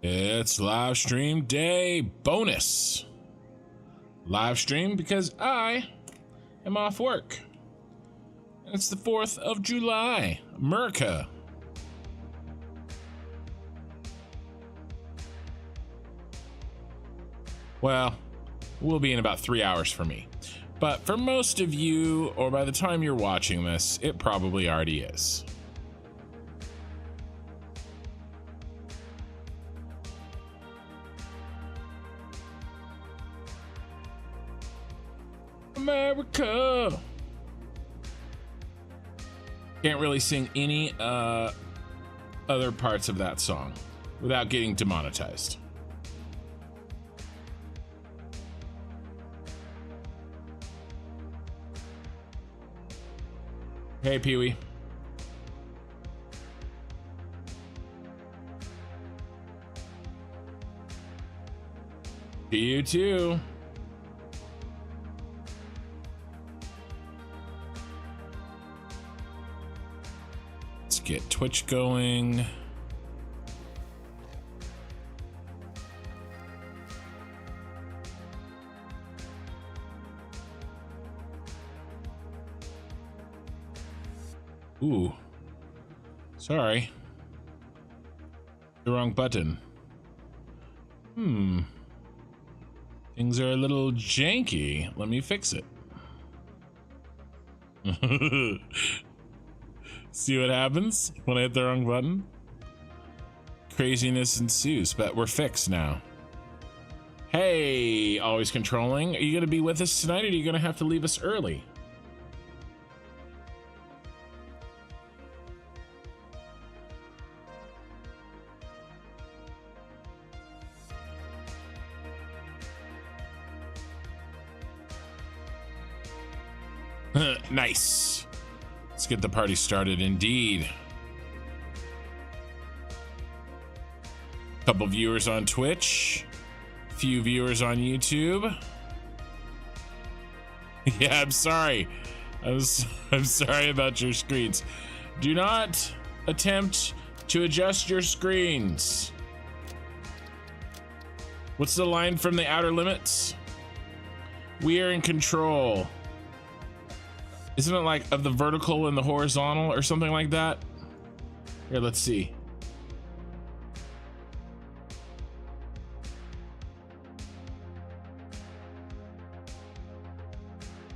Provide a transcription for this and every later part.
It's live stream day bonus. Live stream because I am off work. It's the 4th of July, America. Well, it will be in about 3 hours for me. But for most of you, or by the time you're watching this, it probably already is. America. Can't really sing any other parts of that song without getting demonetized. Hey, Pee-wee. To you too. Let's get Twitch going. Ooh, sorry. The wrong button. Things are a little janky. Let me fix it. See what happens when I hit the wrong button? Craziness ensues, but we're fixed now. Hey, always controlling. Are you gonna be with us tonight, or are you gonna have to leave us early? Nice. Let's get the party started indeed. Couple viewers on Twitch, few viewers on YouTube. Yeah, I'm sorry. I'm sorry about your screens. Do not attempt to adjust your screens. What's the line from The Outer Limits? We are in control. Isn't it like of the vertical and the horizontal or something like that? Here, let's see.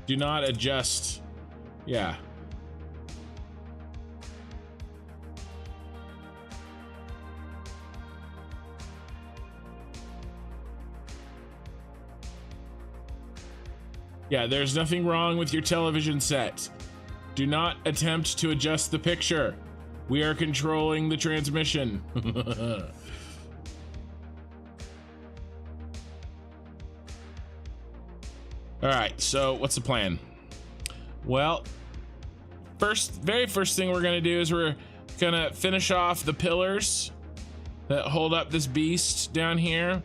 Do not adjust. Yeah. Yeah, there's nothing wrong with your television set. Do not attempt to adjust the picture. We are controlling the transmission. All right, so what's the plan? Well, very first thing we're gonna do is we're gonna finish off the pillars that hold up this beast down here.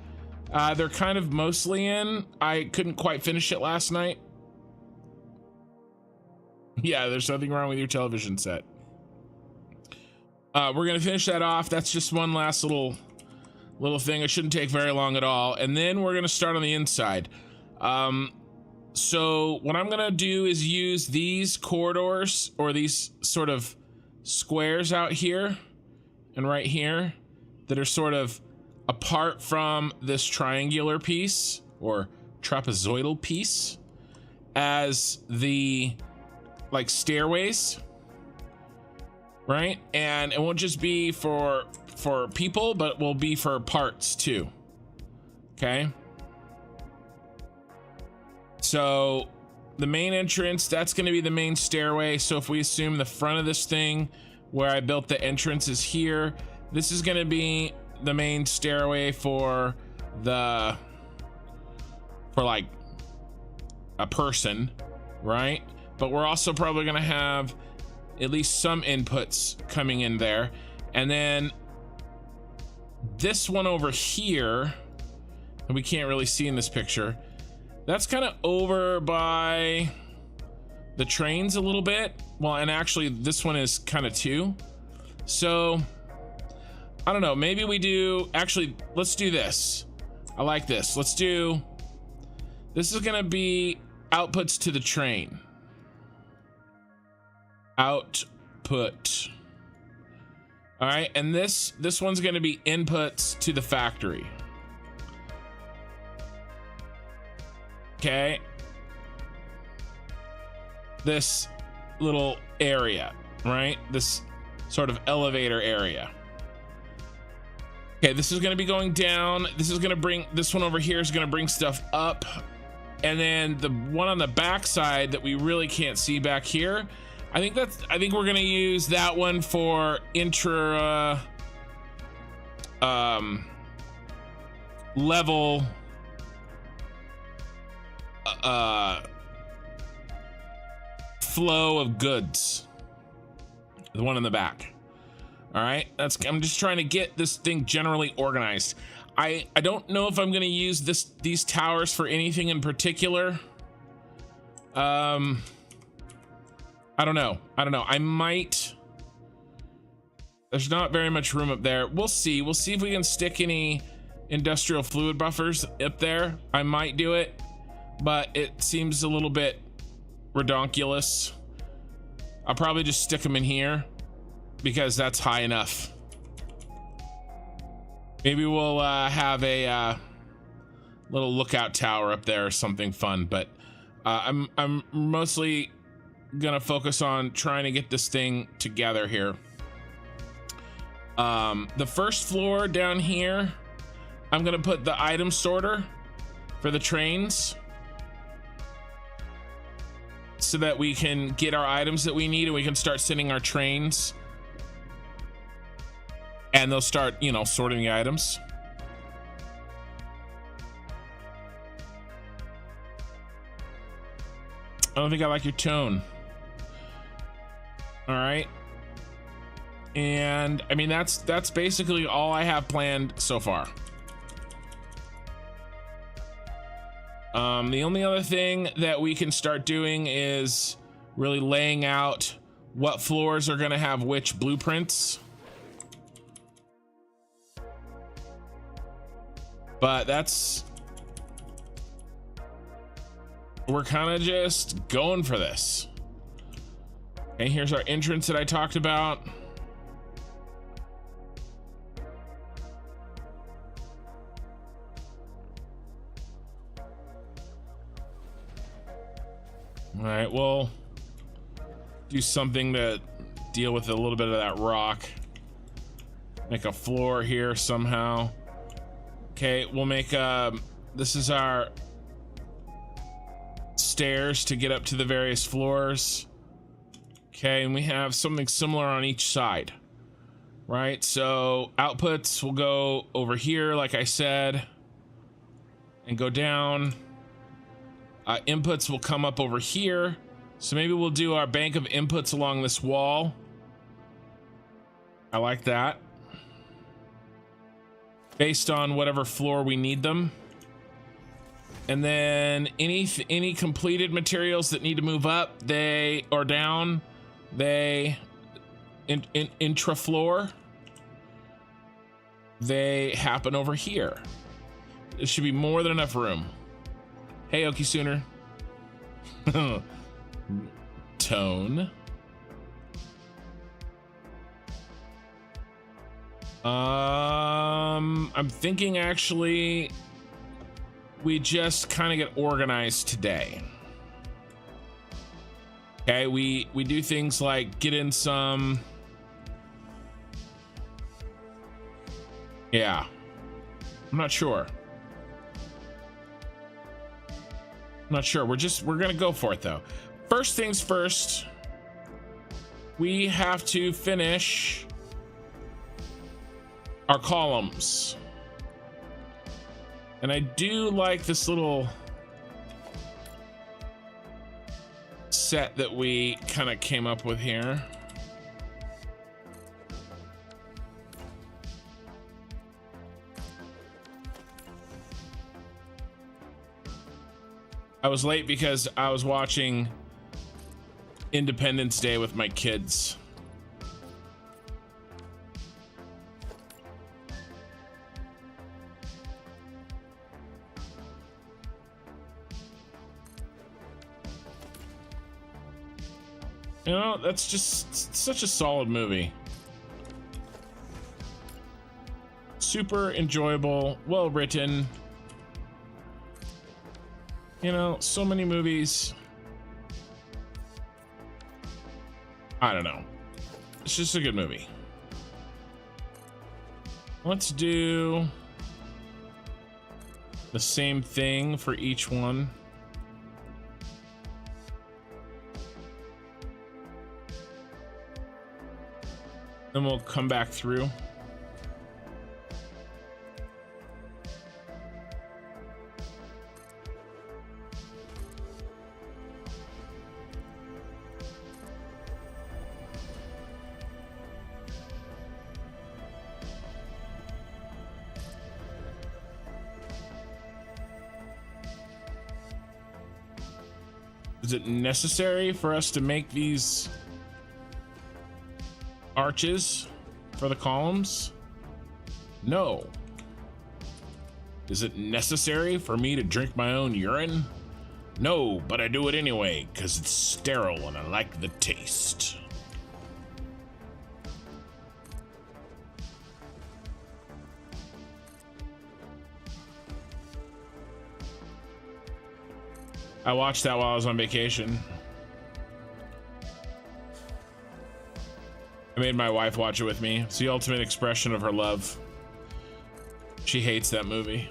They're kind of mostly in. I couldn't quite finish it last night. Yeah, there's nothing wrong with your television set. We're gonna finish that off. That's just one last little thing. It shouldn't take very long at all. And then we're gonna start on the inside. So what I'm gonna do is use these corridors, or these sort of squares out here and right here that are sort of apart from this triangular piece or trapezoidal piece, as the like stairways, right? And it won't just be for people, but will be for parts too. Okay, so the main entrance, that's going to be the main stairway. So if we assume the front of this thing where I built the entrance is here, this is going to be the main stairway for like a person, right? But we're also probably going to have at least some inputs coming in there. And then this one over here, and we can't really see in this picture, that's kind of over by the trains a little bit. Well, and actually this one is kind of too. So I don't know, maybe we do, actually, let's do this. I like this. Let's do, this is gonna be outputs to the train. Output. All right, and this one's gonna be inputs to the factory. Okay. This little area, right? This sort of elevator area. Okay, this is gonna be going down. This is gonna bring, this one over here is gonna bring stuff up. And then the one on the back side that we really can't see back here, I think we're gonna use that one for intra level flow of goods. The one in the back. All right, I'm just trying to get this thing generally organized. I don't know if I'm gonna use these towers for anything in particular. I don't know. I might. There's not very much room up there. We'll see if we can stick any industrial fluid buffers up there. I might do it, but it seems a little bit redonkulous. I'll probably just stick them in here because that's high enough. Maybe we'll have a little lookout tower up there or something fun, but I'm mostly gonna focus on trying to get this thing together here. The first floor down here, I'm gonna put the item sorter for the trains so that we can get our items that we need and we can start sending our trains and they'll start, you know, sorting the items. I don't think I like your tone. All right. And I mean, that's basically all I have planned so far. The only other thing that we can start doing is really laying out what floors are going to have which blueprints. But we're kind of just going for this. Okay, here's our entrance that I talked about. All right, we'll do something to deal with a little bit of that rock. Make a floor here somehow. Okay, we'll make this is our stairs to get up to the various floors. Okay, and we have something similar on each side, right? So outputs will go over here, like I said, and go down. Inputs will come up over here. So maybe we'll do our bank of inputs along this wall. I like that. Based on whatever floor we need them. And then any completed materials that need to move up, they or down, they intra floor, they happen over here. There should be more than enough room. Hey, Okie Sooner. Tone. I'm thinking actually we just kind of get organized today. Okay, we do things like get in some, yeah, I'm not sure. We're gonna go for it though. First things first, we have to finish our columns. And I do like this little set that we kind of came up with here. I was late because I was watching Independence Day with my kids. You know, that's just such a solid movie. Super enjoyable, well written. You know, so many movies. I don't know. It's just a good movie. Let's do the same thing for each one. Then we'll come back through. Is it necessary for us to make these arches for the columns? No. Is it necessary for me to drink my own urine? No, but I do it anyway because it's sterile and I like the taste. I watched that while I was on vacation. I made my wife watch it with me. It's the ultimate expression of her love. She hates that movie.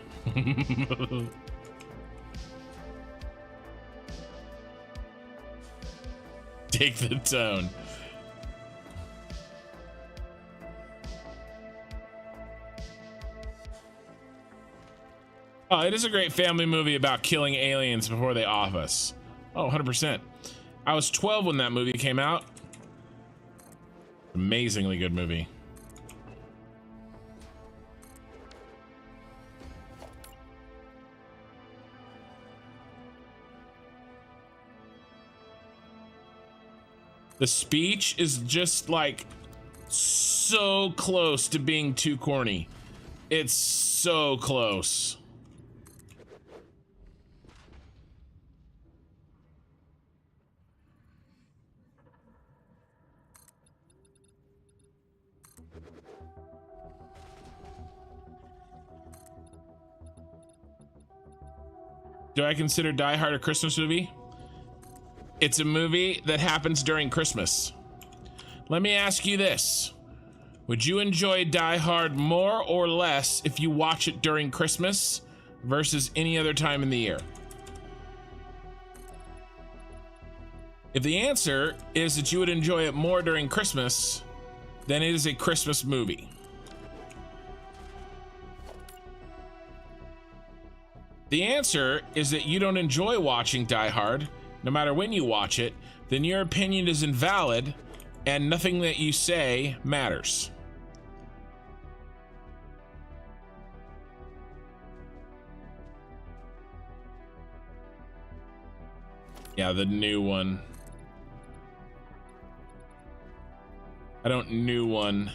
Take the tone. Oh, it is a great family movie about killing aliens before they off us. Oh, 100%. I was 12 when that movie came out. Amazingly good movie. The speech is just like so close to being too corny. It's so close. Do I consider Die Hard a Christmas movie? It's a movie that happens during Christmas. Let me ask you this. Would you enjoy Die Hard more or less if you watch it during Christmas versus any other time in the year? If the answer is that you would enjoy it more during Christmas, then it is a Christmas movie. The answer is that you don't enjoy watching Die Hard, no matter when you watch it, then your opinion is invalid and nothing that you say matters. Yeah, the new one. I don't new one.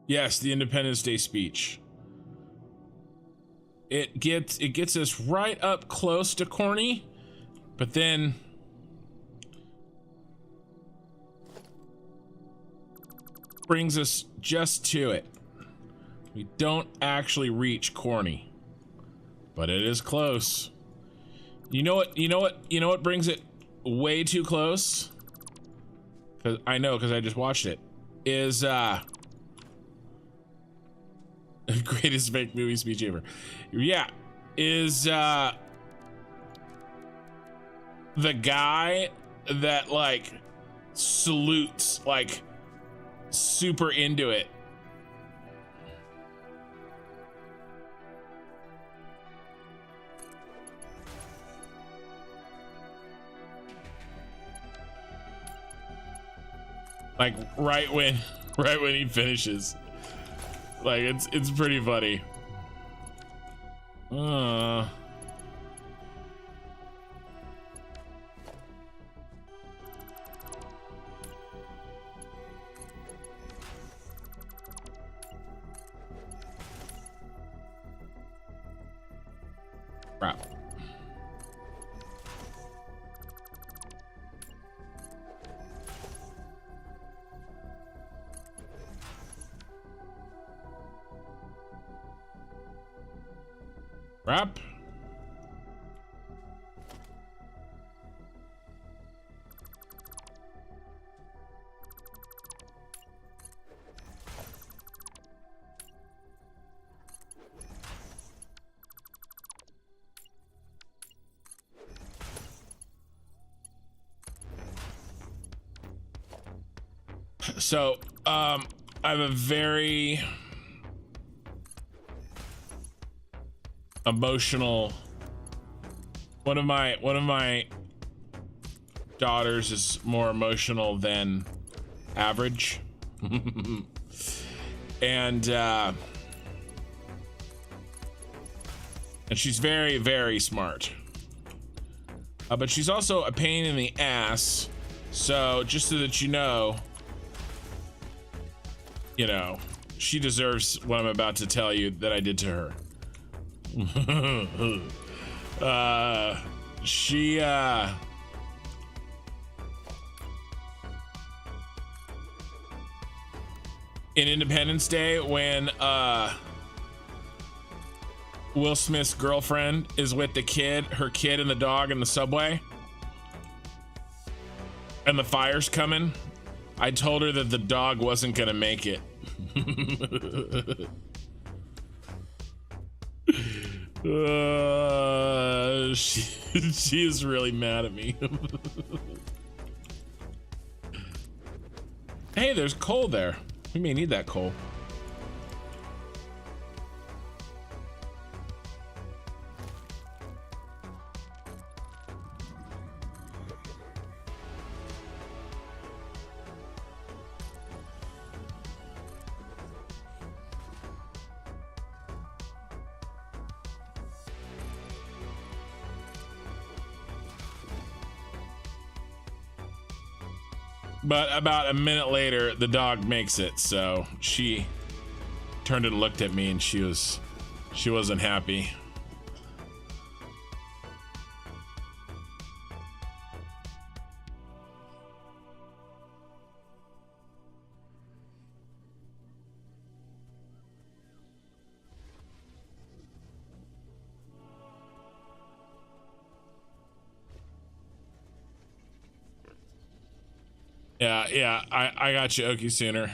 Yes, the Independence Day speech. It gets us right up close to corny, but then brings us just to it. We don't actually reach corny, but it is close. You know what brings it way too close? 'Cause I know, because I just watched it. Is greatest fake movie speech ever. Yeah, is the the guy that like salutes, like super into it. Like right when he finishes. Like it's pretty funny. Crap. Crap. So, I have a very emotional. One of my daughters is more emotional than average, and she's very, very smart. But she's also a pain in the ass. So just so that you know, she deserves what I'm about to tell you that I did to her. She in Independence Day, when Will Smith's girlfriend is with her kid and the dog in the subway, and the fire's coming, I told her that the dog wasn't gonna make it. She is really mad at me. Hey, there's coal there. We may need that coal. But about a minute later, the dog makes it, so she turned and looked at me, and she wasn't happy. Yeah, I got you, Okie Sooner.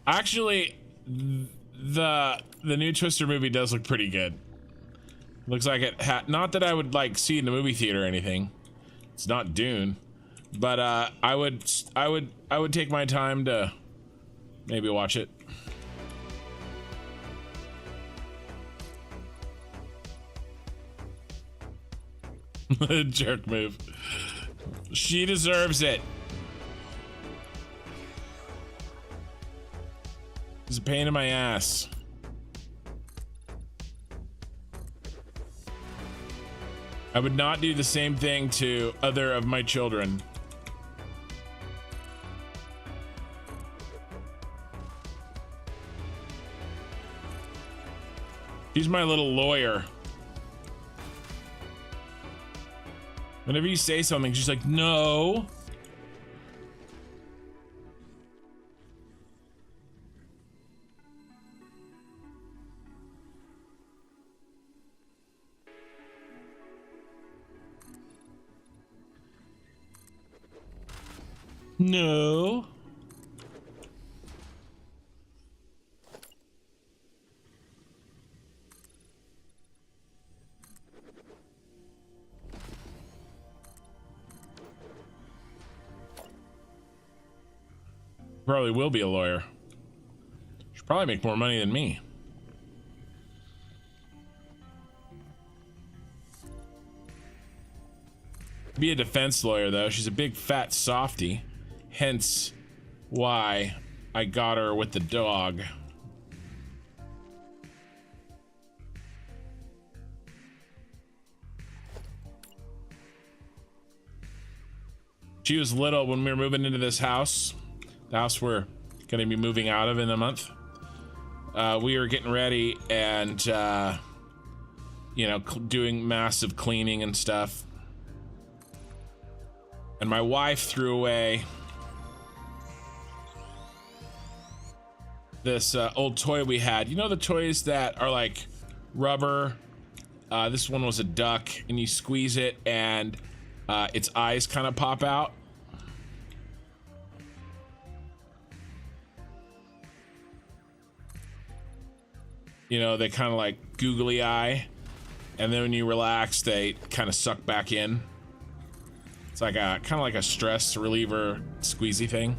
Actually, the new Twister movie does look pretty good. Looks like it had, not that I would like see in the movie theater or anything. It's not Dune, but I would take my time to maybe watch it. Jerk move. She deserves it. It's a pain in my ass. I would not do the same thing to other of my children. She's my little lawyer. Whenever you say something, she's like, no. No. Probably will be a lawyer. She'll probably make more money than me. Be a defense lawyer though. She's a big fat softie, hence why I got her with the dog. She was little when we were moving into this house, the house we're gonna be moving out of in a month. We were getting ready and you know, doing massive cleaning and stuff. And my wife threw away this old toy we had. You know the toys that are like rubber? This one was a duck, and you squeeze it and its eyes kind of pop out. You know, they kind of like googly eye, and then when you relax, they kind of suck back in. It's like a kind of like a stress reliever squeezy thing.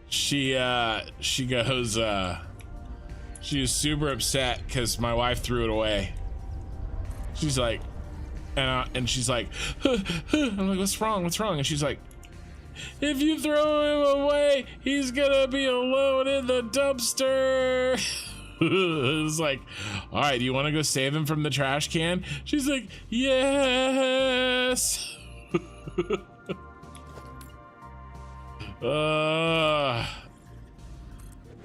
She goes, she was super upset because my wife threw it away. She's like, and she's like, I'm like, what's wrong? What's wrong? And she's like, if you throw him away, he's gonna be alone in the dumpster. It's like, all right, do you want to go save him from the trash can? She's like, yes. I'm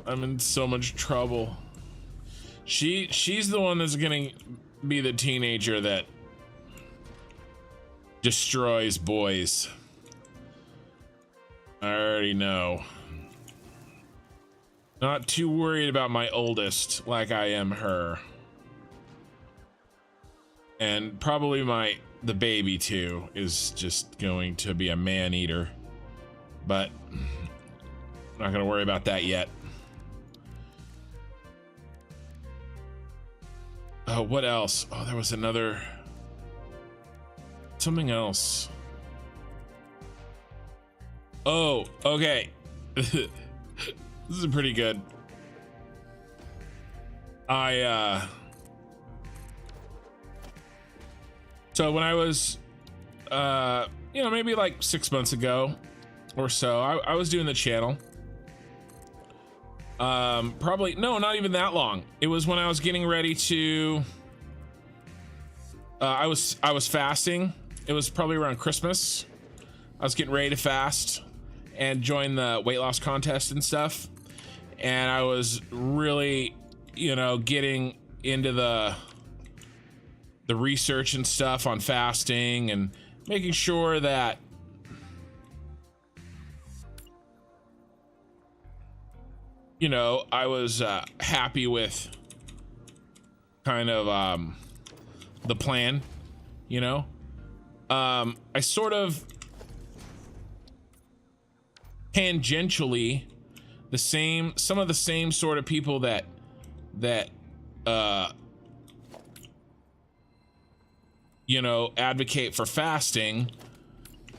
in so much trouble. She's the one that's gonna be the teenager that destroys boys. I already know. Not too worried about my oldest like I am her. And probably the baby too is just going to be a man-eater. But not gonna worry about that yet. Oh, what else? Oh, there was something else. Oh, okay. This is pretty good. So when I was, you know, maybe like 6 months ago or so, I was doing the channel. Probably, no, not even that long. It was when I was getting ready to, I was fasting. It was probably around Christmas. I was getting ready to fast and join the weight loss contest and stuff. And I was really, you know, getting into the research and stuff on fasting and making sure that you know, I was happy with kind of the plan, you know. I sort of tangentially some of the same sort of people that you know, advocate for fasting,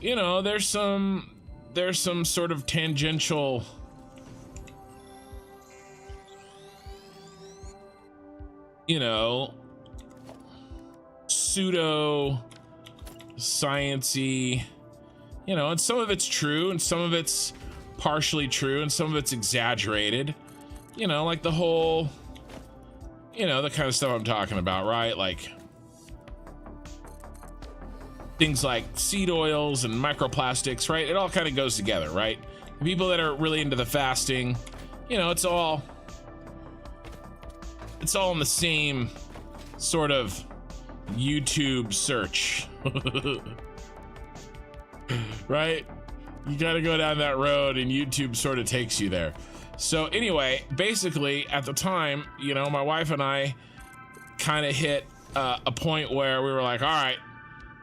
you know, there's some sort of tangential you know, pseudo sciencey, you know, and some of it's true and some of it's partially true and some of it's exaggerated, you know, like the whole, you know, the kind of stuff I'm talking about, right? Like things like seed oils and microplastics, right? It all kind of goes together, right? The people that are really into the fasting, you know, it's all in the same sort of YouTube search. Right? You got to go down that road and YouTube sort of takes you there. So anyway, basically at the time, you know, my wife and I kind of hit a point where we were like, all right,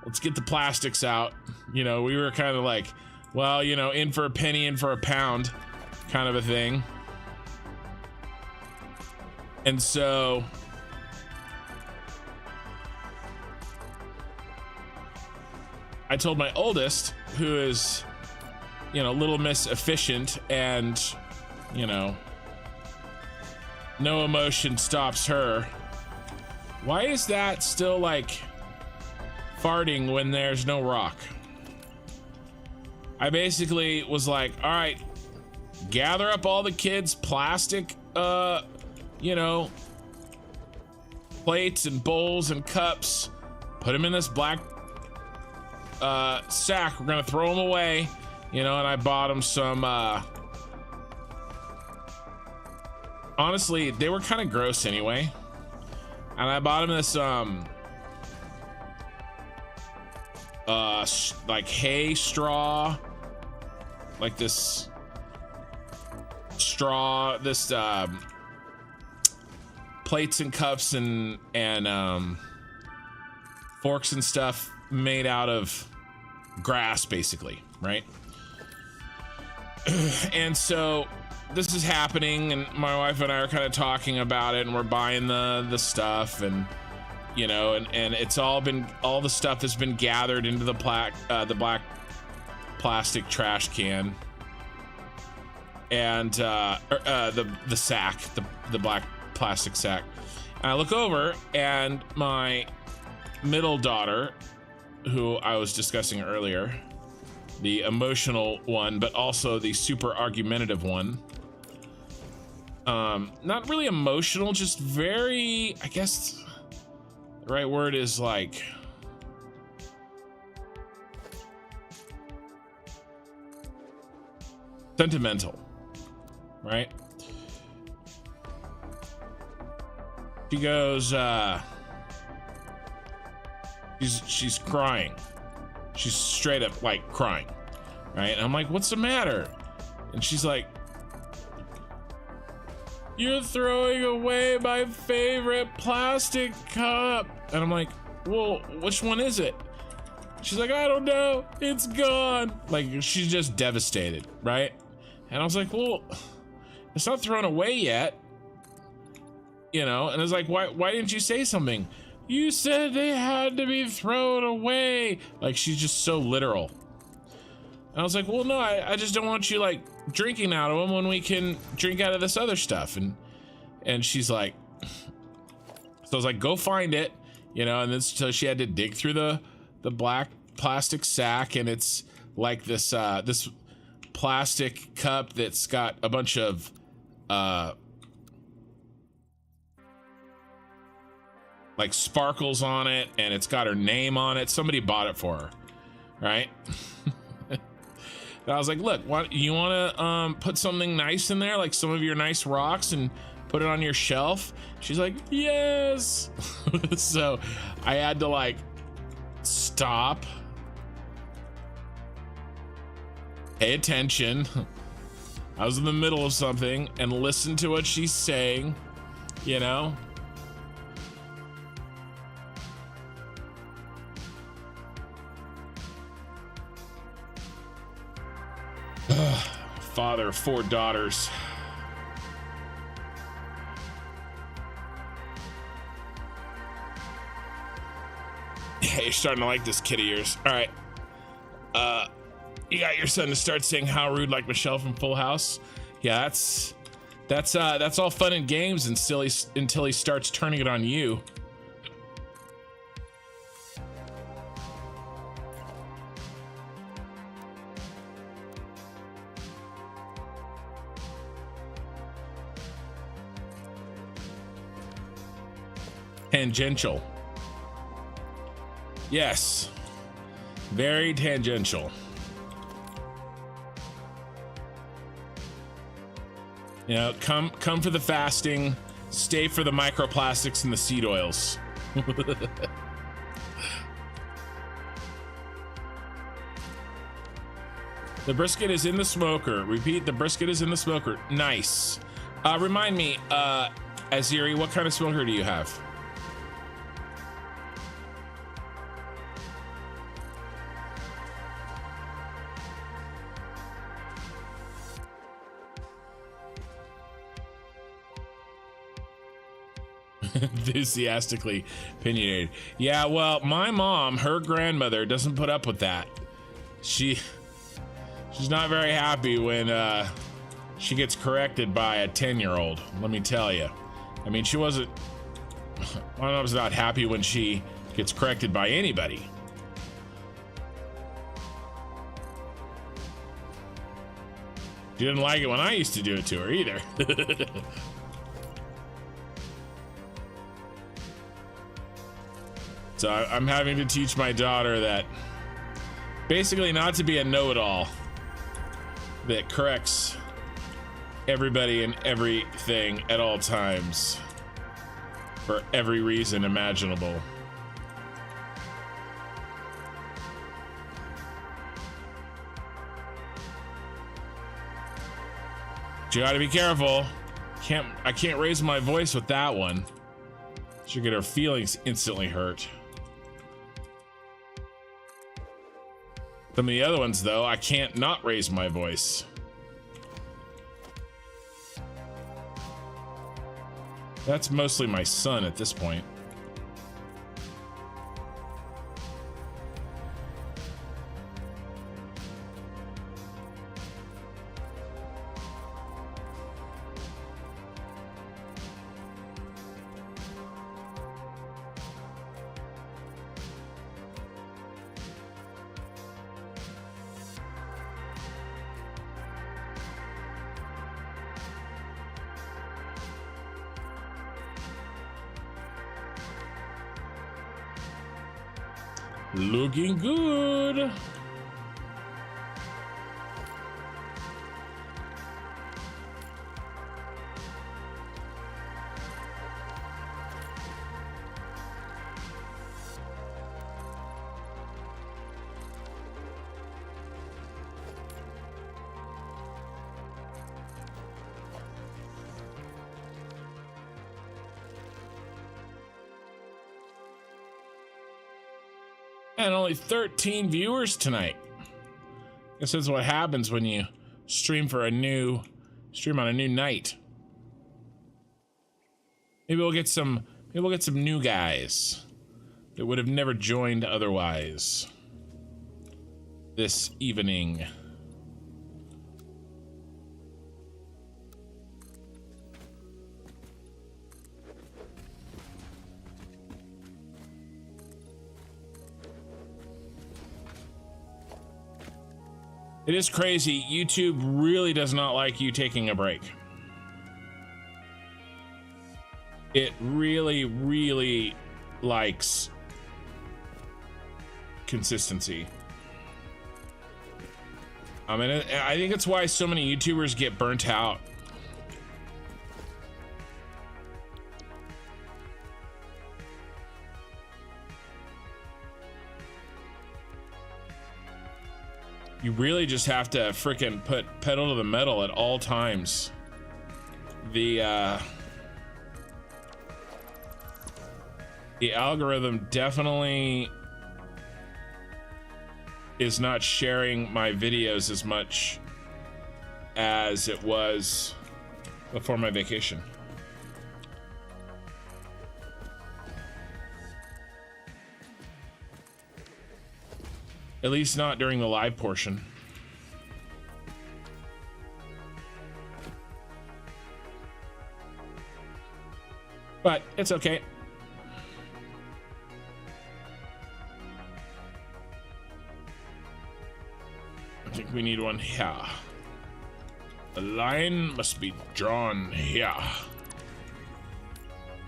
let's get the plastics out. You know, we were kind of like, well, you know, in for a penny, in for a pound kind of a thing. And so I told my oldest, who is, you know, Little Miss Efficient, and, you know, no emotion stops her. Why is that still like farting when there's no rock? I basically was like, all right, gather up all the kids' plastic, you know, plates and bowls and cups, put them in this black sack. We're gonna throw them away, you know. And I bought them some, honestly, they were kind of gross anyway. And I bought them this, like hay straw, like this straw, this, plates and cups and forks and stuff made out of grass, basically, right? And so this is happening, and my wife and I are kind of talking about it, and we're buying the stuff, and you know, and it's all the stuff has been gathered into the black plastic trash can, and the sack, the black plastic sack. And I look over, and my middle daughter, who I was discussing earlier, the emotional one, but also the super argumentative one. Not really emotional, just very, I guess the right word is like sentimental, right? She goes, she's crying. She's straight up like crying, right? And I'm like, what's the matter? And she's like, you're throwing away my favorite plastic cup. And I'm like, well, which one is it? She's like, I don't know, it's gone. Like, she's just devastated, right? And I was like, well, it's not thrown away yet, you know? And I was like, why didn't you say something? You said they had to be thrown away. Like, she's just so literal. And I was like, well, no, I just don't want you like drinking out of them when we can drink out of this other stuff. And she's like, so I was like, go find it, you know. And then so she had to dig through the black plastic sack, and it's like this this plastic cup that's got a bunch of like sparkles on it, and it's got her name on it. Somebody bought it for her, right? And I was like, look, what, you want to put something nice in there, like some of your nice rocks, and put it on your shelf? She's like, yes. So I had to like stop, pay attention. I was in the middle of something, and listen to what she's saying, you know? Father of 4 daughters. Yeah, you're starting to like this kid of yours. All right. You got your son to start saying how rude like Michelle from Full House. Yeah, that's all fun and games until he starts turning it on you. Tangential. Yes. Very tangential. You know, come for the fasting, stay for the microplastics and the seed oils. The brisket is in the smoker. Repeat, the brisket is in the smoker. Nice. Remind me, Aziri, what kind of smoker do you have? Enthusiastically opinionated. Yeah, well, my mom, her grandmother, doesn't put up with that. She's not very happy when she gets corrected by a 10-year-old, let me tell you. I mean, my mom's not happy when she gets corrected by anybody. She didn't like it when I used to do it to her either. So I'm having to teach my daughter that basically not to be a know-it-all that corrects everybody and everything at all times for every reason imaginable. You gotta be careful. I can't raise my voice with that one. She'll get her feelings instantly hurt. Some of the other ones, though, I can't not raise my voice. That's mostly my son at this point. Looking good. And only 13 viewers tonight. Guess that's what happens when you stream on a new night. Maybe we'll get some new guys that would have never joined otherwise this evening. It is crazy. YouTube really does not like you taking a break. It really, really likes consistency. I mean, I think it's why so many YouTubers get burnt out. You really just have to frickin' put pedal to the metal at all times. The algorithm definitely is not sharing my videos as much as it was before my vacation. At least not during the live portion. But it's okay. I think we need one here. The line must be drawn here.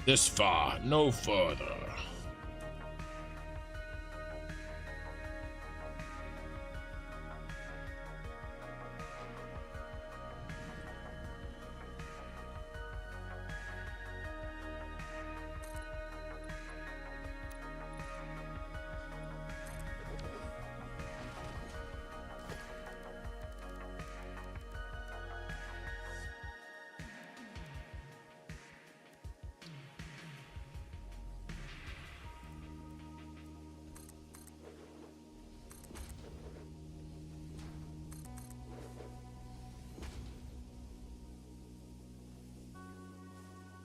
This far, no further.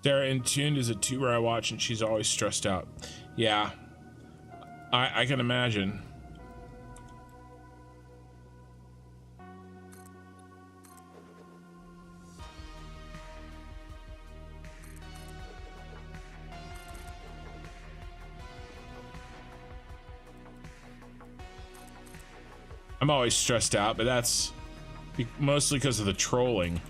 Sarah in Tuned is a tuber I watch, and she's always stressed out. Yeah, I can imagine. I'm always stressed out, but that's mostly because of the trolling.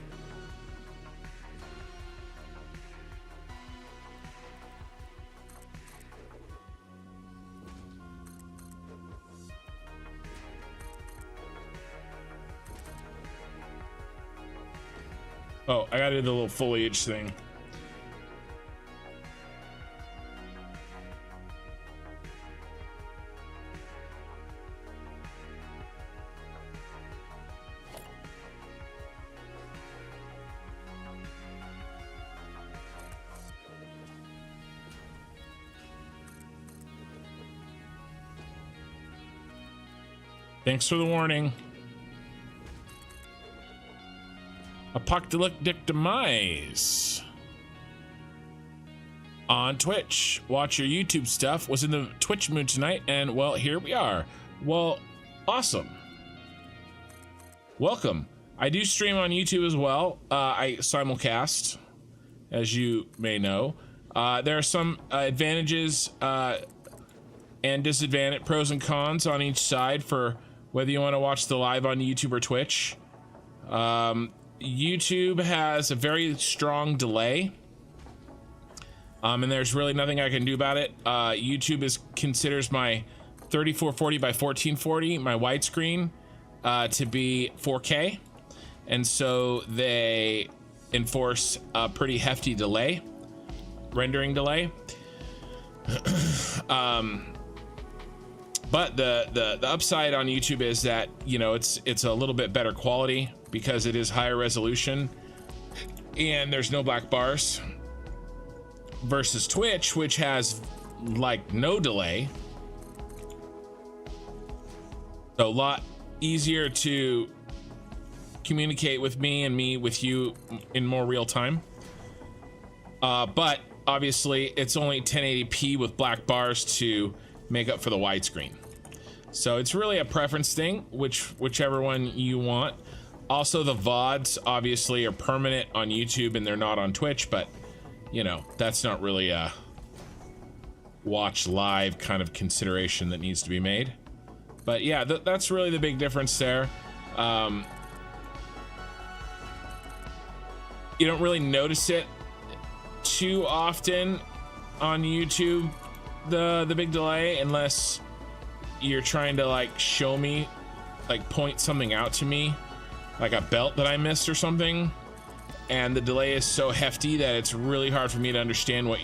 Oh, I gotta do the little foliage thing. Thanks for the warning. Apocalyptic Demise on Twitch. Watch your YouTube stuff. Was in the Twitch mood tonight, and well, here we are. Well, awesome. Welcome. I do stream on YouTube as well. I simulcast, as you may know. There are some advantages and disadvantage, pros and cons on each side for whether you want to watch the live on YouTube or Twitch. YouTube has a very strong delay, and there's really nothing I can do about it. YouTube considers my 3440 by 1440, my widescreen, to be 4K, and so they enforce a pretty hefty delay, rendering delay. But the upside on YouTube is that, you know, it's a little bit better quality because it is higher resolution and there's no black bars, versus Twitch, which has like no delay. So a lot easier to communicate with me and me with you in more real time. But obviously it's only 1080p with black bars to make up for the widescreen. So it's really a preference thing, whichever one you want. Also, the VODs obviously are permanent on YouTube and they're not on Twitch, but you know, that's not really a watch live kind of consideration that needs to be made. But yeah, that's really the big difference there. You don't really notice it too often on YouTube, the big delay, unless you're trying to like show me, like point something out to me, like a belt that I missed or something, and the delay is so hefty that it's really hard for me to understand what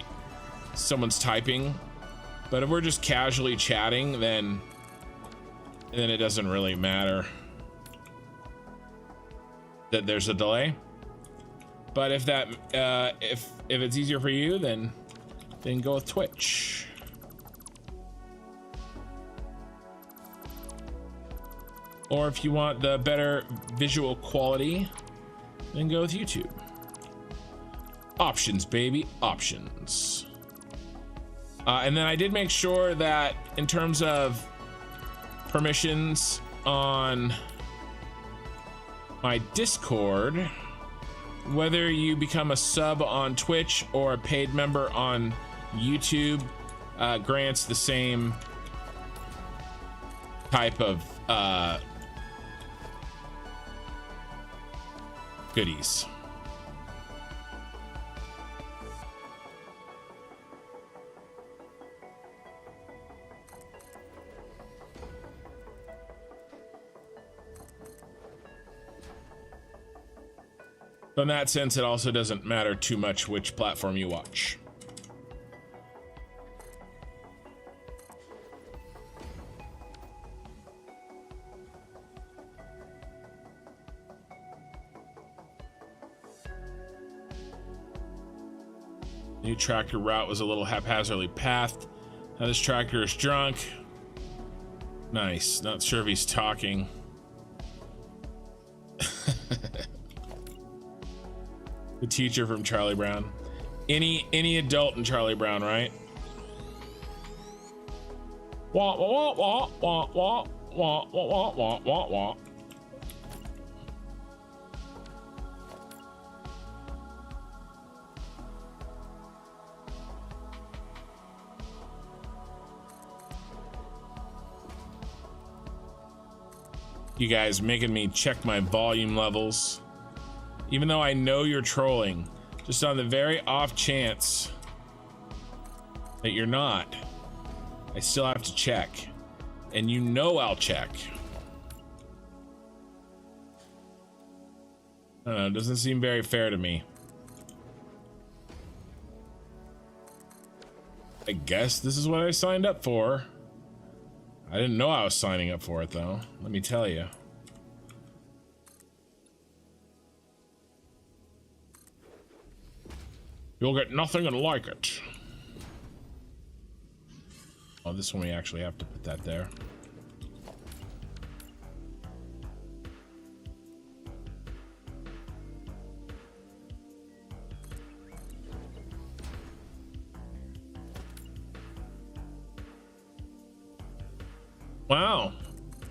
someone's typing. But if we're just casually chatting, then it doesn't really matter that there's a delay. But if that if it's easier for you, then go with Twitch. Or if you want the better visual quality, then go with YouTube. Options, baby, options. And then I did make sure that in terms of permissions on my Discord, whether you become a sub on Twitch or a paid member on YouTube, grants the same type of goodies. So in that sense, it also doesn't matter too much which platform you watch. New tractor route was a little haphazardly pathed. Now this tractor is drunk. Nice. Not sure if he's talking. The teacher from Charlie Brown. Any adult in Charlie Brown, right? Wah wah wah wah wah wah wah wah wah wah. You guys making me check my volume levels, even though I know you're trolling, just on the very off chance that you're not. I still have to check, and you know I'll check. I don't know, it doesn't seem very fair to me. I guess this is what I signed up for. I didn't know I was signing up for it, though. Let me tell you. You'll get nothing and like it. Oh, this one we actually have to put that there. Wow.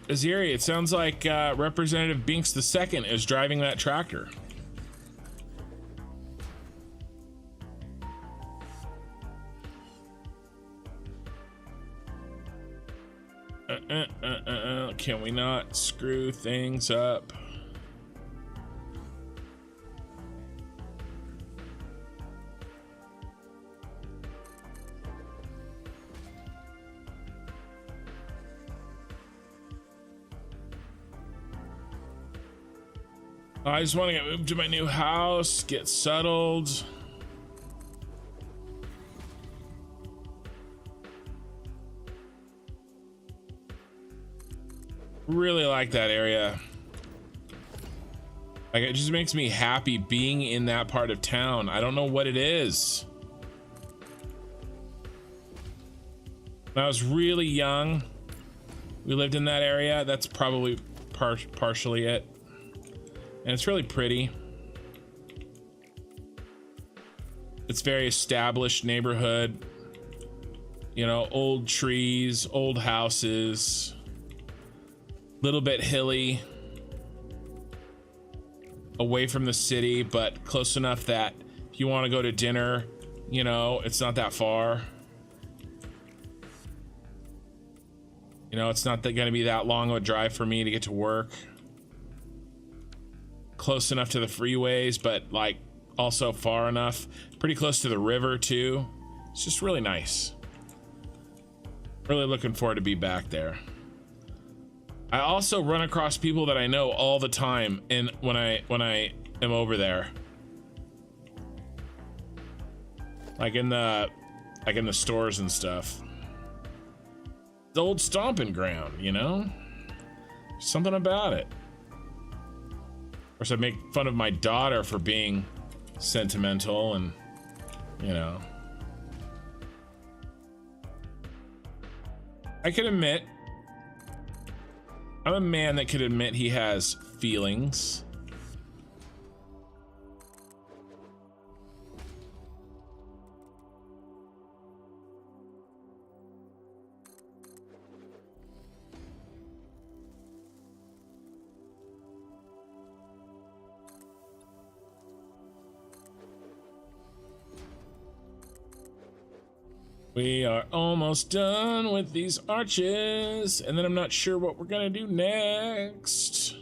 Aziri, it sounds like Representative Binks II is driving that tractor. Can we not screw things up? I just want to get moved to my new house, get settled. Really like that area. Like, it just makes me happy being in that part of town. I don't know what it is. When I was really young, we lived in that area. That's probably partially it. And it's really pretty. It's very established neighborhood. You know, old trees, old houses. Little bit hilly, away from the city, but close enough that if you want to go to dinner, you know, it's not that far. You know, it's not going to be that long of a drive for me to get to work. Close enough to the freeways, but like also far enough, pretty close to the river too. It's just really nice. Really looking forward to be back there. I also run across people that I know all the time when I am over there. Like in the stores and stuff. The old stomping ground, you know? Something about it. Of course, I make fun of my daughter for being sentimental and, you know. I can admit, I'm a man that could admit he has feelings. We are almost done with these arches, and then I'm not sure what we're gonna do next.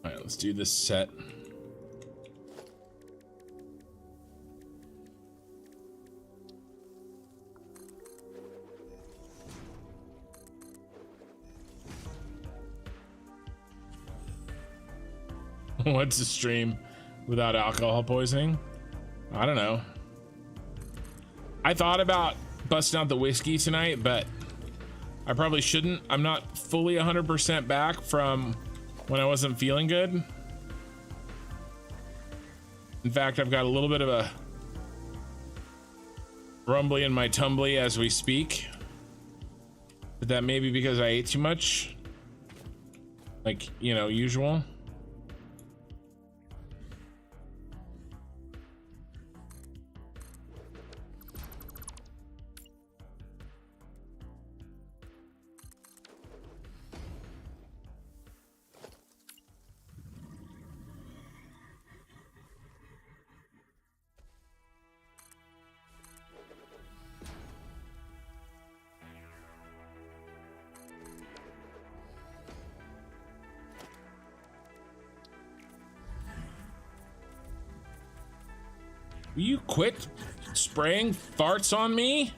All right, let's do this set. What's a stream without alcohol poisoning? I don't know. I thought about busting out the whiskey tonight, but I probably shouldn't. I'm not fully 100% back from when I wasn't feeling good. In fact, I've got a little bit of a rumbly in my tumbly as we speak. But that may be because I ate too much. Like, you know, usual. Will you quit spraying farts on me?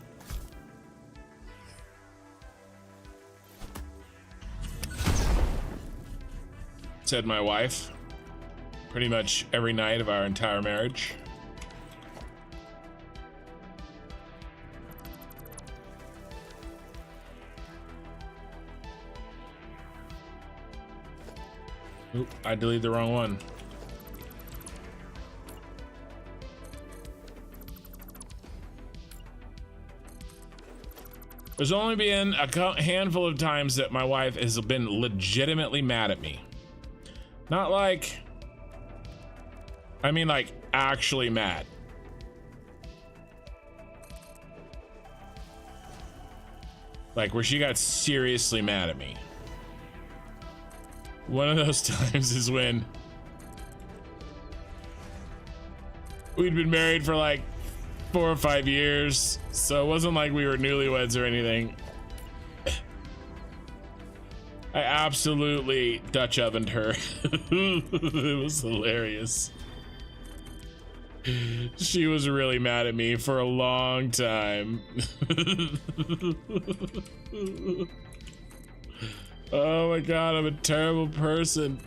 Said my wife. Pretty much every night of our entire marriage. Oop, I deleted the wrong one. There's only been a handful of times that my wife has been legitimately mad at me. Not like, I mean like actually mad. Like where she got seriously mad at me. One of those times is when we'd been married for like 4 or 5 years, so it wasn't like we were newlyweds or anything. I absolutely Dutch ovened her. It was hilarious. She was really mad at me for a long time. Oh my god, I'm a terrible person.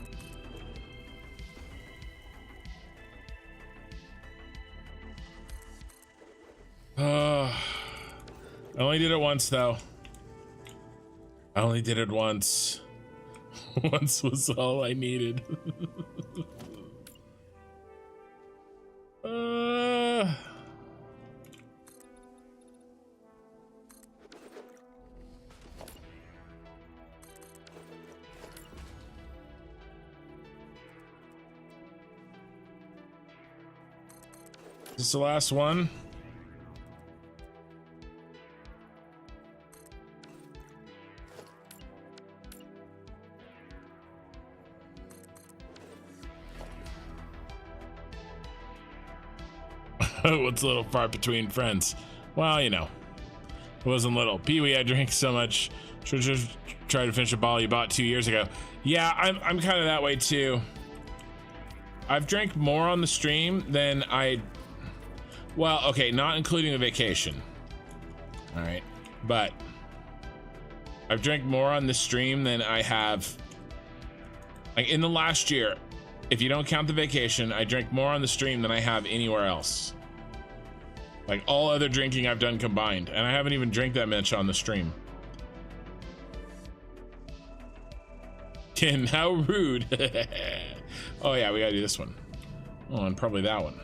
I only did it once though. I only did it once. Once was all I needed. Is this the last one? What's a little far between friends? Well, you know, it wasn't little. Pee-wee, I drank so much. Should just try to finish a bottle you bought 2 years ago. Yeah, I'm kind of that way too. I've drank more on the stream than I. Well, okay, not including the vacation. All right, but I've drank more on the stream than I have. Like in the last year, if you don't count the vacation, I drank more on the stream than I have anywhere else. Like all other drinking I've done combined, and I haven't even drank that much on the stream. Ken, how rude. Oh yeah, we gotta do this one. Oh, and probably that one.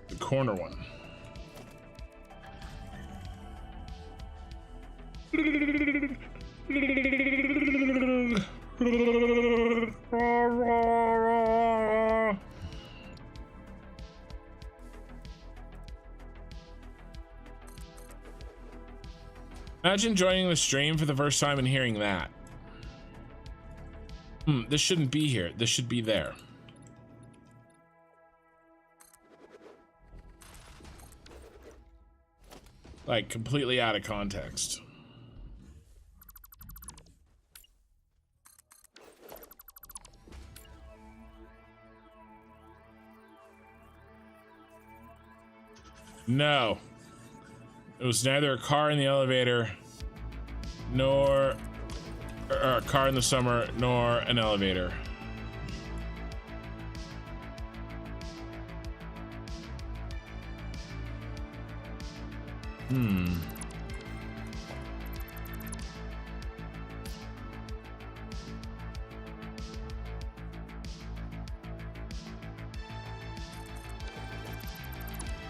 The corner one. Imagine joining the stream for the first time and hearing that. This shouldn't be here. This should be there. Like completely out of context. No. It was neither a car in the elevator, nor a car in the summer, nor an elevator.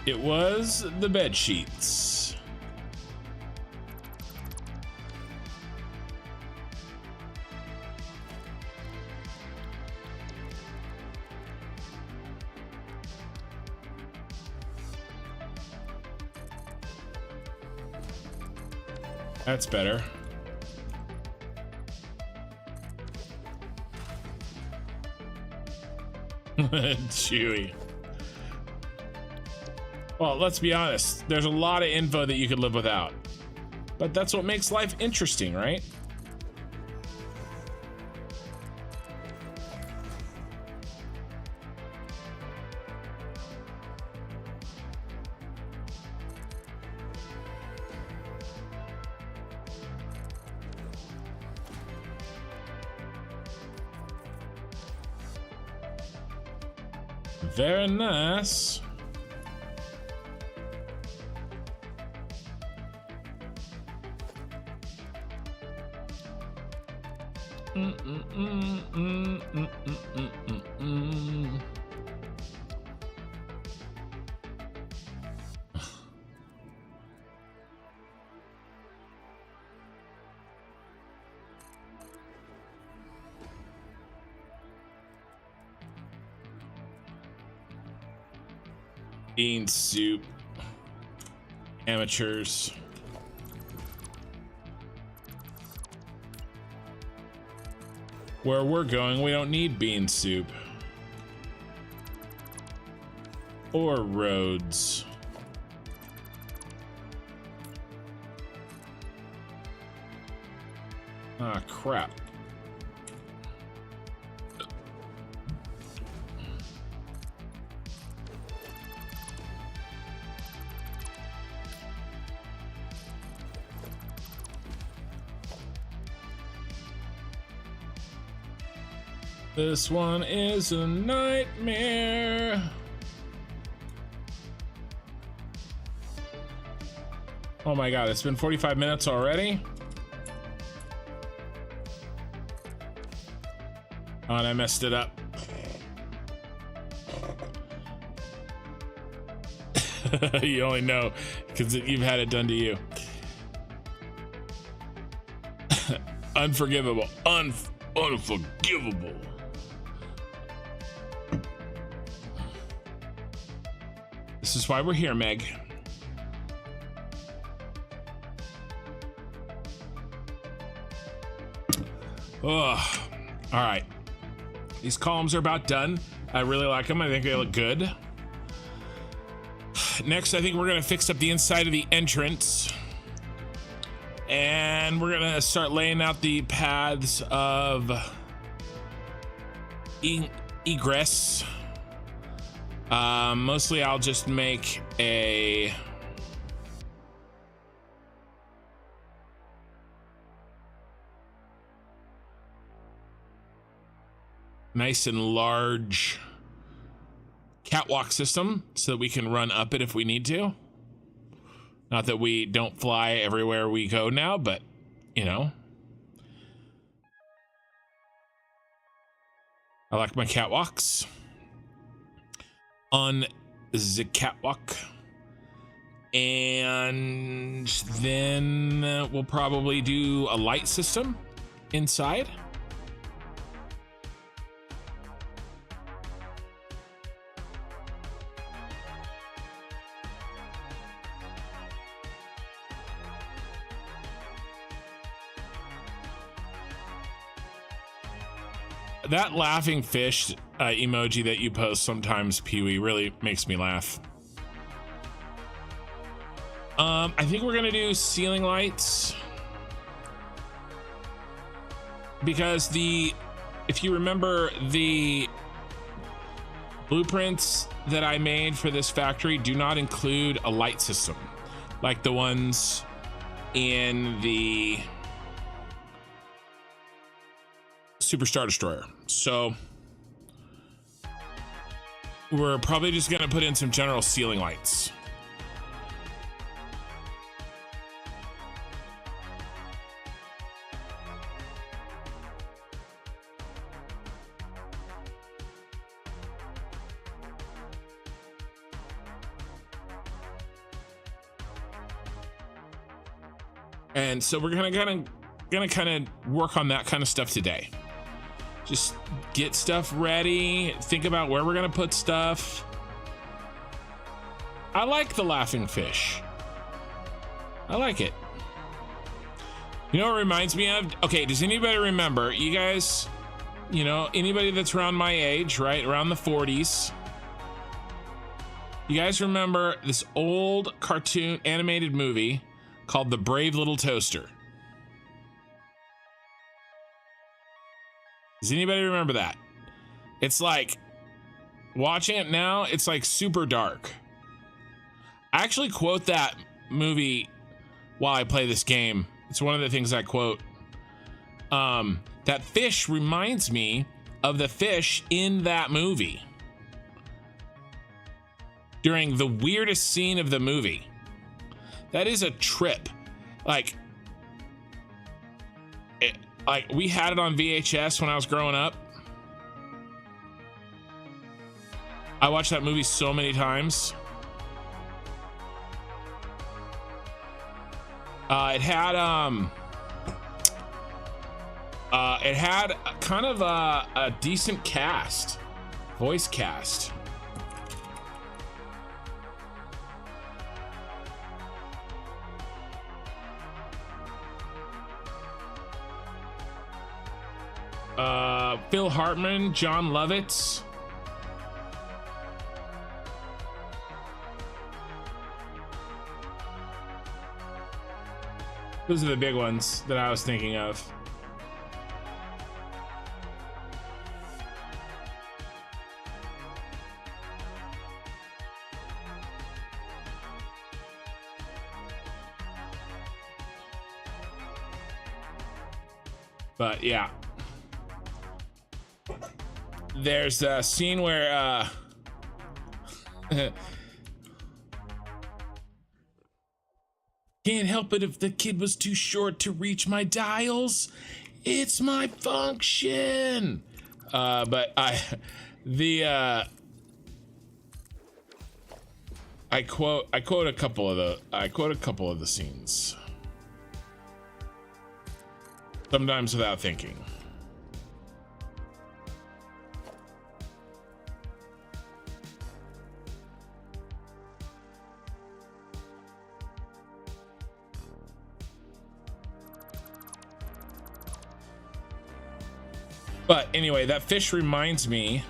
It was the bed sheets. That's better. Chewy. Well, let's be honest. There's a lot of info that you could live without. But that's what makes life interesting, right? Very nice. Bean soup. Amateurs. Where we're going, we don't need bean soup. Or roads. Ah, crap. This one is a nightmare. Oh my god, it's been 45 minutes already? Oh, and I messed it up. You only know because you've had it done to you. Unforgivable. Unforgivable. This is why we're here, Meg. Oh, all right. These columns are about done. I really like them. I think they look good. Next, I think we're gonna fix up the inside of the entrance. And we're gonna start laying out the paths of egress. Mostly I'll just make a nice and large catwalk system so that we can run up it if we need to. Not that we don't fly everywhere we go now, but you know. I like my catwalks. On the catwalk. And then we'll probably do a light system inside. That laughing fish emoji that you post sometimes, Pee-wee, really makes me laugh. I think we're gonna do ceiling lights because if you remember, the blueprints that I made for this factory do not include a light system like the ones in the Super Star Destroyer. So we're probably just gonna put in some general ceiling lights. And so we're gonna kind of work on that kind of stuff today. Just get stuff ready, think about where we're gonna put stuff. I like the laughing fish. I like it. You know what it reminds me of? Okay, does anybody remember, you guys, you know, anybody that's around my age, right, around the 40s, you guys remember this old cartoon animated movie called The Brave Little Toaster? Does anybody remember that? It's like, watching it now, it's like super dark. I actually quote that movie while I play this game. It's one of the things I quote. That fish reminds me of the fish in that movie during the weirdest scene of the movie. That is a trip. Like we had it on VHS when I was growing up. I watched that movie so many times. It had kind of a decent cast, voice cast. Phil Hartman, John Lovitz. Those are the big ones that I was thinking of. But yeah, there's a scene where can't help it if the kid was too short to reach my dials. It's my function. But I quote a couple of the scenes. Sometimes without thinking. But anyway, that fish reminds me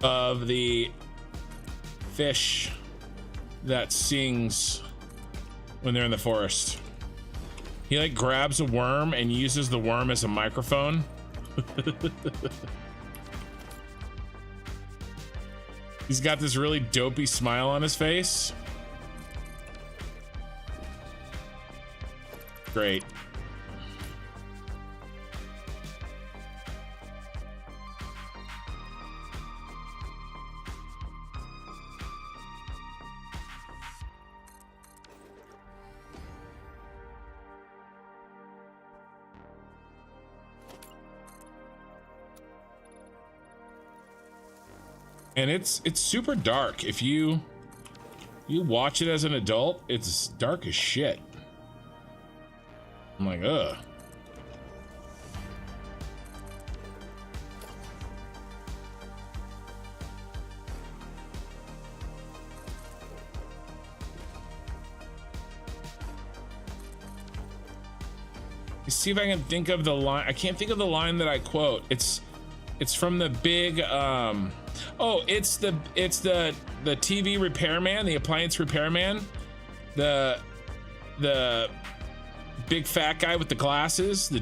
of the fish that sings when they're in the forest. He like grabs a worm and uses the worm as a microphone. He's got this really dopey smile on his face. Great. And it's super dark. If you watch it as an adult, it's dark as shit. I'm like, ugh. Let's see if I can think of the line. I can't think of the line that I quote. It's from the big oh, it's the TV repairman, the appliance repairman, the big fat guy with the glasses, the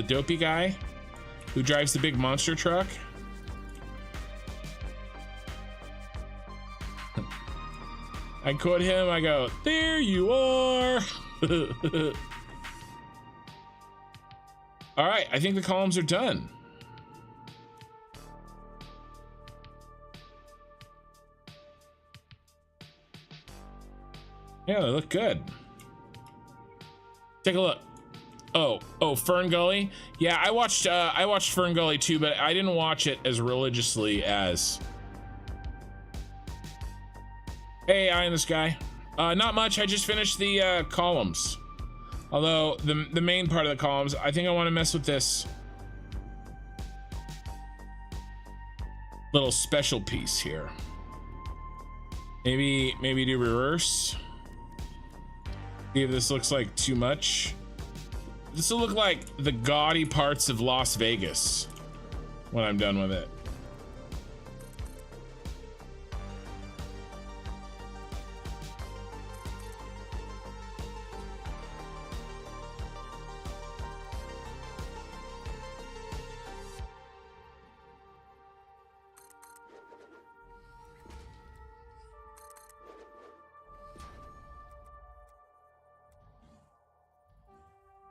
dopey guy who drives the big monster truck. I quote him, I go, "There you are." All right, I think the columns are done. Yeah, they look good. Take a look. Oh, Fern Gully. Yeah, I watched Fern Gully too, but I didn't watch it as religiously as Hey, I am this guy. Not much. I just finished the columns. Although the main part of the columns, I think I want to mess with this little special piece here. Maybe do reverse. See if this looks like too much. This will look like the gaudy parts of Las Vegas when I'm done with it.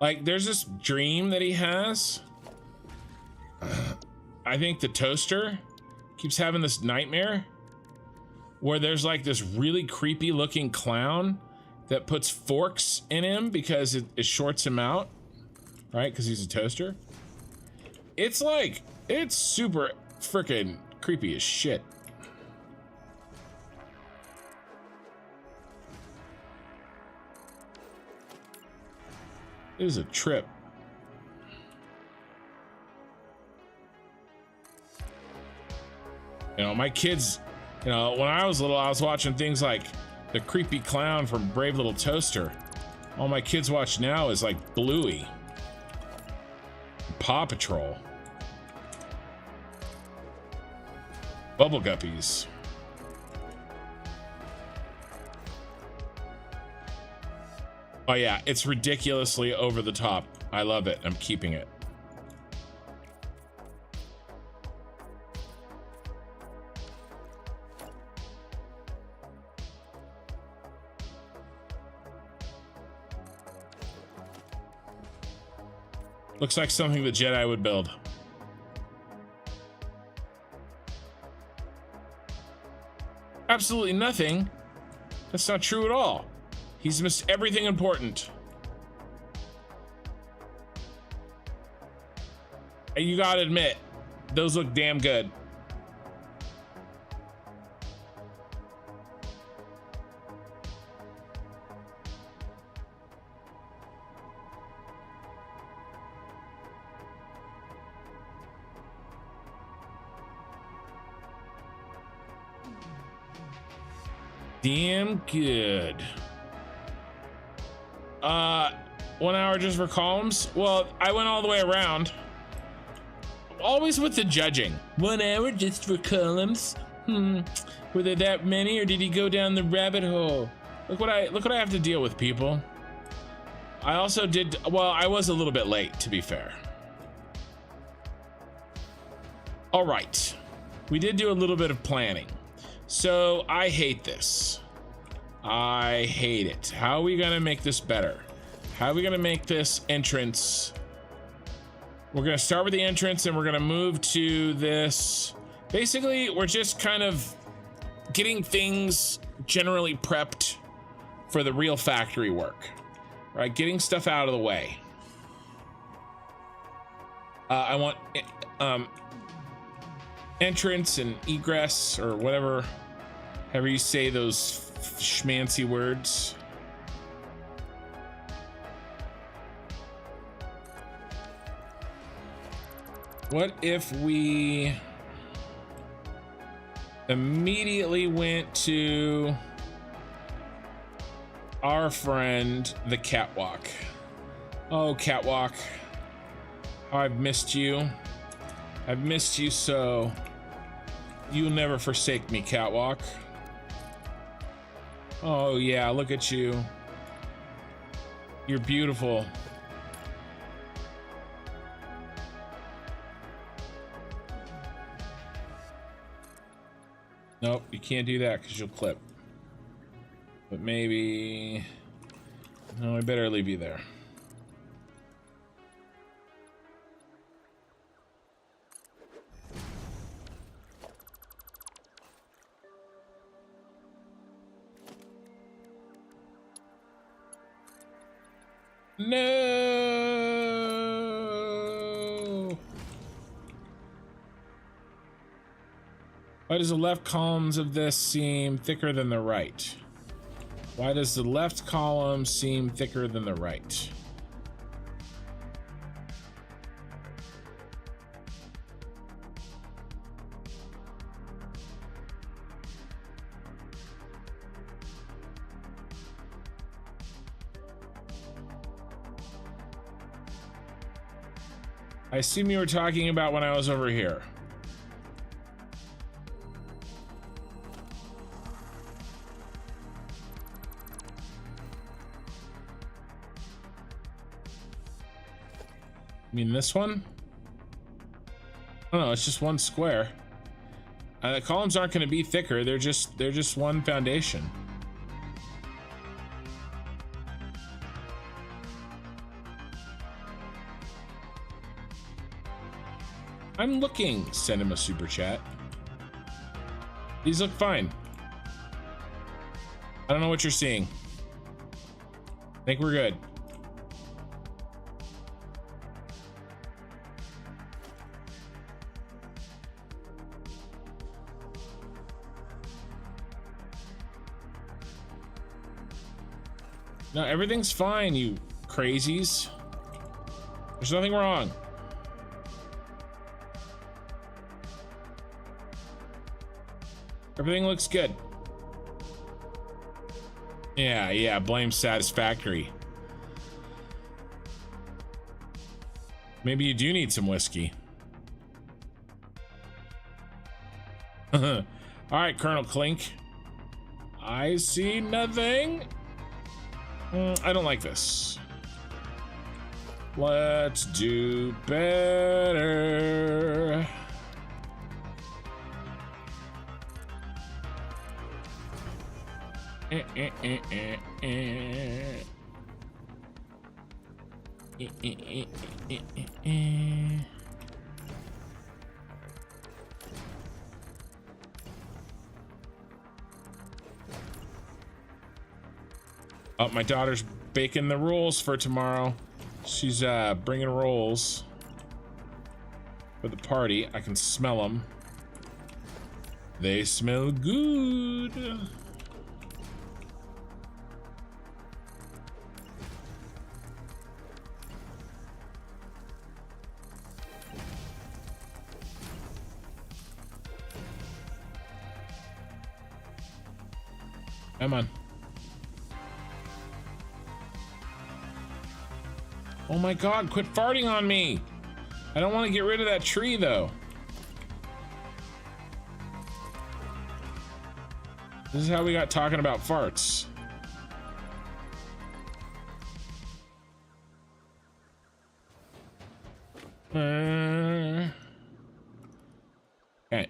Like, there's this dream that he has. I think the toaster keeps having this nightmare where there's like this really creepy looking clown that puts forks in him because it shorts him out, right? Because he's a toaster. It's like, it's super freaking creepy as shit. It is a trip. You know, my kids, you know, when I was little, I was watching things like the creepy clown from Brave Little Toaster. All my kids watch now is like Bluey, Paw Patrol, Bubble Guppies. Oh yeah, it's ridiculously over the top. I love it. I'm keeping it. Looks like something the Jedi would build. Absolutely nothing. That's not true at all. He's missed everything important. And you gotta admit, those look damn good. Damn good. 1 hour just for columns? Well, I went all the way around. Always with the judging. 1 hour just for columns? Were there that many, or did he go down the rabbit hole? Look what I have to deal with, people. I also did, well, I was a little bit late, to be fair. All right. We did do a little bit of planning. So I hate this. I hate it. How are we gonna make this better? How are we gonna make this entrance? We're gonna start with the entrance and we're gonna move to this. Basically, we're just kind of getting things generally prepped for the real factory work, right? Getting stuff out of the way. I want entrance and egress, or whatever, however you say those schmancy words. What if we immediately went to our friend, the catwalk? Oh, catwalk. How I've missed you. I've missed you so. You'll never forsake me, catwalk. Oh yeah, look at you. You're beautiful. Nope, you can't do that because you'll clip. But maybe... No, I better leave you there. No. Why does the left columns of this seem thicker than the right? Why does the left column seem thicker than the right? I assume you were talking about when I was over here. You mean this one? Oh no, it's just one square. The columns aren't going to be thicker. They're just one foundation. I'm looking. Send him a super chat. These look fine. I don't know what you're seeing. I think we're good. No, everything's fine, you crazies. There's nothing wrong. Everything looks good. Yeah, blame Satisfactory. Maybe you do need some whiskey. All right, Colonel Clink. I see nothing. I don't like this. Let's do better. Oh, my daughter's baking the rolls for tomorrow. She's bringing rolls for the party. I can smell them. They smell good. Come on. Oh my god, quit farting on me. I don't want to get rid of that tree though. This is how we got talking about farts. Okay.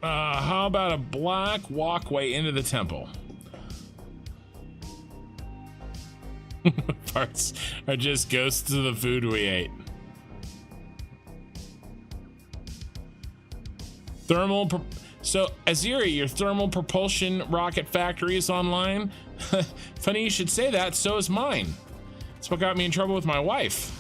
How about a black walkway into the temple? Parts are just ghosts of the food we ate. So Aziri, your thermal propulsion rocket factory is online. Funny you should say that. So is mine. That's what got me in trouble with my wife.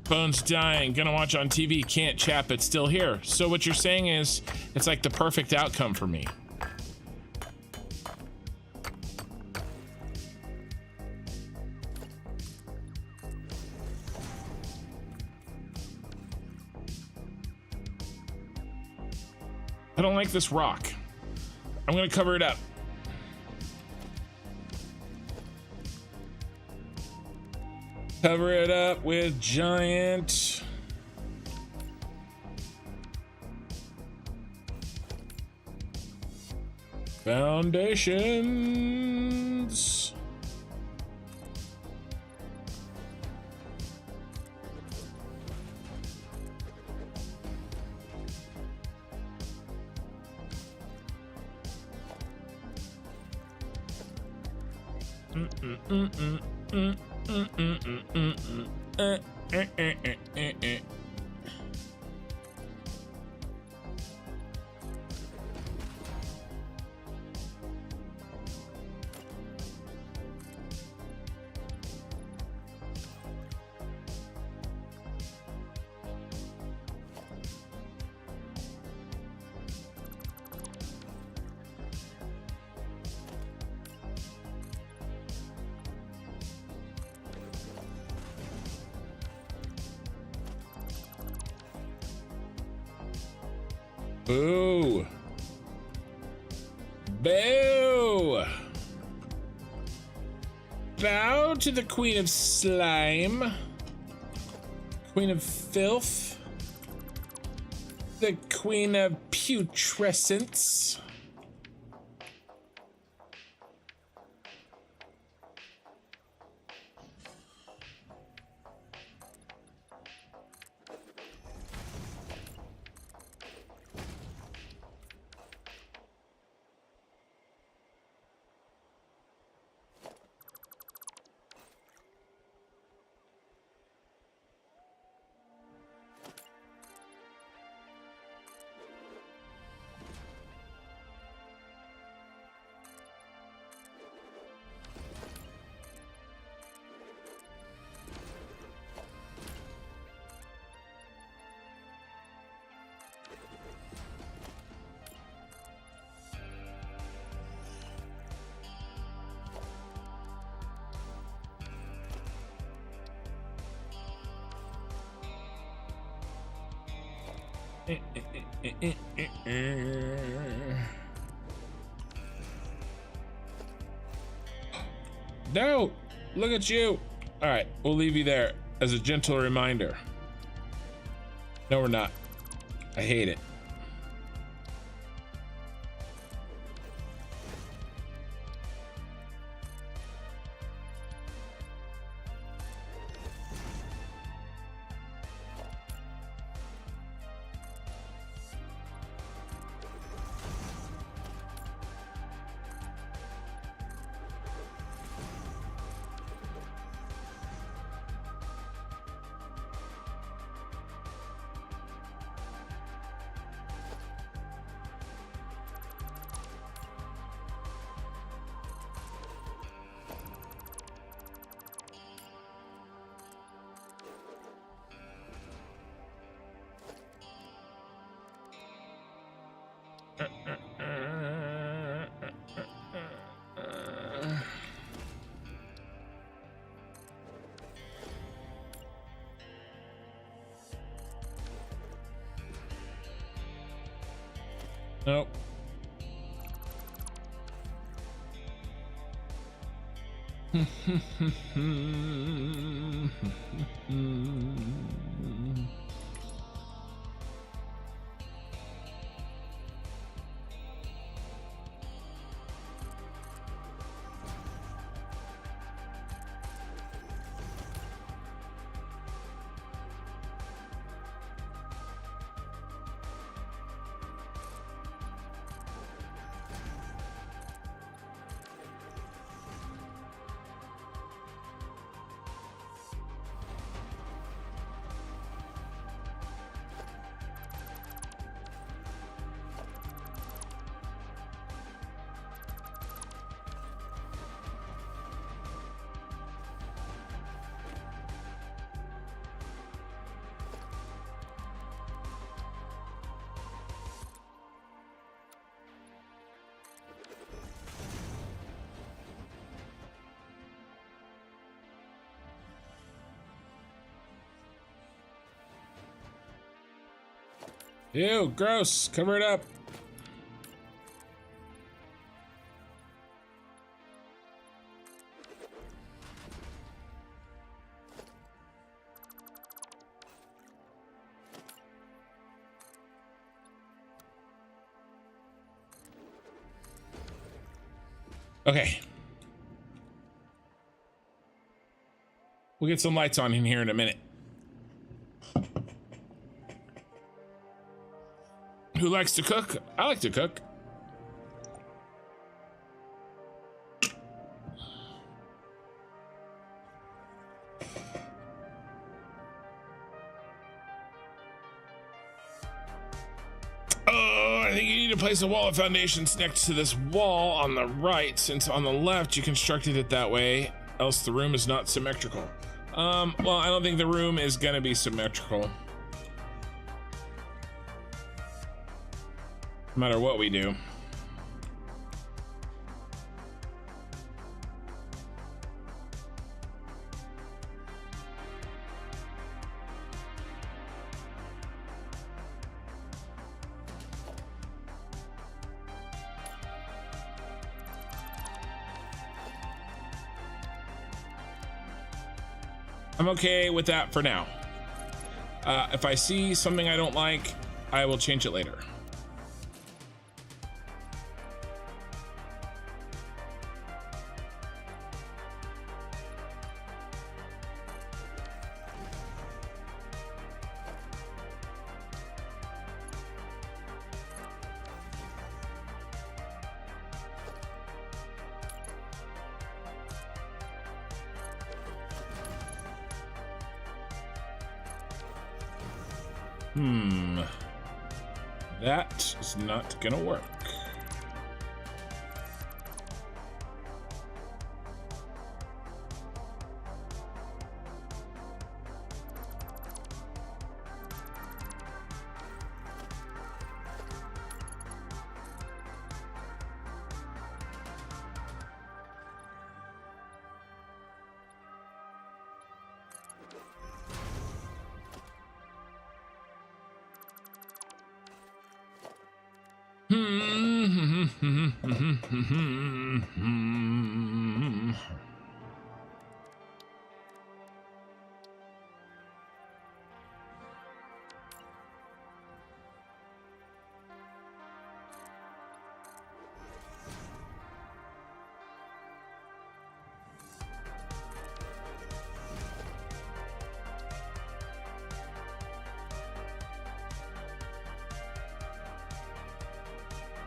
Phone's dying. Gonna watch on TV. Can't chat, but still here. So what you're saying is it's like the perfect outcome for me. I don't like this rock. I'm gonna cover it up. Cover it up with giant foundations. Boo! Boo! Bow to the Queen of Slime, Queen of Filth, the Queen of Putrescence. No! Look at you! Alright, we'll leave you there as a gentle reminder. No, we're not. I hate it. Nope. Ew, gross. Cover it up. Okay. We'll get some lights on in here in a minute. Who likes to cook? I like to cook. I think you need to place a wall of foundations next to this wall on the right, since on the left you constructed it that way, else the room is not symmetrical. Well, I don't think the room is gonna be symmetrical. No matter what we do. I'm okay with that for now. If I see something I don't like, I will change it later. That is not gonna work.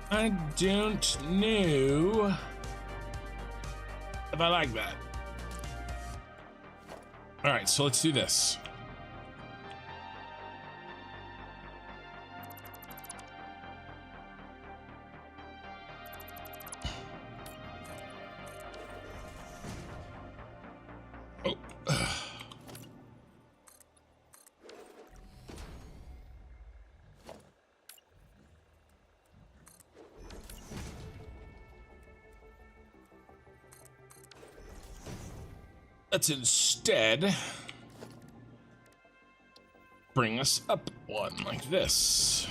I don't know if I like that. All right, so let's do this. Let's instead bring us up one like this.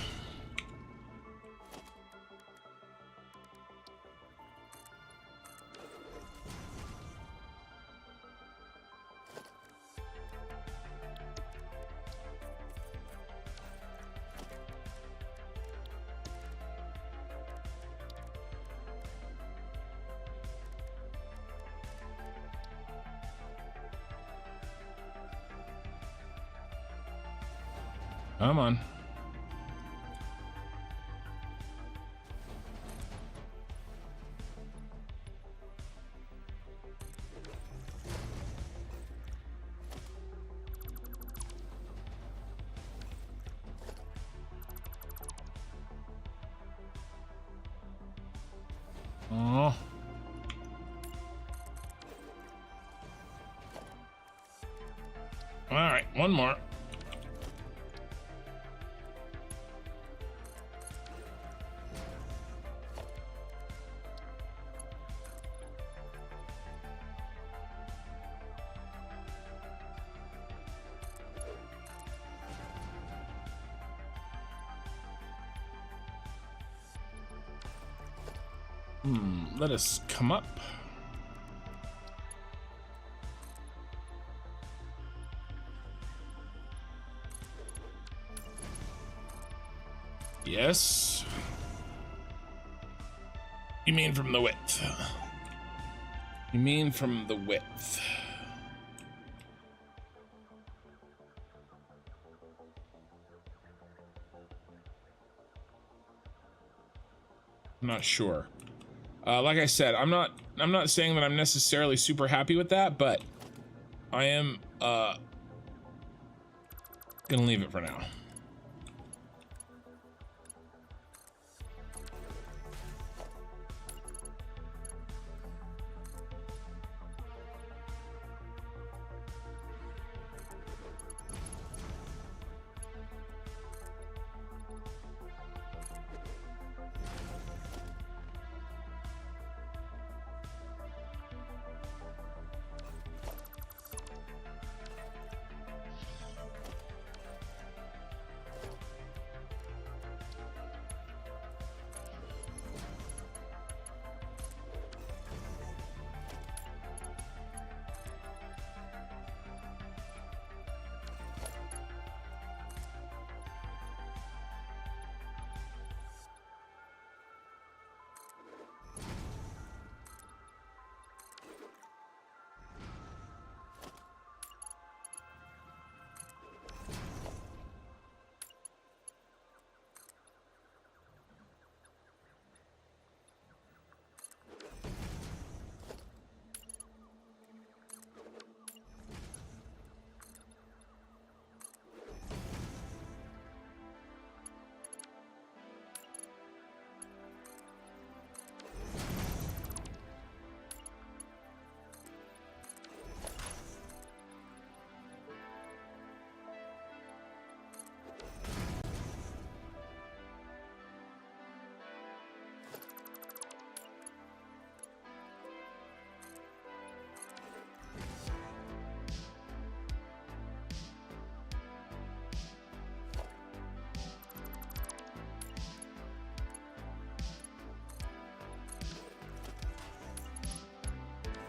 Come on. Oh. All right, one more. Let us come up. Yes. You mean from the width? You mean from the width? I'm not sure. Like I said, I'm not saying that I'm necessarily super happy with that, but I am gonna leave it for now.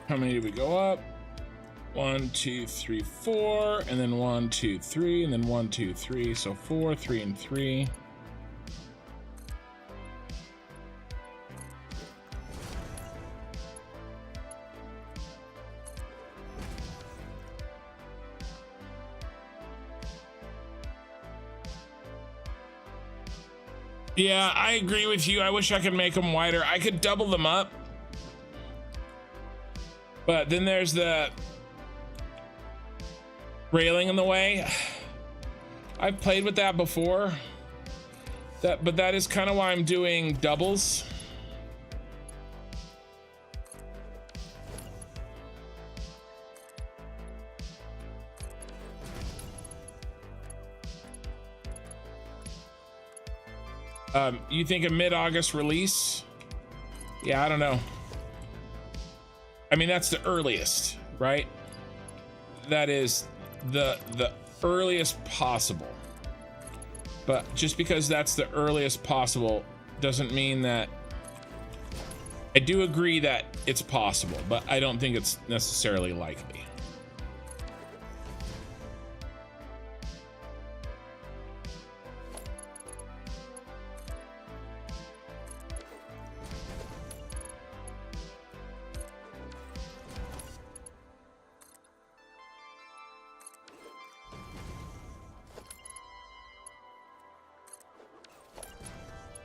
How many did we go up? 1, 2, 3, 4, and then 1, 2, 3, and then 1, 2, 3. So 4, 3, and 3. Yeah, I agree with you. I wish I could make them wider. I could double them up. But then there's the railing in the way. I've played with that before. But that is kind of why I'm doing doubles. You think a mid-August release? Yeah, I don't know. I mean, that's the earliest, right? That is the earliest possible. But just because that's the earliest possible doesn't mean that... I do agree that it's possible, but I don't think it's necessarily likely.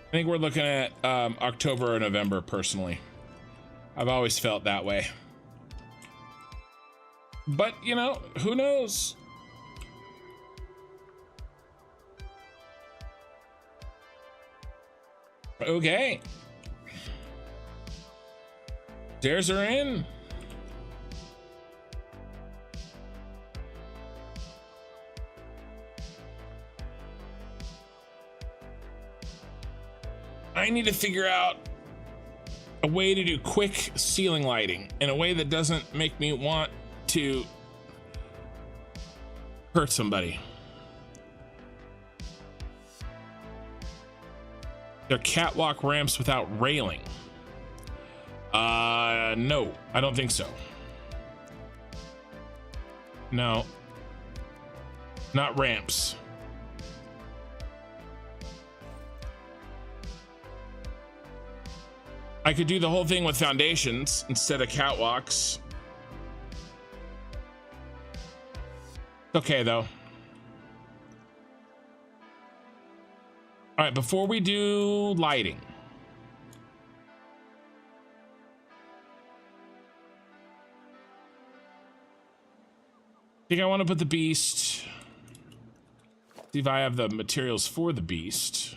I think we're looking at October or November, personally. I've always felt that way. But, you know, who knows? Okay. Stairs are in. I need to figure out a way to do quick ceiling lighting in a way that doesn't make me want to hurt somebody. They're catwalk ramps without railing. No, I don't think so. No. Not ramps. I could do the whole thing with foundations instead of catwalks. Okay, though. All right, before we do lighting. I think I want to put the beast. See if I have the materials for the beast.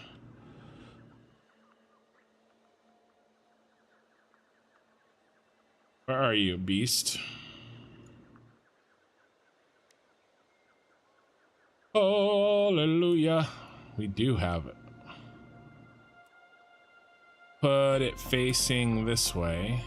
Where are you, beast? Hallelujah. We do have it. Put it facing this way.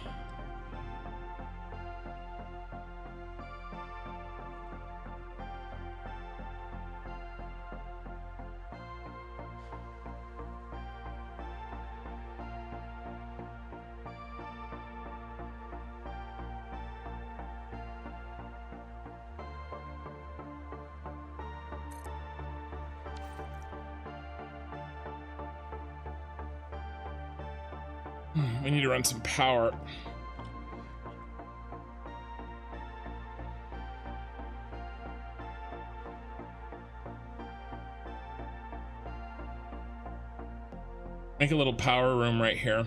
We need to run some power. Make a little power room right here.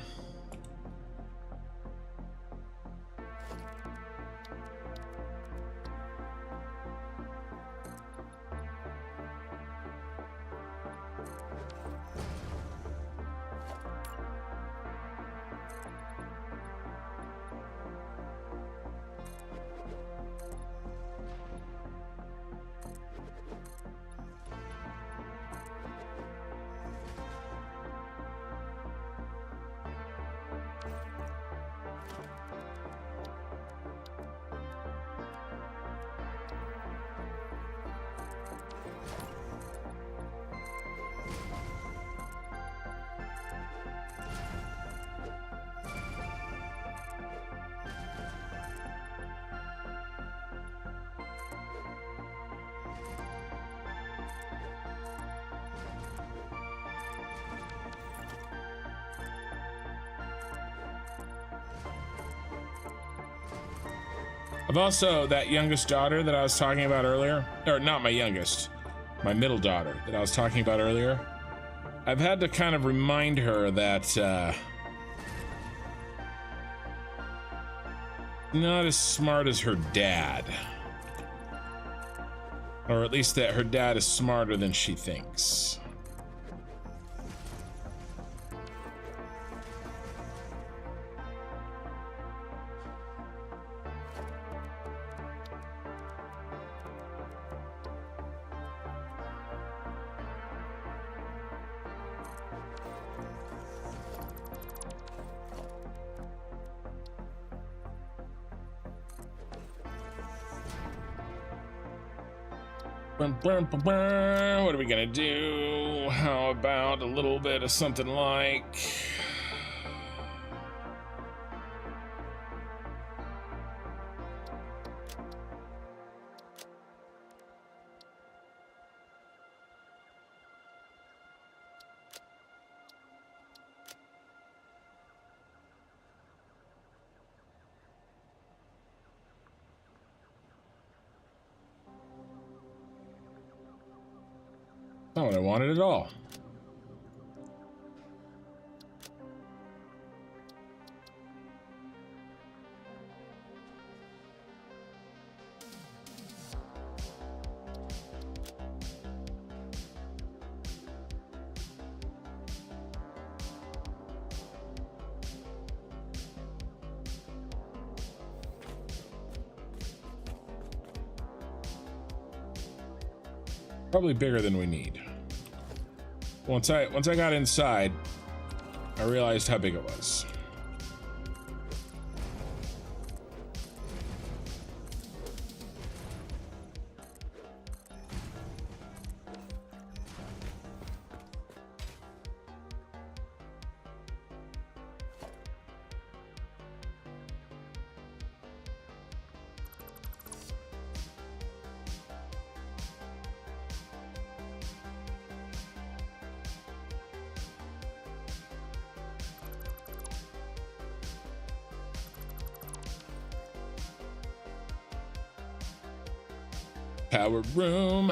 I've also, that youngest daughter that I was talking about earlier, or not my youngest, my middle daughter that I was talking about earlier, I've had to kind of remind her that not as smart as her dad, or at least that her dad is smarter than she thinks. What are we gonna do? How about a little bit of something like... Not what I wanted at all. Probably bigger than we need. Once I got inside, I realized how big it was. Power room.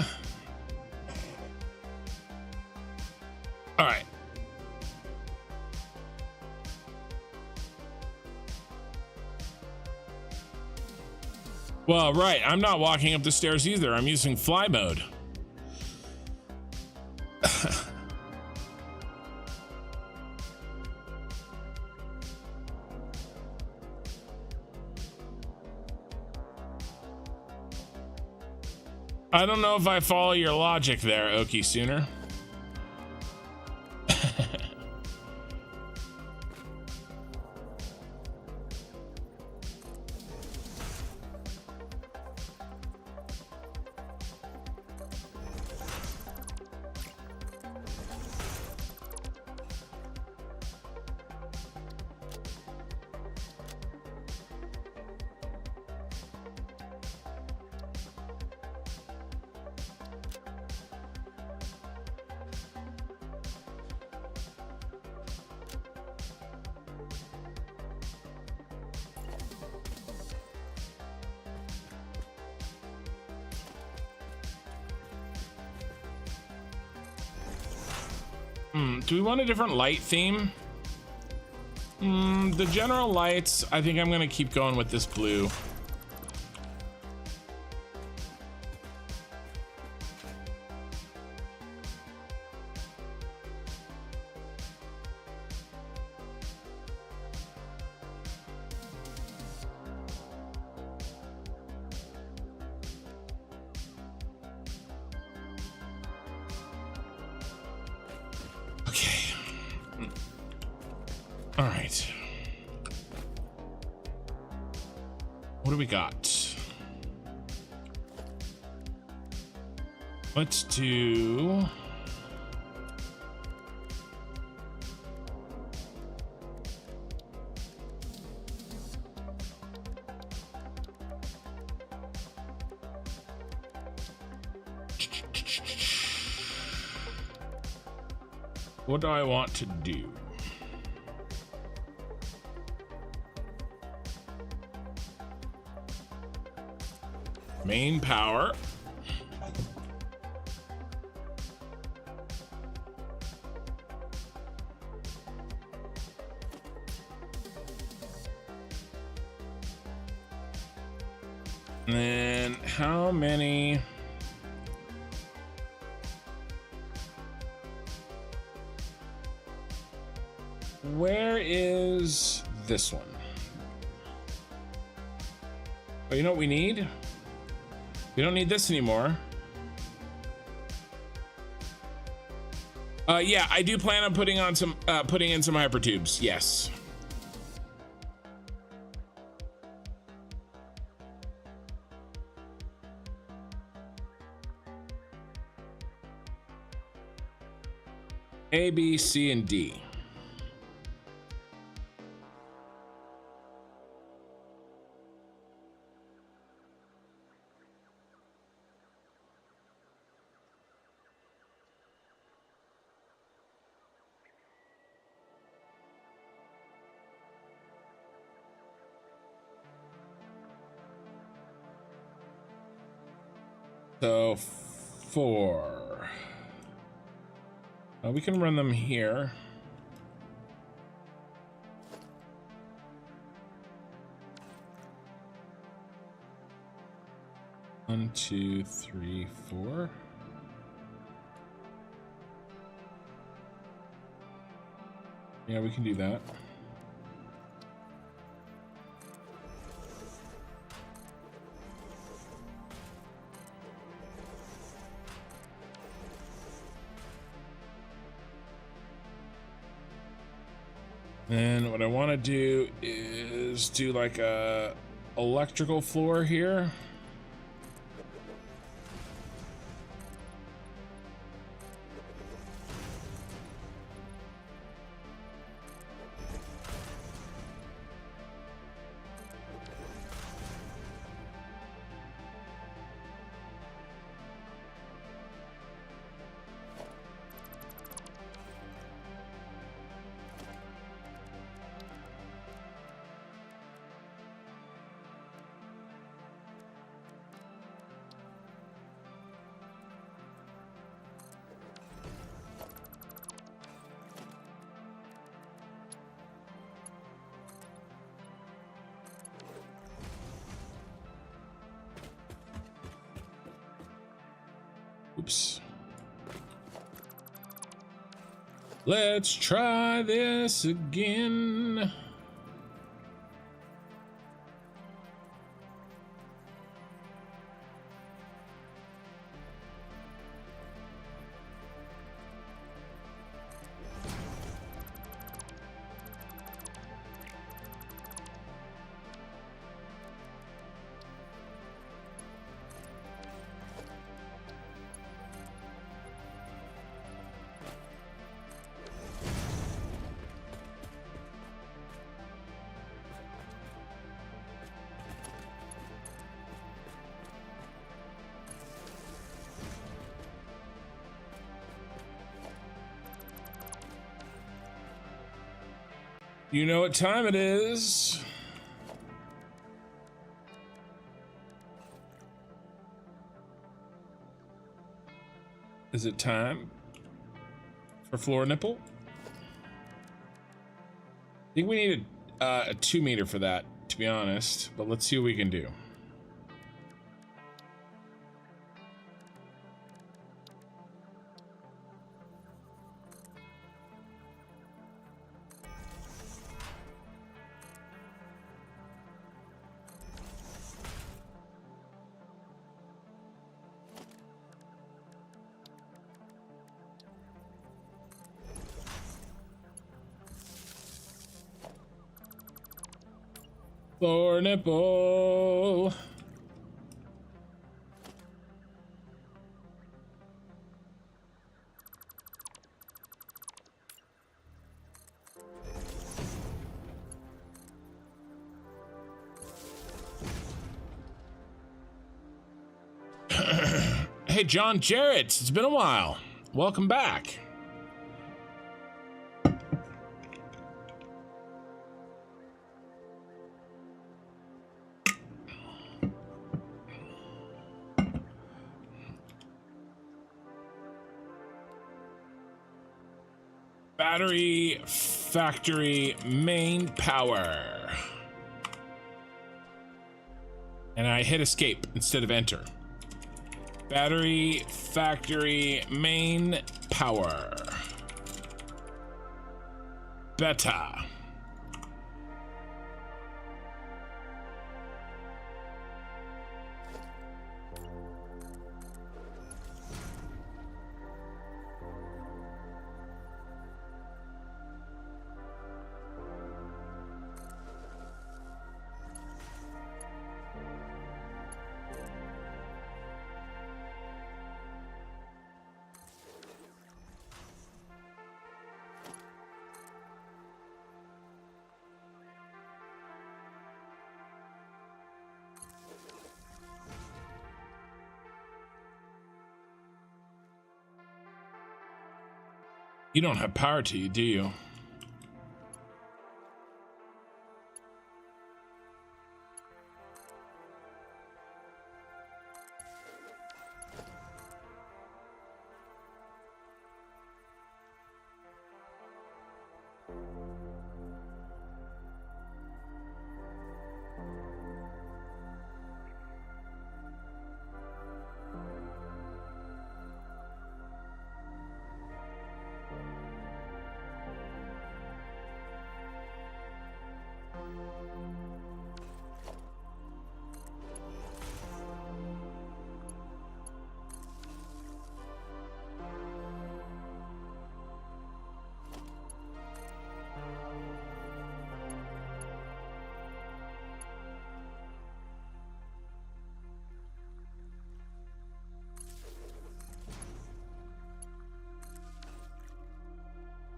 All right. Well, right. I'm not walking up the stairs either. I'm using fly mode. I don't know if I follow your logic there, Okie Sooner. Do we want a different light theme? The general lights, I think I'm gonna keep going with this blue. Let's do what do I want to do? Main power. And then how many? Where is this one? Oh, you know what we need? We don't need this anymore. Yeah, I do plan on putting in some hypertubes. Yes. A, B, C, and D. So 4. We can run them here. One, 2, 3, 4. Yeah, we can do that. And what I want to do is do like a electrical floor here. Oops. Let's try this again. You know what time it is. Is it time for floor nipple? I think we need a 2 meter for that, to be honest, but let's see what we can do. Floor nipple. Hey, John Jarrett, it's been a while. Welcome back. Battery factory main power. And I hit escape instead of enter. Battery factory main power. Beta. You don't have power to you, do you?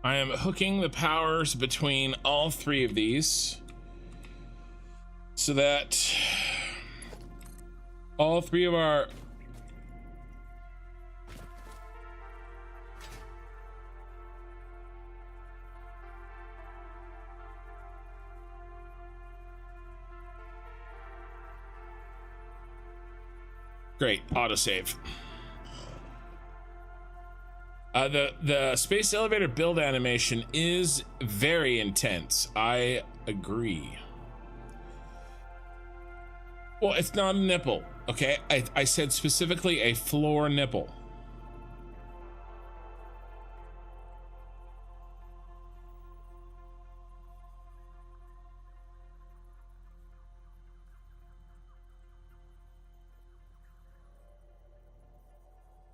I am hooking the powers between all three of these so that all three of our great autosave. The space elevator build animation is very intense. I agree. Well, it's not a nipple, okay? I said specifically a floor nipple.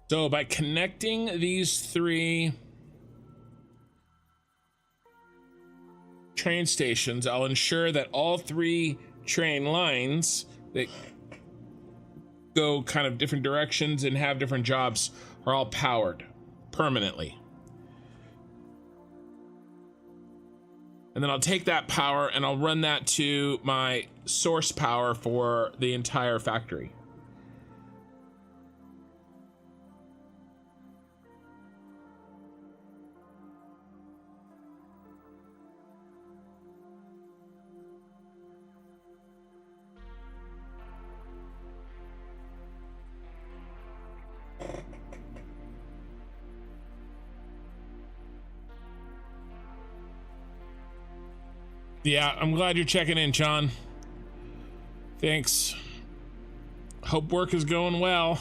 So by connecting these 3 train stations, I'll ensure that all 3 train lines that go kind of different directions and have different jobs are all powered permanently. And then I'll take that power and I'll run that to my source power for the entire factory. Yeah, I'm glad you're checking in, John. Thanks. Hope work is going well.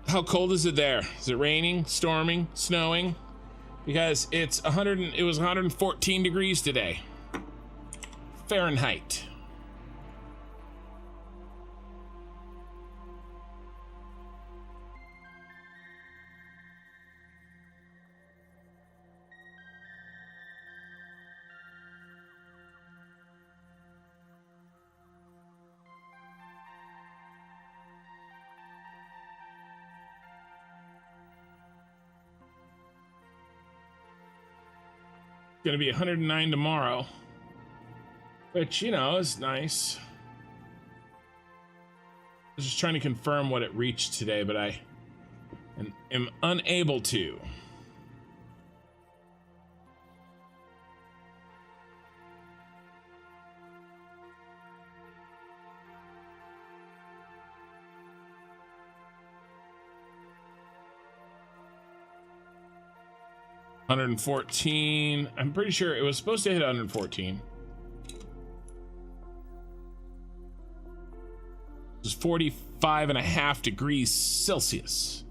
How cold is it there? Is it raining, storming, snowing? Because it was 114 degrees today. Fahrenheit. Gonna be 109 tomorrow, which, you know, is nice. I was just trying to confirm what it reached today, but I am unable to. $114. I'm pretty sure it was supposed to hit 114. It's 45.5 degrees Celsius.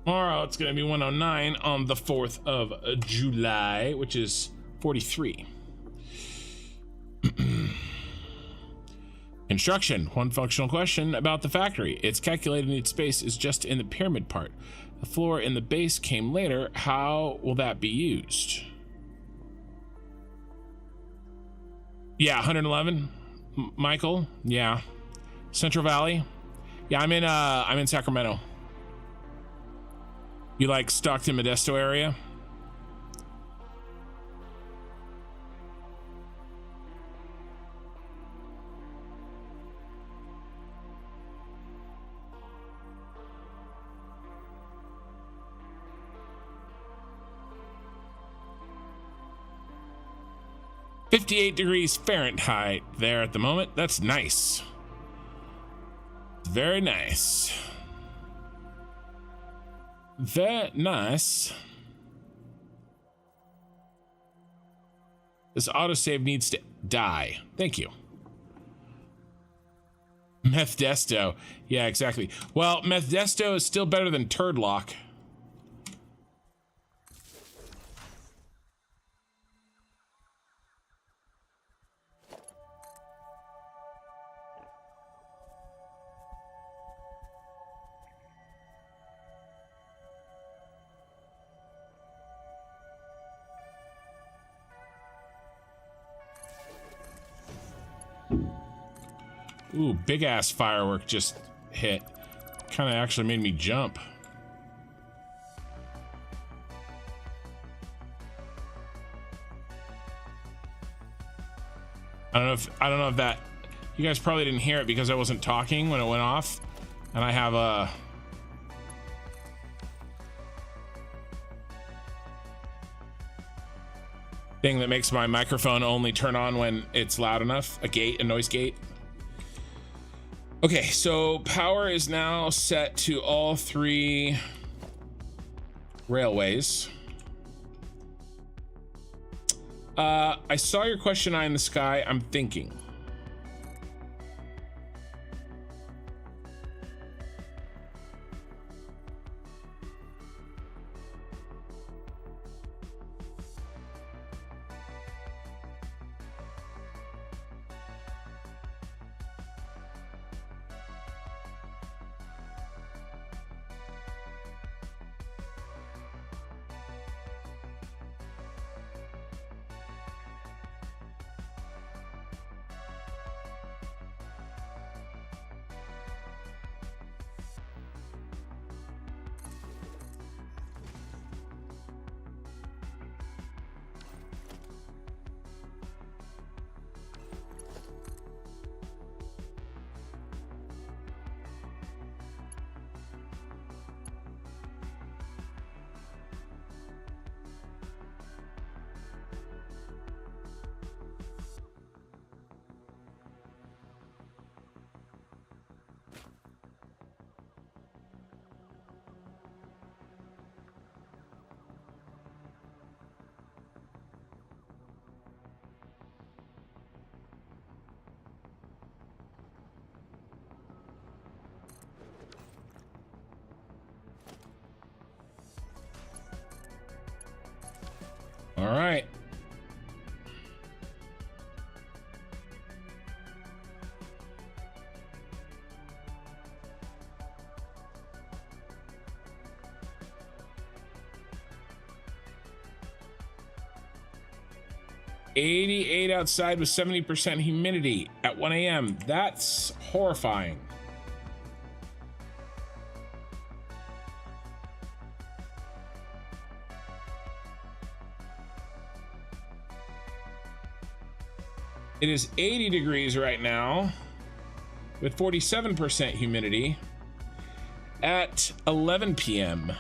Tomorrow it's going to be 109 on the 4th of July, which is 43. Construction. One functional question about the factory. Its calculated needed space is just in the pyramid part. The floor in the base came later. How will that be used? Yeah, 111. Michael. Yeah. Central Valley. Yeah, I'm in Sacramento. You like Stockton, Modesto area? $58 degrees Fahrenheit there at the moment. That's nice. Very nice. Very nice. This autosave needs to die. Thank you. Methdesto. Yeah, exactly. Well, Methdesto is still better than Turdlock. Ooh, big ass firework just hit. Kind of actually made me jump. I don't know if that, you guys probably didn't hear it because I wasn't talking when it went off, and I have a thing that makes my microphone only turn on when it's loud enough, a noise gate. Okay, so power is now set to all 3 railways. I saw your question eye in the sky. I'm thinking. All right. $88 outside with 70% humidity at 1 a.m. That's horrifying. It is 80 degrees right now with 47% humidity at 11 p.m.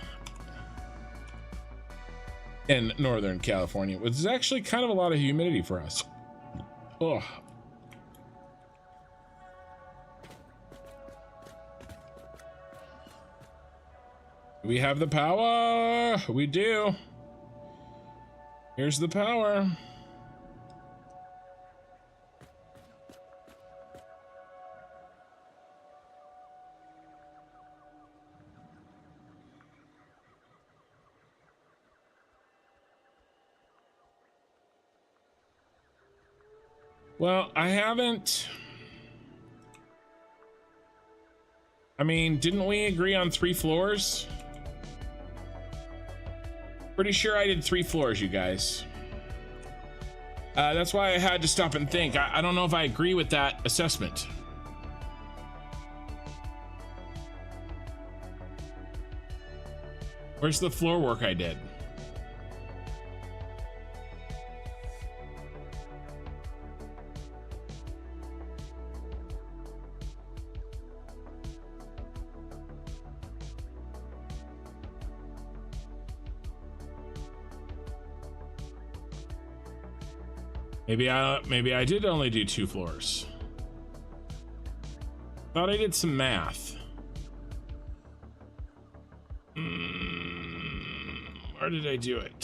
in Northern California, which is actually kind of a lot of humidity for us. Ugh. We have the power. We do. Here's the power. Well, I haven't. I mean, didn't we agree on 3 floors? Pretty sure I did 3 floors, you guys. That's why I had to stop and think. I don't know if I agree with that assessment. Where's the floor work I did? Maybe I did only do 2 floors. Thought I did some math. Where did I do it?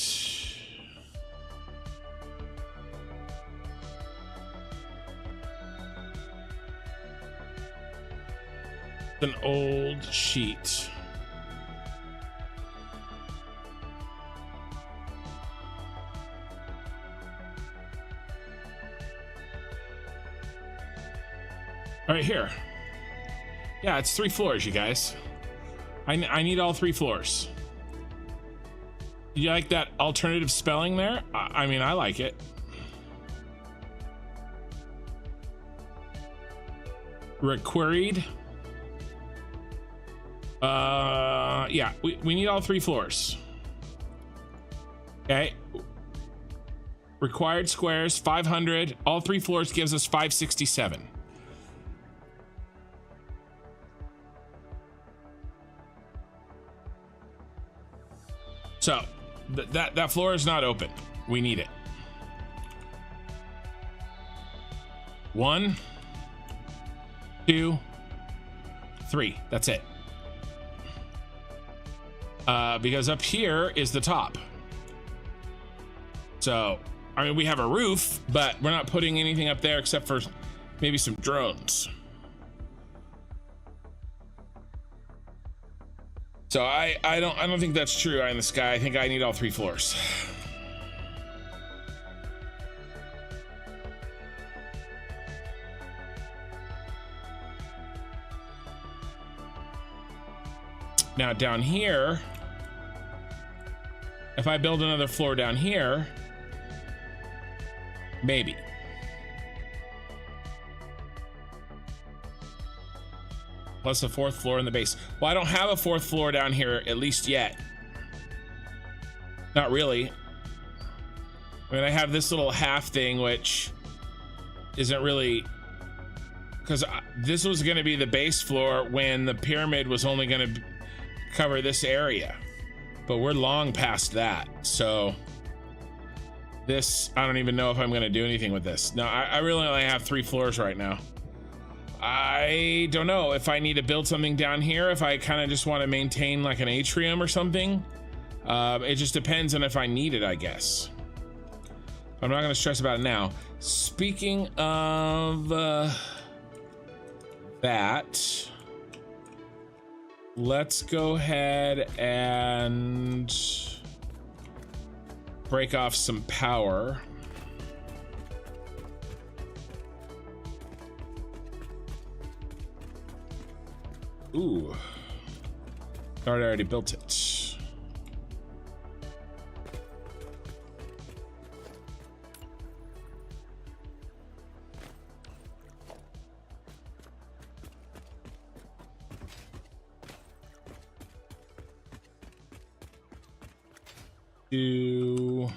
It's an old sheet. Right here. Yeah, it's 3 floors, you guys. I need all 3 floors. You like that alternative spelling there? I mean, I like it. Requeried. Yeah, we need all 3 floors. Okay. Required squares, 500. All 3 floors gives us 567. So that floor is not open. We need it. 1, 2, 3. That's it. Because up here is the top. So, I mean, we have a roof, but we're not putting anything up there except for maybe some drones. So I don't think that's true eye in the sky. I think I need all 3 floors. Now down here, if I build another floor down here, maybe. Plus a 4th floor in the base. Well, I don't have a 4th floor down here, at least yet. Not really. I mean, I have this little half thing, which isn't really... Because this was going to be the base floor when the pyramid was only going to cover this area. But we're long past that. So this, I don't even know if I'm going to do anything with this. No, I really only have 3 floors right now. I don't know if I need to build something down here, if I kind of just want to maintain like an atrium or something. It just depends on if I need it, I guess. I'm not going to stress about it now. Speaking of that, let's go ahead and break off some power. Ooh. Guard already built it. Do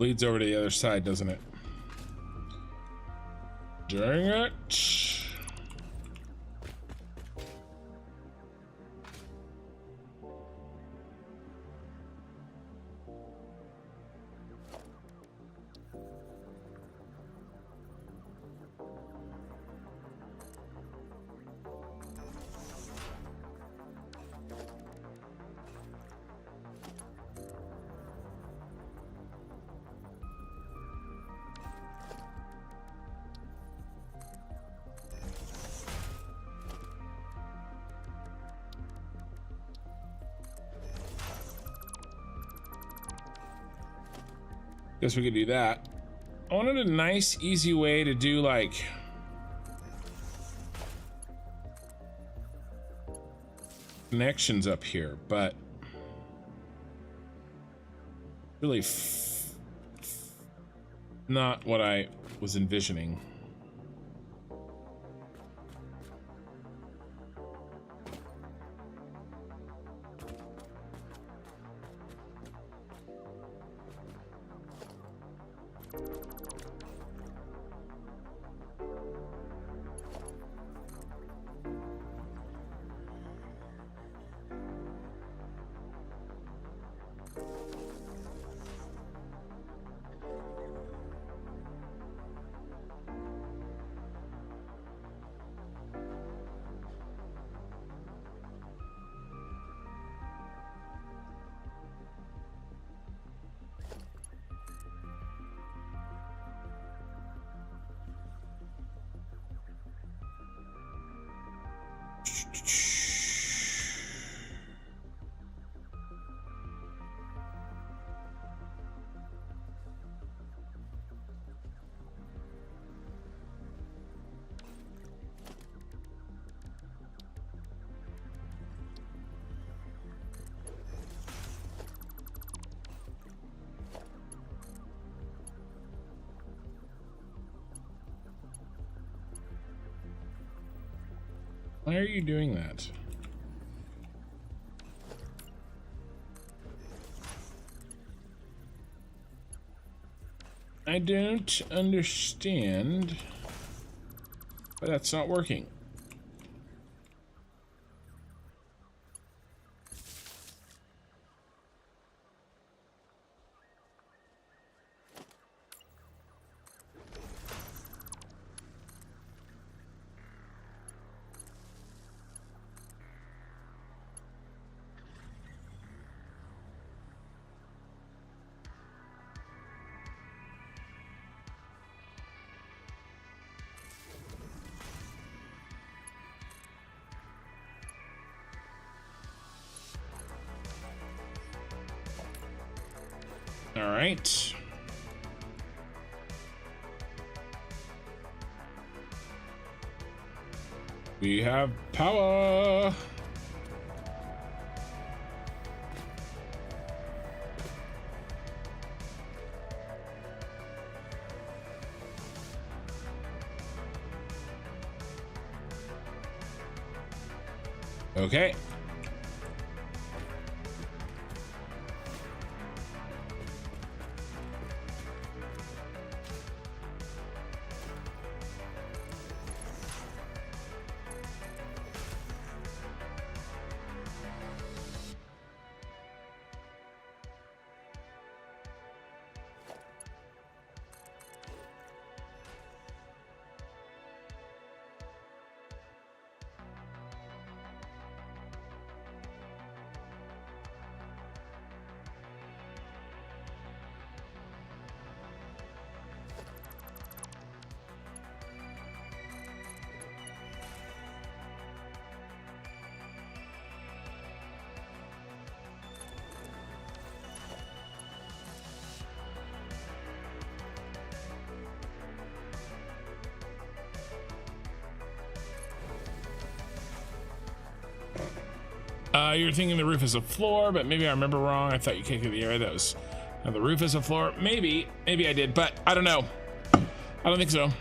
leads over to the other side, doesn't it? Dang it. Guess we could do that. I wanted a nice, easy way to do like connections up here, but really not what I was envisioning. Why are you doing that? I don't understand, but that's not working. All right. We have power. Okay. You're thinking the roof is a floor, but maybe I remember wrong. I thought you came through the area that was the roof is a floor. Maybe I did, but I don't know. I don't think so.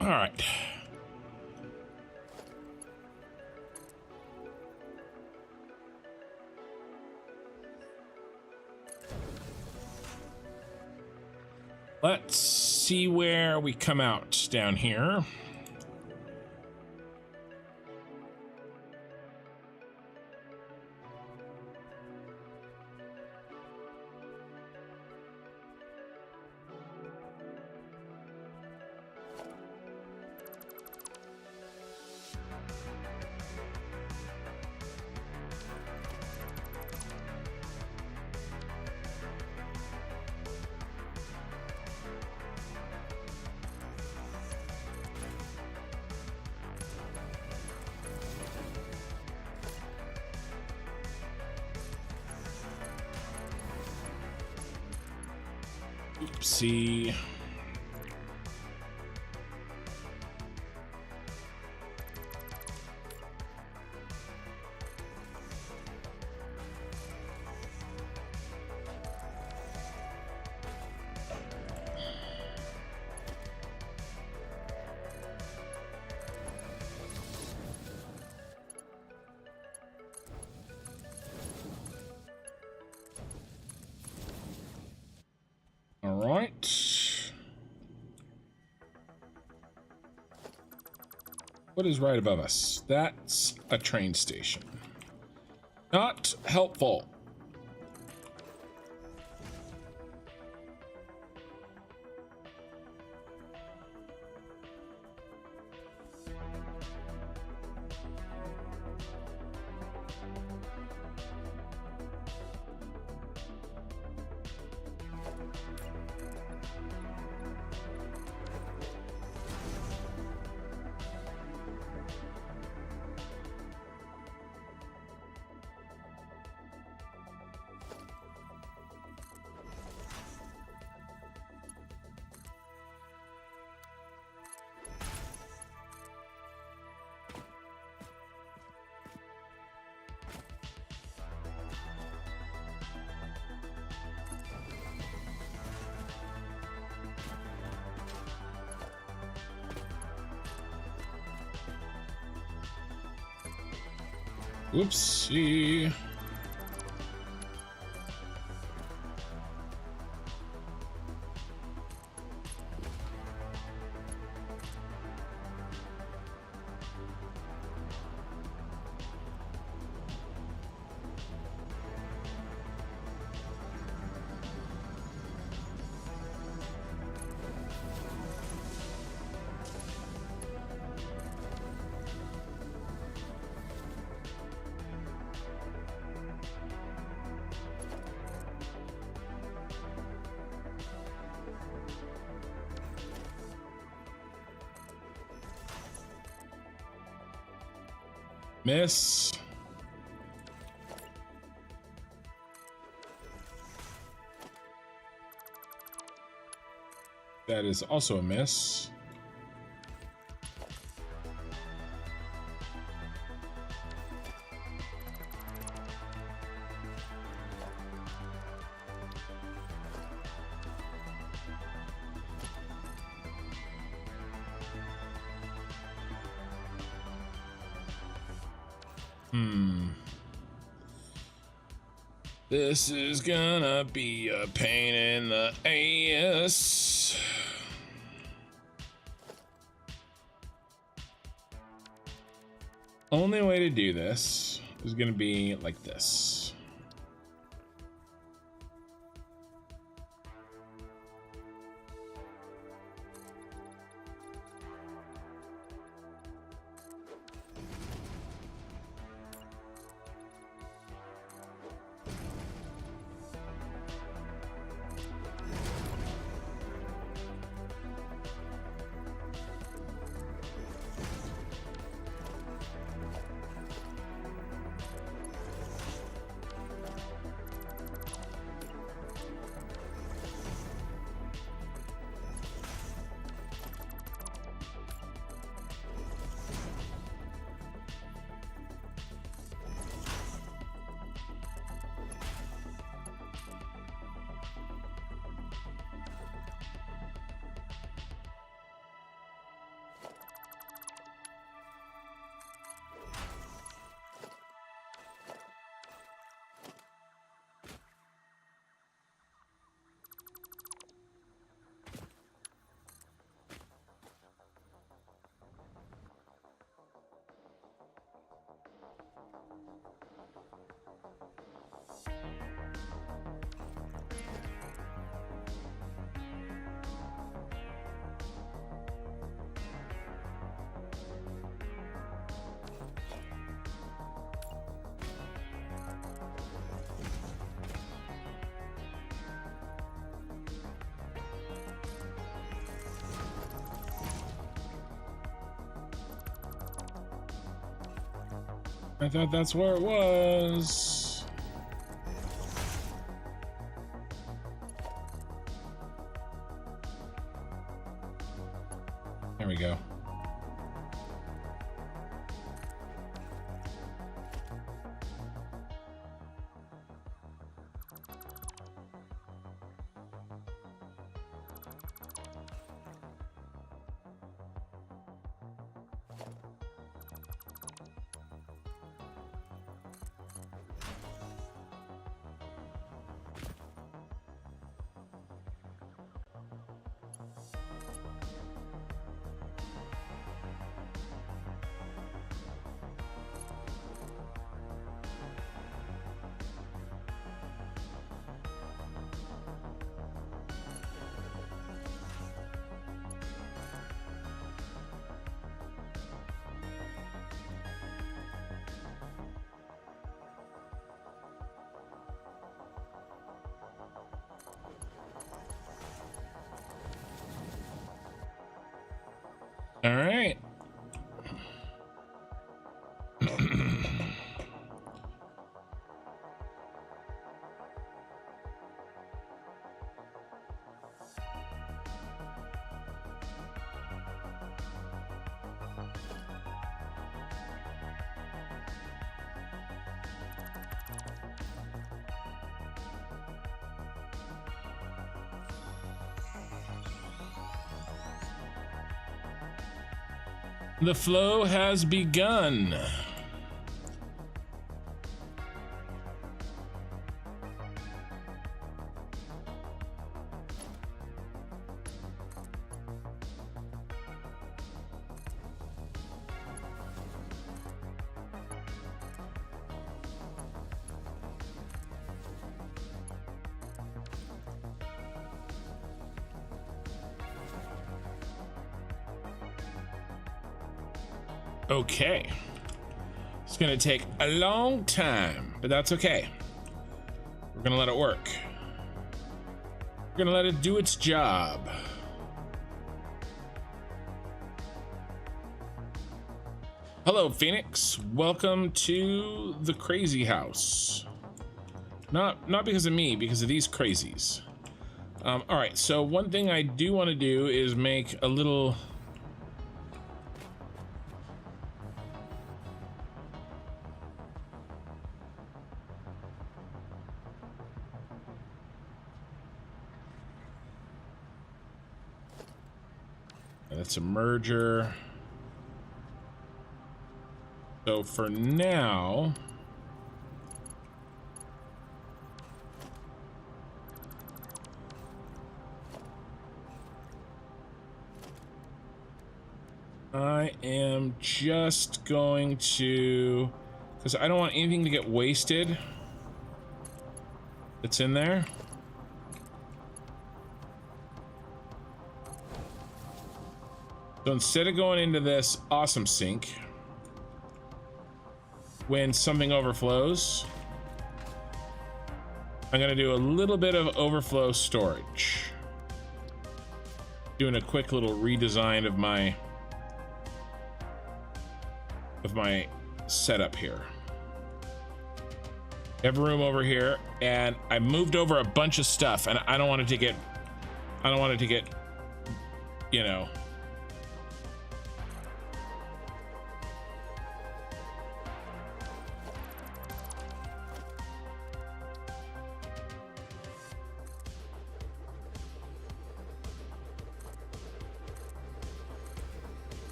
All right. Let's see where we come out down here. Oopsie. All right. What is right above us? That's a train station. Not helpful. Whoopsie. Miss. That is also a miss. This is gonna be a pain in the ass. Only way to do this is gonna be like this. I thought that's where it was. There we go. All right. The flow has begun. Okay. It's gonna take a long time, but that's okay. We're gonna let it work. We're gonna let it do its job. Hello, Phoenix. Welcome to the crazy house. Not because of me, because of these crazies. All right, so one thing I do want to do is make a little... That's a merger. So for now, I am just going to, because I don't want anything to get wasted that's in there. So instead of going into this awesome sink, when something overflows, I'm going to do a little bit of overflow storage. Doing a quick little redesign of my setup here. I have a room over here, and I moved over a bunch of stuff, and I don't want it to get, you know,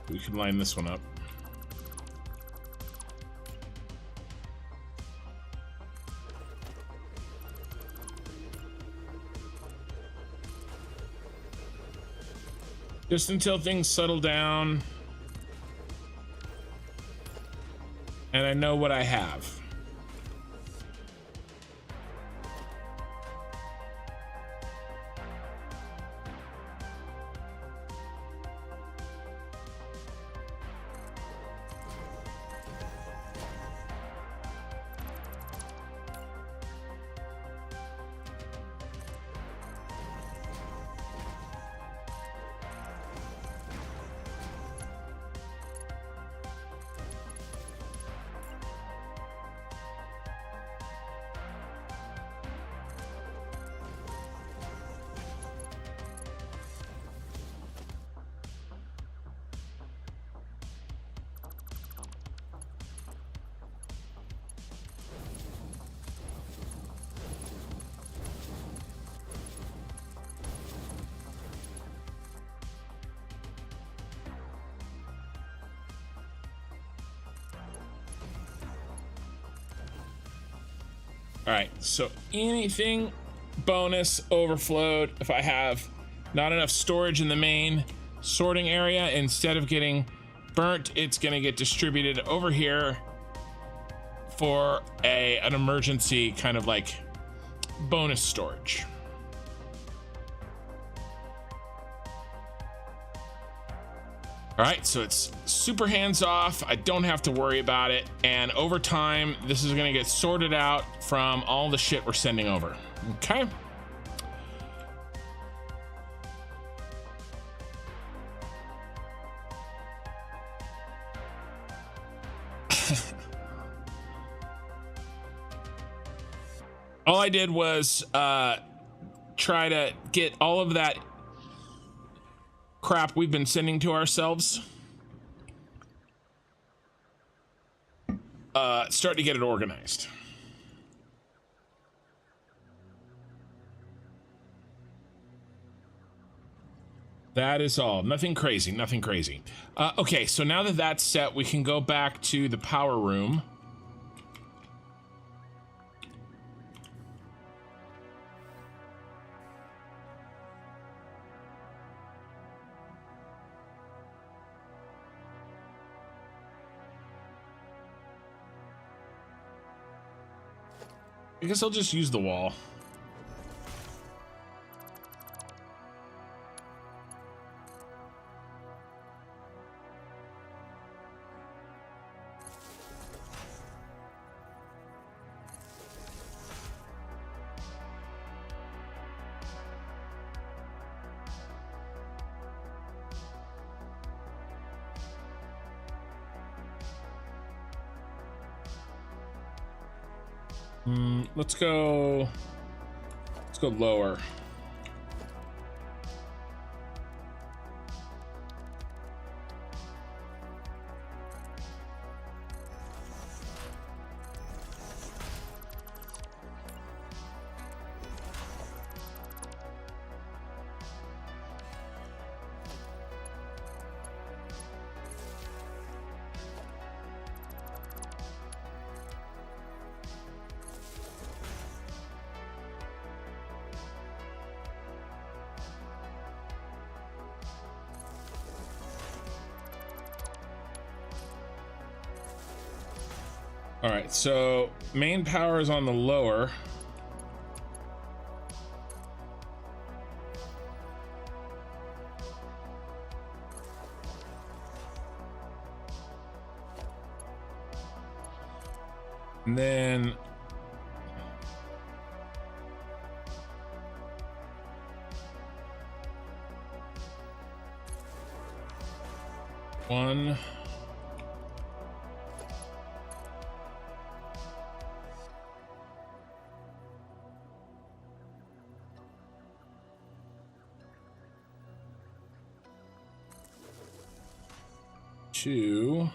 we can line this one up. Just until things settle down and I know what I have. All right, so anything bonus overflowed, if I have not enough storage in the main sorting area, instead of getting burnt, it's gonna get distributed over here for an emergency kind of like bonus storage. All right, so it's super hands off. I don't have to worry about it. And over time, this is gonna get sorted out from all the shit we're sending over. Okay. All I did was try to get all of that crap we've been sending to ourselves, start to get it organized. That is all. Nothing crazy, nothing crazy. Okay, so now that that's set, we can go back to the power room. I guess I'll just use the wall. Let's go lower. All right, so main power is on the lower. And then one. Two.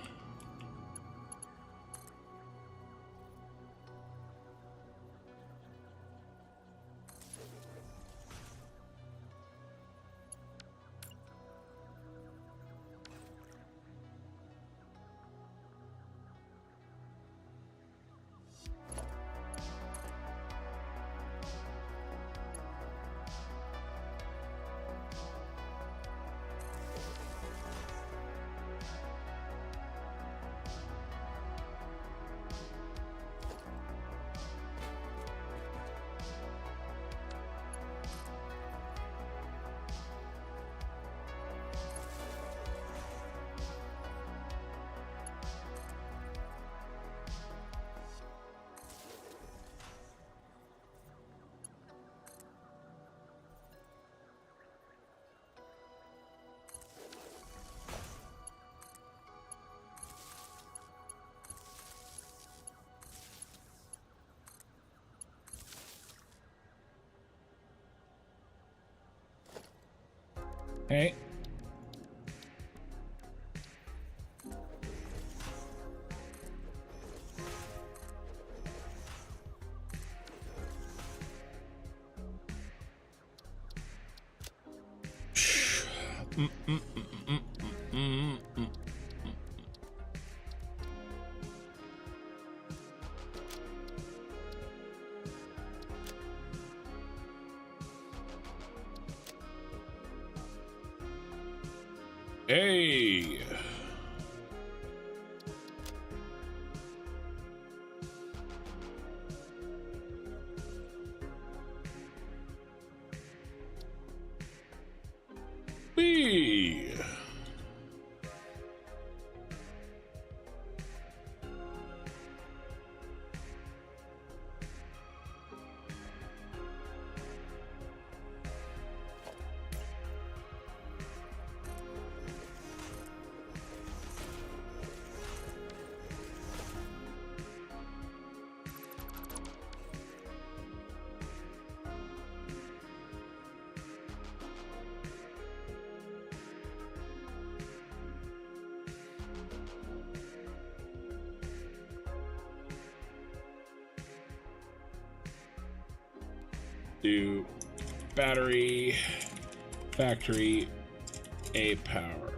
Okay. Hey. Whee. Do battery factory A power.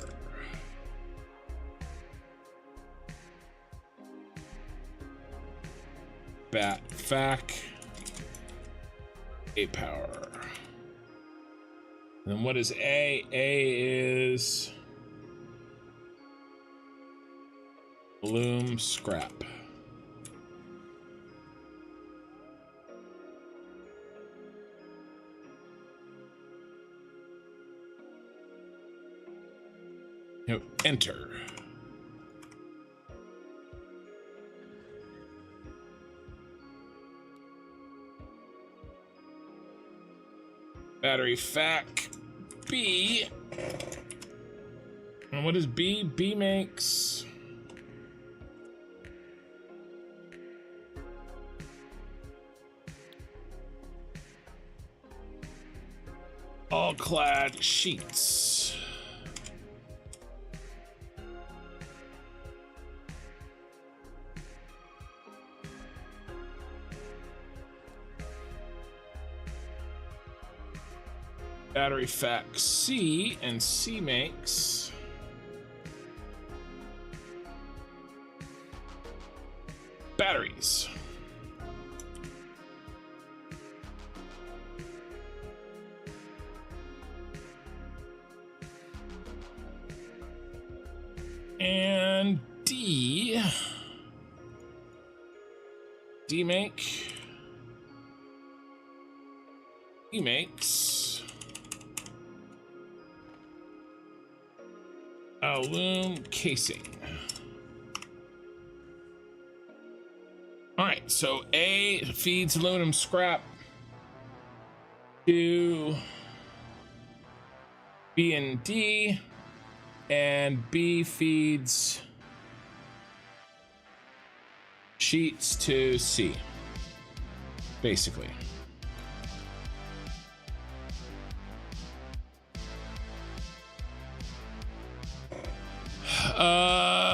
Bat fac A power. And what is A? A is loom scrap. Enter. Battery fac B. And what is B? B makes all clad sheets. Battery fac C, and C makes batteries. And D makes loom casing. All right, so A feeds aluminum scrap to B and D, and B feeds sheets to C, basically.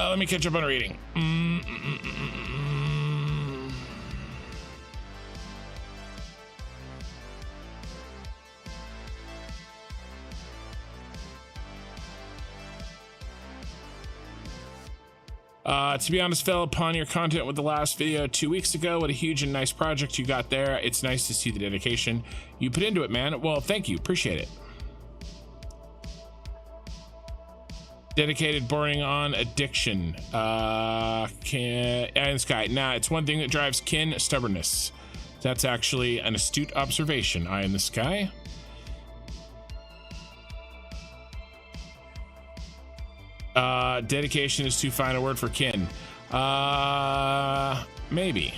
Let me catch up on reading. To be honest, fell upon your content with the last video 2 weeks ago. What a huge and nice project you got there. It's nice to see the dedication you put into it, man. Well, thank you. Appreciate it. Dedicated boring on addiction. And Sky. Nah, it's one thing that drives kin: stubbornness. That's actually an astute observation. Eye in the sky. Dedication is too fine a word for kin. Maybe.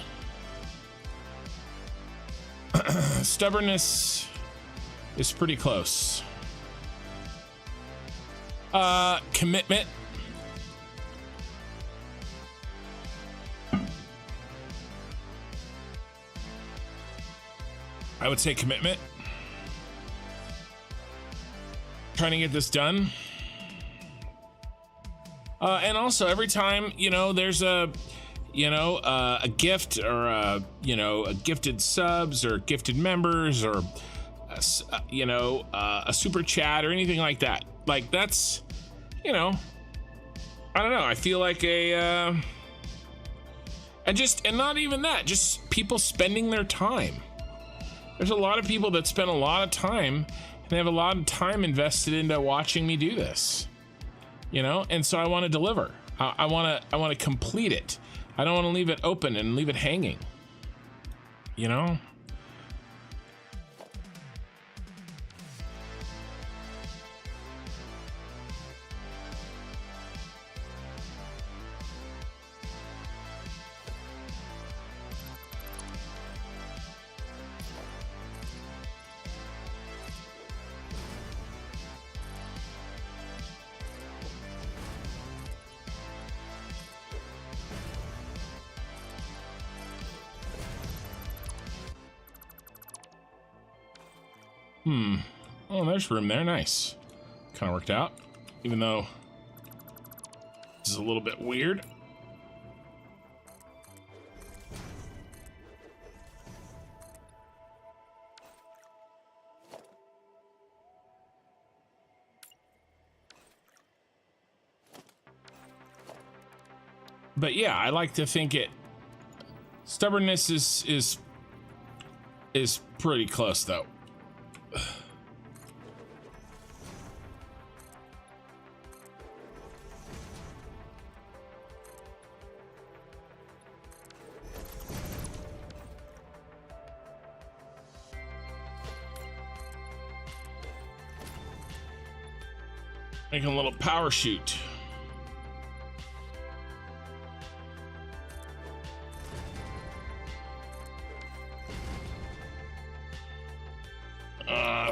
Stubbornness is pretty close. Commitment. I would say commitment. Trying to get this done. And also every time, you know, there's a gift or a gifted subs or gifted members or a super chat or anything like that. Like that's, I don't know. I feel like and not even that, just people spending their time. There's a lot of people that spend a lot of time and they have a lot of time invested into watching me do this. you know, and so I want to deliver. I want to complete it. I don't want to leave it open and leave it hanging, you know. Oh, there's room there. Nice. Kind of worked out, even though this is a little bit weird. But yeah, I like to think stubbornness is pretty close though. Making a little power shoot.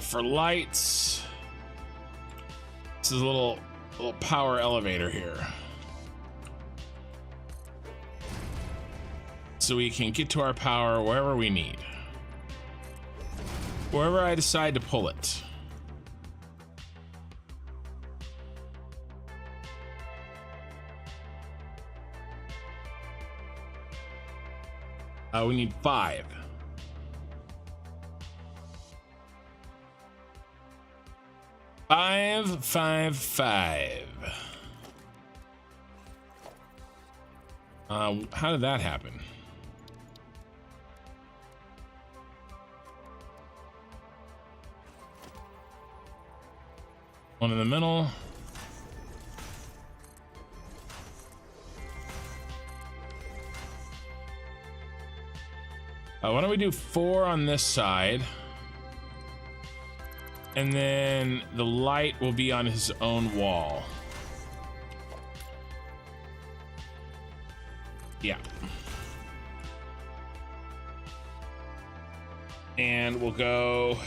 For lights, this is a little power elevator here, so we can get to our power wherever we need, wherever I decide to pull it. We need 5. Five. How did that happen? One in the middle. Why don't we do 4 on this side? And then the light will be on his own wall. Yeah. And we'll go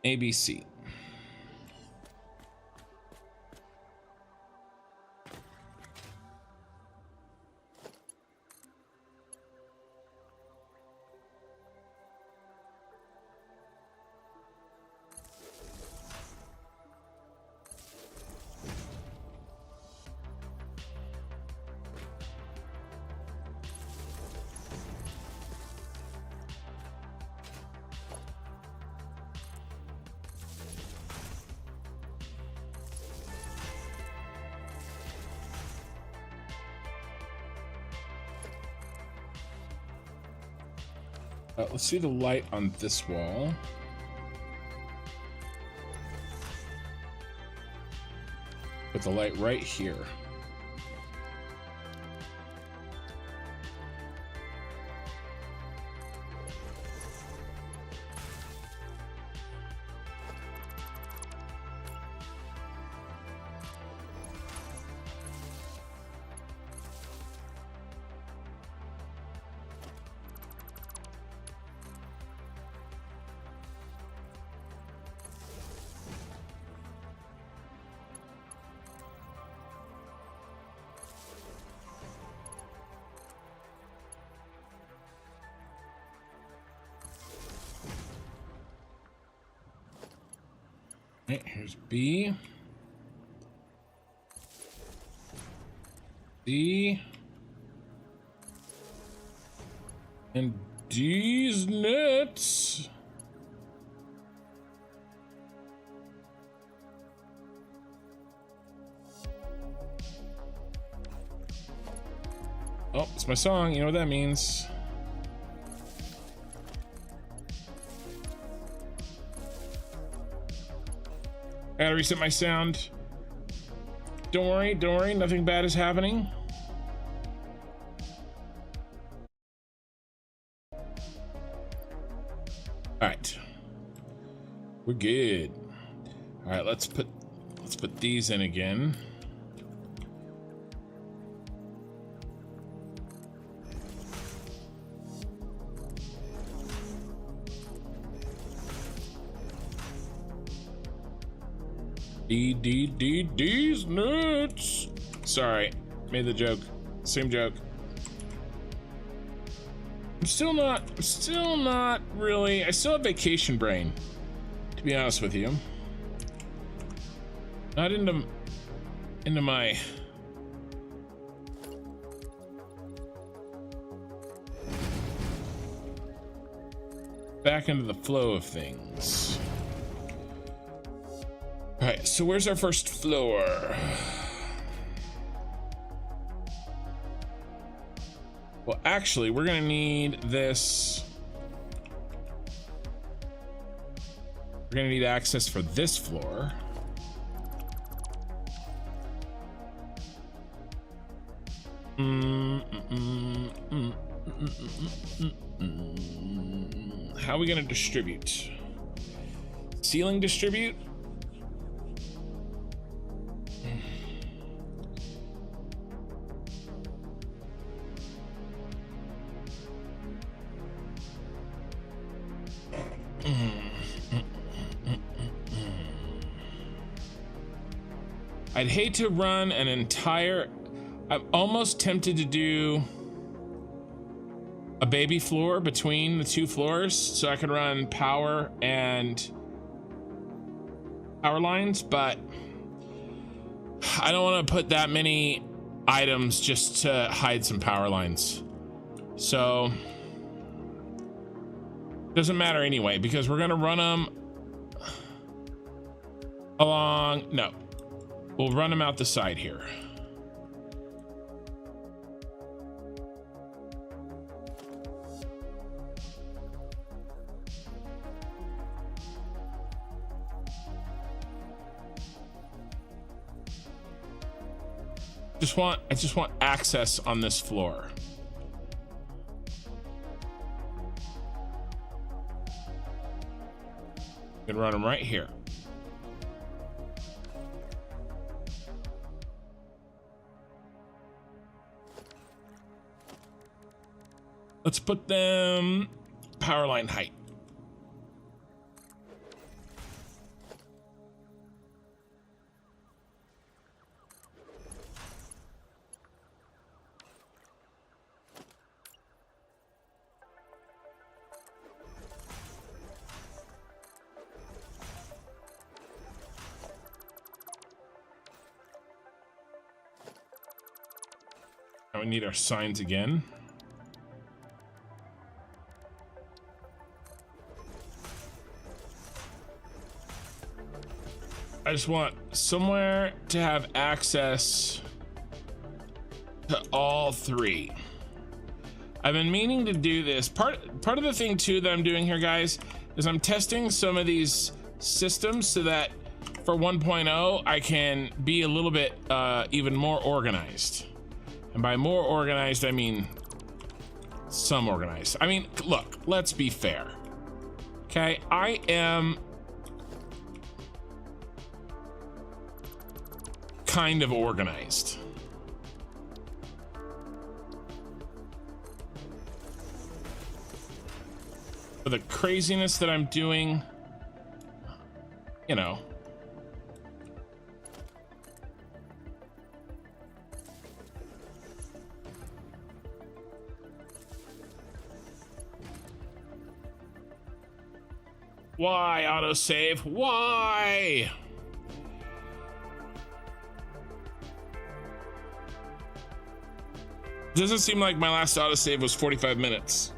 ABC. Let's see the light on this wall. Put the light right here. Okay, here's B. C. And D's nuts. Oh, it's my song. You know what that means. gotta reset my sound. Don't worry, nothing bad is happening. All right, we're good. All right, let's put these in again. D's nuts. Sorry, made the joke. Same joke. I'm still not really. I still have vacation brain, to be honest with you. Not into my back into the flow of things. All right, so where's our first floor? Well, actually, we're gonna need this. We're gonna need access for this floor. How are we gonna distribute? Ceiling distribute? I'd hate to run an entire. I'm almost tempted to do a baby floor between the two floors so I could run power and power lines, but I don't want to put that many items just to hide some power lines. So doesn't matter anyway, because we're gonna run them along. No, we'll run them out the side here. I just want access on this floor. You can run them right here. Let's put them power line height. Now we need our signs again. I just want somewhere to have access to all three. I've been meaning to do this. Part of the thing too that I'm doing here, guys, is I'm testing some of these systems so that for 1.0 I can be a little bit even more organized. And by more organized, I mean some organized. I mean, look, let's be fair. Okay, I am kind of organized. For the craziness that I'm doing, you know. Why autosave? Why? Doesn't seem like my last autosave was 45 minutes.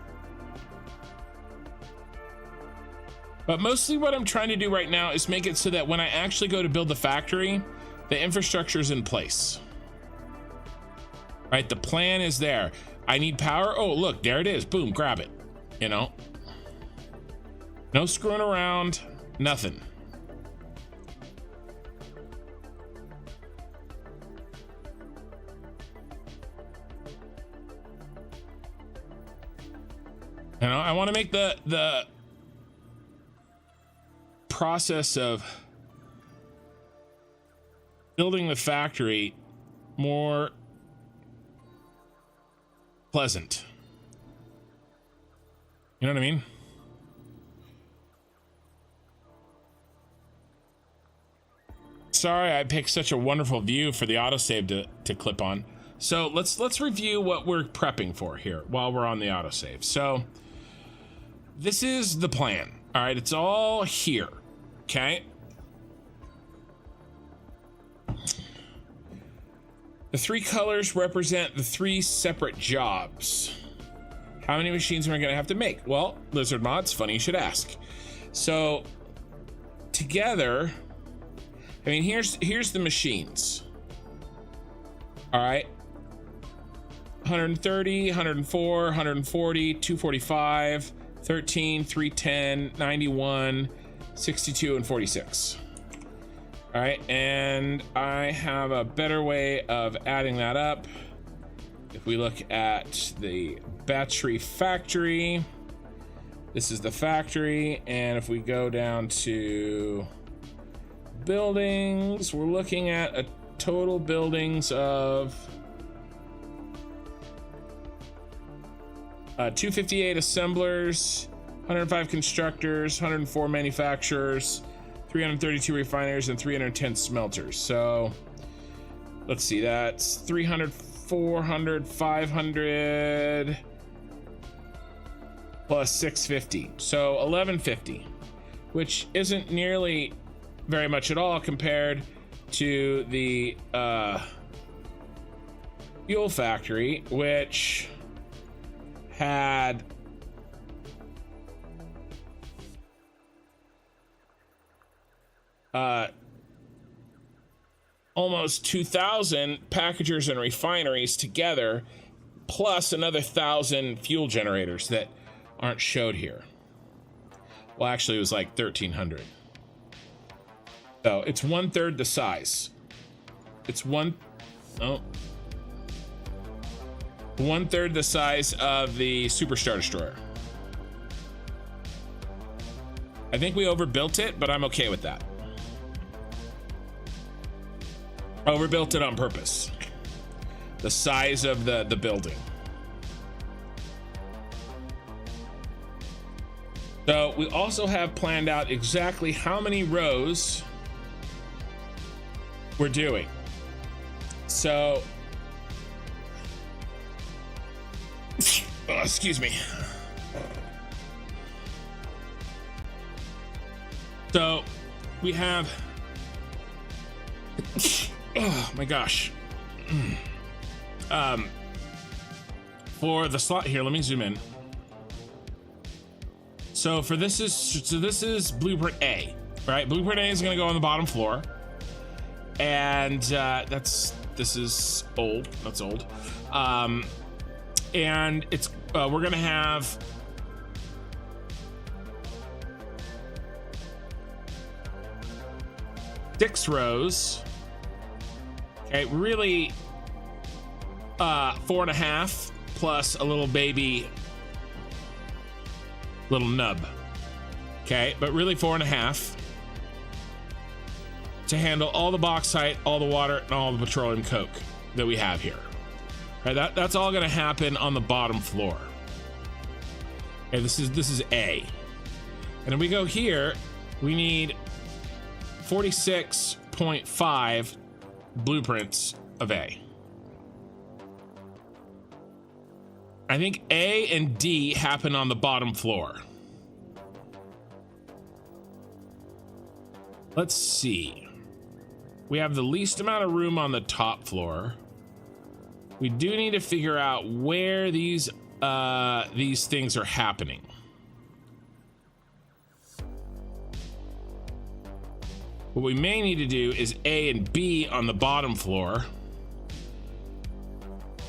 But mostly what I'm trying to do right now is make it so that when I actually go to build the factory, the infrastructure is in place. Right, the plan is there. I need power. Oh, look, there it is. Boom, grab it. You know? No screwing around, nothing. And I want to make the process of building the factory more pleasant. You know what I mean? Sorry, I picked such a wonderful view for the autosave to clip on. So let's review what we're prepping for here while we're on the autosave. So this is the plan. All right, it's all here. Okay. The 3 colors represent the 3 separate jobs. How many machines am I going to have to make? Well, Lizard Mods, funny you should ask. So together, I mean, here's the machines. All right. 130, 104, 140, 245, 13, 310, 91, 62, and 46. All right, and I have a better way of adding that up. If we look at the battery factory, this is the factory, and if we go down to buildings, we're looking at a total buildings of 258 assemblers, 105 constructors, 104 manufacturers, 332 refiners, and 310 smelters. So let's see, that's 300, 400, 500 plus 650. So 1150, which isn't nearly very much at all compared to the fuel factory, which had almost 2,000 packagers and refineries together, plus another 1,000 fuel generators that aren't showed here. Well, actually, it was like 1,300. So it's 1/3 the size. It's 1/3 the size of the Superstar Destroyer. I think we overbuilt it, but I'm okay with that. Overbuilt it on purpose. The size of the building. So we also have planned out exactly how many rows we're doing. So, oh, excuse me. So we have, oh my gosh. For the slot here, let me zoom in. So for this is blueprint A, right? Blueprint A is going to go on the bottom floor, and this is old. That's old, and it's we're going to have six rows. Okay, really, 4.5 plus a little baby. Little nub. Okay, but really 4.5 to handle all the bauxite, all the water, and all the petroleum coke that we have here. Right, that's all going to happen on the bottom floor. Okay, this is A, and if we go here, we need 46.5 blueprints of A. I think A and D happen on the bottom floor. Let's see. We have the least amount of room on the top floor. We do need to figure out where these things are happening. What we may need to do is A and B on the bottom floor.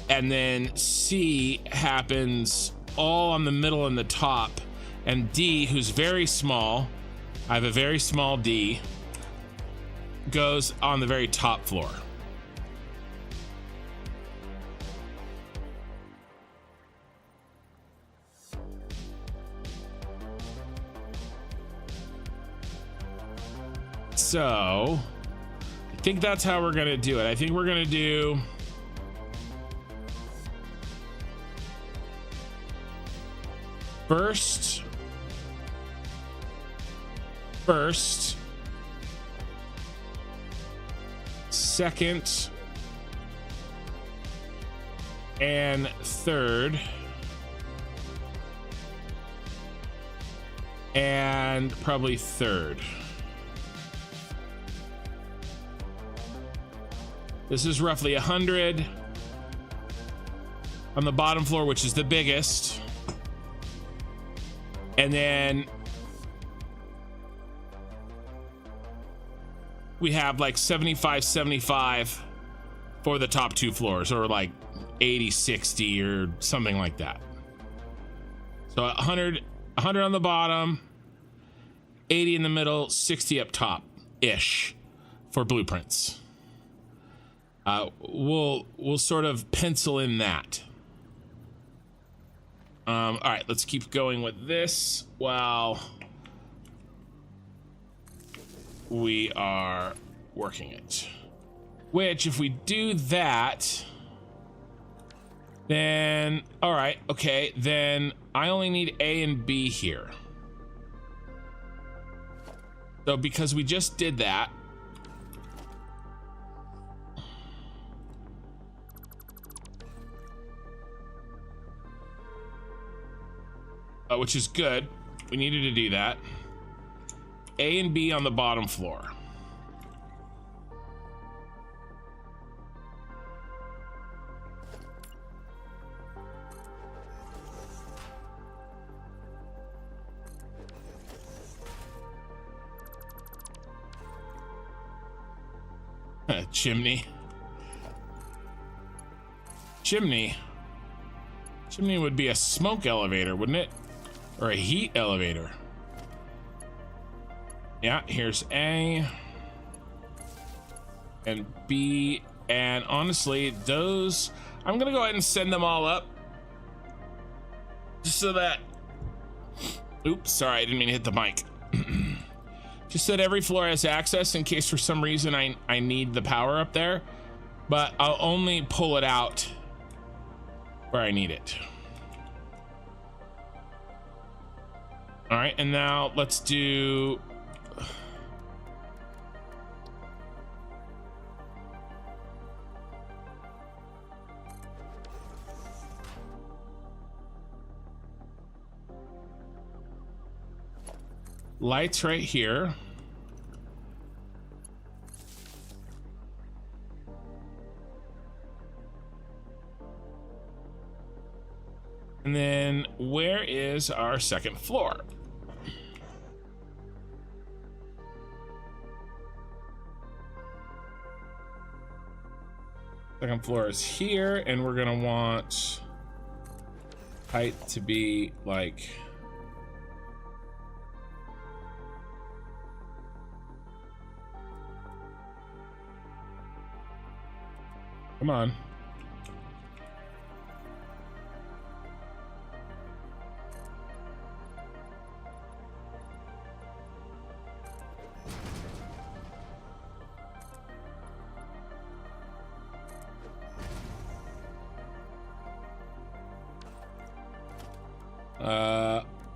And then C happens all on the middle and the top. And D, who's very small, I have a very small D, goes on the very top floor. So I think that's how we're gonna do it. I think we're gonna do first, second, and third, and probably third. This is roughly 100 on the bottom floor, which is the biggest. And then we have like 75 for the top two floors, or like 80-60 or something like that. So 100 on the bottom, 80 in the middle, 60 up top ish for blueprints. We'll sort of pencil in that. All right, let's keep going with this while we are working it. Which, if we do that, then, all right, okay, then I only need A and B here. So because we just did that, which is good. We needed to do that. A and B on the bottom floor. Chimney. Chimney would be a smoke elevator, wouldn't it? Or a heat elevator. Yeah, here's A and B, and honestly, those, I'm gonna go ahead and send them all up just so that, oops, sorry, I didn't mean to hit the mic. Just so that every floor has access in case for some reason I need the power up there, but I'll only pull it out where I need it. All right, and now let's do lights right here. And then where is our second floor? Second floor is here, and we're gonna want height to be like, come on.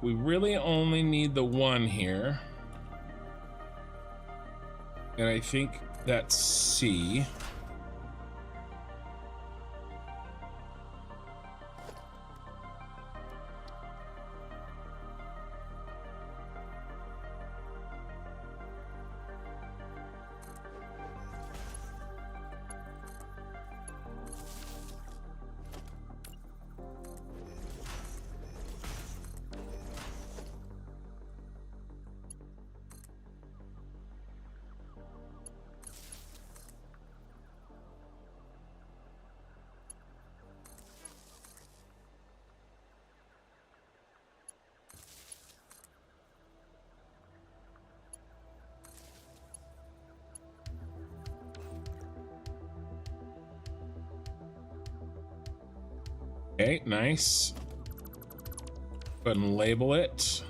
We really only need the one here. And I think that's C. Okay, nice. Go ahead and label it.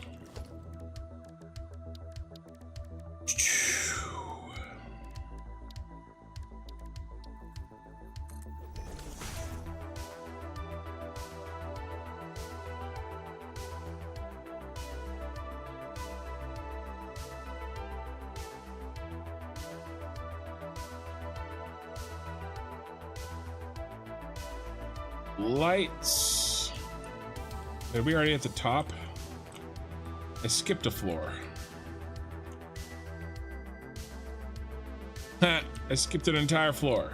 lights. Are we already at the top? I skipped a floor. Ha! I skipped an entire floor.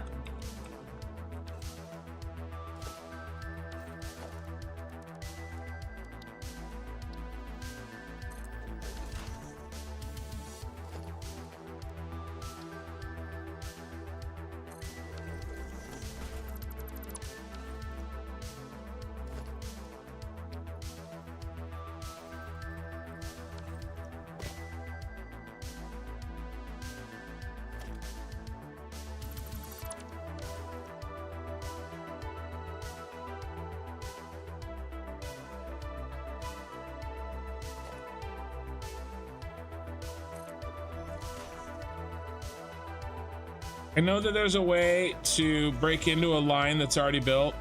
I know that there's a way to break into a line that's already built,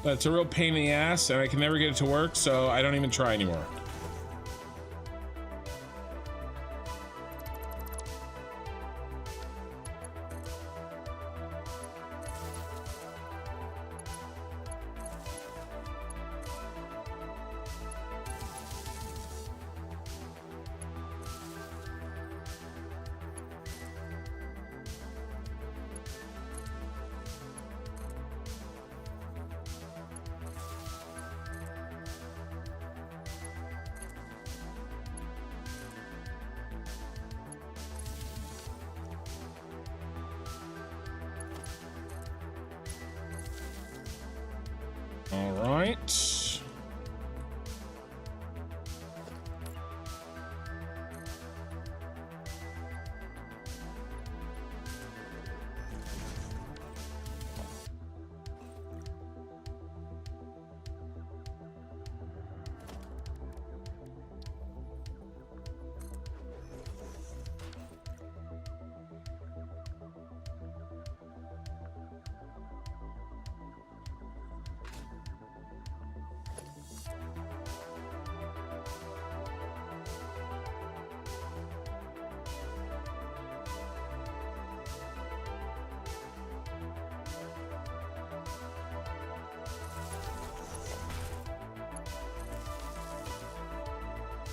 but it's a real pain in the ass and I can never get it to work, so I don't even try anymore. All right.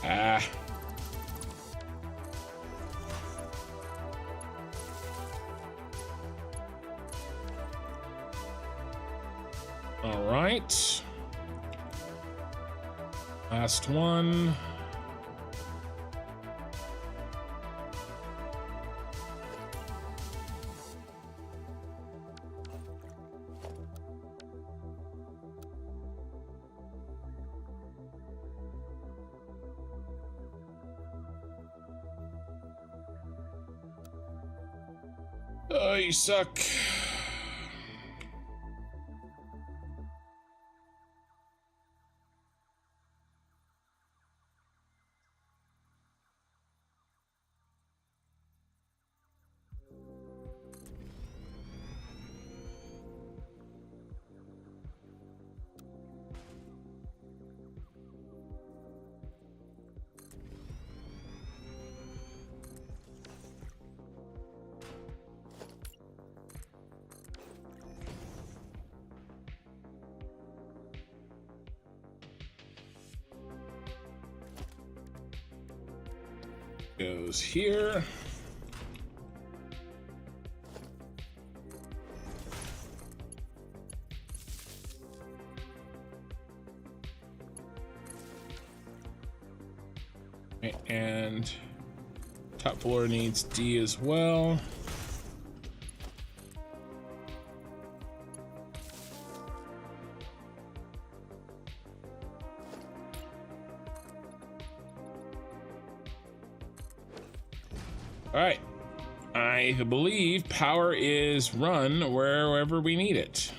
Ah. All right. Last one. Oh, you suck. Goes here. And top floor needs D as well. All right, I believe power is run wherever we need it.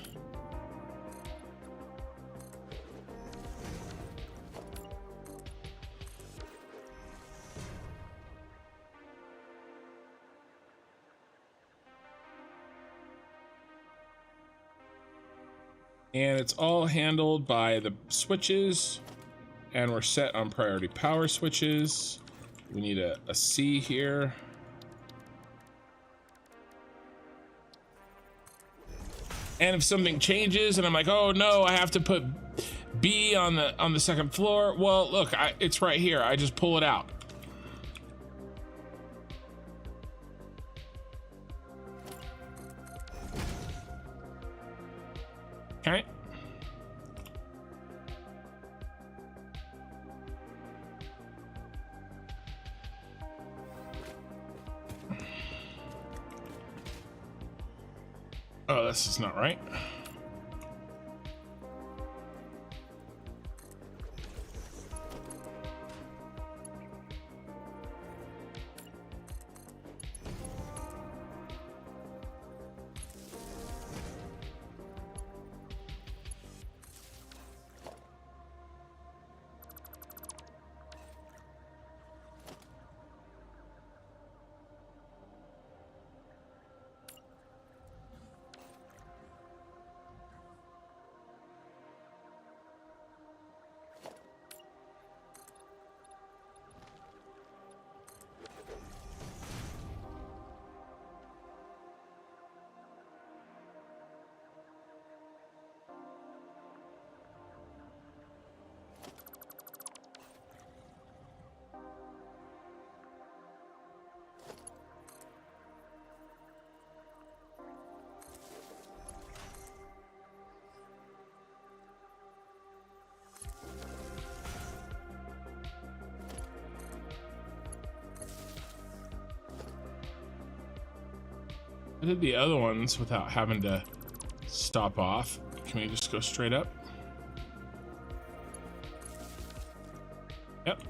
And it's all handled by the switches, and we're set on priority power switches. We need a C here. And if something changes and I'm like, oh no, I have to put B on the second floor. Well, look, it's right here. I just pull it out. Okay. Oh, this is not right. I did the other ones without having to stop off. Can we just go straight up? Yep.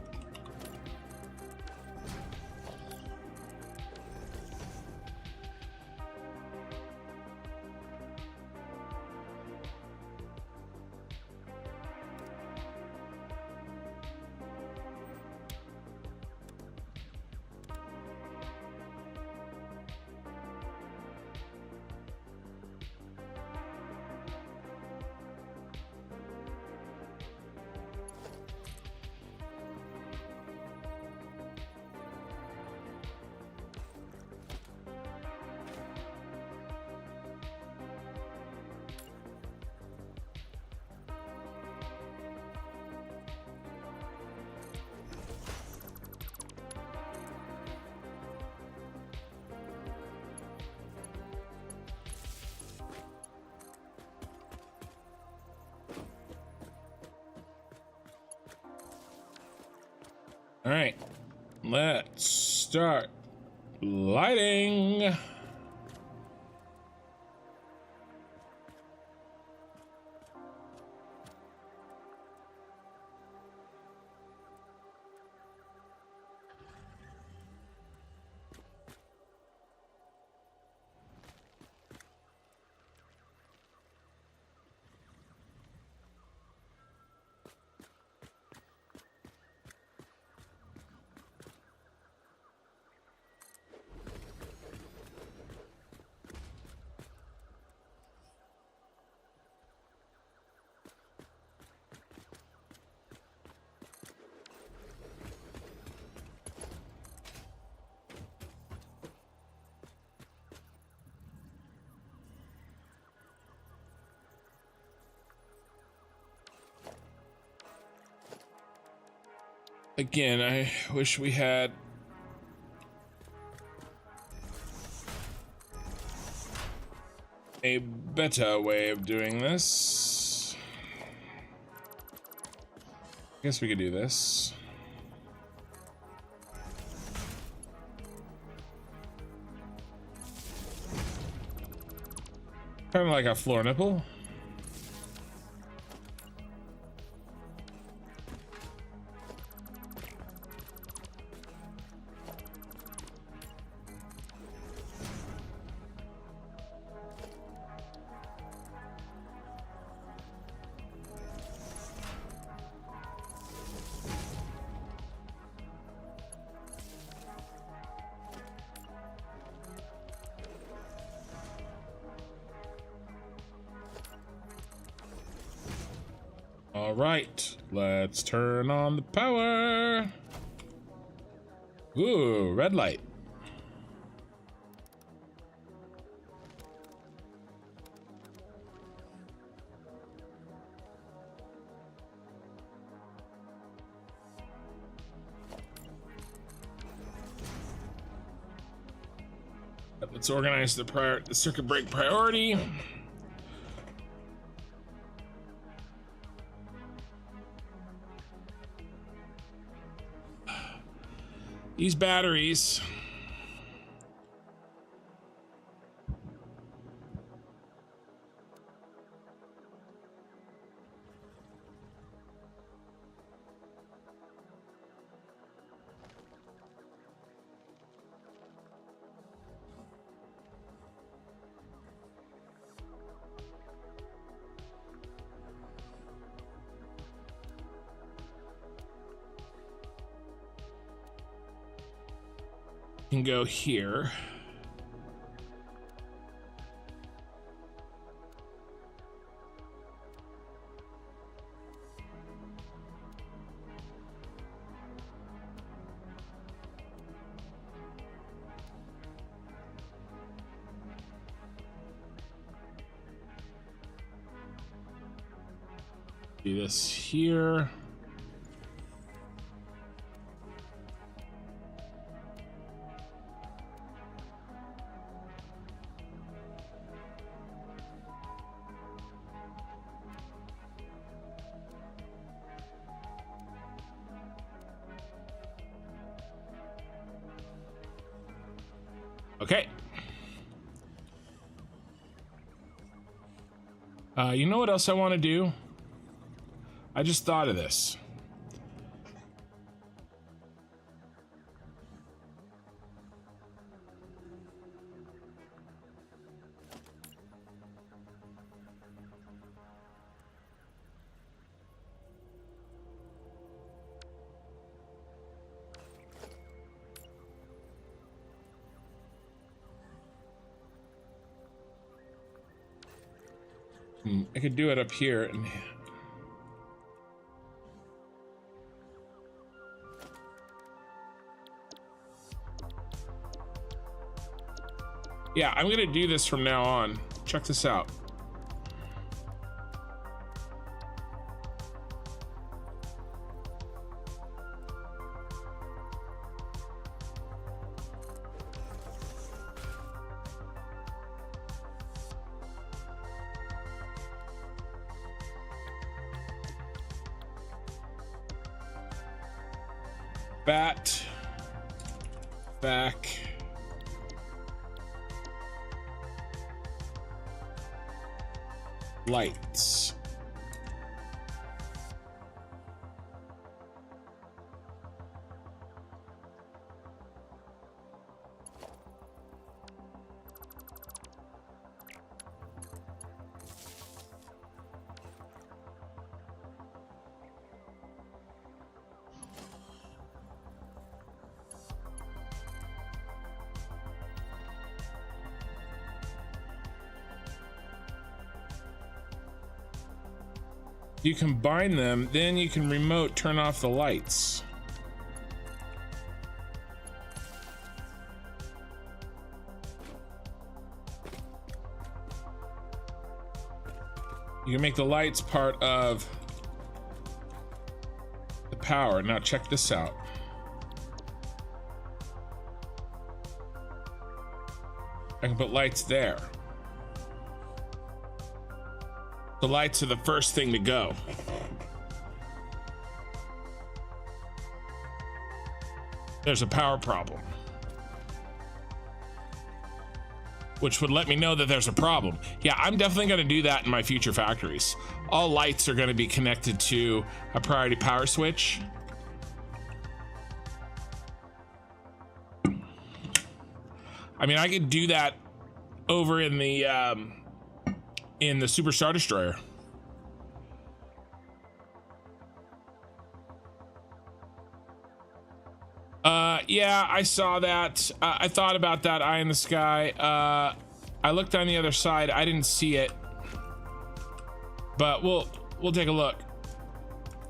All right, let's start lighting. Again, I wish we had a better way of doing this. I guess we could do this. Kind of like a floor nipple. All right, let's turn on the power. Ooh, red light. Let's organize the circuit break priority. These batteries. Can go here. Do this here. Okay. You know what else I want to do? I just thought of this. I could do it up here and yeah, I'm gonna do this from now on. Check this out. Bat back lights. You combine them, then you can remote turn off the lights. You can make the lights part of the power. Now check this out. I can put lights there. The lights are the first thing to go. There's a power problem, which would let me know that there's a problem. Yeah, I'm definitely going to do that in my future factories. All lights are going to be connected to a priority power switch. I mean, I could do that over in the Super Star Destroyer. Yeah, I saw that. I thought about that eye in the sky. I looked on the other side. I didn't see it, but we'll take a look.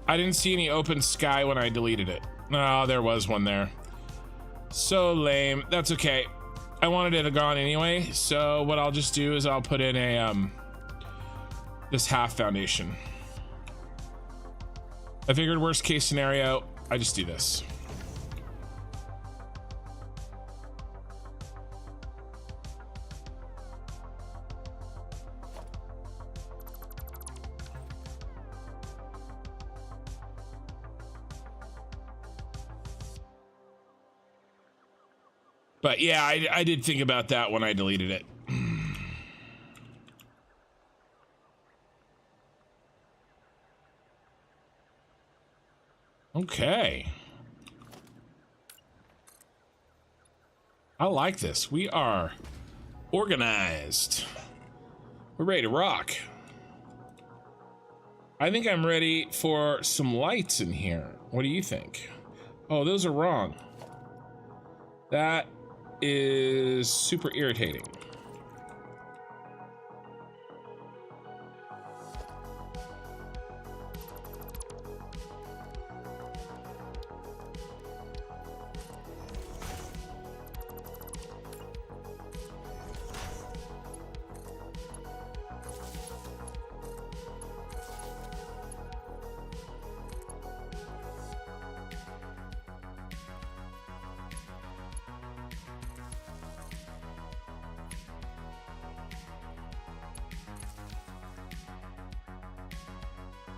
I didn't see any open sky when I deleted it. Oh, there was one there. So lame. That's okay. I wanted it gone anyway, so what I'll just do is I'll put in a this half foundation. I figured worst case scenario, I just do this. But yeah, I did think about that when I deleted it. Okay. I like this. We are organized. We're ready to rock. I think I'm ready for some lights in here. What do you think? Oh, those are wrong. That is super irritating.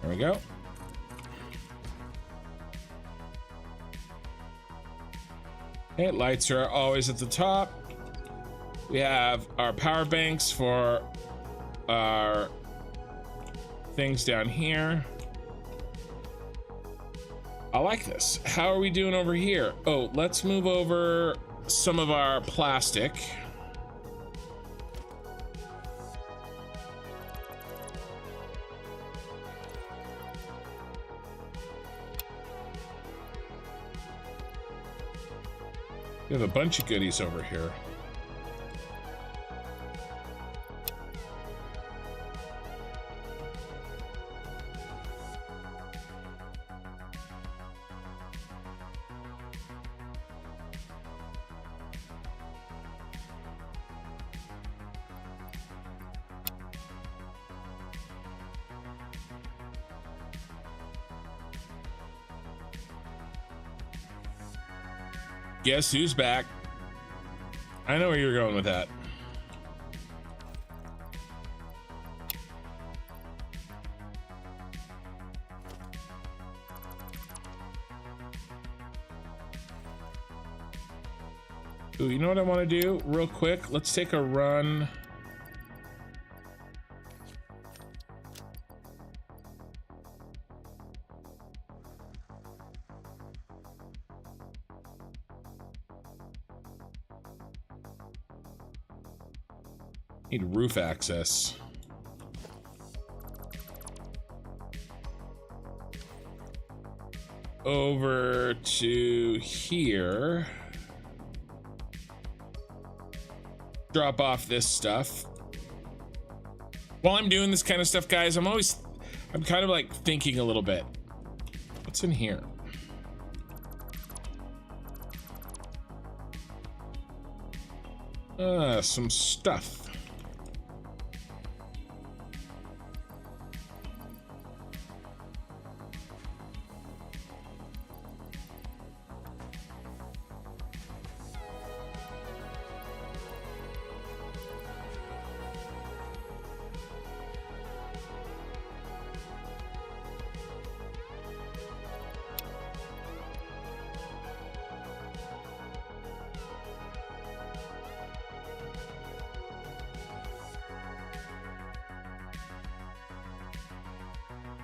There we go. Okay, lights are always at the top. We have our power banks for our things down here. I like this. How are we doing over here? Oh, let's move over some of our plastic. We have a bunch of goodies over here. Guess who's back? I know where you're going with that. Ooh, you know what I want to do real quick? Let's take a run. Need roof access. Over to here. Drop off this stuff. While I'm doing this kind of stuff, guys, I'm kind of like thinking a little bit. What's in here? Some stuff.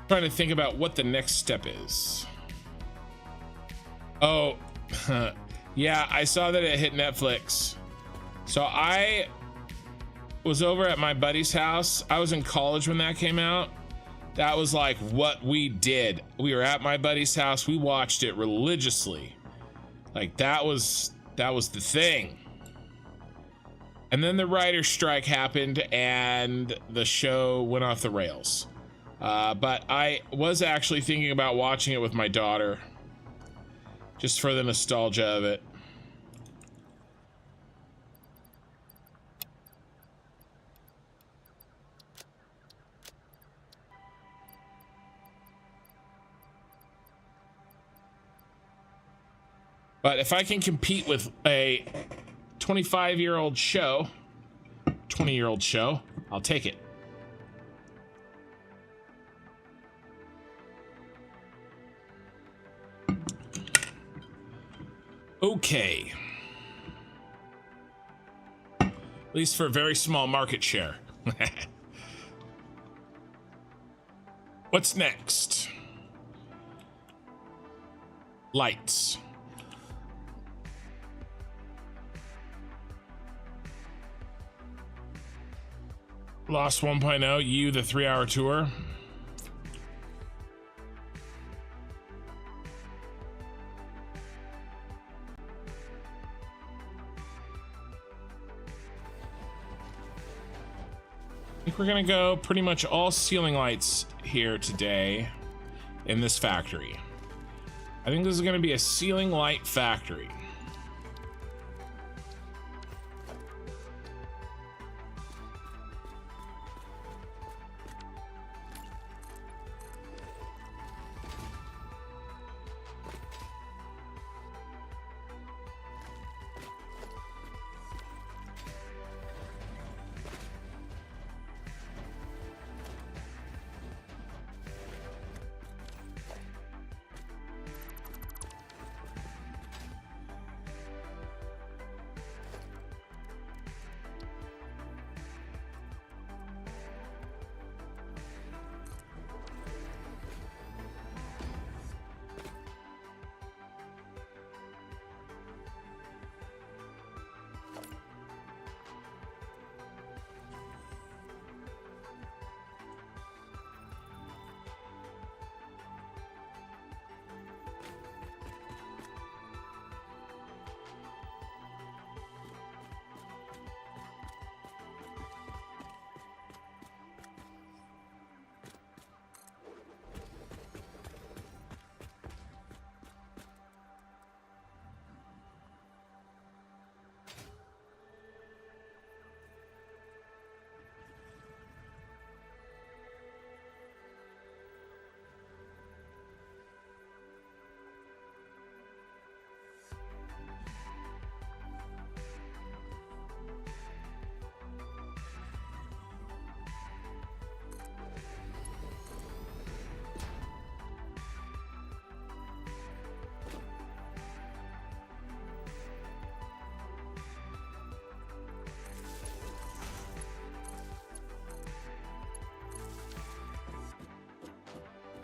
Trying to think about what the next step is. Oh, yeah, I saw that it hit Netflix. So I was over at my buddy's house. I was in college when that came out. That was like what we did. We were at my buddy's house. We watched it religiously. Like that was the thing. And then the writer's strike happened and the show went off the rails. But I was actually thinking about watching it with my daughter, just for the nostalgia of it. But if I can compete with a 25-year-old show, 20-year-old show, I'll take it. Okay. At least for a very small market share. What's next? Lights. Lost 1.0, you the 3-hour tour. I think we're gonna go pretty much all ceiling lights here today in this factory. I think this is gonna be a ceiling light factory.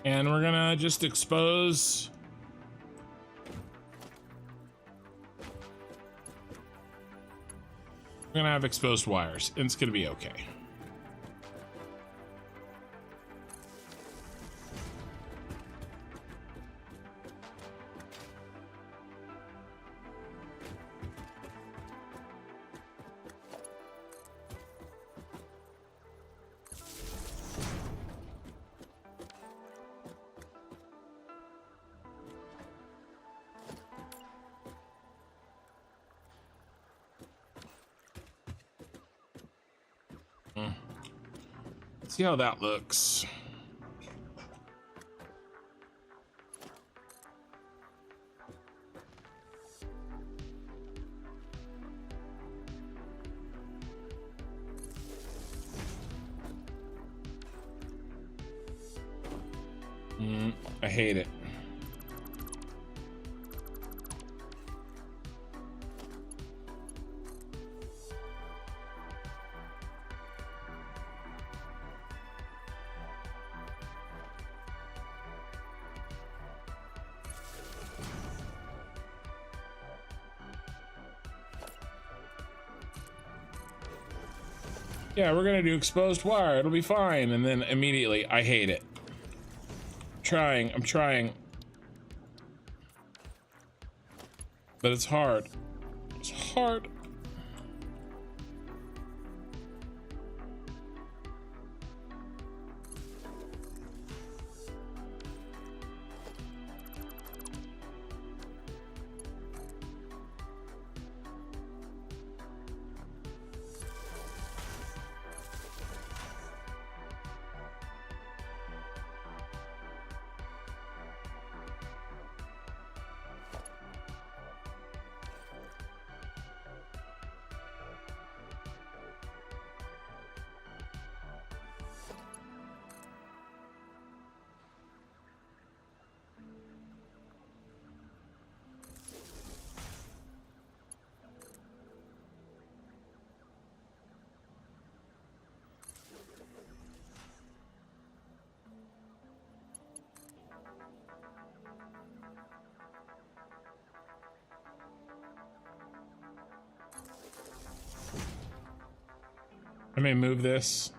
And we're gonna just expose. We're gonna have exposed wires, and it's gonna be okay. See how that looks. I hate it. Yeah, we're gonna do exposed wire. It'll be fine. And then immediately, I hate it. I'm trying. But it's hard. It's hard. may move this.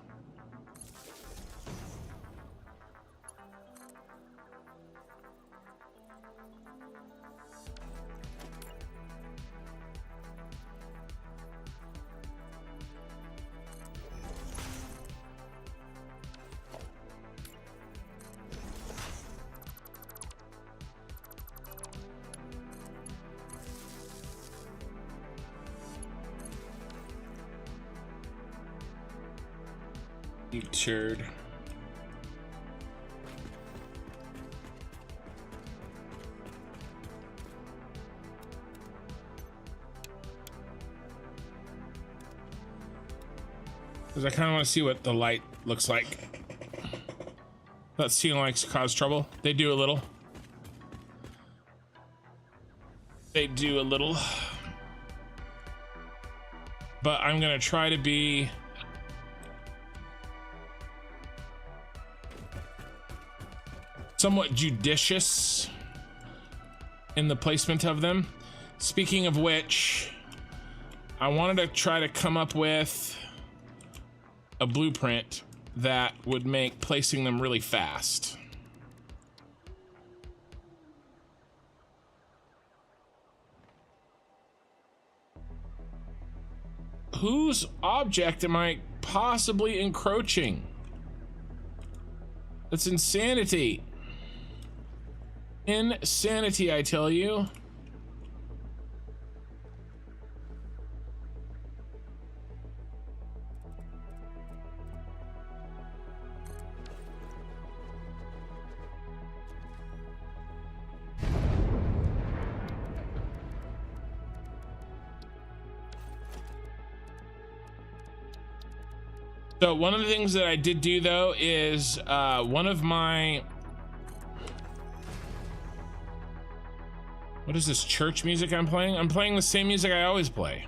You turd. Because I kind of want to see what the light looks like. That ceiling lights cause trouble. They do a little. They do a little. But I'm going to try to be somewhat judicious in the placement of them. Speaking of which, I wanted to try to come up with a blueprint that would make placing them really fast. Whose object am I possibly encroaching? That's insanity. Insanity, I tell you. So one of the things that I did do though is one of my, what is this church music I'm playing? I'm playing the same music I always play.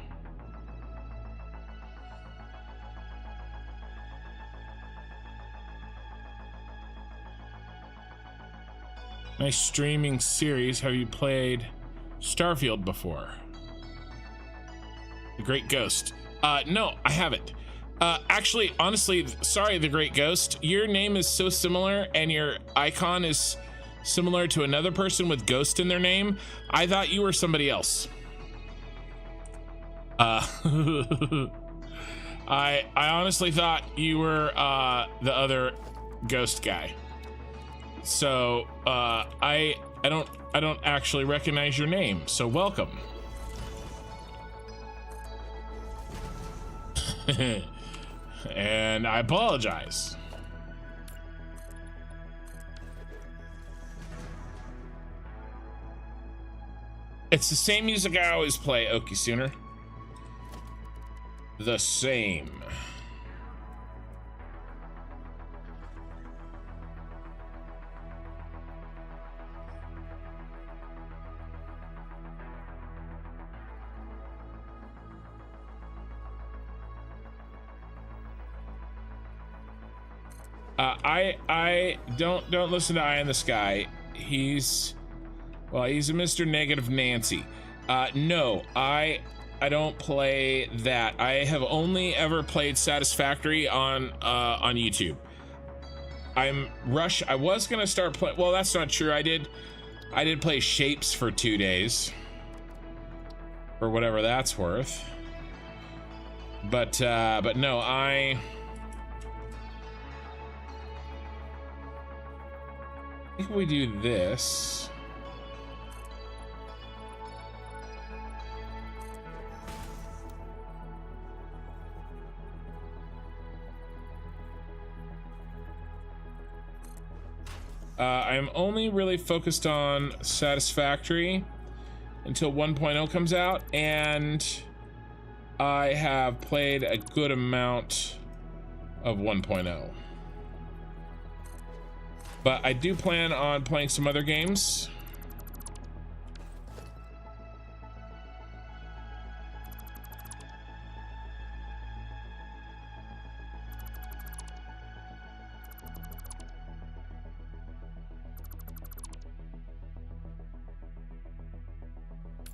Nice streaming series. Have you played Starfield before? The Great Ghost. No, I haven't. Actually, honestly, sorry, The Great Ghost. Your name is so similar and your icon is similar to another person with ghost in their name. I thought you were somebody else. I honestly thought you were the other ghost guy. So I don't actually recognize your name. So welcome. And I apologize. It's the same music I always play, Okie Sooner. The same. I don't listen to Eye in the Sky. He's a Mr. Negative Nancy. No, I don't play that. I have only ever played Satisfactory on YouTube. I was gonna start playing. Well, that's not true. I did play Shapes for 2 days, or whatever that's worth. But no, I think we do this. I'm only really focused on Satisfactory until 1.0 comes out, and I have played a good amount of 1.0. But I do plan on playing some other games.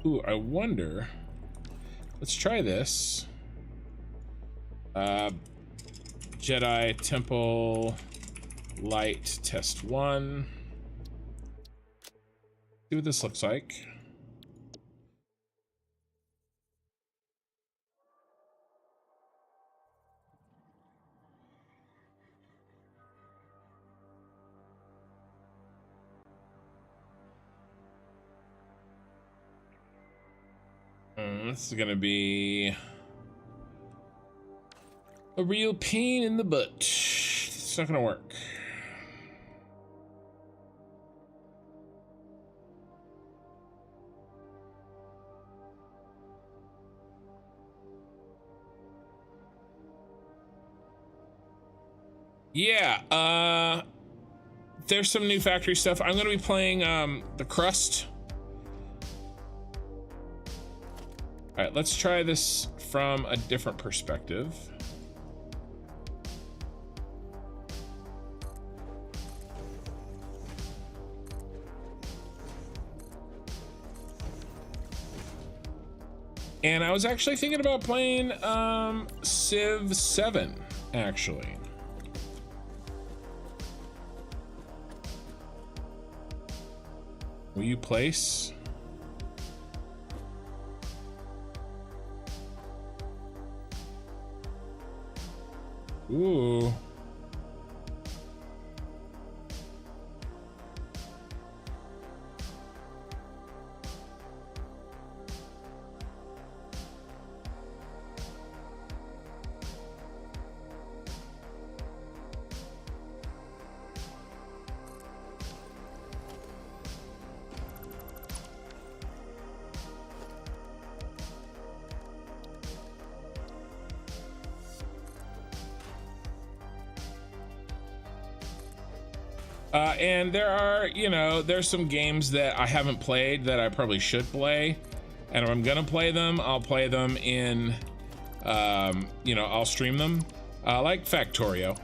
Ooh, I wonder. Let's try this. Jedi Temple light test 1. See what this looks like. This is gonna be a real pain in the butt. It's not gonna work. Yeah, there's some new factory stuff. I'm gonna be playing the crust. All right, let's try this from a different perspective. And I was actually thinking about playing Civ 7, actually. Will you place? Ooh. And there are, you know, there's some games that I haven't played that I probably should play. And if I'm gonna play them, I'll play them in, you know, I'll stream them. Like Factorio.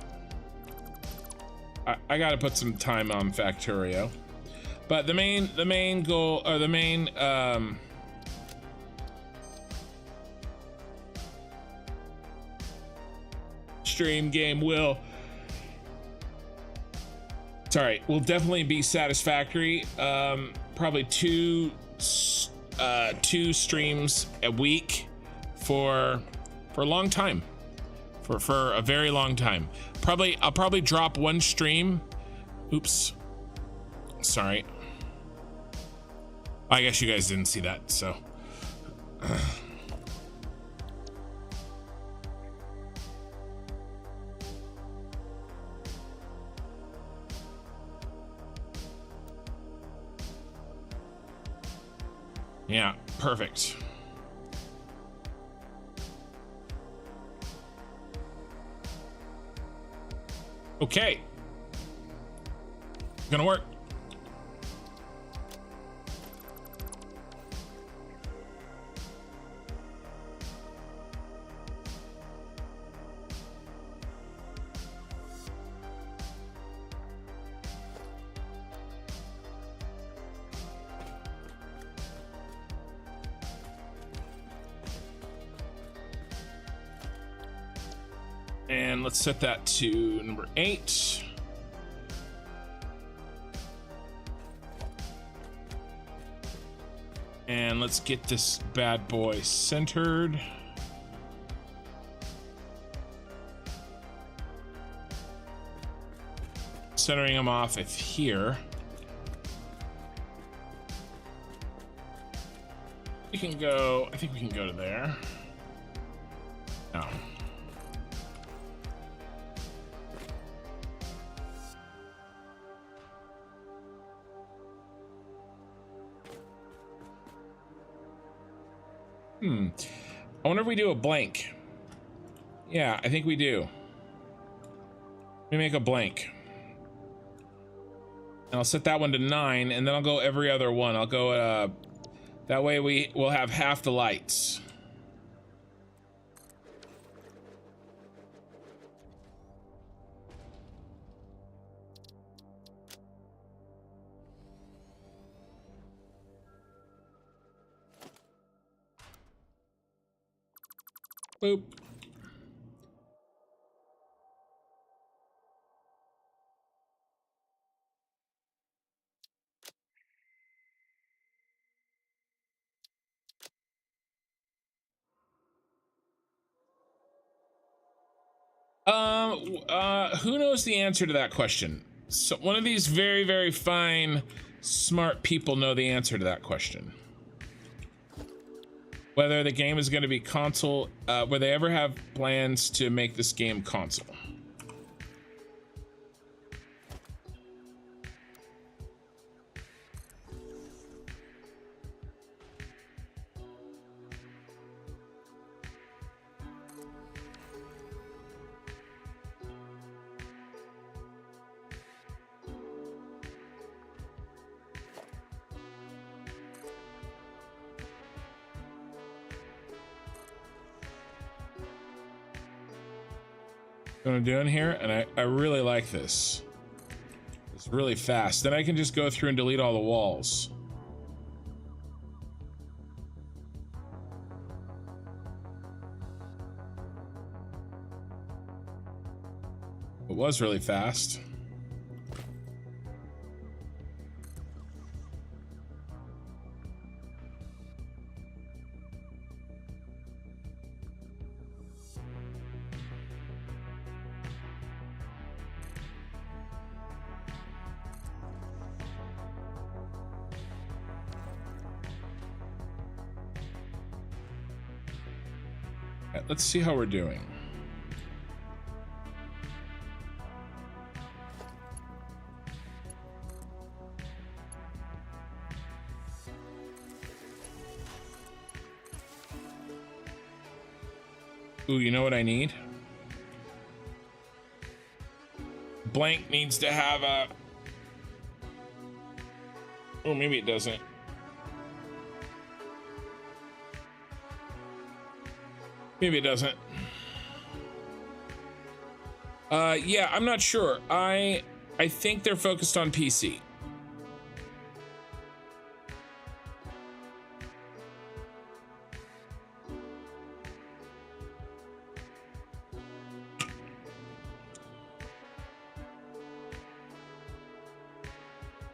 I gotta put some time on Factorio. But the main goal, or the main, stream game will definitely be Satisfactory. Probably two streams a week for a long time, for a very long time. I'll probably drop one stream. Oops, sorry. I guess you guys didn't see that, so. Yeah, perfect. Okay. Gonna work. And let's set that to number 8. And let's get this bad boy centered. Centering him off if here. We can go, I think we can go to there. No. I wonder if we do a blank. Yeah, I think we do. Let me make a blank. And I'll set that one to 9, and then I'll go every other one. I'll go, that way we'll have half the lights. Boop. Who knows the answer to that question? So one of these very, very fine, smart people know the answer to that question. Whether the game is going to be console, will they ever have plans to make this game console? What I'm doing here, and I really like this. It's really fast. Then I can just go through and delete all the walls. It was really fast. Let's see how we're doing. Ooh, you know what I need? Blank needs to have a... Oh, maybe it doesn't. Maybe it doesn't. Yeah, I'm not sure. I think they're focused on PC.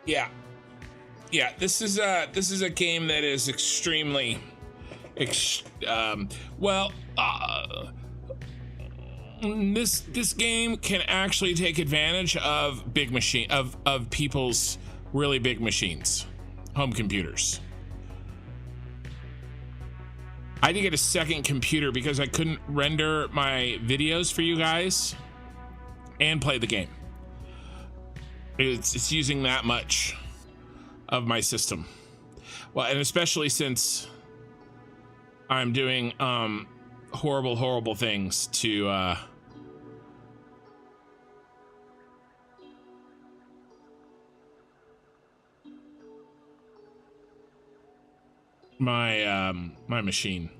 Yeah. Yeah, this is a game that is extremely this game can actually take advantage of big machine of people's really big machines, home computers. I had to get a second computer because I couldn't render my videos for you guys and play the game. It's using that much of my system. Well, and especially since I'm doing horrible things to my machine.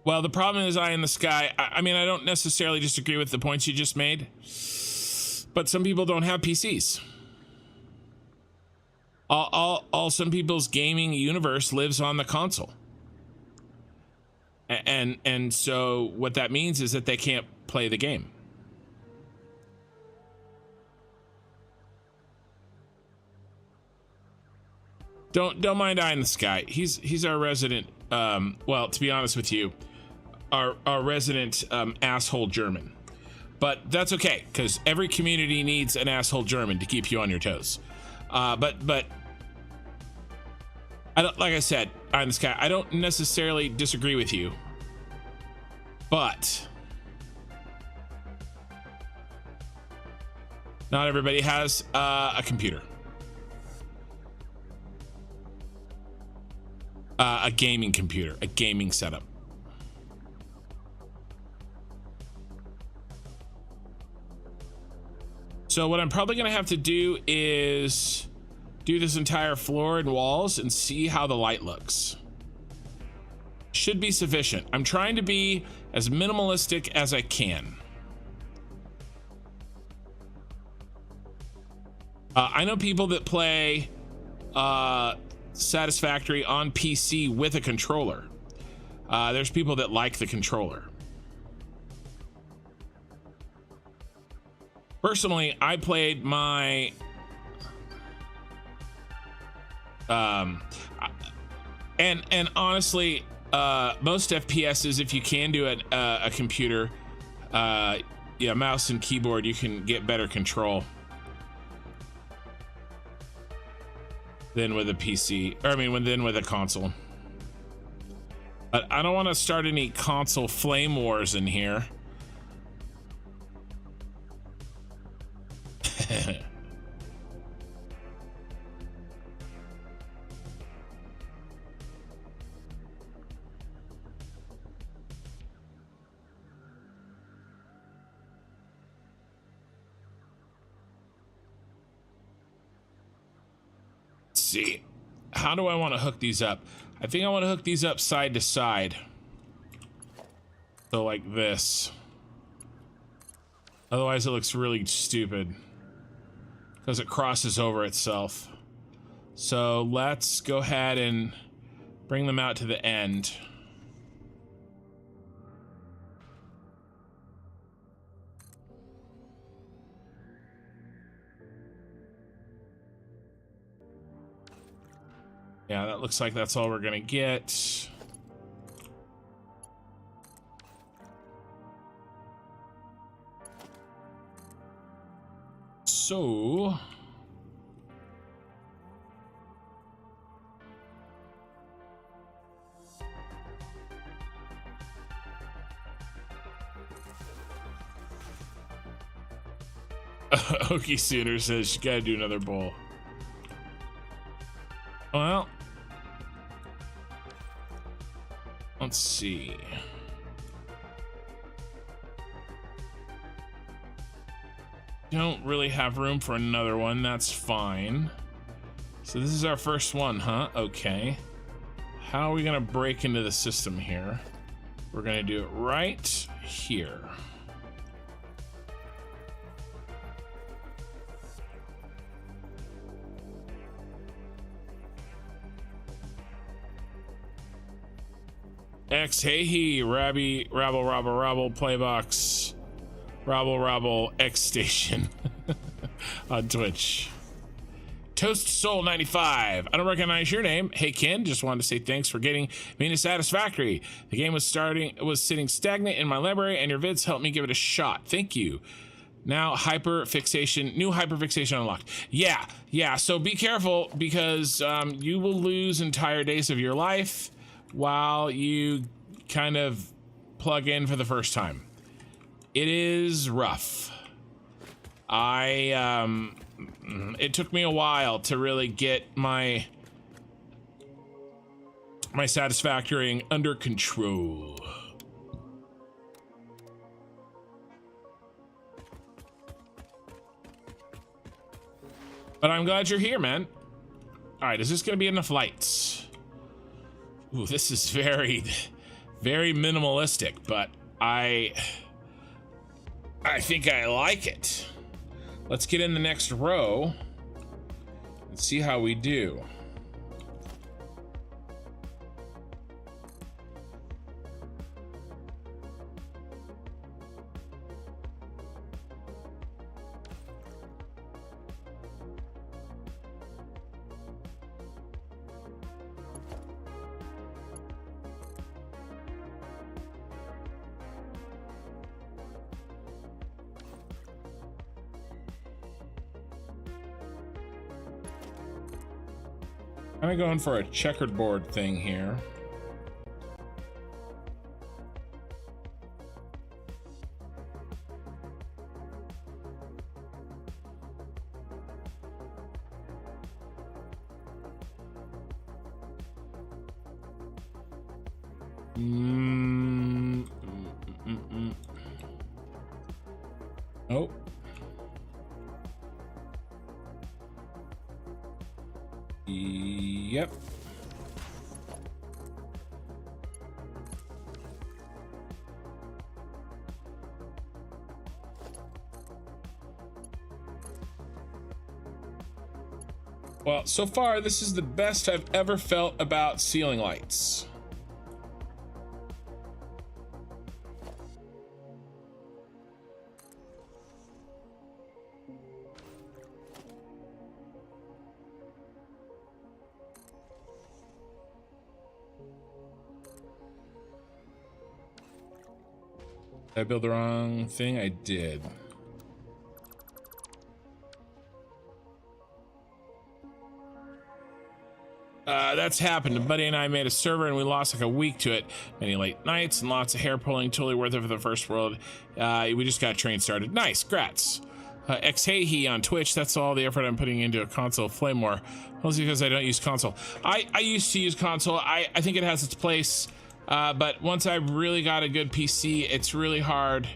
Well, the problem is eye in the sky. I mean, I don't necessarily disagree with the points you just made, but some people don't have PCs. All some people's gaming universe lives on the console. And so what that means is that they can't play the game. Don't mind eye in the sky. He's our resident, well, to be honest with you, our resident asshole German. But that's okay, because every community needs an asshole German to keep you on your toes. But I don't, like I said, eye in the sky, I don't necessarily disagree with you, but not everybody has a computer. A gaming computer, a gaming setup. So what I'm probably gonna have to do is do this entire floor and walls and see how the light looks. Should be sufficient. I'm trying to be as minimalistic as I can. I know people that play Satisfactory on PC with a controller. There's people that like the controller. personally, I played my and honestly, most FPSs, if you can do it a computer, yeah, mouse and keyboard, you can get better control than with a PC, or I mean, than with a console. But I don't want to start any console flame wars in here. See, how do I want to hook these up? I think I want to hook these up side to side, so like this. Otherwise it looks really stupid because it crosses over itself. So let's go ahead and bring them out to the end. Yeah, that looks like that's all we're gonna get. So Okie Sooner says you gotta do another bowl. Well, let's see. Don't really have room for another one. That's fine. So this is our first one, huh? Okay. How are we gonna break into the system here? We're gonna do it right here. X hey he Rabby Rabble Rabble Rabble Playbox Rabble Rabble X Station on Twitch. Toast Soul 95. I don't recognize your name. Hey Ken, just wanted to say thanks for getting me to Satisfactory. The game was sitting stagnant in my library, and your vids helped me give it a shot. Thank you. Now hyperfixation, new hyperfixation unlocked. Yeah. So be careful because you will lose entire days of your life while you kind of plug in for the first time. It is rough. It took me a while to really get my Satisfactory under control. But I'm glad you're here, man. All right, is this gonna be enough lights? Ooh, this is very, very minimalistic, but I think I like it. Let's get in the next row and see how we do. I'm going for a checkered board thing here. Oh. Yep. Well, so far, this is the best I've ever felt about ceiling lights. Did I build the wrong thing? I did. That's happened. A buddy and I made a server and we lost like a week to it. Many late nights and lots of hair pulling. Totally worth it for the first world. We just got train started. Nice, grats. Xheyhe on Twitch. That's all the effort I'm putting into a console. Flame more. Mostly because I don't use console. I used to use console. I think it has its place. But once I really got a good PC, it's really hard.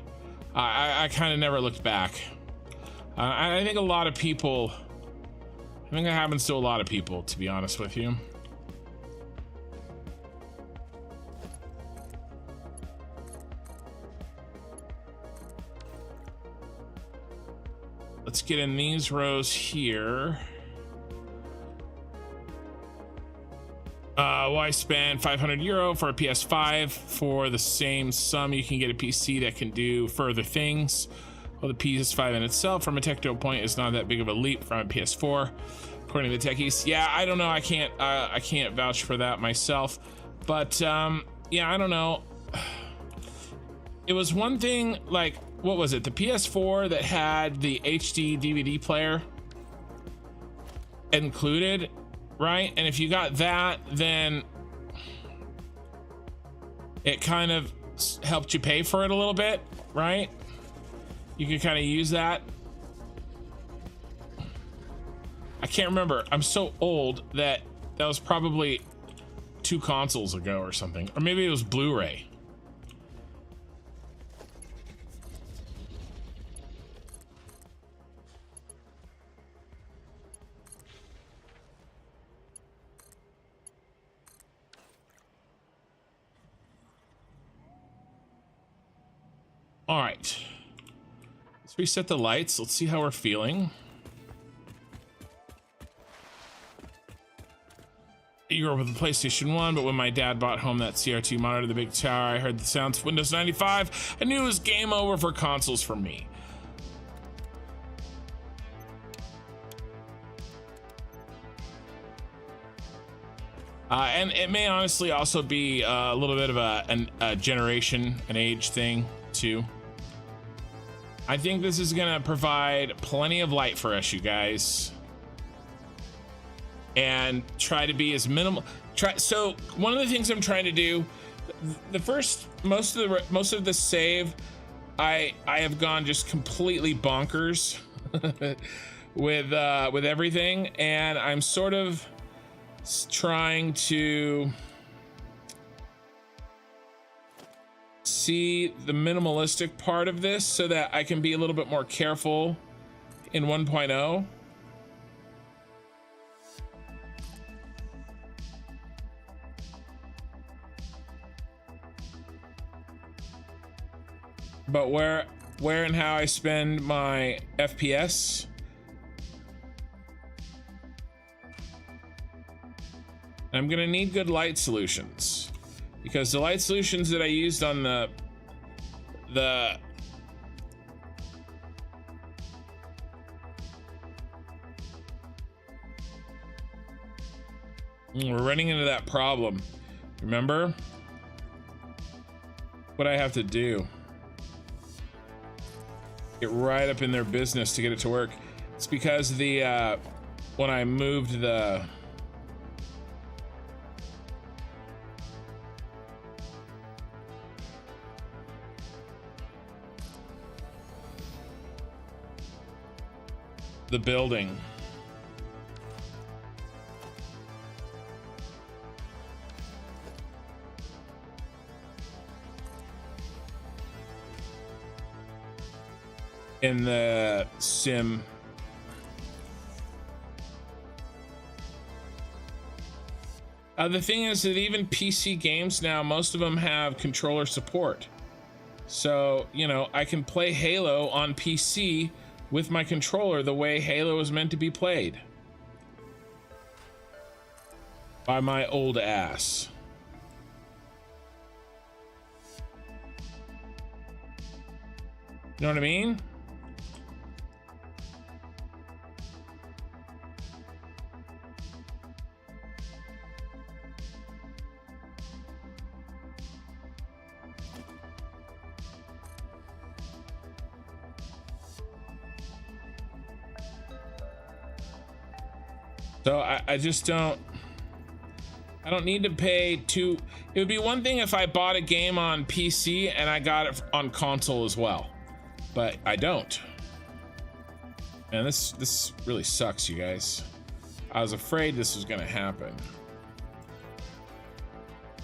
I kind of never looked back. I think a lot of people... I think that happens to a lot of people, to be honest with you. Let's get in these rows here. Why spend €500 for a PS5? For the same sum, you can get a PC that can do further things. Well, the PS5 in itself, from a technical point, is not that big of a leap from a PS4, according to the techies. Yeah, I don't know. I can't vouch for that myself, but yeah, I don't know. It was one thing, like, what was it? The PS4 that had the HD DVD player included, right? And if you got that, then it kind of helped you pay for it a little bit, right? You can kind of use that. I can't remember. I'm so old that was probably 2 consoles ago or something. Or maybe it was Blu-ray. All right. Let's reset the lights. Let's see how we're feeling. You grew up with the PlayStation 1, but when my dad bought home that CRT monitor, the big tower, I heard the sounds of Windows 95. I knew it was game over for consoles for me. And it may honestly also be a little bit of a generation, an age thing too. I think this is gonna provide plenty of light for us, you guys, and try to be as minimal. So one of the things I'm trying to do, most of the save, I have gone just completely bonkers with everything, and I'm sort of trying to see the minimalistic part of this so that I can be a little bit more careful in 1.0. But where and how I spend my FPS, I'm gonna need good light solutions, because the light solutions that I used on the we're running into that problem. Remember what I have to do? Get right up in their business to get it to work. It's because the when I moved the building, in the sim, the thing is that even PC games now, most of them have controller support. So, you know, I can play Halo on PC with my controller the way Halo is meant to be played by my old ass. You know what I mean? So I just don't, I don't need to pay it would be one thing if I bought a game on PC and I got it on console as well, but I don't. And this really sucks, you guys. I was afraid this was gonna happen.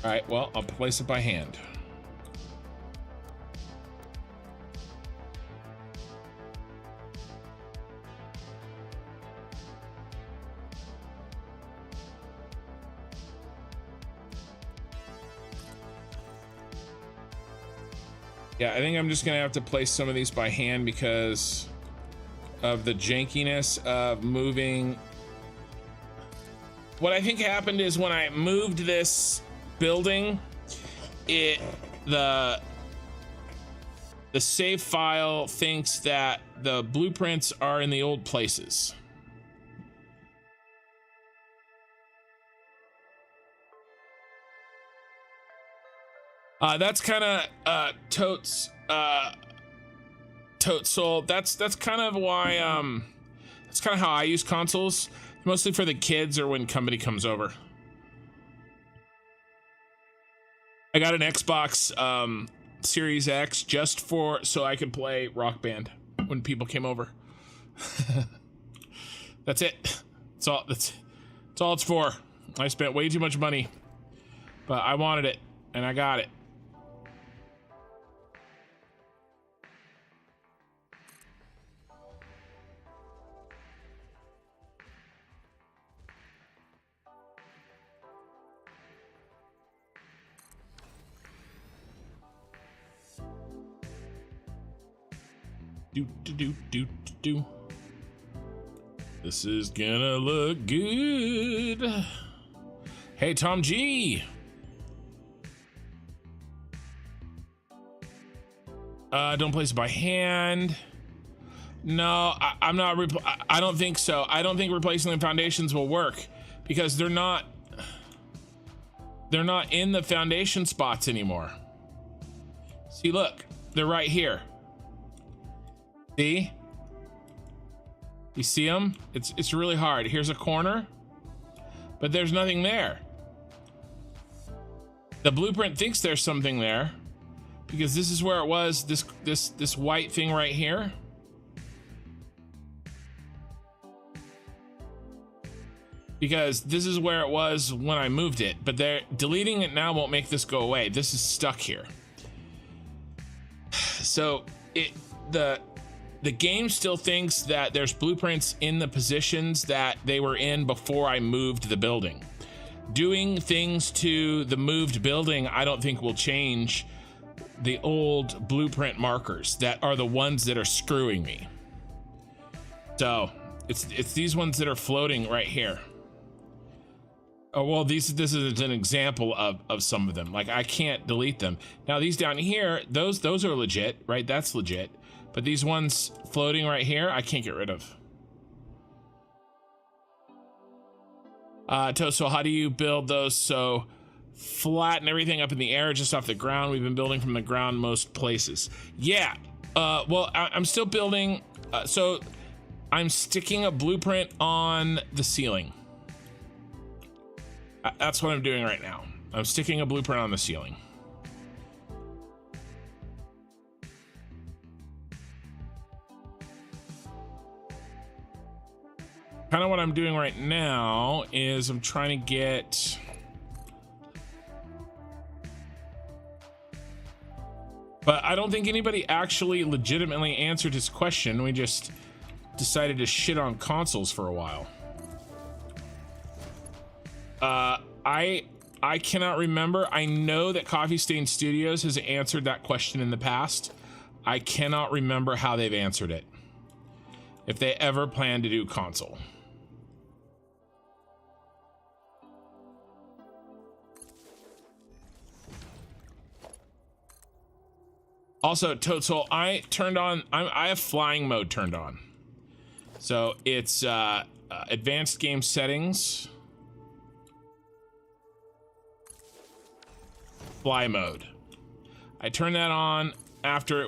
All right, well, I'll place it by hand. Yeah, I think I'm just gonna have to place some of these by hand because of the jankiness of moving. What I think happened is when I moved this building, the save file thinks that the blueprints are in the old places. That's kind of Totes Soul. That's kind of why that's kind of how I use consoles, mostly for the kids or when company comes over. I got an Xbox Series X just so I could play Rock Band when people came over. That's it. That's all it's for. I spent way too much money, but I wanted it and I got it. Do. This is gonna look good. Hey, Tom G. Don't place it by hand. No, I'm not. I don't think so. I don't think replacing the foundations will work because they're not in the foundation spots anymore. See, look, they're right here. See? You see them? It's really hard. Here's a corner, but there's nothing there. The blueprint thinks there's something there because this is where it was, this white thing right here. Because this is where it was when I moved it, but they're deleting it now won't make this go away. This is stuck here. So the game still thinks that there's blueprints in the positions that they were in before I moved the building. Doing things to the moved building, I don't think will change the old blueprint markers that are the ones that are screwing me. So it's these ones that are floating right here. Oh, well, this is an example of some of them. Like, I can't delete them. Now, these down here, those are legit, right? That's legit. But these ones floating right here, I can't get rid of. So how do you build those so flatten everything up in the air just off the ground? We've been building from the ground most places. Yeah, well, I'm still building. So I'm sticking a blueprint on the ceiling. That's what I'm doing right now. I'm sticking a blueprint on the ceiling. Kind of what I'm doing right now is I'm trying to get but I don't think anybody actually legitimately answered his question. We just decided to shit on consoles for a while. I cannot remember. I know that Coffee Stain Studios has answered that question in the past. I cannot remember how they've answered it. If they ever plan to do console. Also, Toadsoul, I have flying mode turned on. So it's advanced game settings. Fly mode. I turned that on after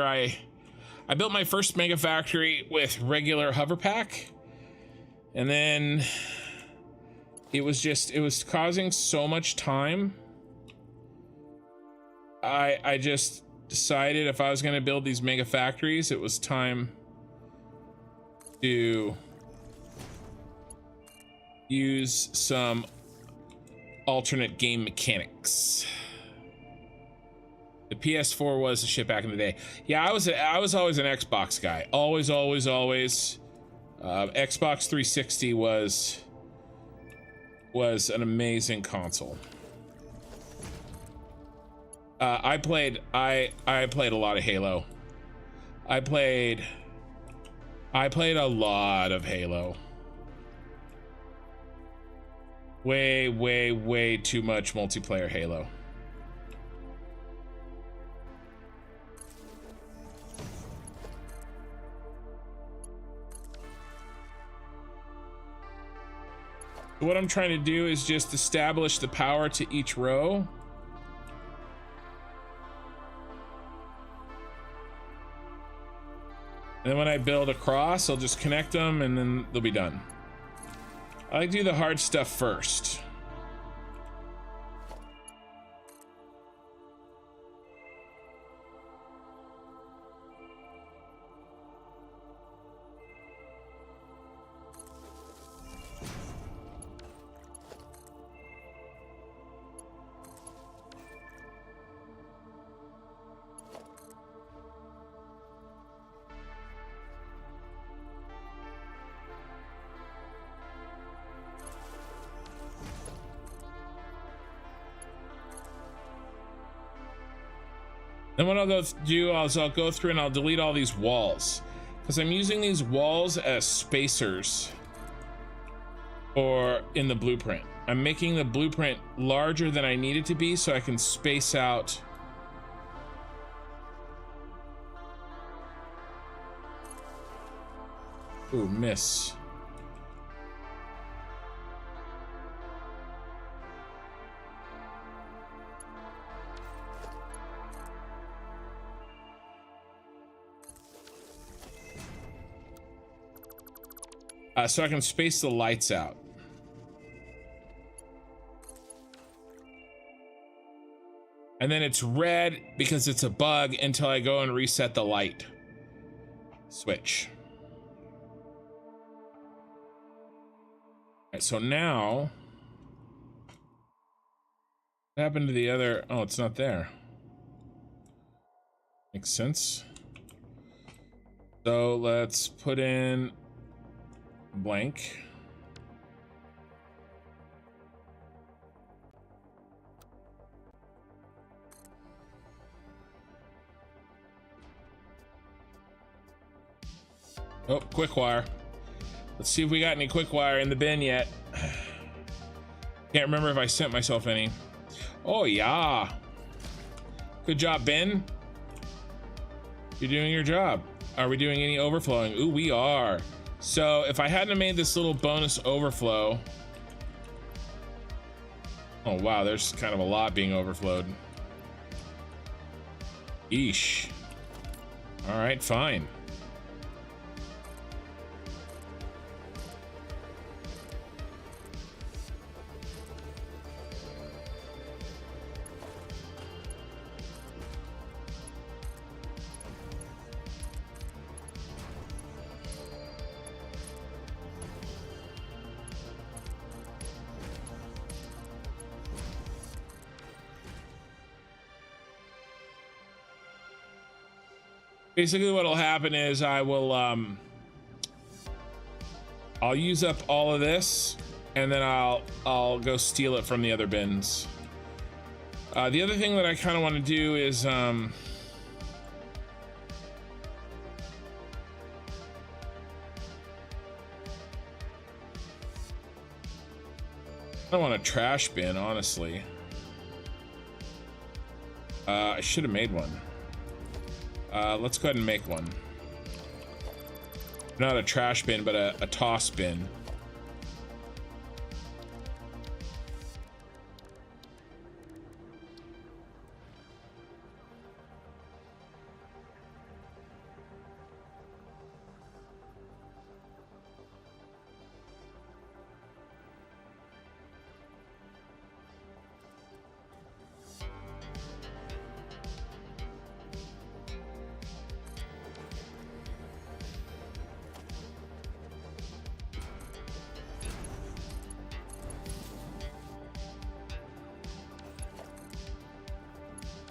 I built my first mega factory with regular hover pack, and then it was causing so much time. I just decided if I was going to build these mega factories, it was time to use some alternate game mechanics. The PS4 was the shit back in the day. Yeah, I was always an Xbox guy. Always. Xbox 360 was an amazing console. I played a lot of Halo. I played a lot of Halo. Way too much multiplayer Halo. What I'm trying to do is just establish the power to each row. And then when I build across, I'll just connect them and then they'll be done. I like to do the hard stuff first. Then what I'll do is I'll go through and I'll delete all these walls, because I'm using these walls as spacers or in the blueprint. I'm making the blueprint larger than I need it to be so I can space out. Ooh, miss. So I can space the lights out. And then it's red because it's a bug until I go and reset the light switch. All right, so now, what happened to the other? Oh, it's not there. Makes sense. So let's put in blank. Oh, quick wire. Let's see if we got any quick wire in the bin yet. Can't remember if I sent myself any. Oh yeah. Good job, bin. You're doing your job. Are we doing any overflowing? Ooh, we are. So if I hadn't made this little bonus overflow. Oh wow, there's kind of a lot being overflowed. Eesh. All right, fine. Basically what'll happen is I'll use up all of this and then I'll go steal it from the other bins. The other thing that I kind of want to do is I don't want a trash bin, honestly. I should have made one. Let's go ahead and make one. Not a trash bin, but a toss bin.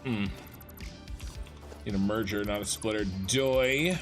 Need a merger, not a splitter. Doy.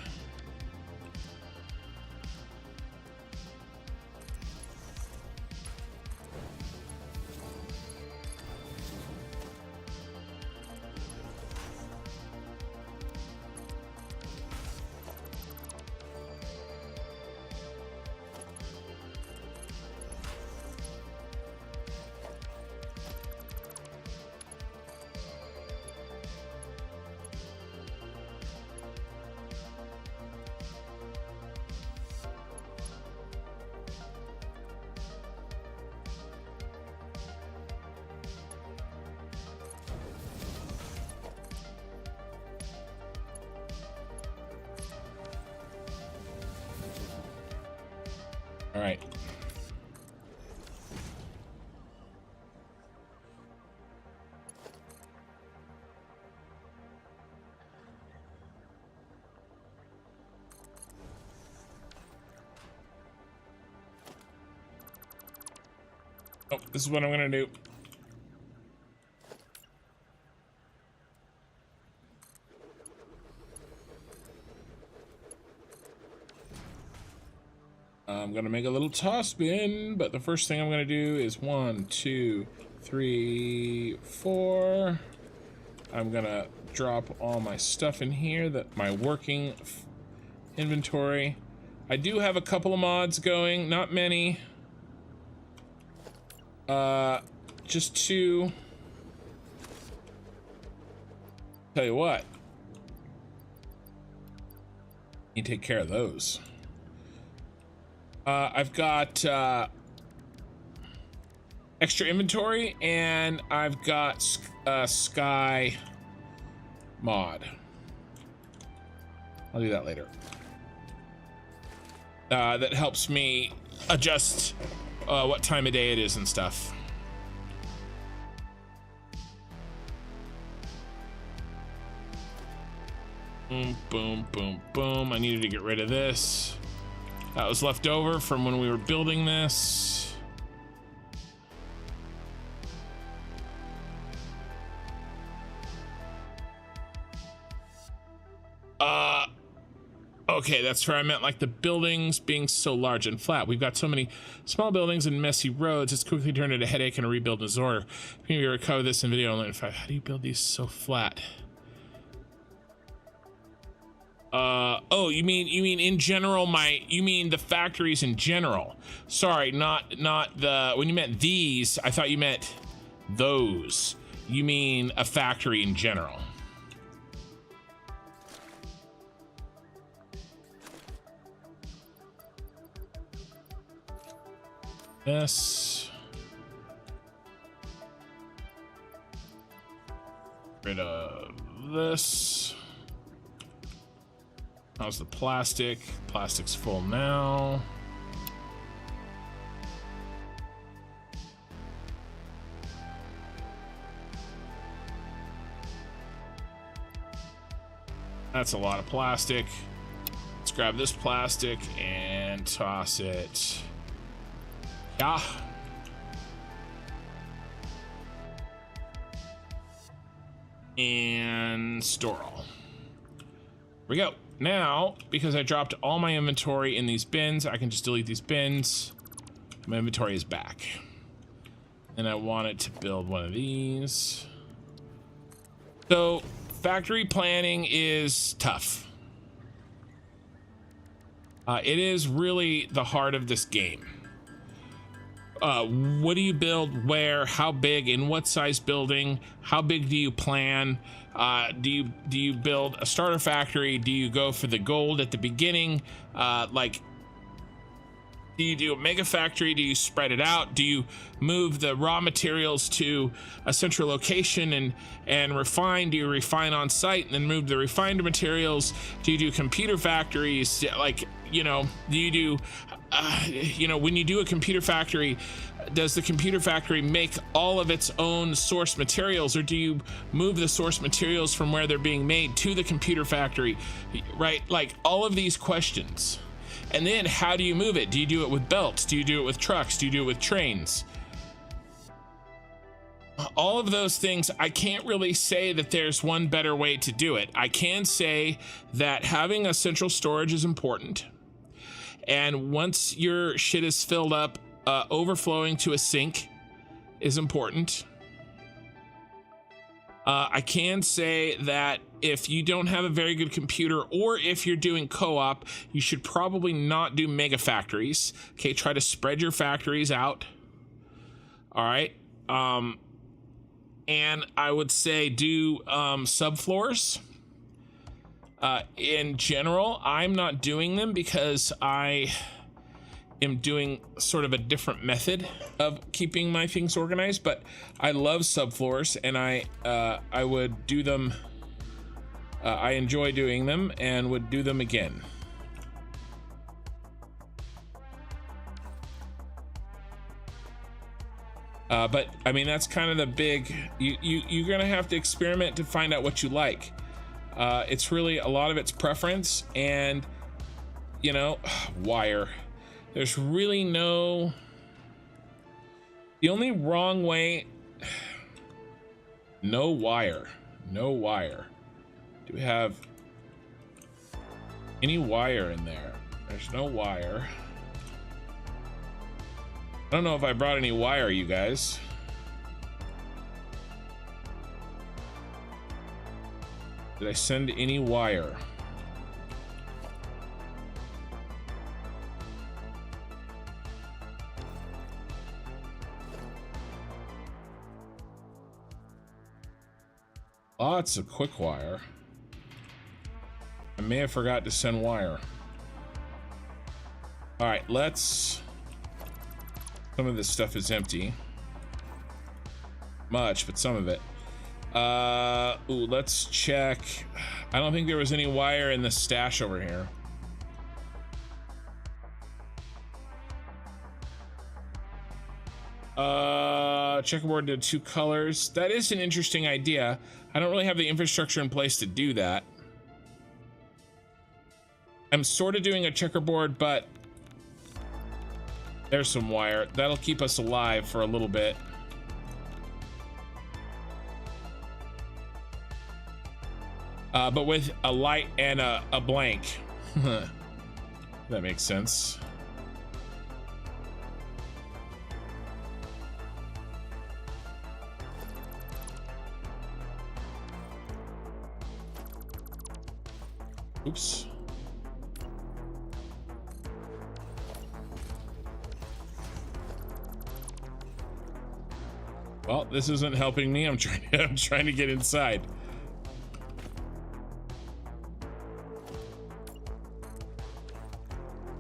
All right. Oh, this is what I'm gonna do. I'm gonna make a little toss bin, but the first thing I'm gonna do is 1, 2, 3, 4. I'm gonna drop all my stuff in here, that my working inventory. I do have a couple of mods going, not many. Just 2. Tell you what, you take care of those. I've got extra inventory, and I've got sky mod. I'll do that later. That helps me adjust what time of day it is and stuff. Boom, boom, boom, boom. I needed to get rid of this. That was left over from when we were building this. Okay, that's where I meant, like, the buildings being so large and flat. We've got so many small buildings and messy roads. It's quickly turned into a headache and a rebuild disorder. Maybe we'll cover this in video only in 5. How do you build these so flat? Oh, you mean in general, you mean the factories in general. Sorry, not the, when you meant these, I thought you meant those. You mean a factory in general. This. Rid of this. How's the plastic? Plastic's full now. That's a lot of plastic. Let's grab this plastic and toss it. Yeah. And store all. Here we go. Now, because I dropped all my inventory in these bins, I can just delete these bins. My inventory is back. And I wanted to build one of these. So, factory planning is tough. It is really the heart of this game. What do you build, where, how big, in what size building, how big do you plan? Do you build a starter factory? Do you go for the gold at the beginning? Like, do you do a mega factory? Do you spread it out? Do you move the raw materials to a central location and refine? Do you refine on site and then move the refined materials? Do you do computer factories? Like, you know, do you do, you know, when you do a computer factory, does the computer factory make all of its own source materials, or do you move the source materials from where they're being made to the computer factory, right? Like, all of these questions. And then how do you move it? Do you do it with belts? Do you do it with trucks? Do you do it with trains? all of those things, I can't really say that there's one better way to do it. I can say that having a central storage is important. And once your shit is filled up, overflowing to a sink is important. I can say that if you don't have a very good computer, or if you're doing co-op, you should probably not do mega factories. Okay, try to spread your factories out. All right. And I would say do subfloors. In general, I'm not doing them because I am doing sort of a different method of keeping my things organized, but I love subfloors, and I would do them. I enjoy doing them and would do them again. But I mean, that's kind of the big, you're gonna have to experiment to find out what you like. It's really, a lot of it's preference, and you know, wire. There's really no, the only wrong way, no wire. Do we have any wire in there? There's no wire. I don't know if I brought any wire, you guys. Did I send any wire? Lots of quick wire. I may have forgot to send wire. All right, let's, some of this stuff is empty. Much, but some of it. Ooh, let's check. I don't think there was any wire in the stash over here. Checkerboard did 2 colors. That is an interesting idea. I don't really have the infrastructure in place to do that. I'm sort of doing a checkerboard, but there's some wire. That'll keep us alive for a little bit. But with a light and a blank. That makes sense. Oops. Well, this isn't helping me. I'm trying to get inside.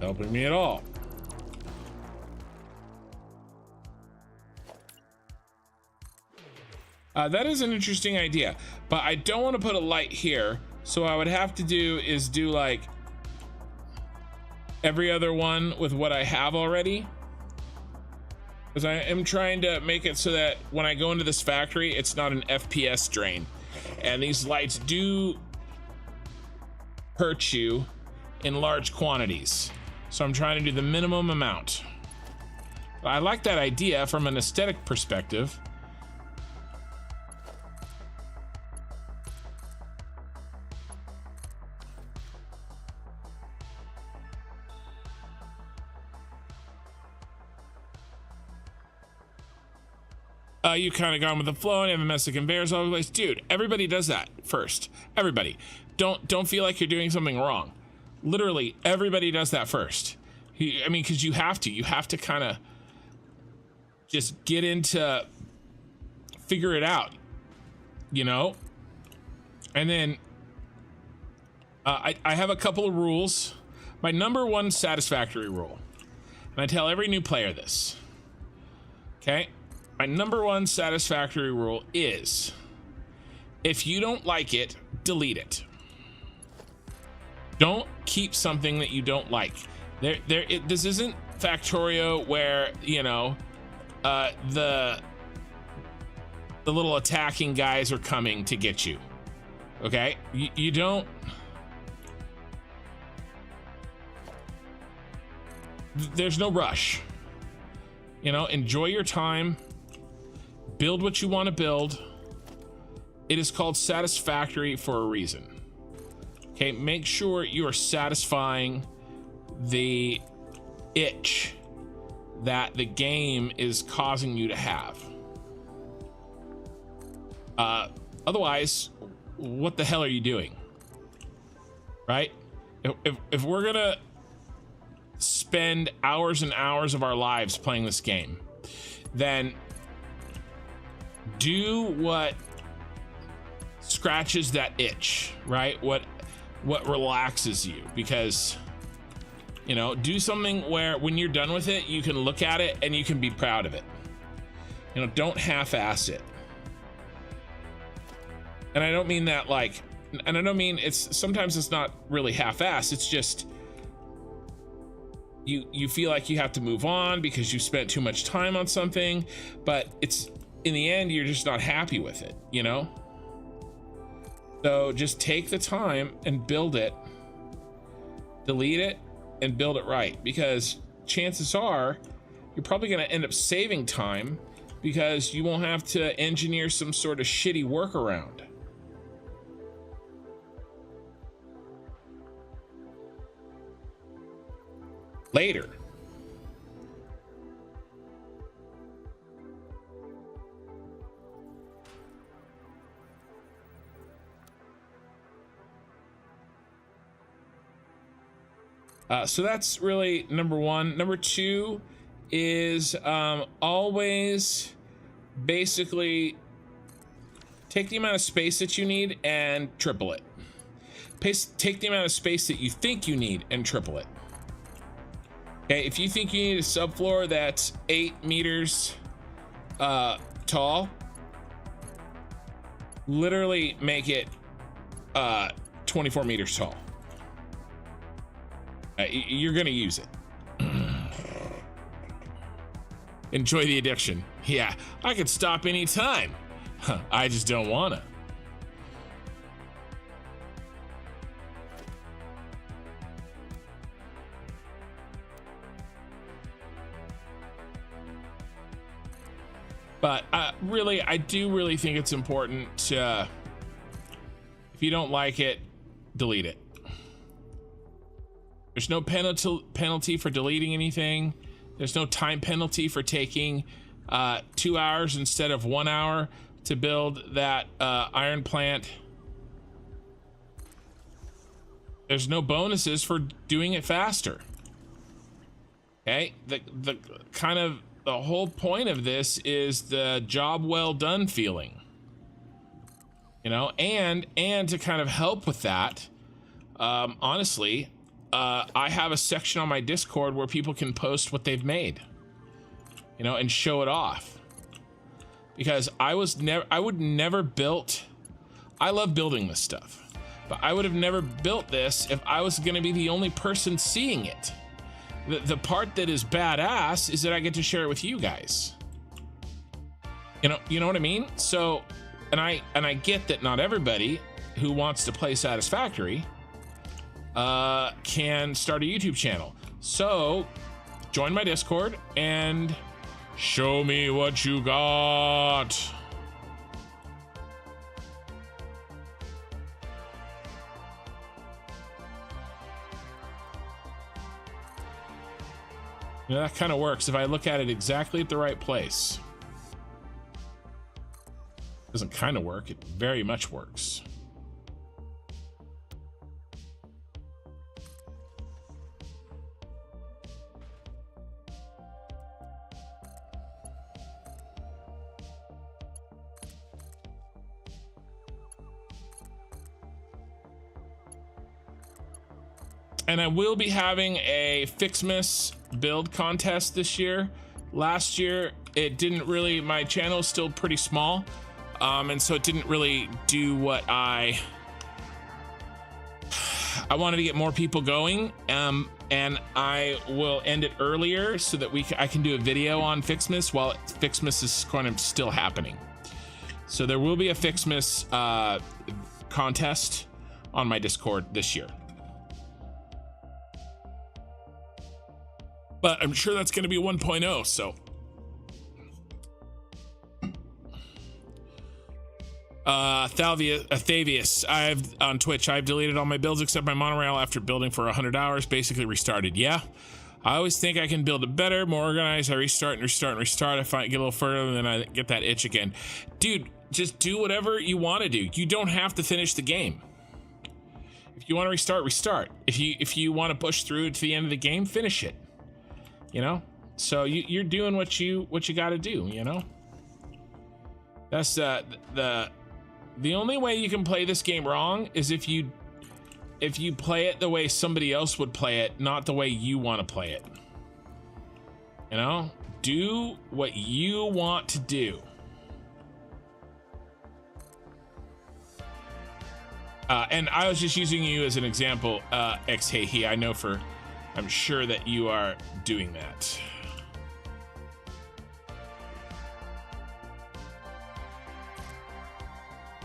Helping me at all. That is an interesting idea, but I don't want to put a light here. So what I would have to do is do like every other one with what I have already. Because I am trying to make it so that when I go into this factory, it's not an FPS drain. And these lights do hurt you in large quantities. So I'm trying to do the minimum amount. I like that idea from an aesthetic perspective. You kind of gone with the flow and you have a mess of conveyors all over the place. Dude, everybody does that first. Everybody. Don't feel like you're doing something wrong. Literally, everybody does that first. I mean, because you have to kind of just get into, figure it out, you know? And then I have a couple of rules. My number one satisfactory rule, and I tell every new player this, okay? My number one satisfactory rule is, if you don't like it, delete it. Don't keep something that you don't like. This isn't Factorio where, you know, the little attacking guys are coming to get you. Okay? You don't. There's no rush. You know, enjoy your time. build what you want to build. It is called Satisfactory for a reason. Okay, make sure you are satisfying the itch that the game is causing you to have. Otherwise, what the hell are you doing? Right? If we're gonna spend hours and hours of our lives playing this game, then do what scratches that itch, right? What relaxes you, because, you know, do something where when you're done with it, you can look at it and you can be proud of it. You know, don't half-ass it. And I don't mean that like, and I don't mean sometimes it's not really half-ass. It's just you feel like you have to move on because you spent too much time on something, but it's in the end, you're just not happy with it, you know? So just take the time and build it, delete it, and build it right, because chances are you're probably going to end up saving time because you won't have to engineer some sort of shitty workaround. Later. So that's really number one. Number two is always basically take the amount of space that you need and triple it. Take the amount of space that you think you need and triple it. Okay, if you think you need a subfloor that's 8 meters tall, literally make it 24 meters tall. You're gonna use it. Enjoy the addiction. Yeah, I could stop anytime. I just don't wanna. But really, I do really think it's important to, if you don't like it, delete it. There's no penalty for deleting anything. There's no time penalty for taking 2 hours instead of 1 hour to build that iron plant. There's no bonuses for doing it faster. Okay, the kind of the whole point of this is the job well done feeling, you know, and to kind of help with that, honestly, I have a section on my Discord where people can post what they've made, you know, and show it off, because I would never built, I love building this stuff, but I would have never built this if I was going to be the only person seeing it. The part that is badass is that I get to share it with you guys. You know what I mean? So, and I get that not everybody who wants to play Satisfactory can start a YouTube channel. So, join my Discord and show me what you got. You know, that kind of works if I look at it exactly at the right place. It doesn't kind of work, it very much works. And I will be having a Fixmas build contest this year. Last year, it didn't really, my channel is still pretty small. And so it didn't really do what I wanted to get more people going. And I will end it earlier so that I can do a video on Fixmas while Fixmas is kind of still happening. So there will be a Fixmas contest on my Discord this year. But I'm sure that's going to be 1.0, so. Thavius, I've on Twitch, I've deleted all my builds except my monorail after building for 100 hours, basically restarted. Yeah, I always think I can build it better, more organized. I restart and restart and restart. I find get a little further and then I get that itch again. Dude, just do whatever you want to do. You don't have to finish the game. If you want to restart, restart. If you want to push through to the end of the game, finish it. You know? So you're doing what you got to do, you know? That's the only way you can play this game wrong is if you play it the way somebody else would play it, not the way you want to play it. You know? Do what you want to do. And I was just using you as an example, XHeyHe. I'm sure that you are doing that.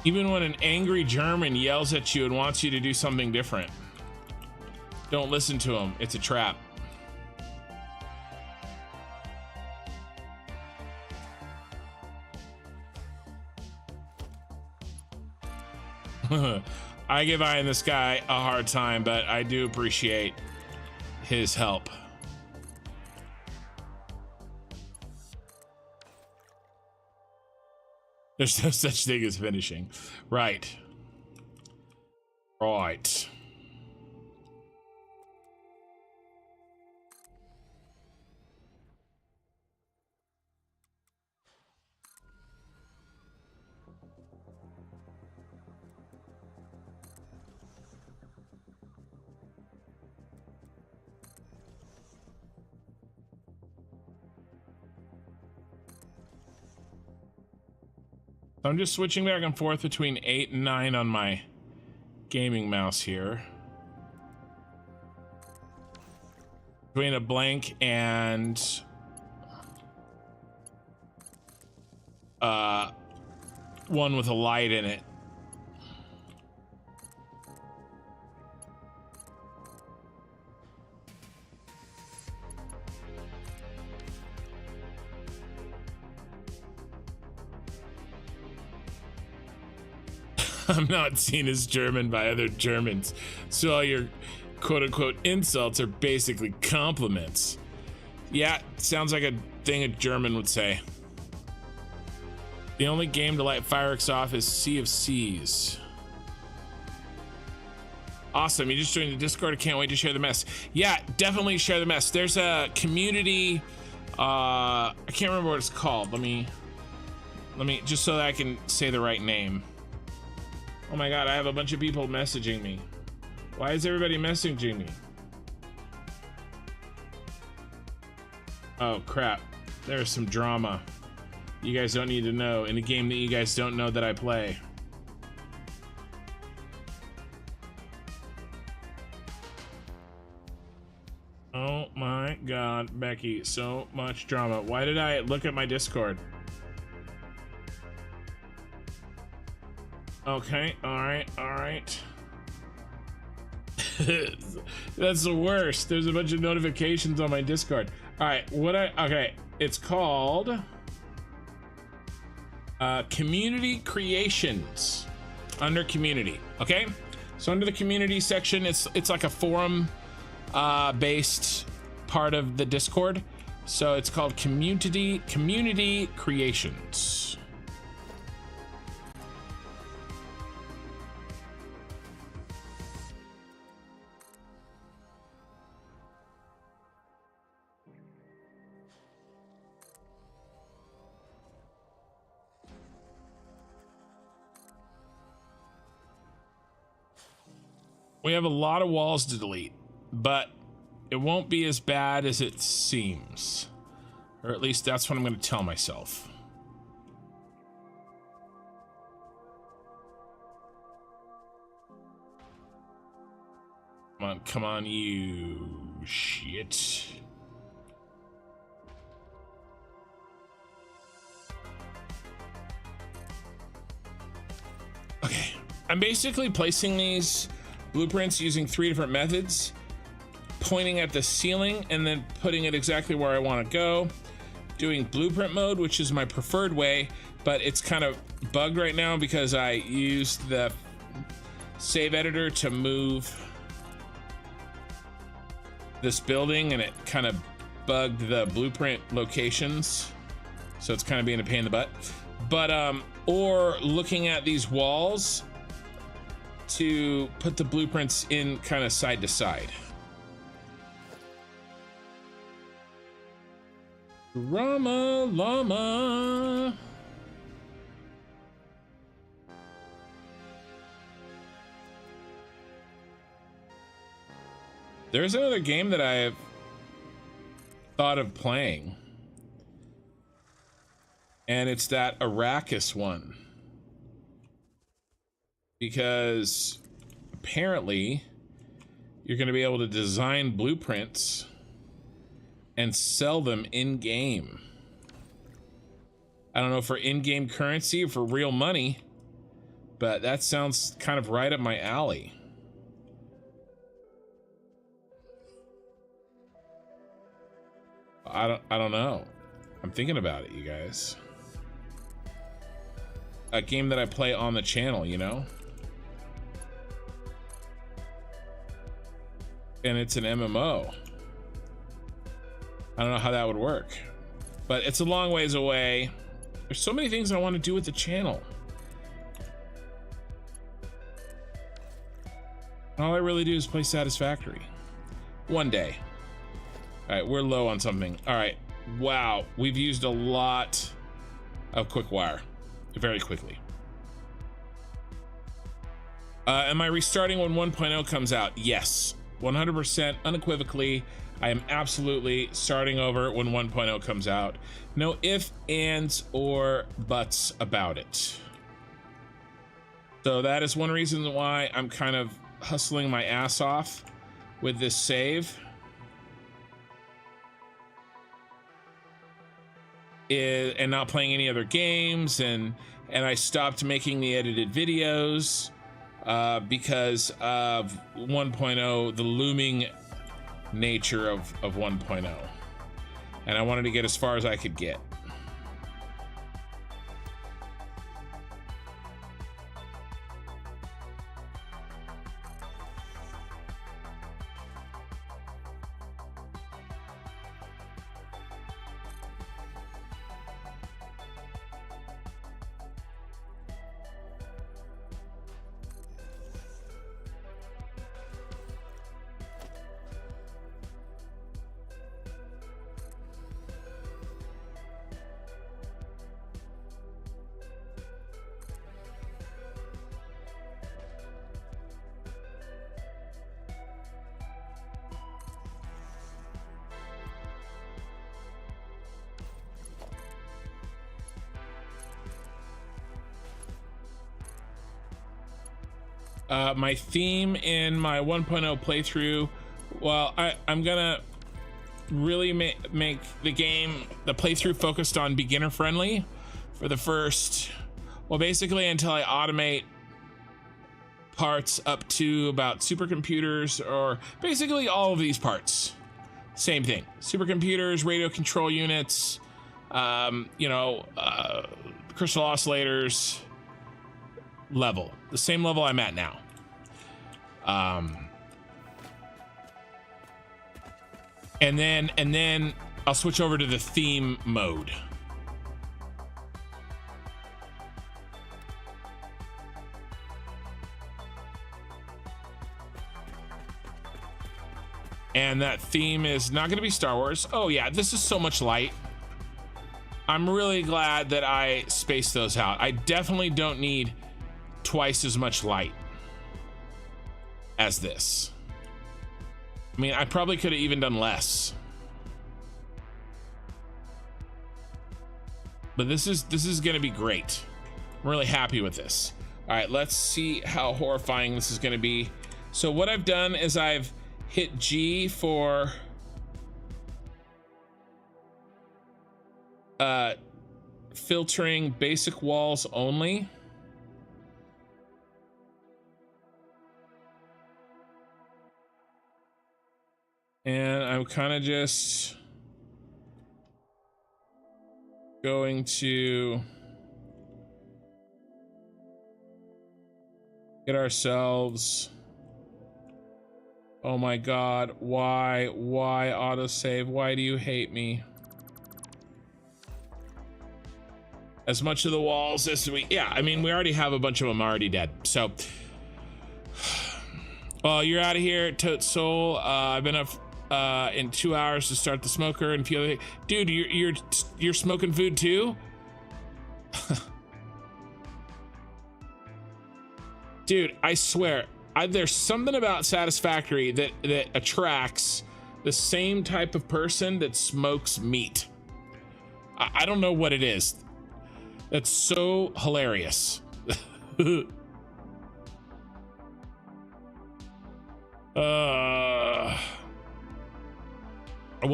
Even when an angry German yells at you and wants you to do something different, don't listen to him. It's a trap. I give Eye in the Sky a hard time, but I do appreciate his help. There's no such thing as finishing. Right. Right. I'm just switching back and forth between 8 and 9 on my gaming mouse here. Between a blank and one with a light in it. I'm not seen as German by other Germans, so all your quote-unquote insults are basically compliments. Yeah, sounds like a thing a German would say. The only game to light fireworks off is Sea of Seas. Awesome, you just joined the Discord. I can't wait to share the mess. Yeah, definitely share the mess. There's a community, I can't remember what it's called. Let me, just so that I can say the right name. Oh my god, I have a bunch of people messaging me. Why is everybody messaging me? Oh crap, there's some drama you guys don't need to know in a game that you guys don't know that I play. Oh my god, Becky, so much drama. Why did I look at my Discord? Okay, alright. That's the worst. There's a bunch of notifications on my Discord. Alright, okay, it's called Community Creations under Community, okay? So under the Community section, it's like a forum based part of the Discord. So it's called Community Creations. We have a lot of walls to delete, but it won't be as bad as it seems. Or at least that's what I'm going to tell myself. Come on, you shit. Okay, I'm basically placing these blueprints using 3 different methods, pointing at the ceiling and then putting it exactly where I want to go, doing blueprint mode, which is my preferred way, but it's kind of bugged right now because I used the save editor to move this building and it kind of bugged the blueprint locations, so it's kind of being a pain in the butt. But or looking at these walls to put the blueprints in kind of side to side. Rama Llama. There's another game that I've thought of playing, and it's that Arrakis one, because apparently you're going to be able to design blueprints and sell them in game. I don't know, for in-game currency or for real money, but that sounds kind of right up my alley. I don't know. I'm thinking about it, you guys. A game that I play on the channel, you know? And it's an MMO. I don't know how that would work, but it's a long ways away. There's so many things I want to do with the channel. All I really do is play Satisfactory. One day. All right, we're low on something. All right, wow, we've used a lot of quick wire very quickly. Am I restarting when 1.0 comes out? Yes, 100% unequivocally. I am absolutely starting over when 1.0 comes out. No ifs, ands, or buts about it. So that is one reason why I'm kind of hustling my ass off with this save. And not playing any other games, and I stopped making the edited videos because of 1.0, the looming nature of 1.0, and I wanted to get as far as I could get. My theme in my 1.0 playthrough, well, I'm gonna really make the playthrough focused on beginner friendly for the first, well, basically until I automate parts up to about supercomputers, or basically all of these parts. Same thing, supercomputers, radio control units, you know, crystal oscillators level, the same level I'm at now. And then I'll switch over to the theme mode. And that theme is not going to be Star Wars. Oh yeah, this is so much light. I'm really glad that I spaced those out. I definitely don't need twice as much light as this. I mean, I probably could have even done less. But this is gonna be great. I'm really happy with this. All right, let's see how horrifying this is gonna be. So what I've done is I've hit G for filtering basic walls only. And I'm kind of just going to Get ourselves. Oh my god, why autosave? Why do you hate me? As much of the walls as we, yeah, I mean, we already have a bunch of them already dead. So, well, you're out of here, Tote Soul. I've been up in 2 hours to start the smoker and feel, dude, you're smoking food too? Dude, I swear, there's something about Satisfactory that attracts the same type of person that smokes meat. I don't know what it is. That's so hilarious. We'll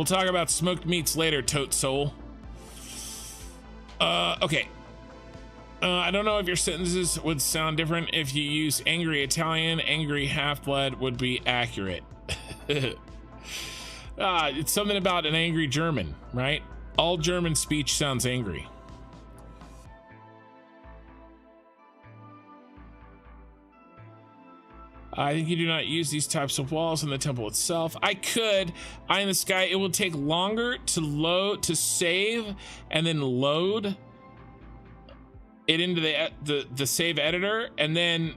talk about smoked meats later, Tote Soul. Okay. I don't know if your sentences would sound different if you use angry Italian. Angry half-blood would be accurate. It's something about an angry German, right? All German speech sounds angry. I think you do not use these types of walls in the temple itself. I could. Eye in the sky. It will take longer to load, to save, and then load it into the save editor, and then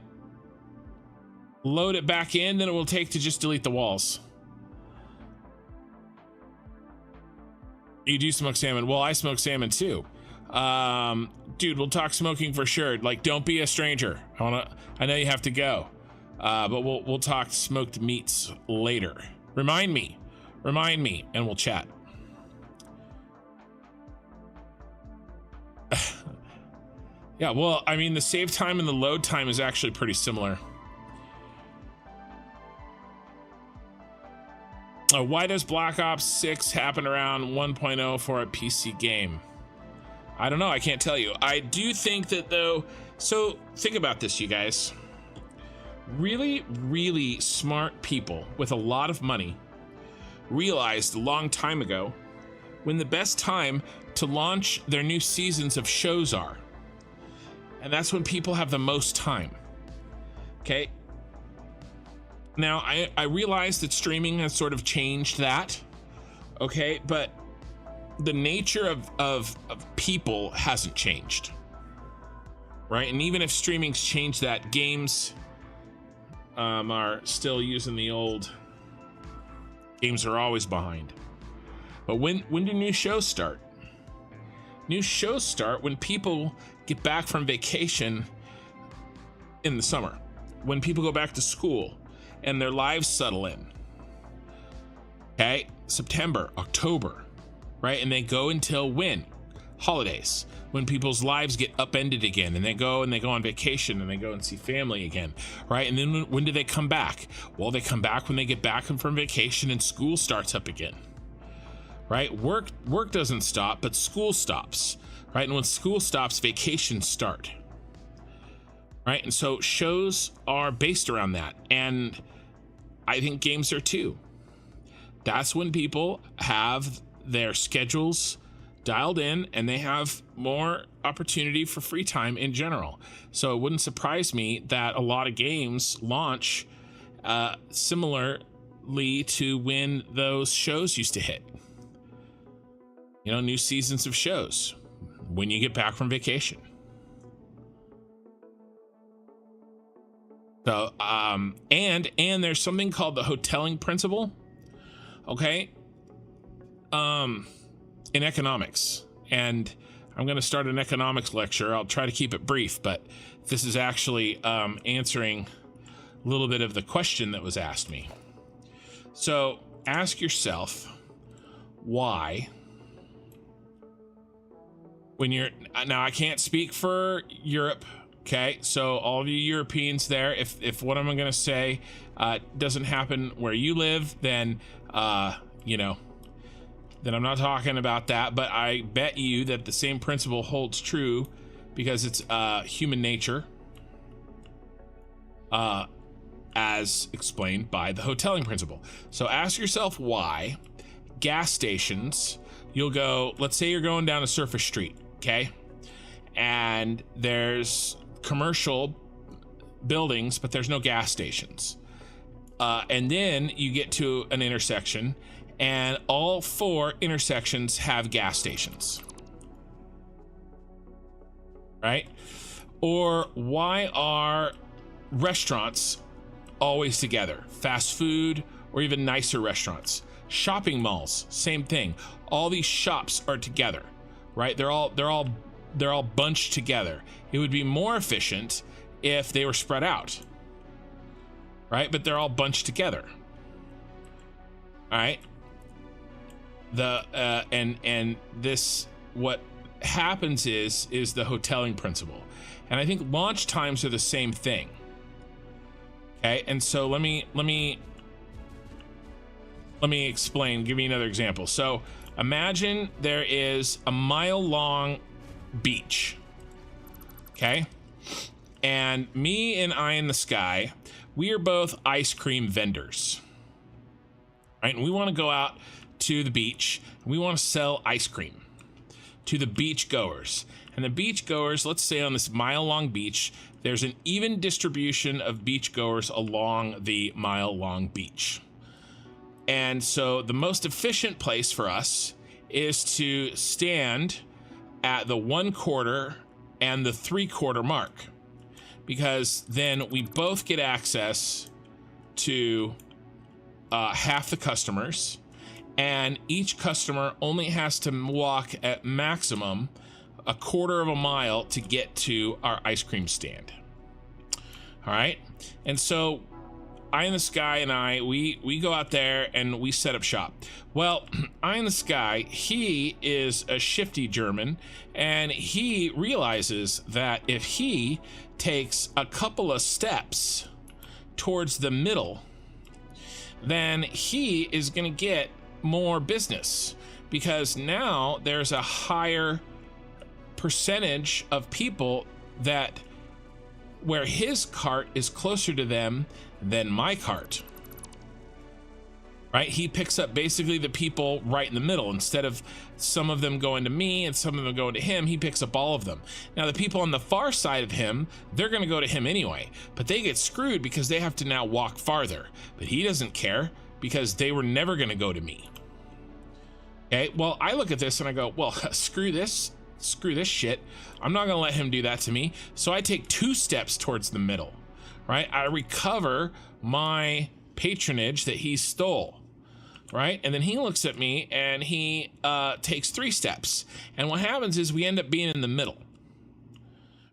load it back in than it will take to just delete the walls. You do smoke salmon. Well, I smoke salmon too. Dude, we'll talk smoking for sure. Like, don't be a stranger. I know you have to go. But we'll talk smoked meats later. Remind me, and we'll chat. Yeah, well, I mean, the save time and the load time is actually pretty similar. Why does Black Ops 6 happen around 1.0 for a PC game? I don't know, I can't tell you. I do think that though, so think about this, you guys. Really, really smart people with a lot of money realized a long time ago when the best time to launch their new seasons of shows are. And that's when people have the most time. Okay. Now, I realize that streaming has sort of changed that. Okay. But the nature of people hasn't changed. Right. And even if streaming's changed that, games are still using the old. Games are always behind. But when do new shows start? New shows start when people get back from vacation in the summer, when people go back to school and their lives settle in. Okay, September, October, right? And they go until when? Holidays, when people's lives get upended again, and they go on vacation and they go and see family again, right? And then when do they come back? Well, they come back when they get back from vacation and school starts up again, right? Work doesn't stop, but school stops, right? And when school stops, vacations start, right? And so shows are based around that, and I think games are too. That's when people have their schedules dialed in and they have more opportunity for free time in general. So it wouldn't surprise me that a lot of games launch similarly to when those shows used to hit. You know, new seasons of shows when you get back from vacation. So and there's something called the hoteling principle. Okay. In economics, and I'm going to start an economics lecture. I'll try to keep it brief, but this is actually answering a little bit of the question that was asked me. So ask yourself why, when you're, now I can't speak for Europe, okay? So all of you Europeans there, if what I'm going to say doesn't happen where you live, then, you know, then I'm not talking about that, but I bet you that the same principle holds true because it's human nature, as explained by the hoteling principle. So ask yourself why gas stations, you'll go, let's say you're going down a surface street, okay? And there's commercial buildings, but there's no gas stations. And then you get to an intersection, and all 4 intersections have gas stations. Right? Or why are restaurants always together? Fast food or even nicer restaurants. Shopping malls, same thing. All these shops are together, right? They're all bunched together. It would be more efficient if they were spread out, right? But they're all bunched together. All right. And this, what happens is the hoteling principle. And I think launch times are the same thing. Okay, and so let me explain, give me another example. So imagine there is a mile-long beach. Okay? And me and Eye in the Sky, we are both ice cream vendors. Right? And we want to go out to the beach and we want to sell ice cream to the beach goers. And the beach goers, let's say on this mile-long beach, there's an even distribution of beach goers along the mile-long beach. And so the most efficient place for us is to stand at the 1/4 and the 3/4 mark, because then we both get access to half the customers, and each customer only has to walk at maximum 1/4 mile to get to our ice cream stand. All right. And so Eye in the Sky and I, we go out there and we set up shop. Well, Eye in the Sky, he is a shifty German, and he realizes that if he takes a couple of steps towards the middle, then he is going to get more business, because now there's a higher percentage of people that where his cart is closer to them than my cart. Right? He picks up basically the people right in the middle. Instead of some of them going to me and some of them going to him, he picks up all of them. Now the people on the far side of him, they're going to go to him anyway, but they get screwed because they have to now walk farther. But he doesn't care, because they were never going to go to me. Okay, well, I look at this and I go, well, screw this shit. I'm not gonna let him do that to me. So I take 2 steps towards the middle, right? I recover my patronage that he stole, right? And then he looks at me and he takes 3 steps. And what happens is we end up being in the middle,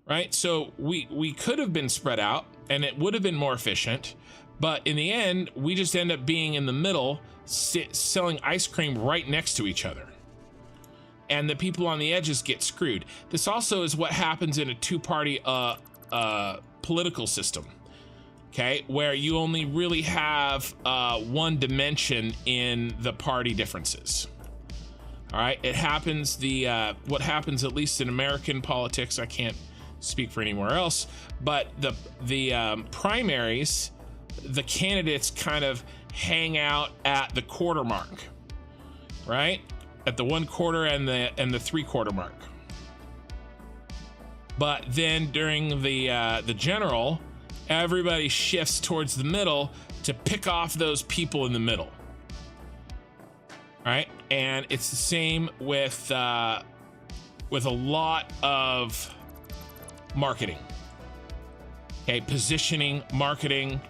right? So we could have been spread out and it would have been more efficient, but in the end, we just end up being in the middle, selling ice cream right next to each other. And the people on the edges get screwed. This also is what happens in a 2-party political system, okay, where you only really have one dimension in the party differences. All right, it happens, what happens at least in American politics, I can't speak for anywhere else, but the primaries, the candidates kind of hang out at the 1/4 mark, right? At the 1/4 and the 3/4 mark. But then during the general, everybody shifts towards the middle to pick off those people in the middle. Right? And it's the same with a lot of marketing. Okay, positioning, marketing.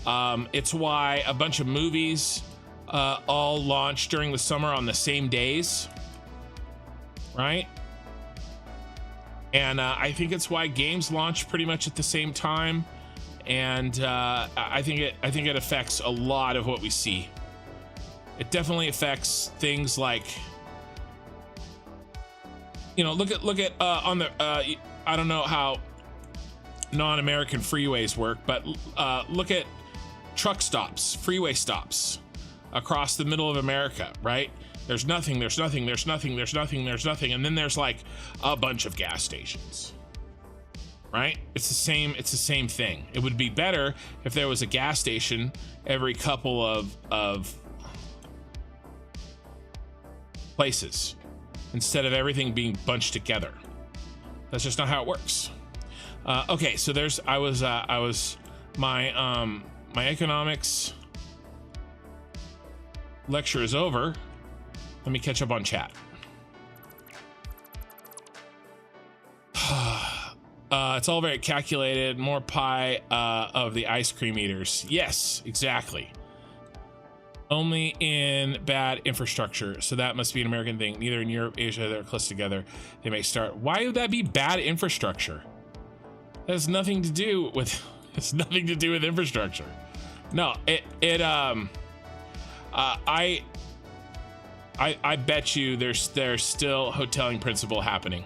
It's why a bunch of movies all launch during the summer on the same days, right? And I think it's why games launch pretty much at the same time. And I think it affects a lot of what we see. It definitely affects things like, you know, look at on the I don't know how non-American freeways work, but look at truck stops, freeway stops across the middle of America, right? There's nothing, and then there's like a bunch of gas stations, right? It's the same thing. It would be better if there was a gas station every couple of places instead of everything being bunched together. That's just not how it works. Okay, so I was my economics lecture is over. Let me catch up on chat. It's all very calculated. More pie of the ice cream eaters. Yes, exactly. Only in bad infrastructure. So that must be an American thing. Neither in Europe, Asia, they're close together. They may start. Why would that be bad infrastructure? That has nothing to do with. It's nothing to do with infrastructure. No, I bet you there's still hoteling principle happening.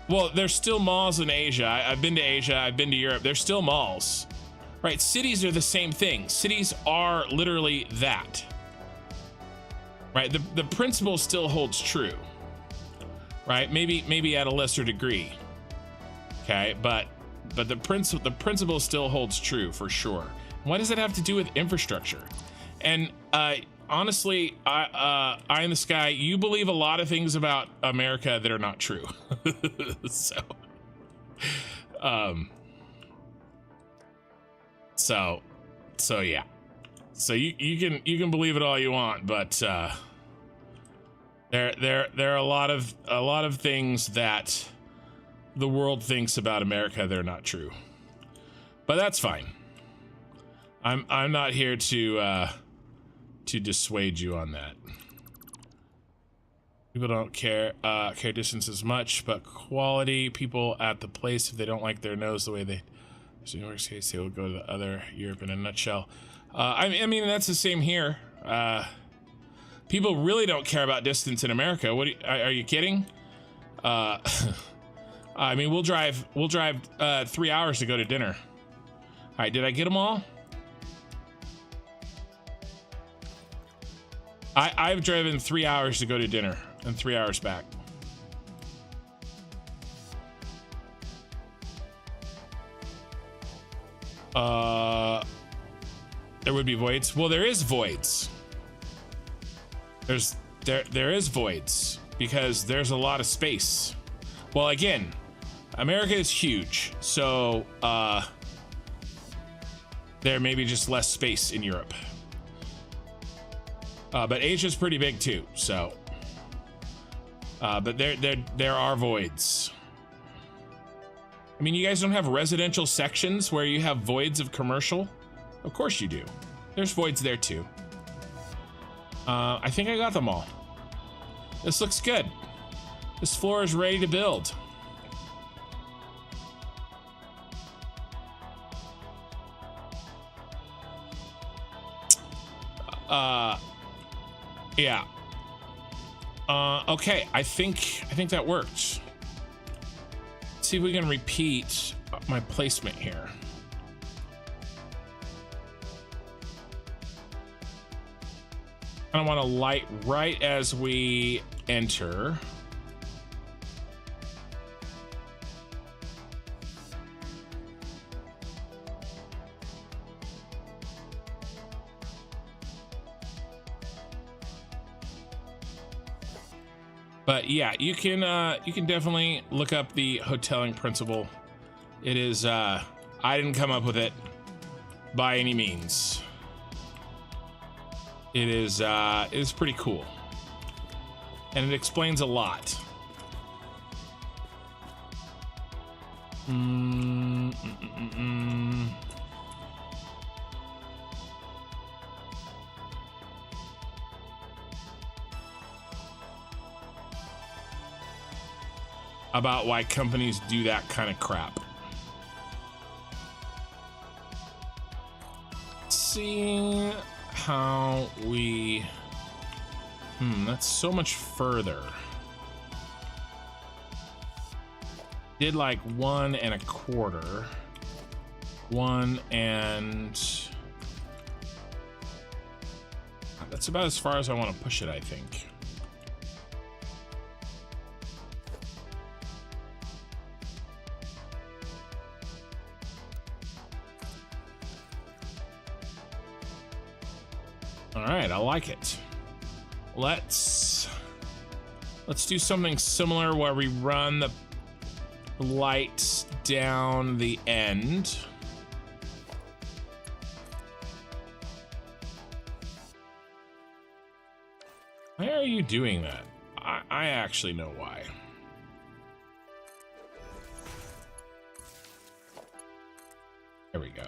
Well, there's still malls in Asia. I've been to Asia, I've been to Europe. There's still malls, right? Cities are the same thing. Cities are literally that, right? The principle still holds true, right? Maybe at a lesser degree, okay? But the principle still holds true for sure. What does it have to do with infrastructure? And honestly, I in the sky, you believe a lot of things about America that are not true. So yeah. So you can believe it all you want, but there are a lot of things that the world thinks about America that are not true. But that's fine. I'm not here to dissuade you on that. People don't care distance as much, but quality. People at the place, if they don't like their nose the way they, so in your case, they will go to the other Europe in a nutshell. I mean that's the same here. People really don't care about distance in America. Are you kidding? I mean, we'll drive 3 hours to go to dinner. All right, did I get them all? I've driven 3 hours to go to dinner and 3 hours back. There would be voids. Well, there is voids. There is voids because there's a lot of space. Well, again, America is huge, so there may be just less space in Europe. But Asia's pretty big too, so. But there are voids. I mean, you guys don't have residential sections where you have voids of commercial? Of course you do. There's voids there too. I think I got them all. This looks good. This floor is ready to build. Yeah. Okay, I think that works. Let's see if we can repeat my placement here. I want to light right as we enter. But yeah, you can definitely look up the hoteling principle. It is I didn't come up with it by any means. It is pretty cool. And it explains a lot. About why companies do that kind of crap. See how we that's so much further. Did like 1 1/4, 1 and that's about as far as I want to push it, I think. All right, I like it. Let's Let's do something similar where we run the lights down the end. Why are you doing that? I actually know why. There we go.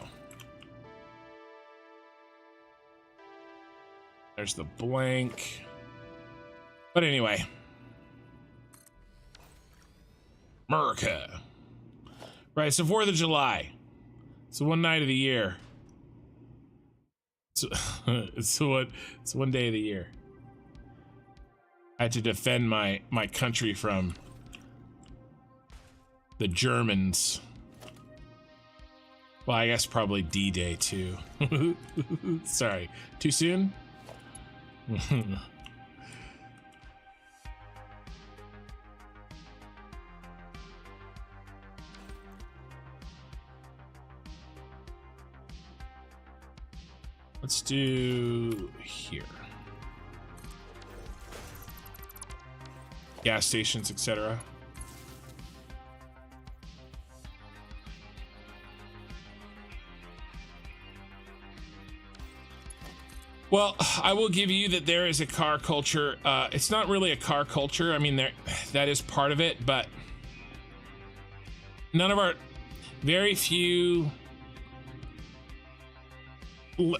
There's the blank. But anyway. America. Right, it's the 4th of July. It's the one night of the year. It's one day of the year. I had to defend my country from the Germans. Well, I guess probably D-Day too. Sorry, too soon? Let's do here. Gas stations, etc. Well, I will give you that there is a car culture. It's not really a car culture. I mean, that is part of it, but none of our, very few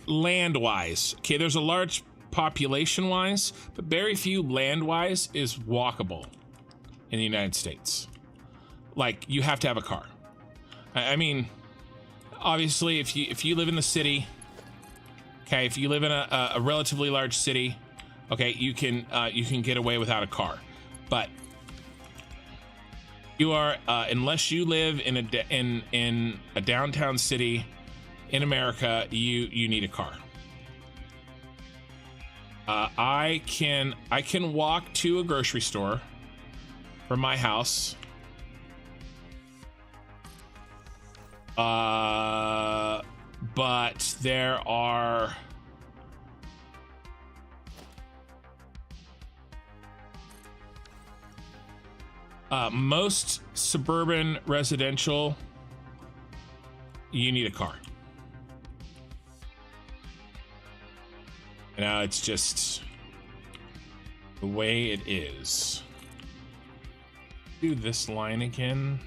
land-wise. Okay, there's a large population-wise, but very few land-wise is walkable in the United States. Like, you have to have a car. I mean, obviously, if you live in the city, okay, if you live in a relatively large city, okay, you can get away without a car. But you are unless you live in a downtown city in America, you need a car. I can walk to a grocery store from my house. But there are most suburban residential, you need a car. Now it's just the way it is. Do this line again.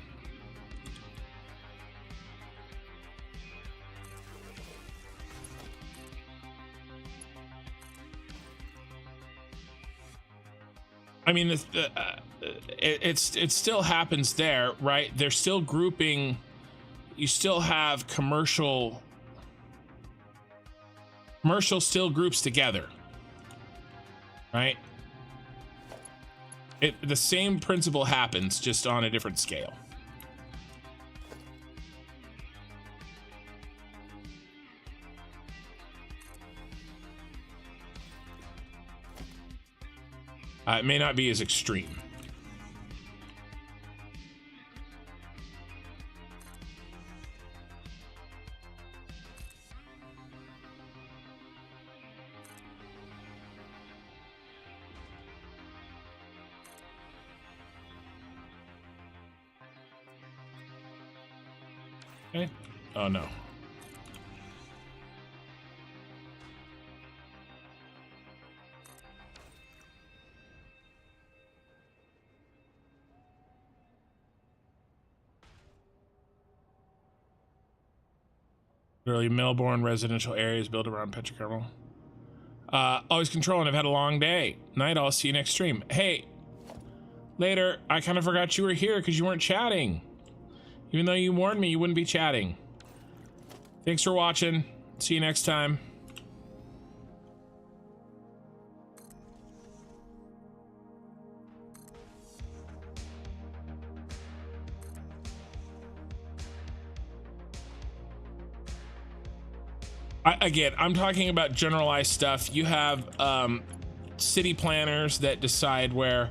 I mean, it still happens there, right? They're still grouping. You still have commercial still groups together, right? The same principle happens, just on a different scale. It may not be as extreme. Okay. Oh no. Early Melbourne residential areas built around petrochemical. Always controlling. I've had a long day. Night. I'll see you next stream. Hey, later. I kind of forgot you were here because you weren't chatting. Even though you warned me you wouldn't be chatting. Thanks for watching. See you next time. Again, I'm talking about generalized stuff. You have city planners that decide where,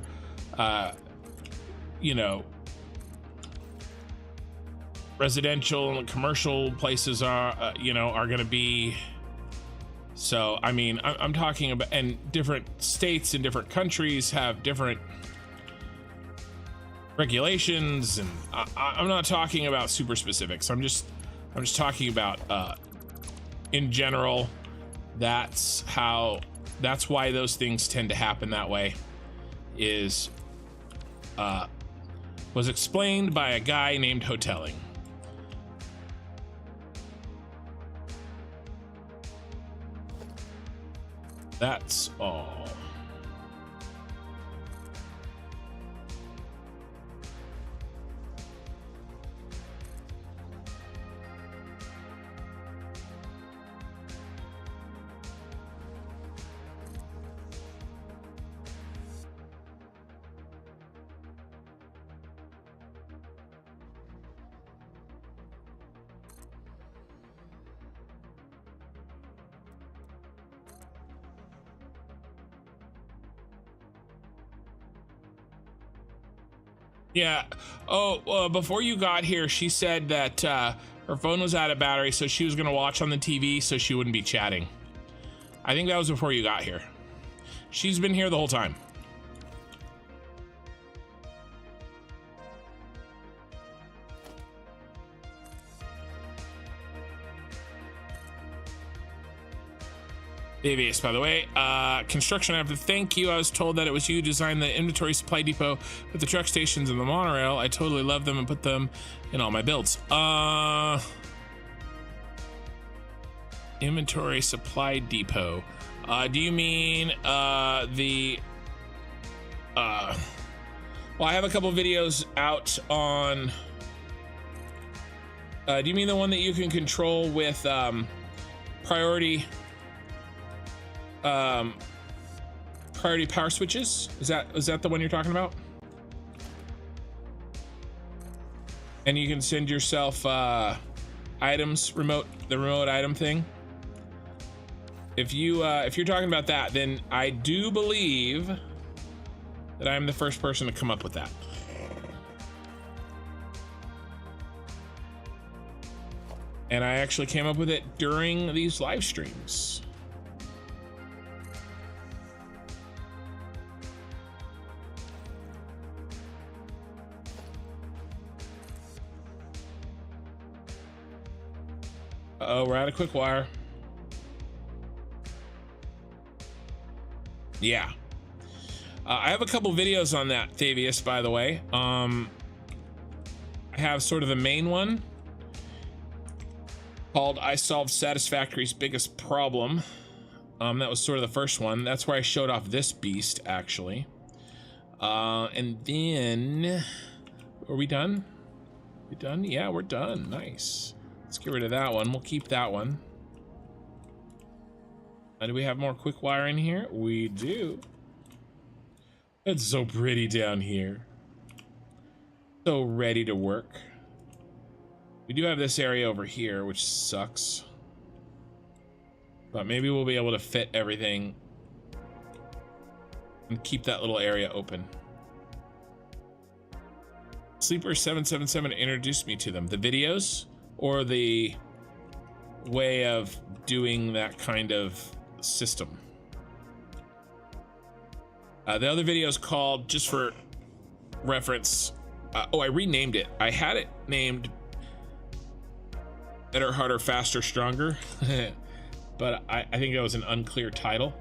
you know, residential and commercial places are, you know, are going to be. So, I mean, I'm talking about, and different states and different countries have different regulations, and I'm not talking about super specifics. I'm just talking about in general. That's why those things tend to happen that way. Is was explained by a guy named Hotelling. That's all. Yeah. Oh, before you got here, she said that her phone was out of battery, so she was gonna watch on the TV so she wouldn't be chatting. I think that was before you got here. She's been here the whole time. Avius, by the way, construction after thank you. I was told that it was you who designed the inventory supply depot with the truck stations and the monorail. I totally love them and put them in all my builds. Inventory supply depot. Do you mean the well, I have a couple videos out on do you mean the one that you can control with priority power switches? Is that the one you're talking about? And you can send yourself items, the remote item thing. If you're talking about that, then I do believe that I'm the first person to come up with that. And I actually came up with it during these live streams. Uh-oh, we're out of quick wire. Yeah. I have a couple videos on that, Thavius, by the way. I have sort of the main one called I Solved Satisfactory's Biggest Problem. That was sort of the first one. That's where I showed off this beast, actually. And then, are we done? We done? Yeah, we're done. Nice. Let's get rid of that one. We'll keep that one. Do we have more quick wire in here? We do. It's so pretty down here. So ready to work. We do have this area over here, which sucks. But maybe we'll be able to fit everything and keep that little area open. Sleeper 777 introduced me to them. The videos or the way of doing that kind of system. The other video is called, just for reference, I renamed it. I had it named Better, Harder, Faster, Stronger, but I think that was an unclear title.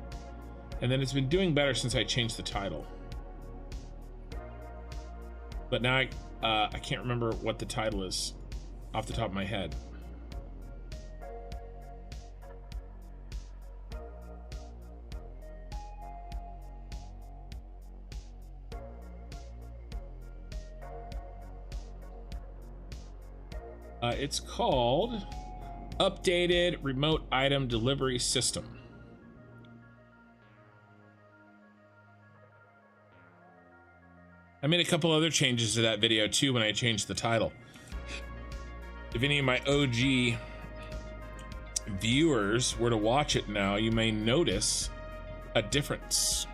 And then it's been doing better since I changed the title. But now I can't remember what the title is off the top of my head. It's called Updated Remote Item Delivery System. I made a couple other changes to that video too when I changed the title. If any of my OG viewers were to watch it now, you may notice a difference.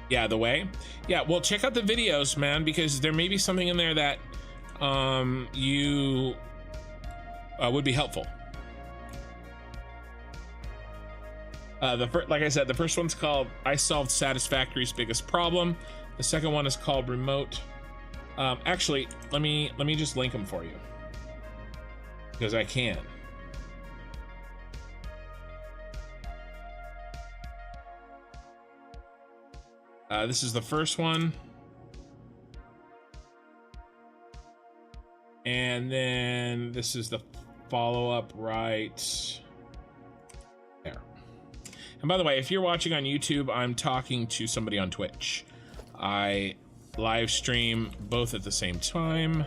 Yeah, the way? Yeah, well, check out the videos, man, because there may be something in there that you would be helpful. Like I said, the first one's called I Solved Satisfactory's Biggest Problem. The second one is called remote. Actually, let me just link them for you because I can. This is the first one. And then this is the follow-up right there. And by the way, if you're watching on YouTube, I'm talking to somebody on Twitch. I live stream both at the same time.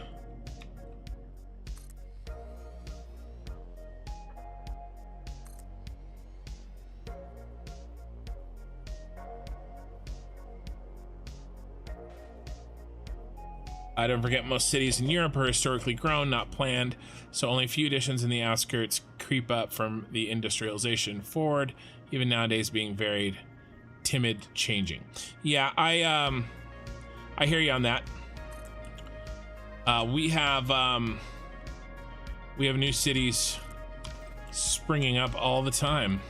Don't forget, most cities in Europe are historically grown, not planned, so only a few additions in the outskirts creep up from the industrialization forward, even nowadays being varied, timid, changing. Yeah, I hear you on that. We have new cities springing up all the time.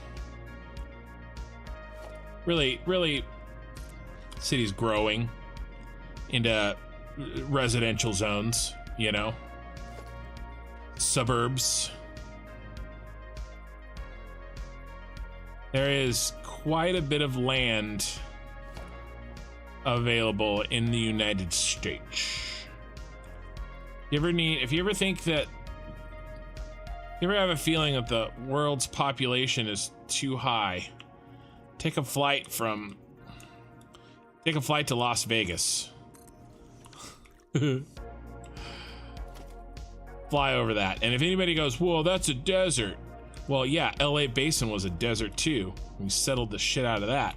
Really, cities growing into residential zones, you know, suburbs. There is quite a bit of land available in the United States. If you ever think that, you ever have a feeling that the world's population is too high, take a flight to Las Vegas. Fly over that, and if anybody goes, "Whoa, that's a desert," well, yeah, LA Basin was a desert too. We settled the shit out of that.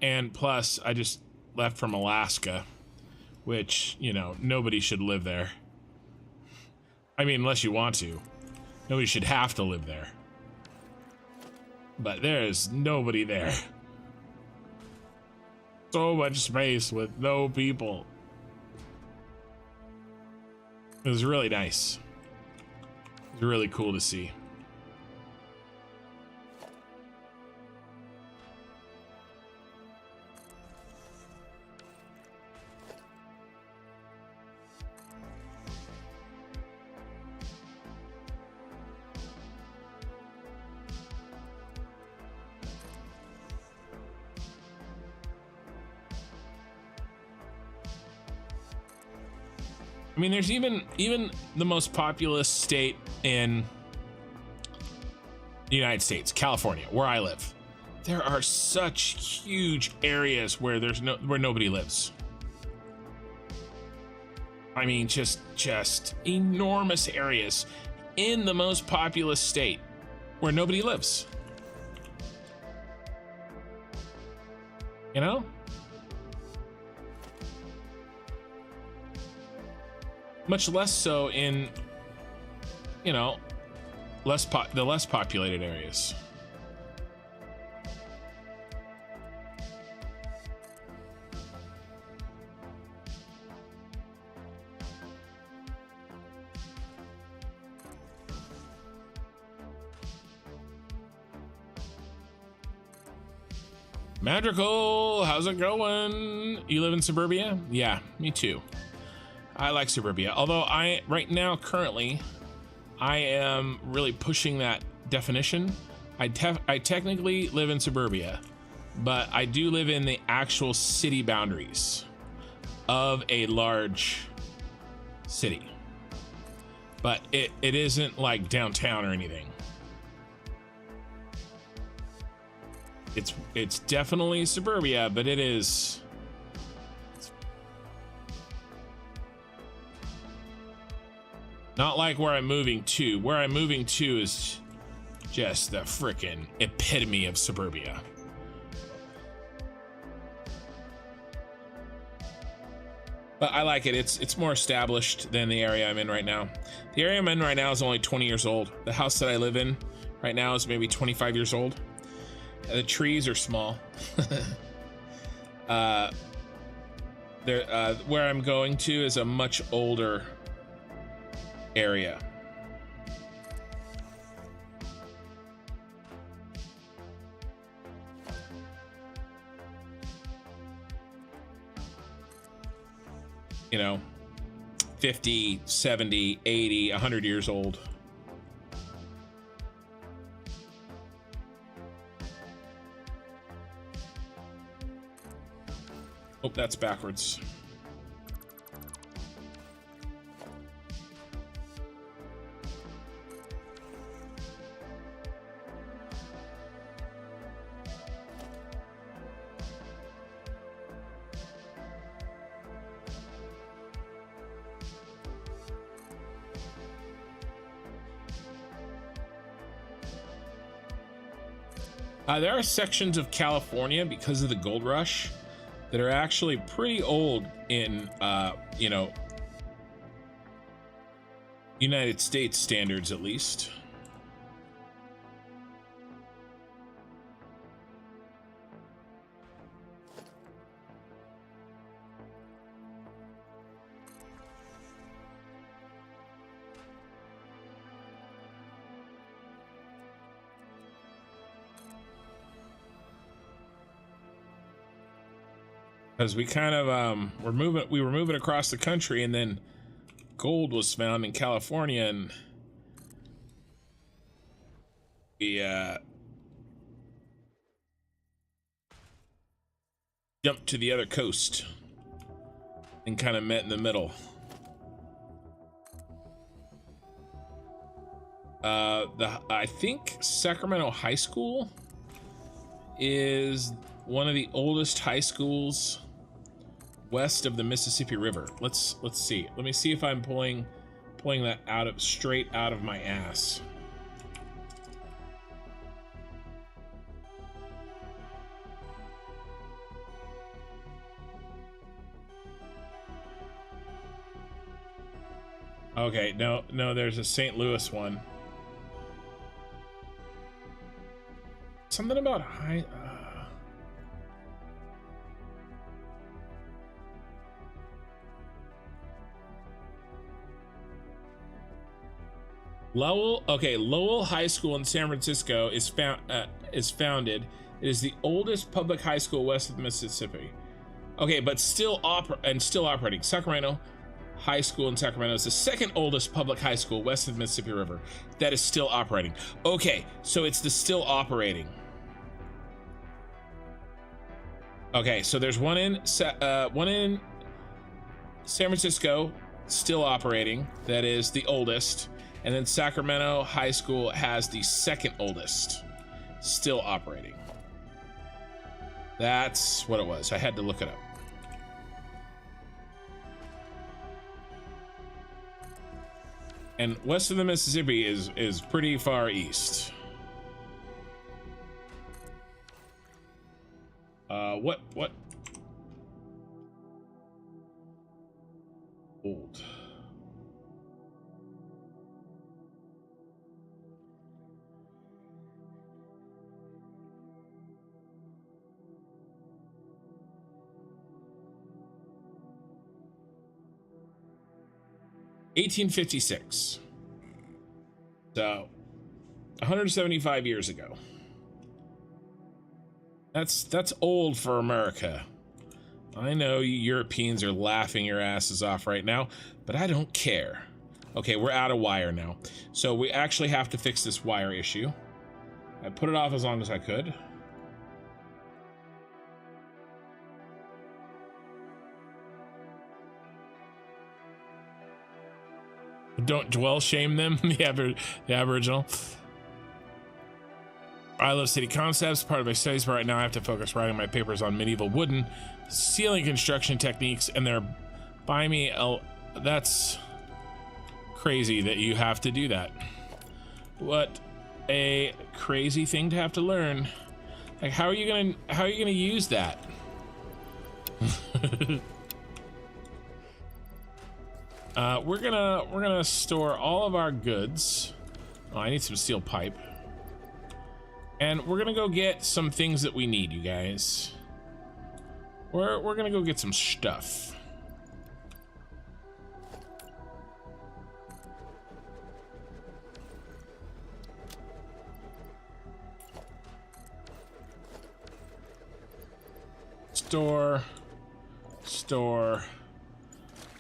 And plus, I just left from Alaska, which, you know, nobody should live there. I mean, unless you want to. Nobody should have to live there. But there is nobody there. So much space with no people. It was really nice. It was really cool to see. I mean, there's even the most populous state in the United States, California, where I live. There are such huge areas where where nobody lives. I mean, just enormous areas in the most populous state where nobody lives. You know? Much less so in, you know, the less populated areas. Magical, how's it going? You live in suburbia? Yeah, me too. I like suburbia, although right now, currently, I am really pushing that definition. I technically live in suburbia, but I do live in the actual city boundaries of a large city. But it isn't like downtown or anything. It's definitely suburbia, but it is... not like where I'm moving to. Where I'm moving to is just the frickin' epitome of suburbia. But I like it. It's more established than the area I'm in right now. The area I'm in right now is only 20 years old. The house that I live in right now is maybe 25 years old. And the trees are small. Where I'm going to is a much older area. You know, 50, 70, 80, 100 years old. Oh, that's backwards. There are sections of California, because of the gold rush, that are actually pretty old in, you know, United States standards, at least. Because we kind of we were moving across the country, and then gold was found in California, and we jumped to the other coast and kind of met in the middle. I think Sacramento High School is one of the oldest high schools west of the Mississippi River. Let's see. Let me see if I'm pulling that straight out of my ass. Okay, no, there's a St. Louis one. Something about high. Lowell High School in San Francisco is founded. It is the oldest public high school west of the Mississippi. Okay, but still operating. Sacramento High School in Sacramento is the second oldest public high school west of the Mississippi River that is still operating. Okay, so it's the still operating. Okay, so there's one in San Francisco still operating. That is the oldest. And then Sacramento High School has the second oldest still operating. That's what it was. I had to look it up. And west of the Mississippi is pretty far east. What? Old. $1856. So 175 years ago. That's old for America. I know you Europeans are laughing your asses off right now, but I don't care. Okay, we're out of wire now. So we actually have to fix this wire issue. I put it off as long as I could. Don't dwell shame them, the Aboriginal. I love city concepts, part of my studies, but right now I have to focus writing my papers on medieval wooden ceiling construction techniques, and they're by me. That's crazy that you have to do that. What a crazy thing to have to learn. Like, how are you gonna use that? We're gonna store all of our goods. Oh, I need some steel pipe. And we're gonna go get some things that we need, you guys. We're gonna go get some stuff.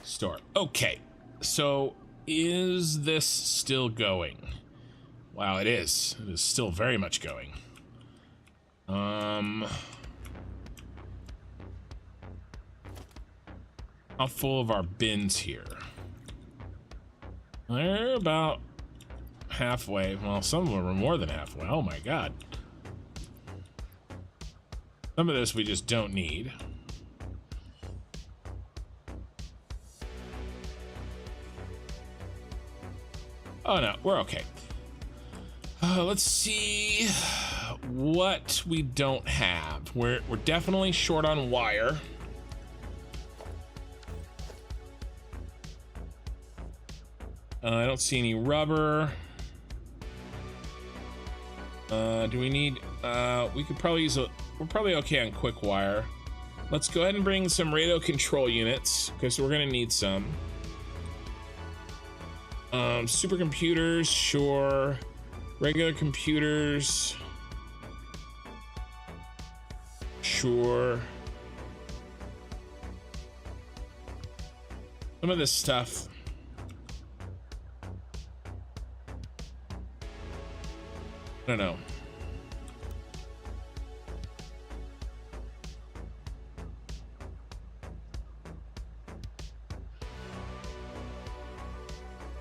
Store. Okay, so is this still going? Wow, it is. It is still very much going. How full of our bins here? They're about halfway. Well, some of them are more than halfway. Oh my god. Some of this we just don't need. Oh no, we're okay. Let's see what we don't have. We're definitely short on wire. I don't see any rubber. Do we need? We could probably use a. We're probably okay on quick wire. Let's go ahead and bring some radio control units because we're gonna need some. Supercomputers, sure. Regular computers, sure. Some of this stuff. I don't know.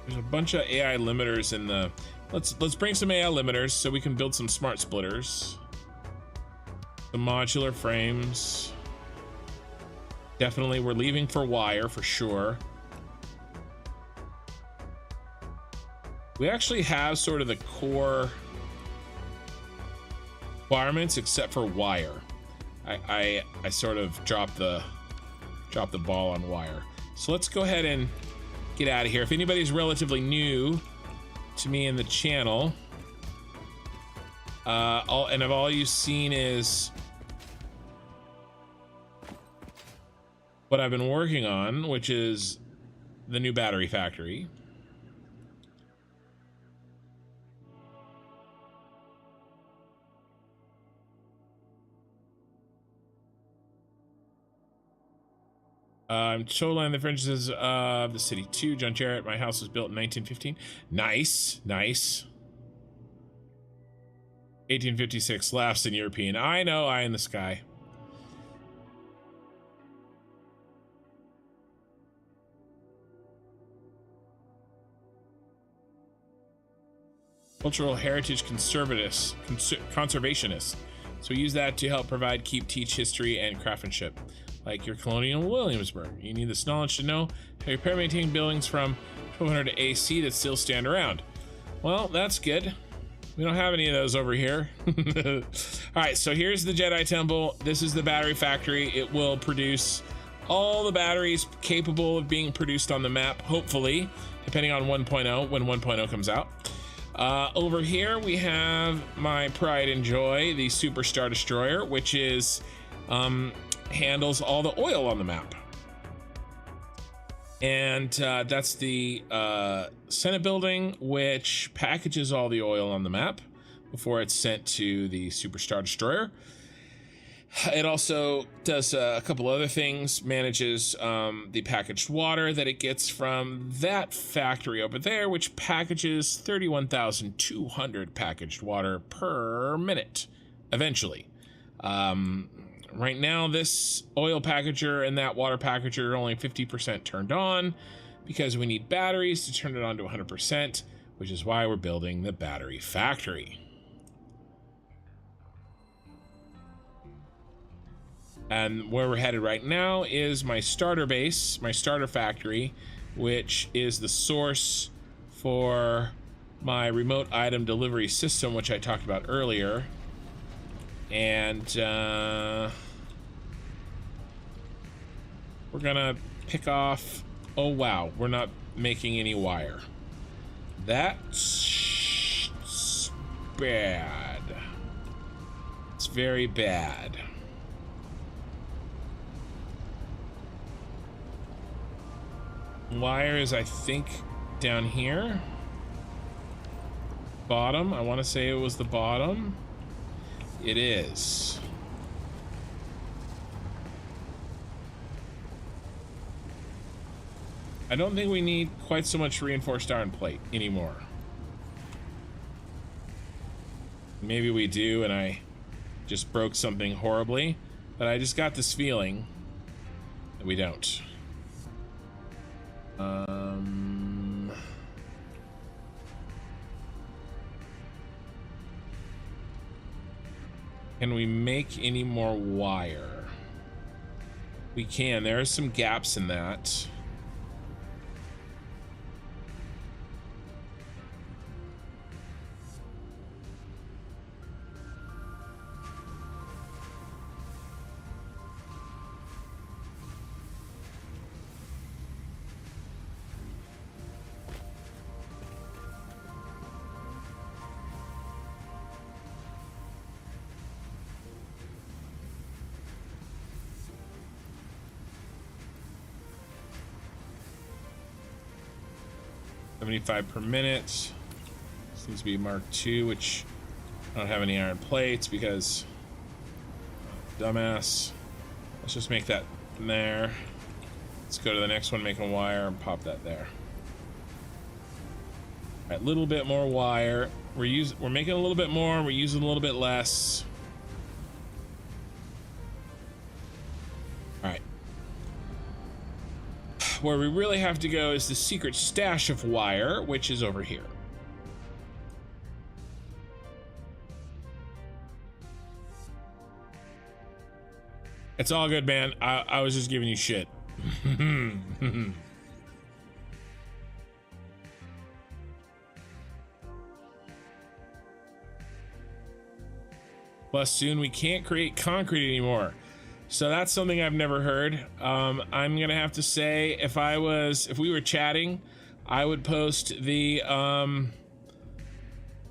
There's a bunch of AI limiters in the. Let's bring some AI limiters so we can build some smart splitters. Some modular frames. Definitely, we're leaving for wire for sure. We actually have sort of the core requirements except for wire. I sort of dropped the ball on wire. So let's go ahead and get out of here. If anybody's relatively new to me in the channel, all you've seen is what I've been working on, which is the new battery factory. I'm totally on the fringes of the city too. John Jarrett, my house was built in 1915. Nice, nice. 1856 laughs in European. I know, eye in the sky. Cultural heritage conservationists. So use that to help provide, keep, teach history and craftsmanship. Like your colonial Williamsburg. You need this knowledge to know how you repair and maintain buildings from 1200 AC that still stand around. Well, that's good. We don't have any of those over here. All right, so here's the Jedi Temple. This is the battery factory. It will produce all the batteries capable of being produced on the map, hopefully, depending on 1.0, when 1.0 comes out. Over here, we have my pride and joy, the Super Star Destroyer, which is handles all the oil on the map. And that's the Senate Building, which packages all the oil on the map before it's sent to the Super Star Destroyer. It also does a couple other things, manages the packaged water that it gets from that factory over there, which packages 31,200 packaged water per minute, eventually. Right now, this oil packager and that water packager are only 50% turned on because we need batteries to turn it on to 100%, which is why we're building the battery factory. And where we're headed right now is my starter base, my starter factory, which is the source for my remote item delivery system, which I talked about earlier. And we're gonna pick off. Oh wow, we're not making any wire. That's bad. It's very bad. Wire is, I think, down here. Bottom. I want to say it was the bottom. It is. I don't think we need quite so much reinforced iron plate anymore. Maybe we do, and I just broke something horribly, but I just got this feeling that we don't. Can we make any more wire? We can. There are some gaps in that. Per minute. This needs to be Mark II, which I don't have any iron plates because dumbass. Let's just make that there. Let's go to the next one, make a wire, and pop that there. All right, a little bit more wire. We're making a little bit more. We're using a little bit less. All right. Where we really have to go is the secret stash of wire, which is over here. It's all good, man. I was just giving you shit. Plus, soon we can't create concrete anymore. So that's something I've never heard. I'm gonna have to say, if we were chatting, I would post the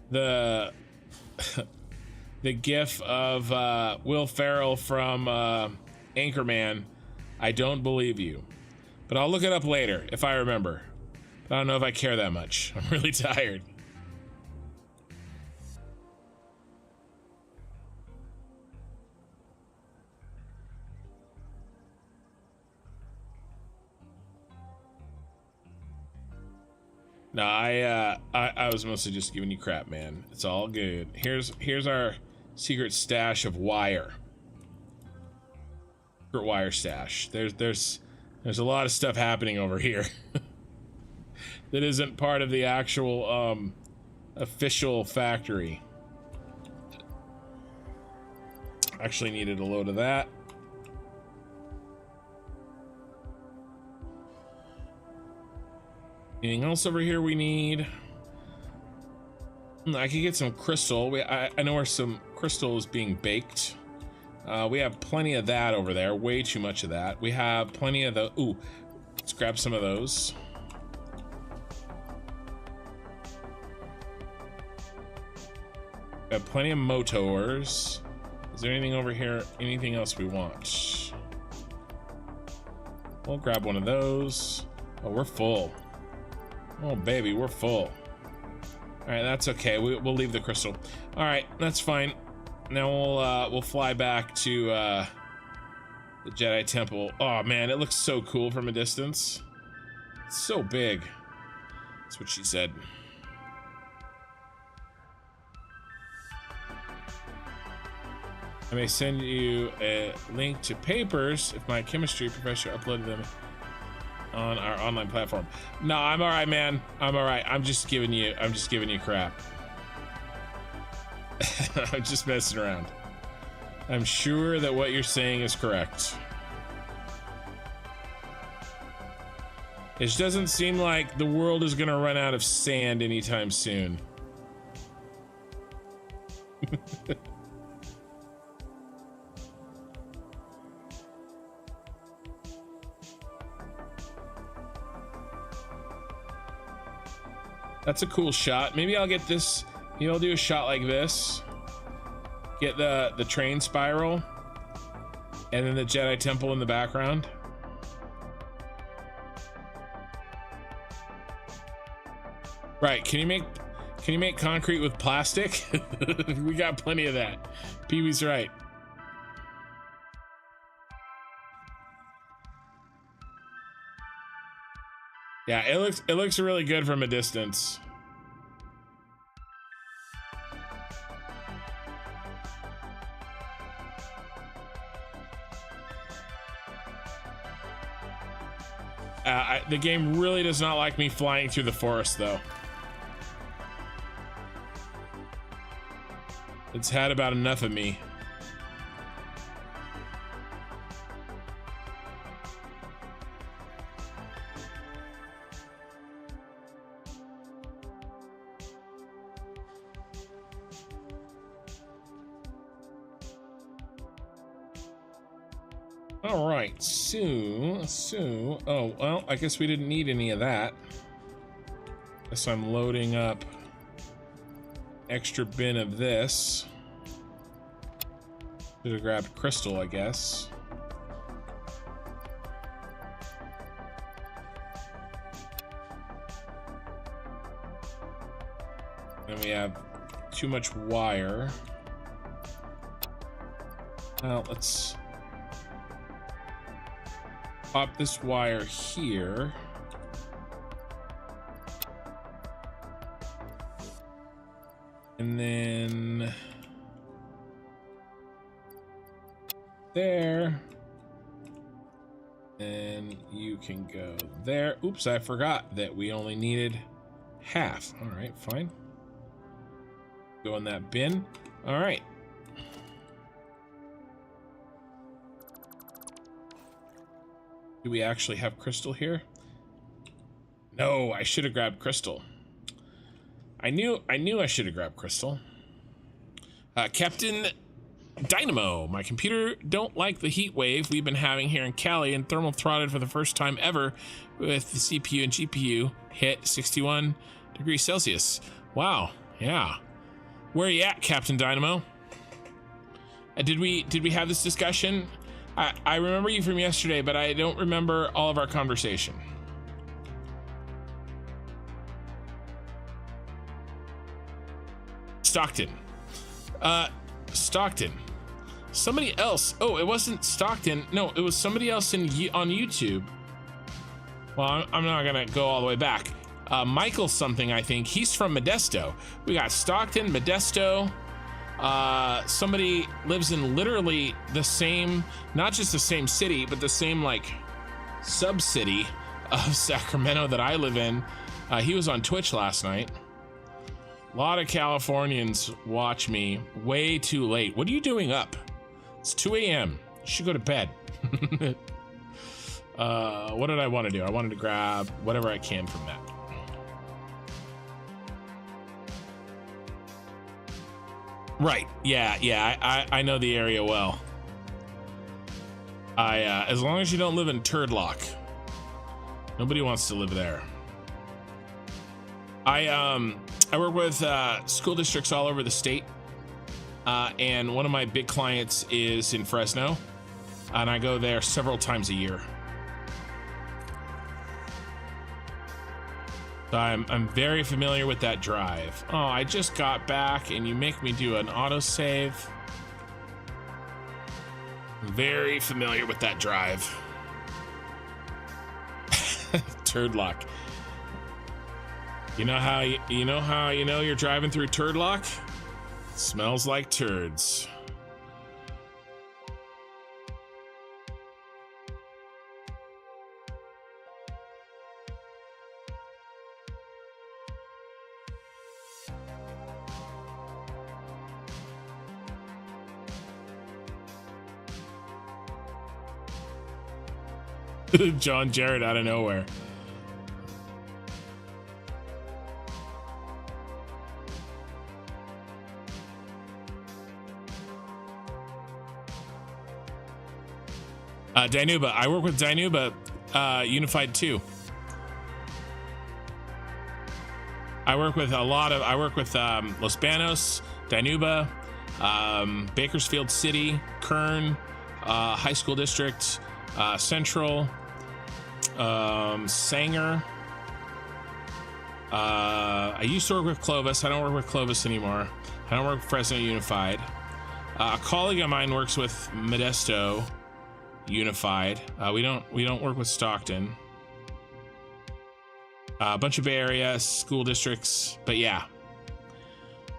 the GIF of Will Ferrell from Anchorman. I don't believe you, but I'll look it up later if I remember. But I don't know if I care that much. I'm really tired. No, I was mostly just giving you crap, man. It's all good. Here's our secret stash of wire. Secret wire stash. There's a lot of stuff happening over here that isn't part of the actual official factory. Actually needed a load of that. Anything else over here we need? I could get some crystal. I know where some crystal is being baked. We have plenty of that over there. Way too much of that. We have plenty of the... Ooh, let's grab some of those. We have plenty of motors. Is there anything over here? Anything else we want? We'll grab one of those. Oh, we're full. Oh baby, we're full. All right, that's okay. We'll leave the crystal. All right, that's fine. Now we'll fly back to the Jedi Temple. Oh man, it looks so cool from a distance. It's so big. That's what she said. I may send you a link to papers if my chemistry professor uploaded them on our online platform. No, I'm all right, man. I'm all right. I'm just giving you crap. I'm just messing around. I'm sure that what you're saying is correct. It just doesn't seem like the world is gonna run out of sand anytime soon. That's a cool shot. Maybe I'll get this. Maybe I'll do a shot like this. Get the train spiral, and then the Jedi Temple in the background. Right? Can you make concrete with plastic? We got plenty of that. Pee-wee's right. Yeah, it looks really good from a distance. The game really does not like me flying through the forest, though. It's had about enough of me. All right, so, oh, well, I guess we didn't need any of that. Guess I'm loading up extra bin of this. Should have grabbed crystal, I guess. And we have too much wire. Well, let's pop this wire here. And then there. And you can go there. Oops, I forgot that we only needed half. All right, fine. Go in that bin. All right. Do we actually have crystal here? No, I should have grabbed crystal. I knew I should have grabbed crystal. Captain Dynamo, my computer don't like the heat wave we've been having here in Cali, and thermal throttled for the first time ever with the CPU and GPU hit 61 degrees Celsius. Wow, yeah. Where are you at, Captain Dynamo? Did we have this discussion? I remember you from yesterday, but I don't remember all of our conversation. Stockton. Stockton. Somebody else. Oh, it wasn't Stockton. No, it was somebody else on YouTube. Well, I'm not gonna go all the way back. Michael something, I think. He's from Modesto. We got Stockton, Modesto. Somebody lives in literally the same, not just the same city, but the same like sub-city of Sacramento that I live in. He was on Twitch last night. A lot of Californians watch me way too late. What are you doing up? It's 2 a.m. You should go to bed. What did I want to do? I wanted to grab whatever I can from that. Right. Yeah. I know the area well. As long as you don't live in Turdlock, nobody wants to live there. I work with school districts all over the state, and one of my big clients is in Fresno, and I go there several times a year. So I'm very familiar with that drive. Oh, I just got back and you make me do an autosave. Very familiar with that drive. Turdlock. You know how you're driving through Turdlock? It smells like turds. John Jarrett out of nowhere. Dinuba. I work with Dinuba Unified 2. I work with Los Banos, Dinuba, Bakersfield City, Kern, High School District, Central, Sanger. I used to work with Clovis. I don't work with Clovis anymore. I don't work with Fresno Unified. A colleague of mine works with Modesto Unified. We don't work with Stockton. A bunch of Bay Area school districts, but yeah.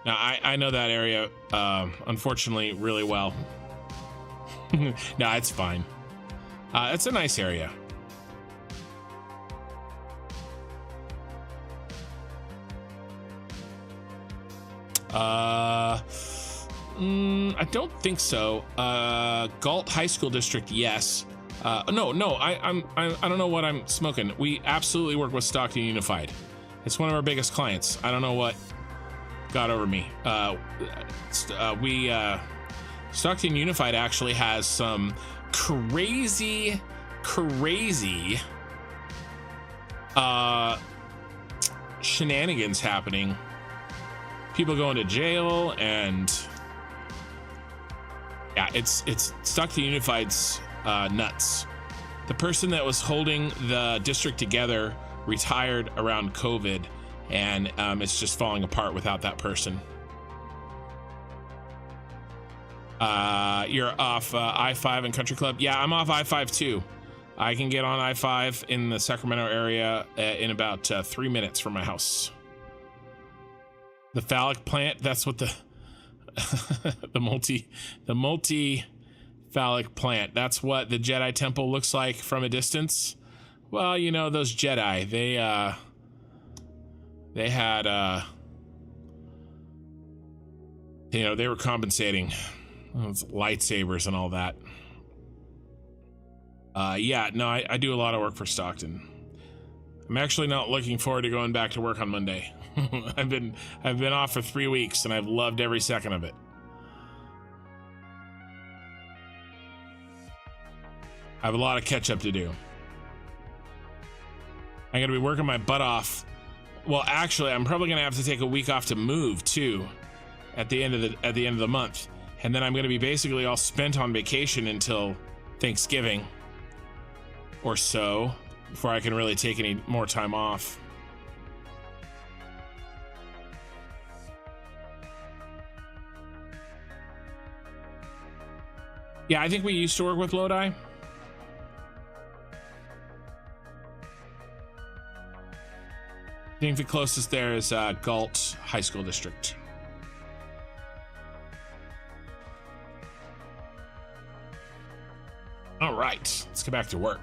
Now I know that area, unfortunately, really well. No, it's fine. It's a nice area. I don't think so. Galt High School District, yes. No, I don't know what I'm smoking. We absolutely work with Stockton Unified. It's one of our biggest clients. I don't know what got over me. Stockton Unified actually has some crazy shenanigans happening. People going to jail, and yeah, it's Stockton Unified's nuts. The person that was holding the district together retired around COVID, and it's just falling apart without that person. You're off I-5 and Country Club. Yeah, I'm off I-5 too. I can get on I-5 in the Sacramento area in about 3 minutes from my house. The phallic plant, that's what the the multi phallic plant, that's what the Jedi Temple looks like from a distance. Well, you know, those Jedi, they had you know, they were compensating those lightsabers and all that. Yeah, no, I do a lot of work for Stockton. I'm actually not looking forward to going back to work on Monday. I've been off for 3 weeks and I've loved every second of it. I have a lot of catch up to do. I'm gonna be working my butt off. Well, actually, I'm probably gonna have to take a week off to move too, at the end of the month, and then I'm gonna be basically all spent on vacation until Thanksgiving or so, before I can really take any more time off. Yeah, I think we used to work with Lodi. I think the closest there is Galt High School District. All right, let's get back to work.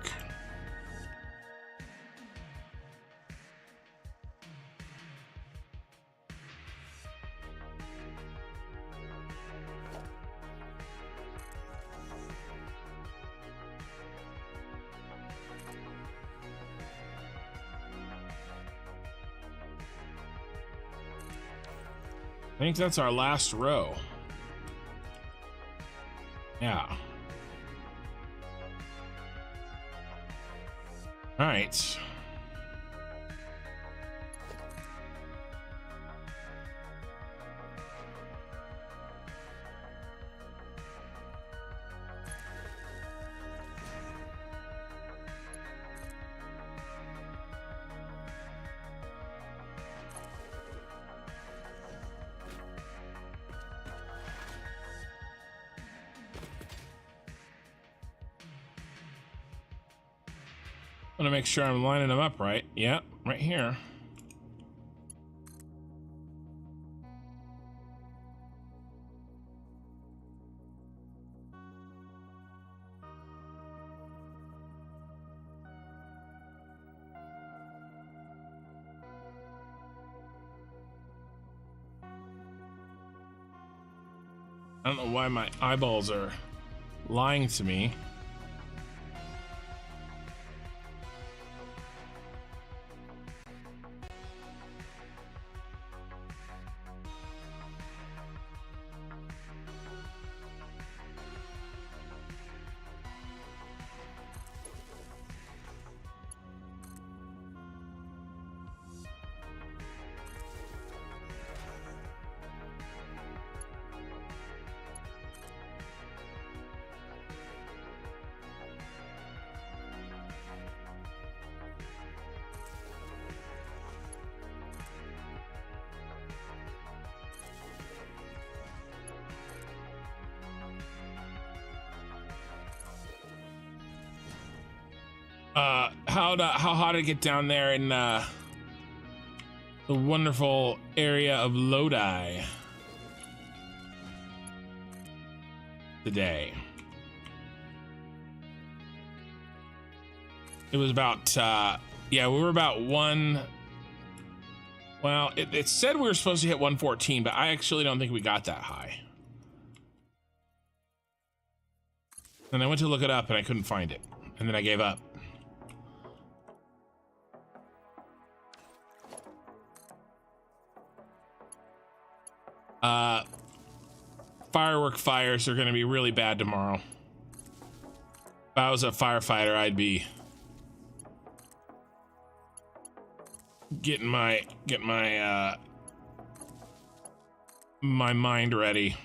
I think that's our last row. Yeah. All right. I want to make sure I'm lining them up right. Yeah, right here. I don't know why my eyeballs are lying to me. How hot to get down there in the wonderful area of Lodi today. It was about yeah, we were about one. Well, it said we were supposed to hit 114, but I actually don't think we got that high. And I went to look it up and I couldn't find it, and then I gave up. Firework fires are going to be really bad tomorrow. If I was a firefighter, I'd be getting my my mind ready.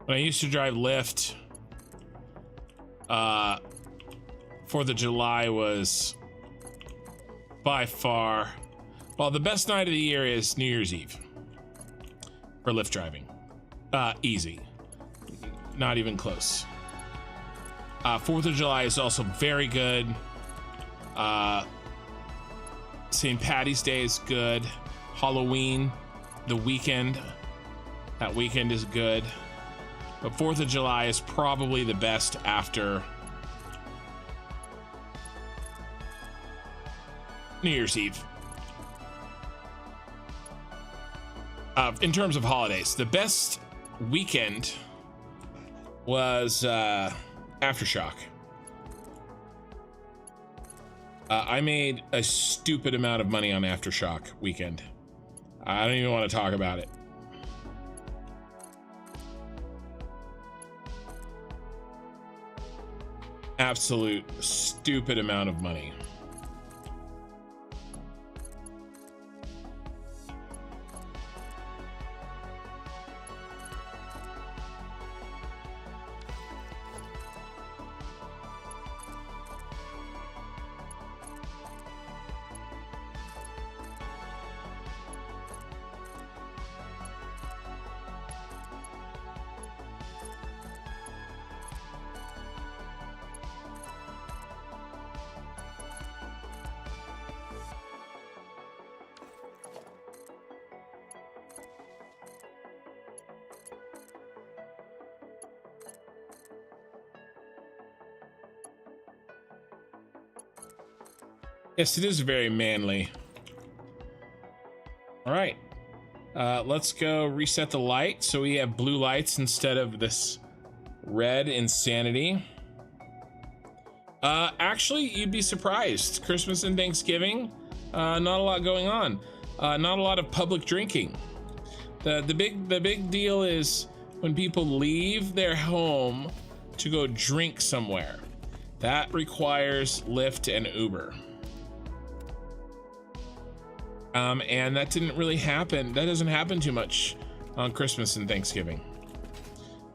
When I used to drive Lyft, 4th of July was by far, well, the best night of the year is New Year's Eve for Lyft driving. Easy, not even close. 4th of July is also very good. St. Patty's Day is good. Halloween, the weekend, that weekend is good. But 4th of July is probably the best after New Year's Eve. In terms of holidays, the best weekend was Aftershock. I made a stupid amount of money on Aftershock weekend. I don't even want to talk about it. Absolute stupid amount of money. Yes, it is very manly. All right, let's go reset the light so we have blue lights instead of this red insanity. Actually, you'd be surprised. Christmas and Thanksgiving, not a lot going on. Not a lot of public drinking. The big deal is when people leave their home to go drink somewhere. That requires Lyft and Uber. And that didn't really happen. That doesn't happen too much on Christmas and Thanksgiving.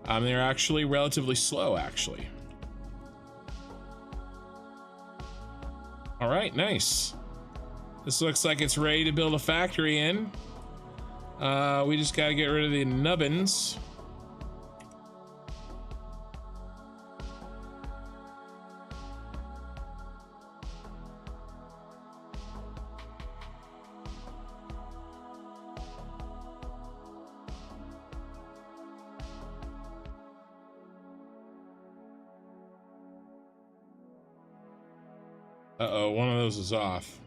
They're actually relatively slow, actually. All right, nice. This looks like it's ready to build a factory in. We just got to get rid of the nubbins. Uh-oh, one of those is off.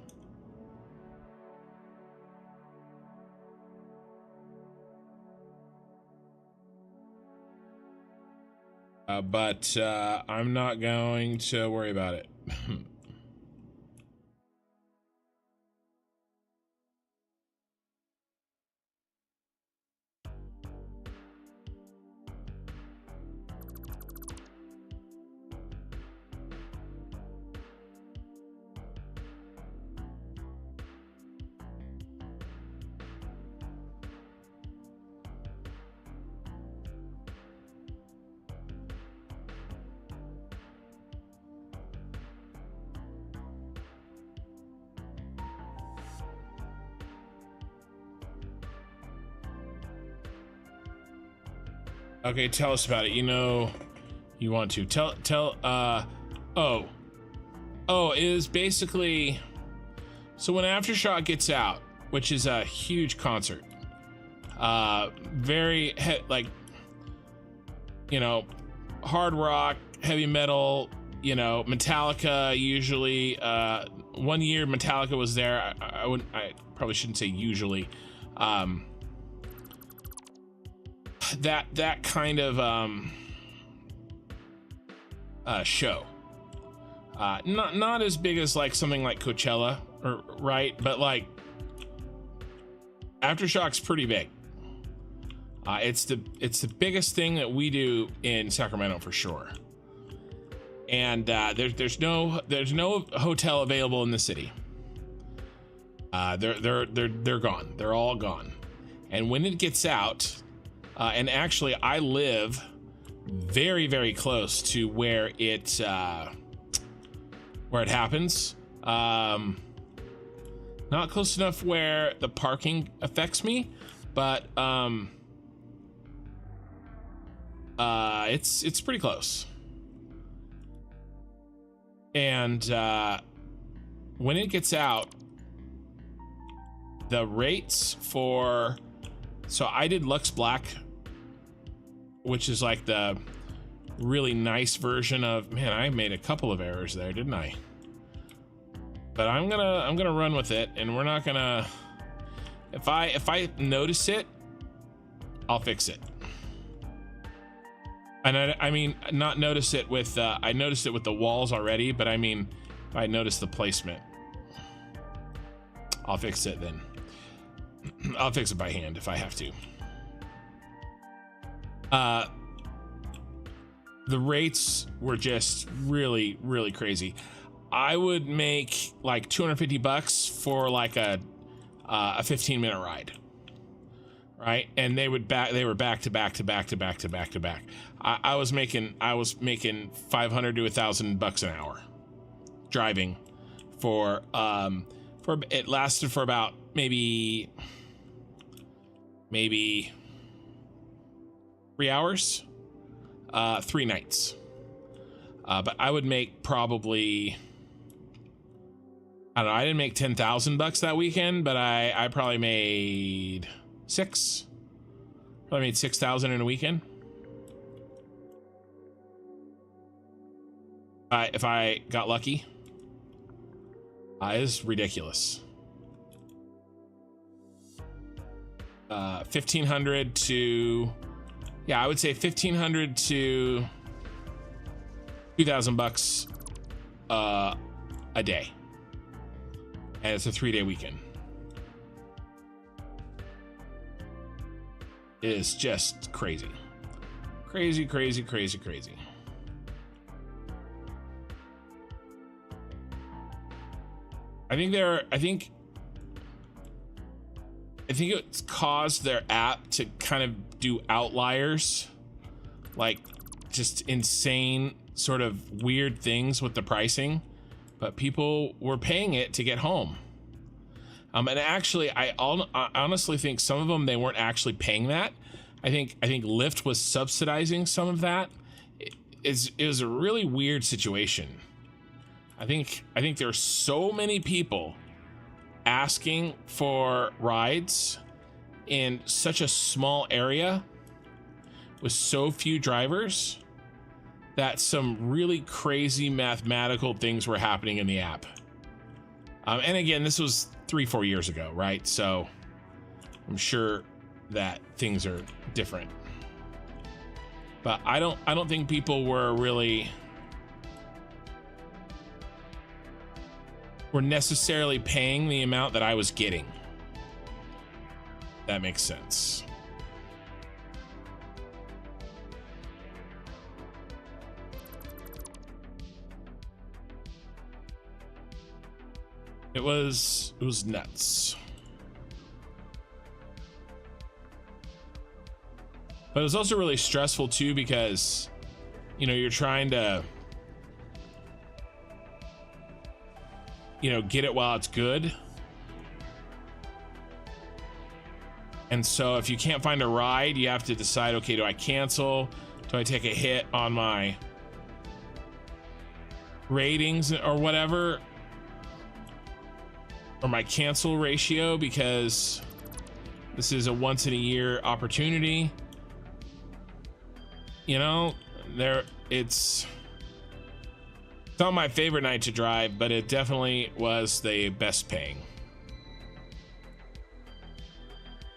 But I'm not going to worry about it. Okay, tell us about it. You know, you want to it is basically, so when Aftershock gets out, which is a huge concert, very like, you know, hard rock, heavy metal, you know, Metallica usually. 1 year Metallica was there. I probably shouldn't say usually. That kind of show. Not as big as like something like Coachella, or right, but like Aftershock's pretty big. It's the biggest thing that we do in Sacramento for sure. And there's no hotel available in the city. They're gone. They're all gone. And when it gets out, and actually I live very, very close to where it happens. Not close enough where the parking affects me, but it's pretty close. And when it gets out, the rates for, so I did Lux Black, which is like the really nice version of, man, I made a couple of errors there, didn't I? But I'm gonna run with it, and we're not gonna, if I notice it, I'll fix it. And I mean, not notice it with, I noticed it with the walls already, but I mean, if I notice the placement, I'll fix it then. I'll fix it by hand if I have to. The rates were just really, really crazy. I would make like $250 for like a 15-minute ride. Right, and they were back to back. I was making $500 to $1,000 an hour driving for it lasted for about maybe 3 hours, 3 nights. But I would make probably, I don't know, I didn't make $10,000 that weekend, but I probably made probably made $6,000 in a weekend. If I got lucky. It's ridiculous. 1,500 to, yeah, I would say 1,500 to $2,000 a day, and it's a 3-day weekend. It is just crazy. Crazy. I think it's caused their app to kind of do outliers, like just insane sort of weird things with the pricing, but people were paying it to get home. And actually, I honestly think some of them, they weren't actually paying that. I think Lyft was subsidizing some of that. It was a really weird situation. I think there are so many people asking for rides in such a small area with so few drivers that some really crazy mathematical things were happening in the app. And again, this was 3-4 years ago, right? So I'm sure that things are different, but I don't think people were necessarily paying the amount that I was getting. That makes sense. It was nuts. But it was also really stressful too, because, you know, you're trying to, you know, get it while it's good. And so if you can't find a ride, you have to decide, okay, do I cancel? Do I take a hit on my ratings or whatever? Or my cancel ratio, because this is a once in a year opportunity. You know, it's not my favorite night to drive, but it definitely was the best paying.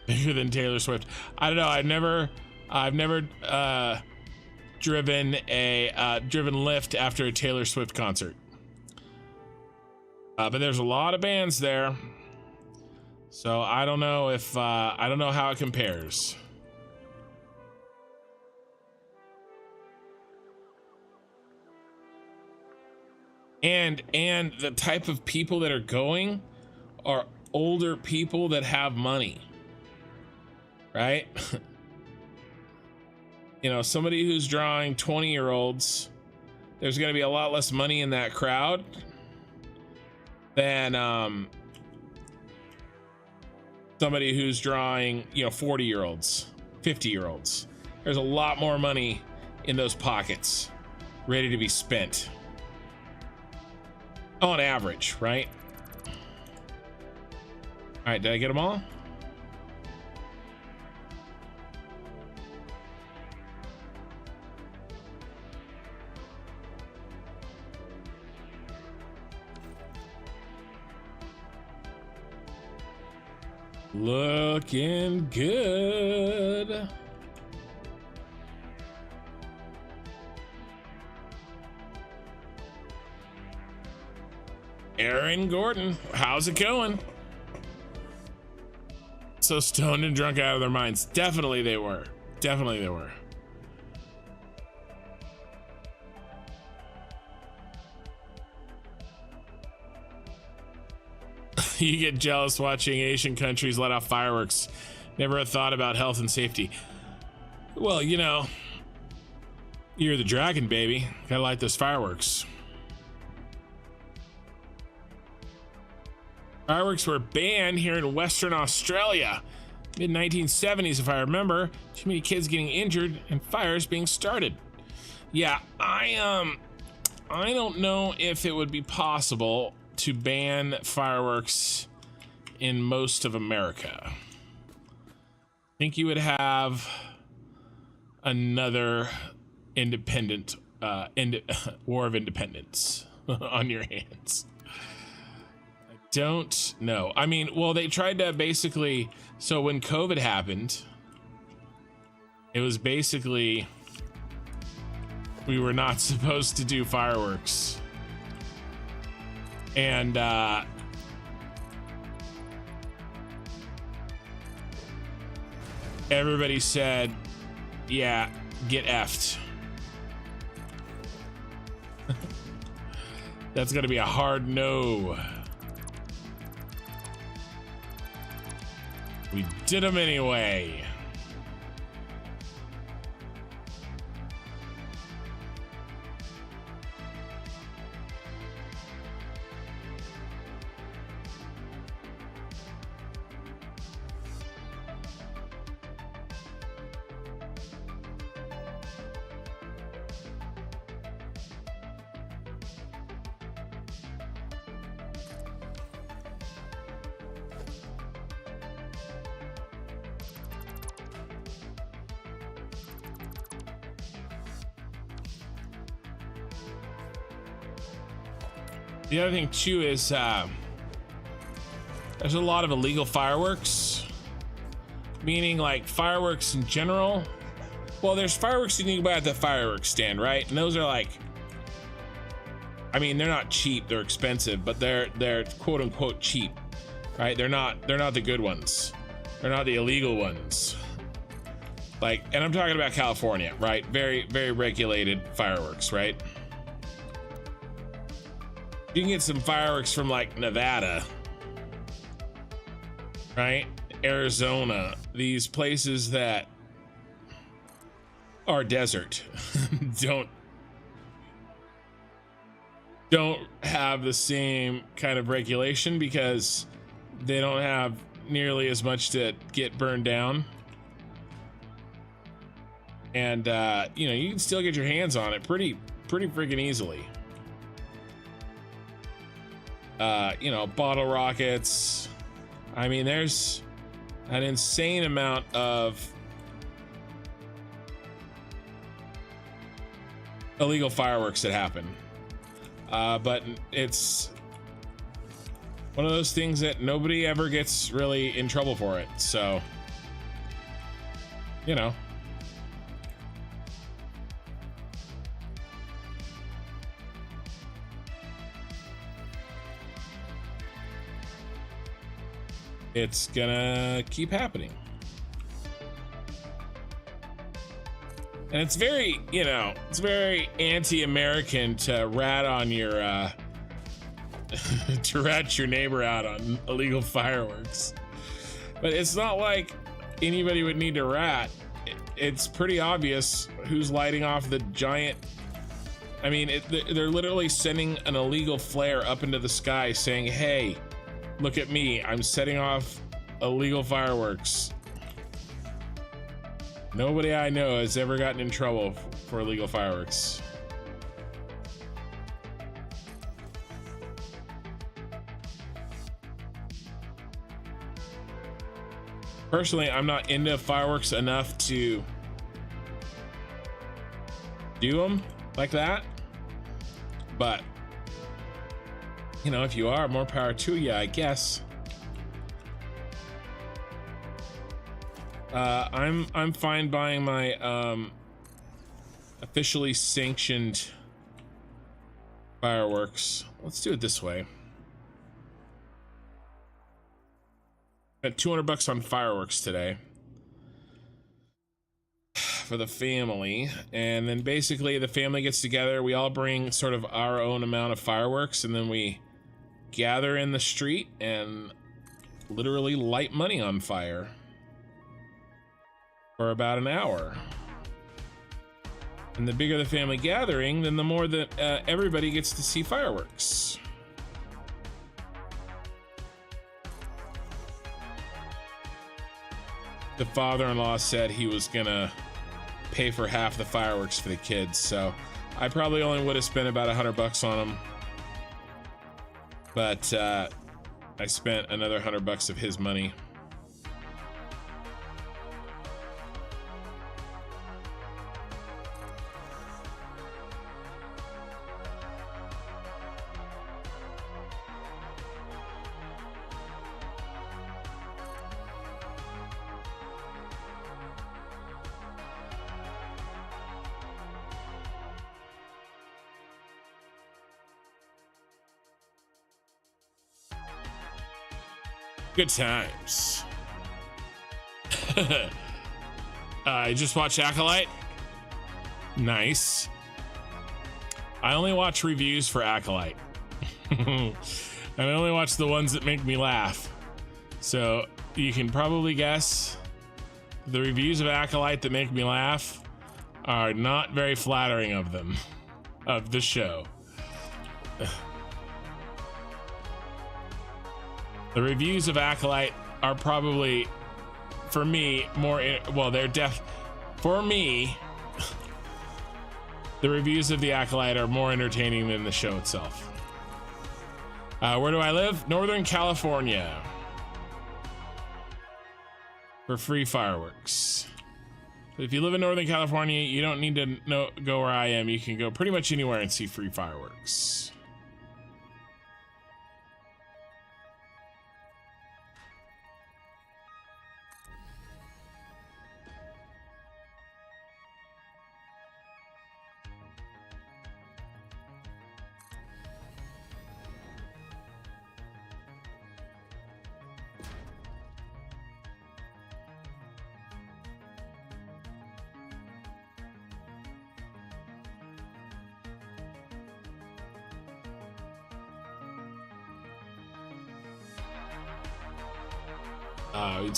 Bigger than Taylor Swift. I don't know. I've never driven Lyft after a Taylor Swift concert. But there's a lot of bands there, so I don't know if I don't know how it compares. And the type of people that are going are older people that have money, right? You know, somebody who's drawing 20-year-olds, there's going to be a lot less money in that crowd than somebody who's drawing, you know, 40-year-olds, 50-year-olds. There's a lot more money in those pockets ready to be spent on average, right? All right, did I get them all? Looking good. Aaron Gordon, how's it going? So stoned and drunk out of their minds. Definitely they were. Definitely they were. You get jealous watching Asian countries let off fireworks. Never a thought about health and safety. Well, you know, you're the dragon, baby. Gotta light those fireworks. Fireworks were banned here in Western Australia. Mid-1970s, if I remember. Too many kids getting injured and fires being started. Yeah, I don't know if it would be possible to ban fireworks in most of America. I think you would have another independent war of independence on your hands. I don't know. I mean, well, they tried to basically, so when COVID happened, it was basically we were not supposed to do fireworks. And everybody said, yeah, get effed. That's gonna be a hard no. We did them anyway. The other thing too is there's a lot of illegal fireworks, meaning like fireworks in general. Well, there's fireworks you can buy at the fireworks stand, right? And those are like, I mean, they're not cheap, they're expensive, but they're quote unquote cheap, right? They're not the good ones. They're not the illegal ones. Like, and I'm talking about California, right? Very, very regulated fireworks, right? You can get some fireworks from like Nevada, right? Arizona, these places that are desert don't have the same kind of regulation because they don't have nearly as much to get burned down. And you know, you can still get your hands on it pretty freaking easily. You know, bottle rockets. I mean, there's an insane amount of illegal fireworks that happen. But it's one of those things that nobody ever gets really in trouble for it. So, you know. It's gonna keep happening. And it's very, you know, it's very anti-American to rat on your, to rat your neighbor out on illegal fireworks. But it's not like anybody would need to rat. It's pretty obvious who's lighting off the giant. I mean, they're literally sending an illegal flare up into the sky saying, hey, look at me, I'm setting off illegal fireworks. Nobody I know has ever gotten in trouble for illegal fireworks. Personally, I'm not into fireworks enough to do them like that. But, you know, if you are, more power to you, I guess. I'm fine buying my officially sanctioned fireworks. Let's do it this way. Spent $200 on fireworks today for the family, and then basically the family gets together. We all bring sort of our own amount of fireworks, and then we gather in the street and literally light money on fire for about an hour. And the bigger the family gathering, then the more that everybody gets to see fireworks. The father-in-law said he was gonna pay for half the fireworks for the kids, so I probably only would have spent about $100 on them. But I spent another $100 of his money. Good times. I just watched Acolyte. Nice. I only watch reviews for Acolyte. And I only watch the ones that make me laugh. So you can probably guess the reviews of Acolyte that make me laugh are not very flattering of them, of the show. The reviews of Acolyte are probably, for me, more, well, they're for me, the reviews of the Acolyte are more entertaining than the show itself. Where do I live? Northern California. For free fireworks. But if you live in Northern California, you don't need to go where I am. You can go pretty much anywhere and see free fireworks.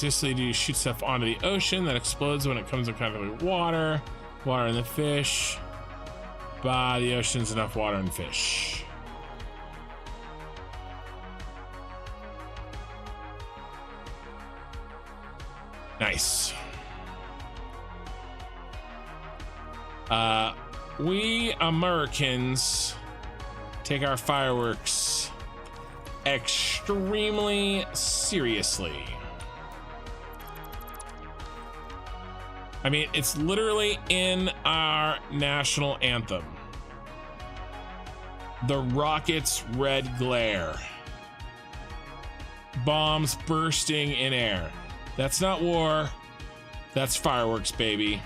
Basically, you shoot stuff onto the ocean that explodes when it comes in contact with water and the fish. Bah, the ocean's enough water and fish. Nice. We Americans take our fireworks extremely seriously. I mean, it's literally in our national anthem. The rocket's red glare. Bombs bursting in air. That's not war. That's fireworks, baby.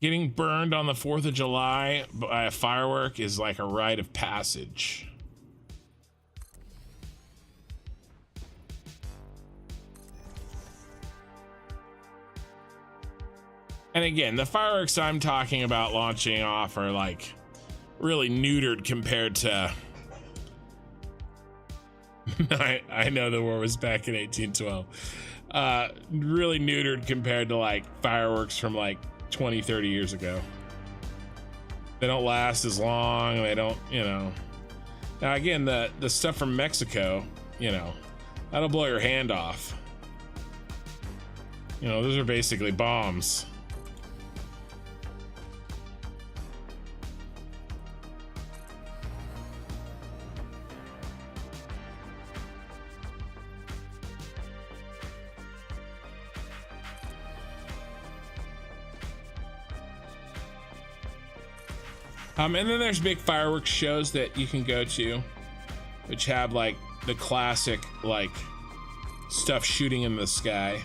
Getting burned on the 4th of July by a firework is like a rite of passage. And again, the fireworks I'm talking about launching off are like really neutered compared to I know the war was back in 1812. Really neutered compared to like fireworks from like 20, 30 years ago. They don't last as long. They don't, you know. Now again, the stuff from Mexico, you know, that'll blow your hand off. You know, those are basically bombs. And then there's big fireworks shows that you can go to, which have like the classic like stuff shooting in the sky.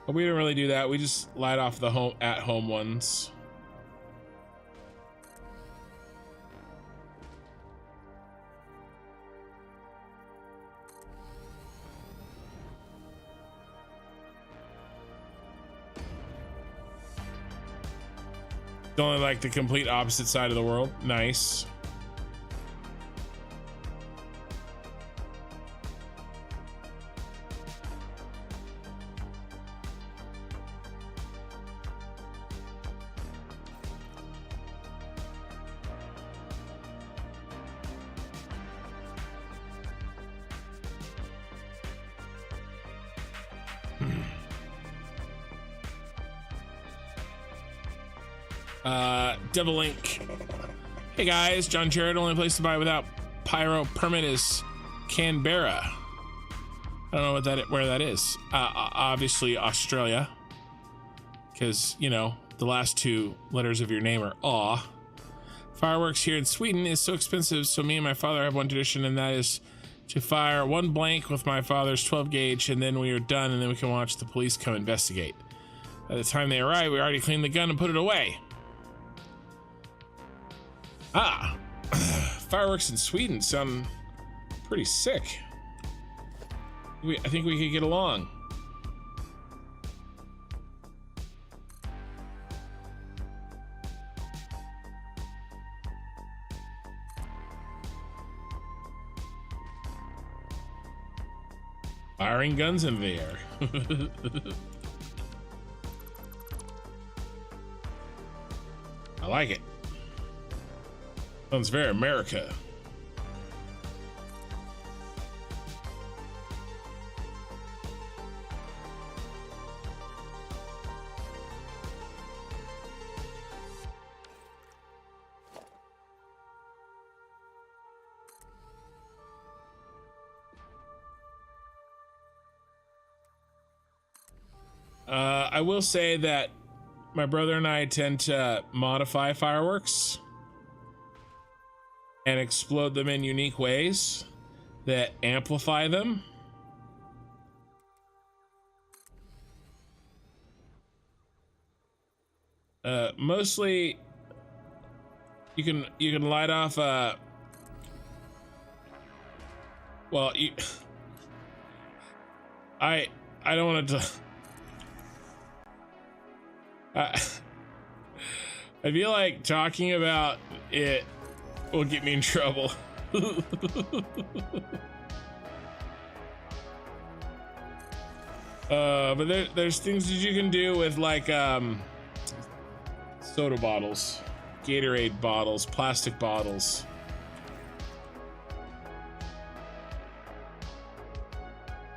But we don't really do that. We just light off the at-home ones. It's only like the complete opposite side of the world. Nice. Double link. Hey guys, John Jared. Only place to buy without pyro permit is Canberra. I don't know where that is. Obviously Australia, because you know the last two letters of your name are aw. Fireworks here in Sweden is so expensive, so me and my father have one tradition, and that is to fire one blank with my father's 12 gauge, and then we are done, and then we can watch the police come investigate. By the time they arrive, we already cleaned the gun and put it away. Fireworks in Sweden sound pretty sick. I think we could get along. Firing guns in the air. I like it. Sounds very America. I will say that my brother and I tend to modify fireworks and explode them in unique ways that amplify them. Mostly you can light off well, I don't want to I feel like talking about it will get me in trouble. But there's things that you can do with like soda bottles, Gatorade bottles, plastic bottles.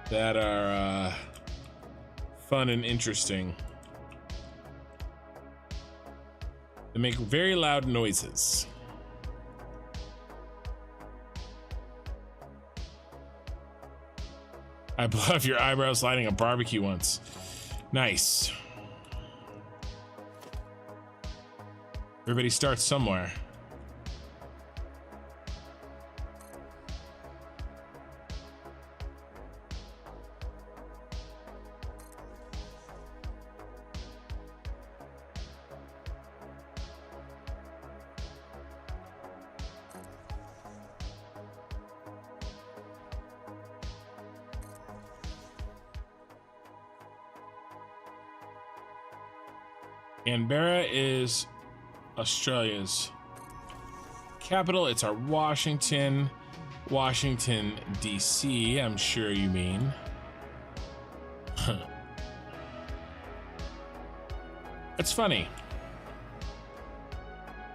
That are fun and interesting. They make very loud noises. I blew off your eyebrows lighting a barbecue once. Nice. Everybody starts somewhere. Canberra is Australia's capital. It's our Washington DC, I'm sure you mean. It's funny.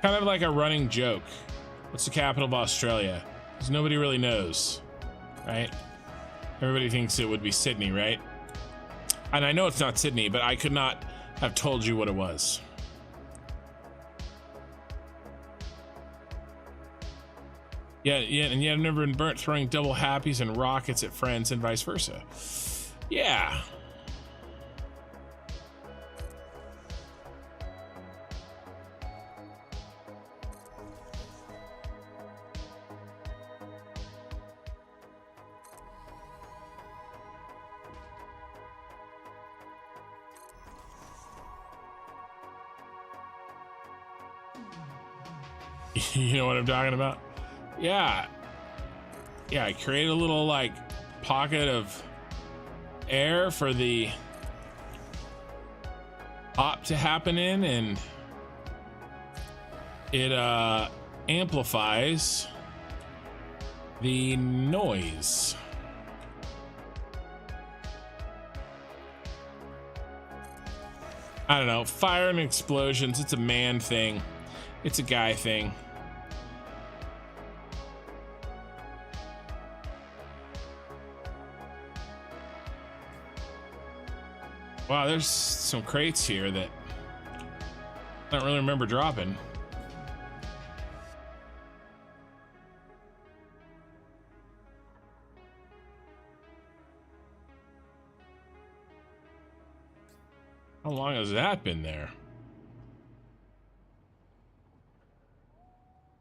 Kind of like a running joke. What's the capital of Australia? Because nobody really knows, right? Everybody thinks it would be Sydney, right? And I know it's not Sydney, but I could not have told you what it was. Yeah, and yet I've never been burnt throwing double happies and rockets at friends and vice versa. Yeah. You know what I'm talking about? Yeah. Yeah, I created a little like pocket of air for the op to happen in, and it amplifies the noise. I don't know, fire and explosions, it's a man thing. It's a guy thing. Wow, there's some crates here that I don't really remember dropping. How long has that been there?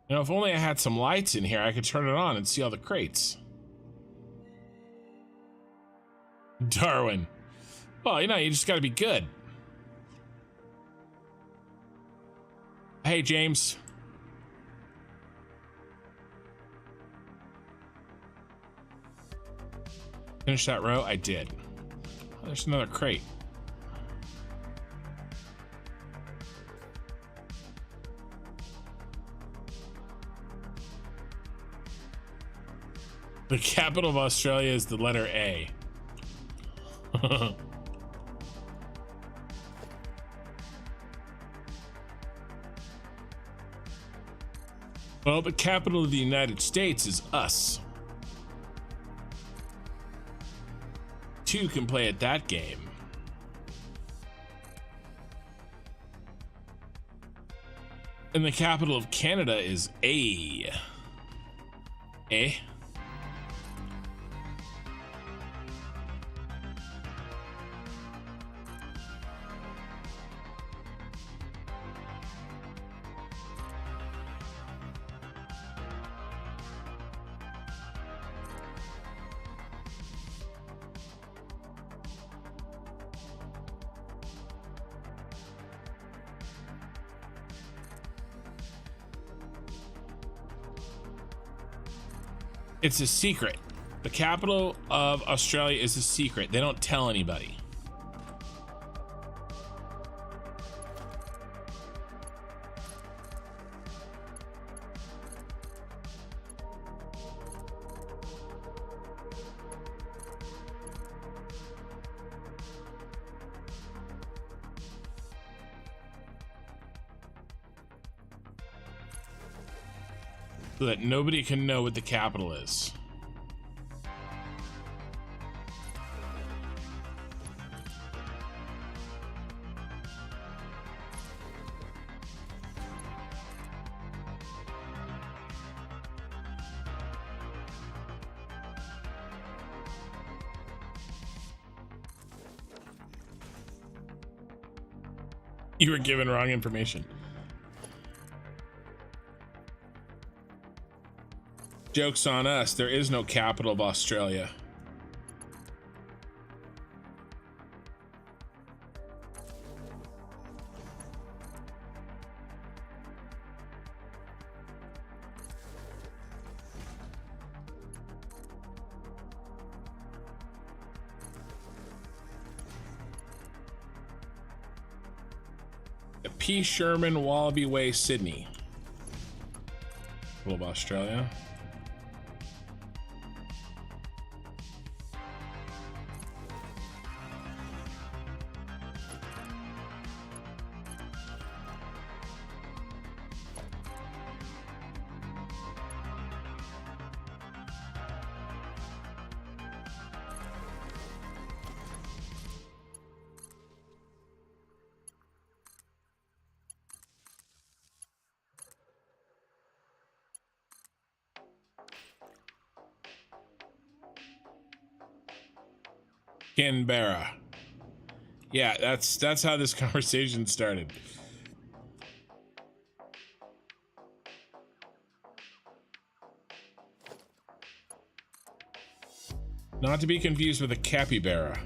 You know, if only I had some lights in here, I could turn it on and see all the crates. Darwin. Well, you know, you just gotta be good. Hey, James. Finish that row? I did. Oh, there's another crate. The capital of Australia is the letter A. Well, the capital of the United States is us. Two can play at that game. And the capital of Canada is A. Eh? It's a secret. The capital of Australia is a secret. They don't tell anybody. so that nobody can know what the capital is. You were given wrong information. Joke's on us. There is no capital of Australia. P. Sherman, Wallaby Way, Sydney. Of Australia. Canberra. Yeah, that's how this conversation started. Not to be confused with a capybara.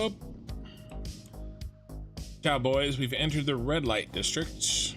Oh. Cowboys, we've entered the red light district.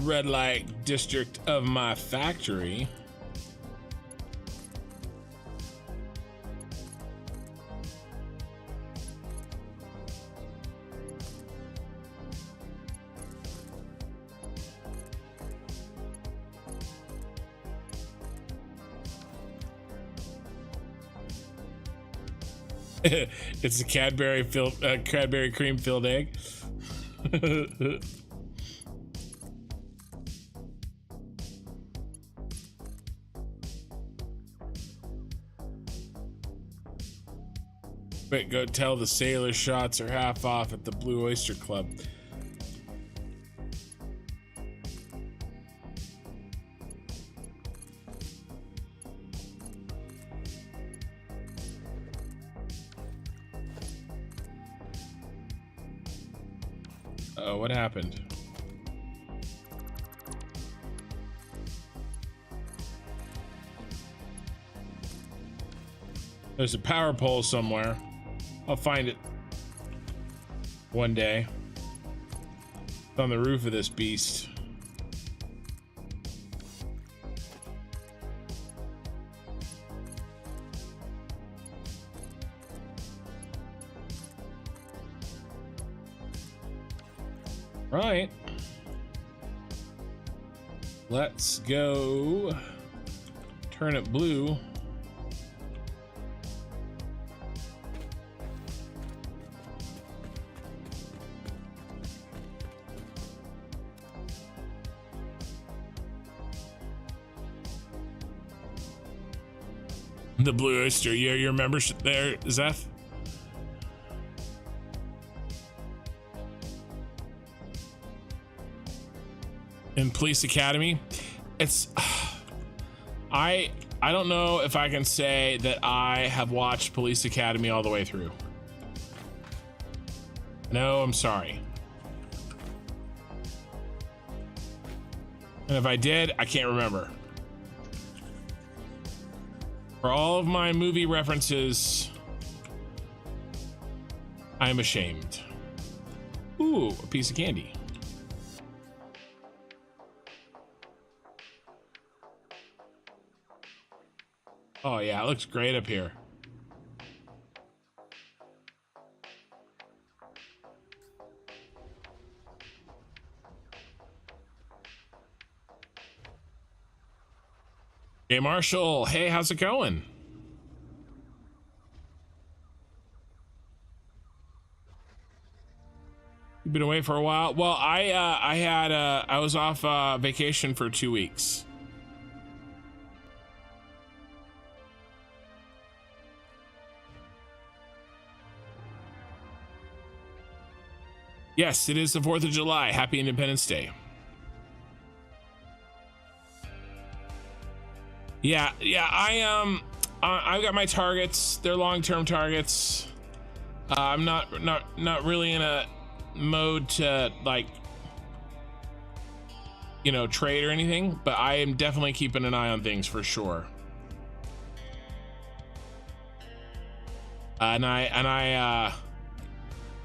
Red light district of my factory. It's a Cadbury cream filled egg. But go tell the sailor shots are half off at the Blue Oyster Club. Oh, what happened? There's a power pole somewhere. I'll find it one day. It's on the roof of this beast. Right. Let's go turn it blue. The Blue Oyster, yeah, your membership there, Zeph. In Police Academy, it's I don't know if I can say that I have watched Police Academy all the way through. No, I'm sorry. And if I did, I can't remember. For all of my movie references, I'm ashamed. Ooh, a piece of candy. Oh yeah, it looks great up here. Hey Marshall, hey, how's it going? You've been away for a while. Well, I was off vacation for 2 weeks. Yes, it is the 4th of July. Happy Independence Day. Yeah, I've got my targets. They're long-term targets. I'm not really in a mode to, like, you know, trade or anything, but I am definitely keeping an eye on things for sure.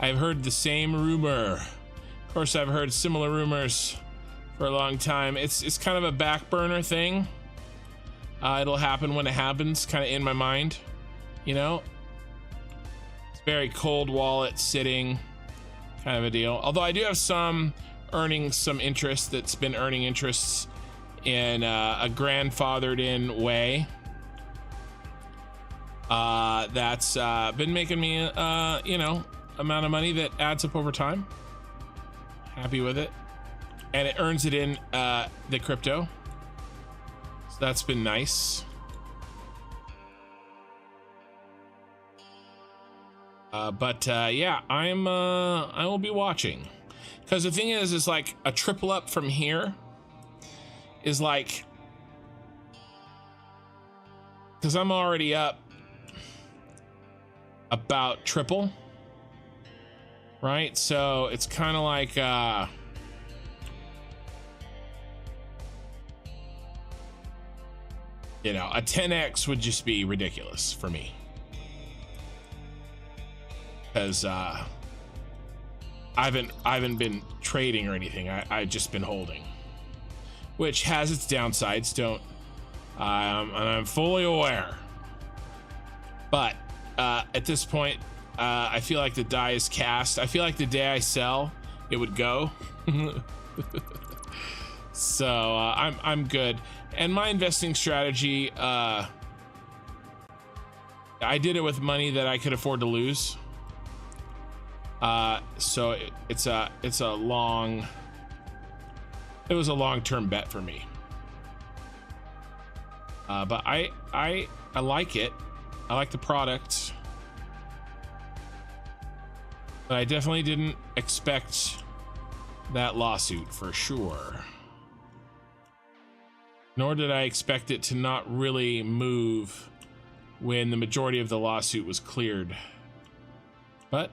I've heard the same rumor. Of course, I've heard similar rumors for a long time. It's kind of a back burner thing. It'll happen when it happens, kind of in my mind, you know. It's very cold wallet sitting kind of a deal. Although I do have some earning some interest that's been earning interests in a grandfathered in way. That's been making me, you know, amount of money that adds up over time. Happy with it. And it earns it in the crypto. So that's been nice. Yeah, I will be watching. Because the thing is like a triple up from here is like, because I'm already up about triple, right? So it's kind of like you know, a 10x would just be ridiculous for me, because I haven't been trading or anything. I've just been holding, which has its downsides, and I'm fully aware. But at this point, I feel like the die is cast. I feel like the day I sell, it would go. So I'm good. And my investing strategy, I did it with money that I could afford to lose. So it was a long-term bet for me. But I like it. I like the product. But I definitely didn't expect that lawsuit for sure. Nor did I expect it to not really move when the majority of the lawsuit was cleared. But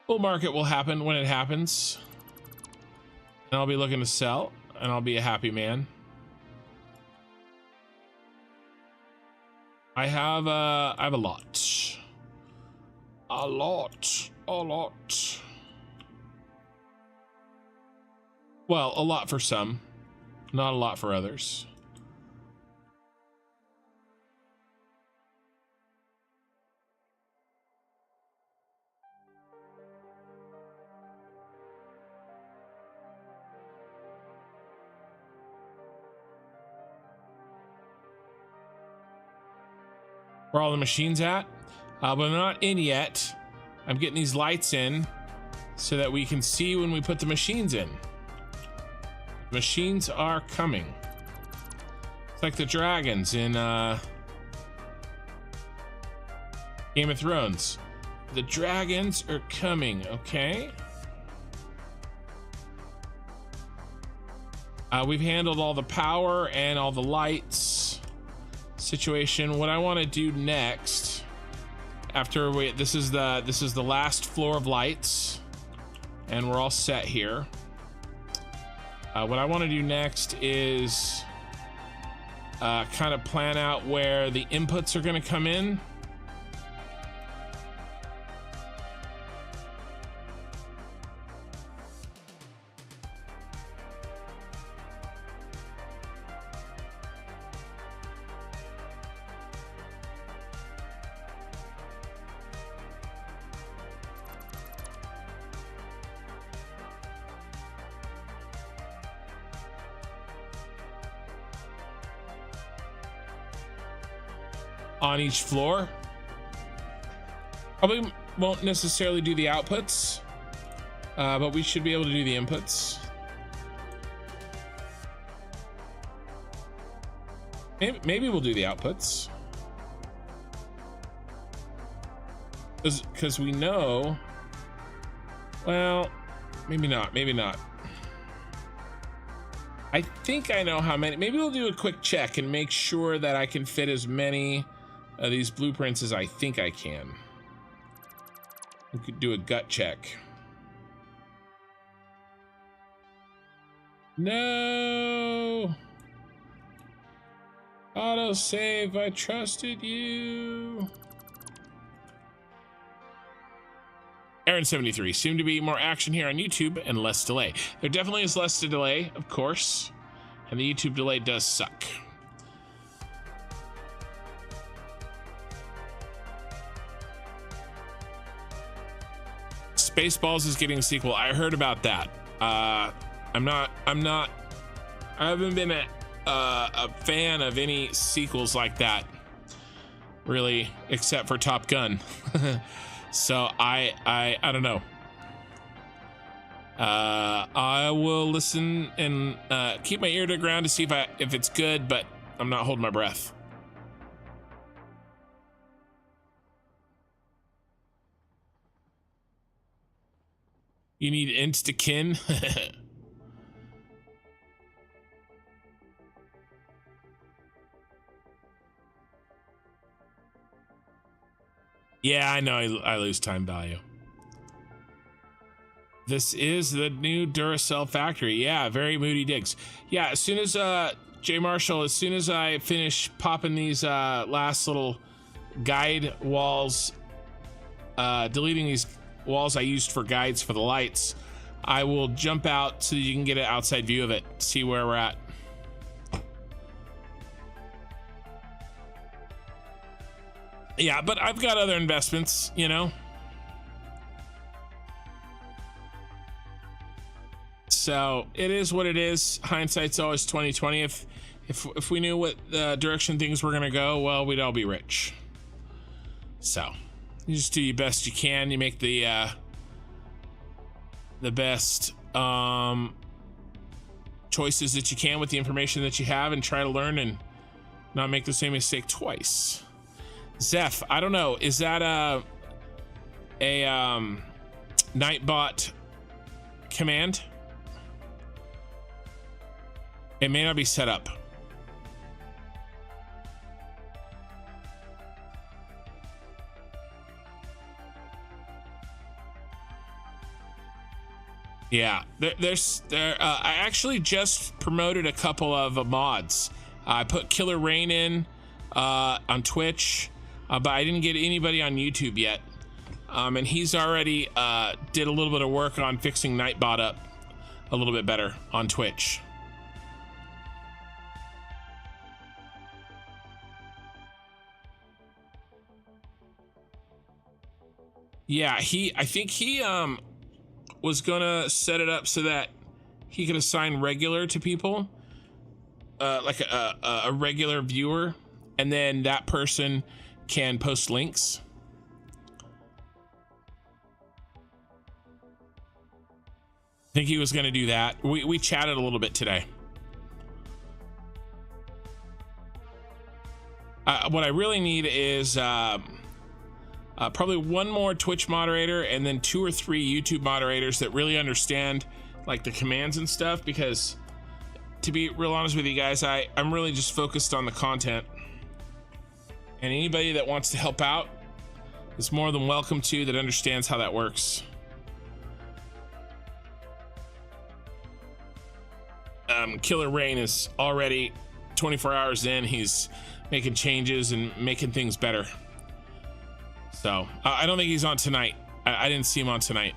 bull market will happen when it happens. And I'll be looking to sell, and I'll be a happy man. I have a lot. A lot. Well, a lot for some, not a lot for others. Where all the machines at? But I'm not in yet. I'm getting these lights in so that we can see when we put the machines in. Machines are coming. It's like the dragons in Game of Thrones. The dragons are coming, okay? We've handled all the power and all the lights situation. What I want to do next, after this is the last floor of lights, and we're all set here. What I want to do next is kind of plan out where the inputs are going to come in. On each floor. Probably won't necessarily do the outputs, but we should be able to do the inputs. Maybe we'll do the outputs, because we know, well, maybe not. I think I know how many. Maybe we'll do a quick check and make sure that I can fit as many these blueprints as I think I can. We could do a gut check. No! Autosave, I trusted you. Aaron73, seem to be more action here on YouTube and less delay. There definitely is less delay, of course, and the YouTube delay does suck. Spaceballs is getting a sequel. I heard about that. I haven't been a fan of any sequels like that, really, except for Top Gun. So I don't know. I will listen and keep my ear to the ground to see if it's good, but I'm not holding my breath. You need insta-kin? Yeah, I know I lose time value. This is the new Duracell factory. Yeah, very moody digs. Yeah, as soon as J Marshall, as soon as I finish popping these last little guide walls, deleting these walls I used for guides for the lights, I will jump out so you can get an outside view of it, see where we're at. Yeah, but I've got other investments, you know. So it is what it is. Hindsight's always 2020. If we knew what direction things were gonna go, well, we'd all be rich. So you just do your best you can. You make the best choices that you can with the information that you have, and try to learn and not make the same mistake twice. Zeph, I don't know. Is that a Nightbot command? It may not be set up. Yeah, I actually just promoted a couple of mods. I put Killer Rain in on Twitch, but I didn't get anybody on YouTube yet. And he's already did a little bit of work on fixing Nightbot up a little bit better on Twitch. Yeah, I think he was gonna set it up so that he could assign regular to people, like a regular viewer, and then that person can post links. I think he was gonna do that. We chatted a little bit today. what I really need is probably one more Twitch moderator and then 2 or 3 YouTube moderators that really understand like the commands and stuff, because to be real honest with you guys, I'm really just focused on the content, and anybody that wants to help out is more than welcome to, that understands how that works. Killer Rain is already 24 hours in. He's making changes and making things better. So I don't think he's on tonight. I didn't see him on tonight.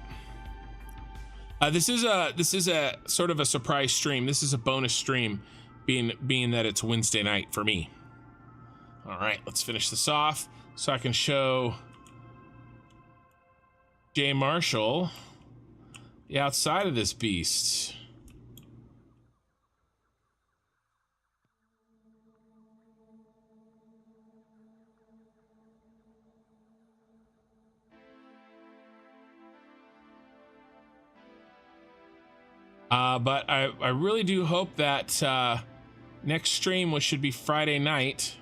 This is a sort of a surprise stream. This is a bonus stream, being that it's Wednesday night for me. All right, let's finish this off so I can show Jay Marshall the outside of this beast. But I really do hope that next stream, which should be Friday night,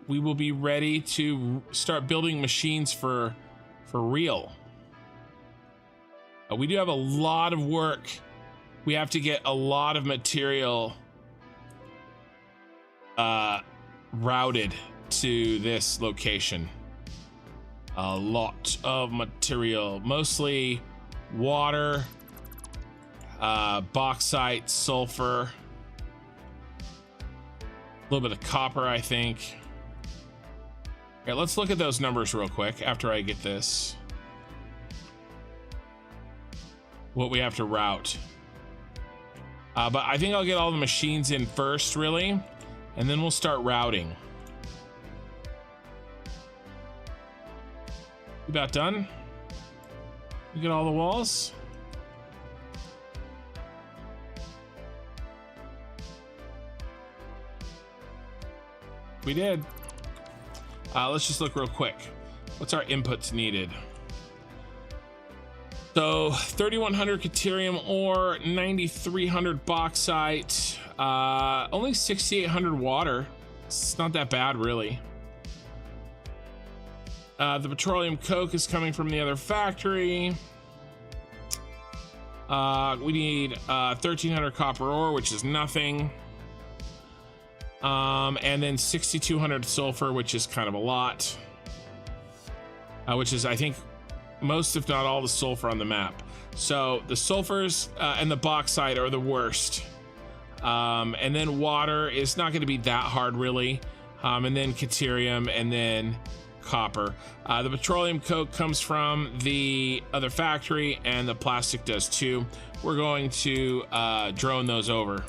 we will be ready to start building machines for real. We do have a lot of work. We have to get a lot of material routed to this location. A lot of material, mostly water, bauxite, sulfur, a little bit of copper, I think. Okay, let's look at those numbers real quick after I get this. What we have to route. But I think I'll get all the machines in first, really, and then we'll start routing. We about done? We get all the walls? We did. Let's just look real quick. What's our inputs needed? So 3,100 Caterium ore, 9,300 bauxite, only 6,800 water. It's not that bad, really. The petroleum coke is coming from the other factory. We need 1,300 copper ore, which is nothing. And then 6,200 sulfur, which is kind of a lot. Which is, I think, most if not all the sulfur on the map. So the sulfurs and the bauxite are the worst. And then water is not going to be that hard, really. And then Caterium, and then copper. The petroleum coke comes from the other factory, and the plastic does too. We're going to drone those over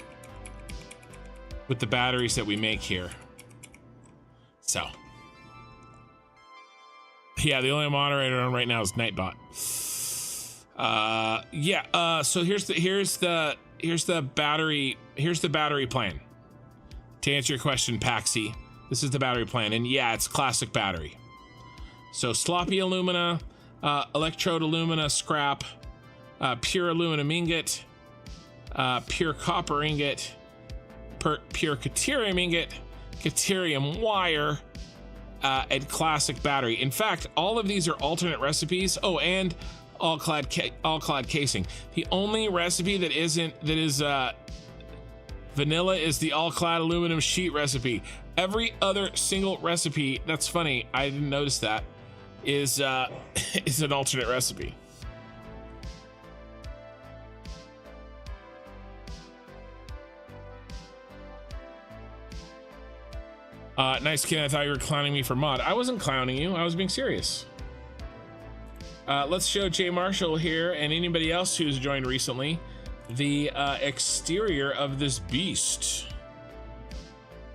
with the batteries that we make here. So yeah, the only moderator on right now is Nightbot. So here's the battery plan. To answer your question, Paxi, this is the battery plan, and yeah, it's classic battery. So sloppy alumina, electrode alumina scrap, pure aluminum ingot, pure copper ingot, pure Caterium ingot, Caterium wire, and classic battery. In fact, all of these are alternate recipes. Oh, and all-clad casing. The only recipe that is vanilla is the all-clad aluminum sheet recipe. Every other single recipe, that's funny, I didn't notice that, is an alternate recipe. Nice kid, I thought you were clowning me for mod. I wasn't clowning you, I was being serious. Let's show Jay Marshall here and anybody else who's joined recently the exterior of this beast.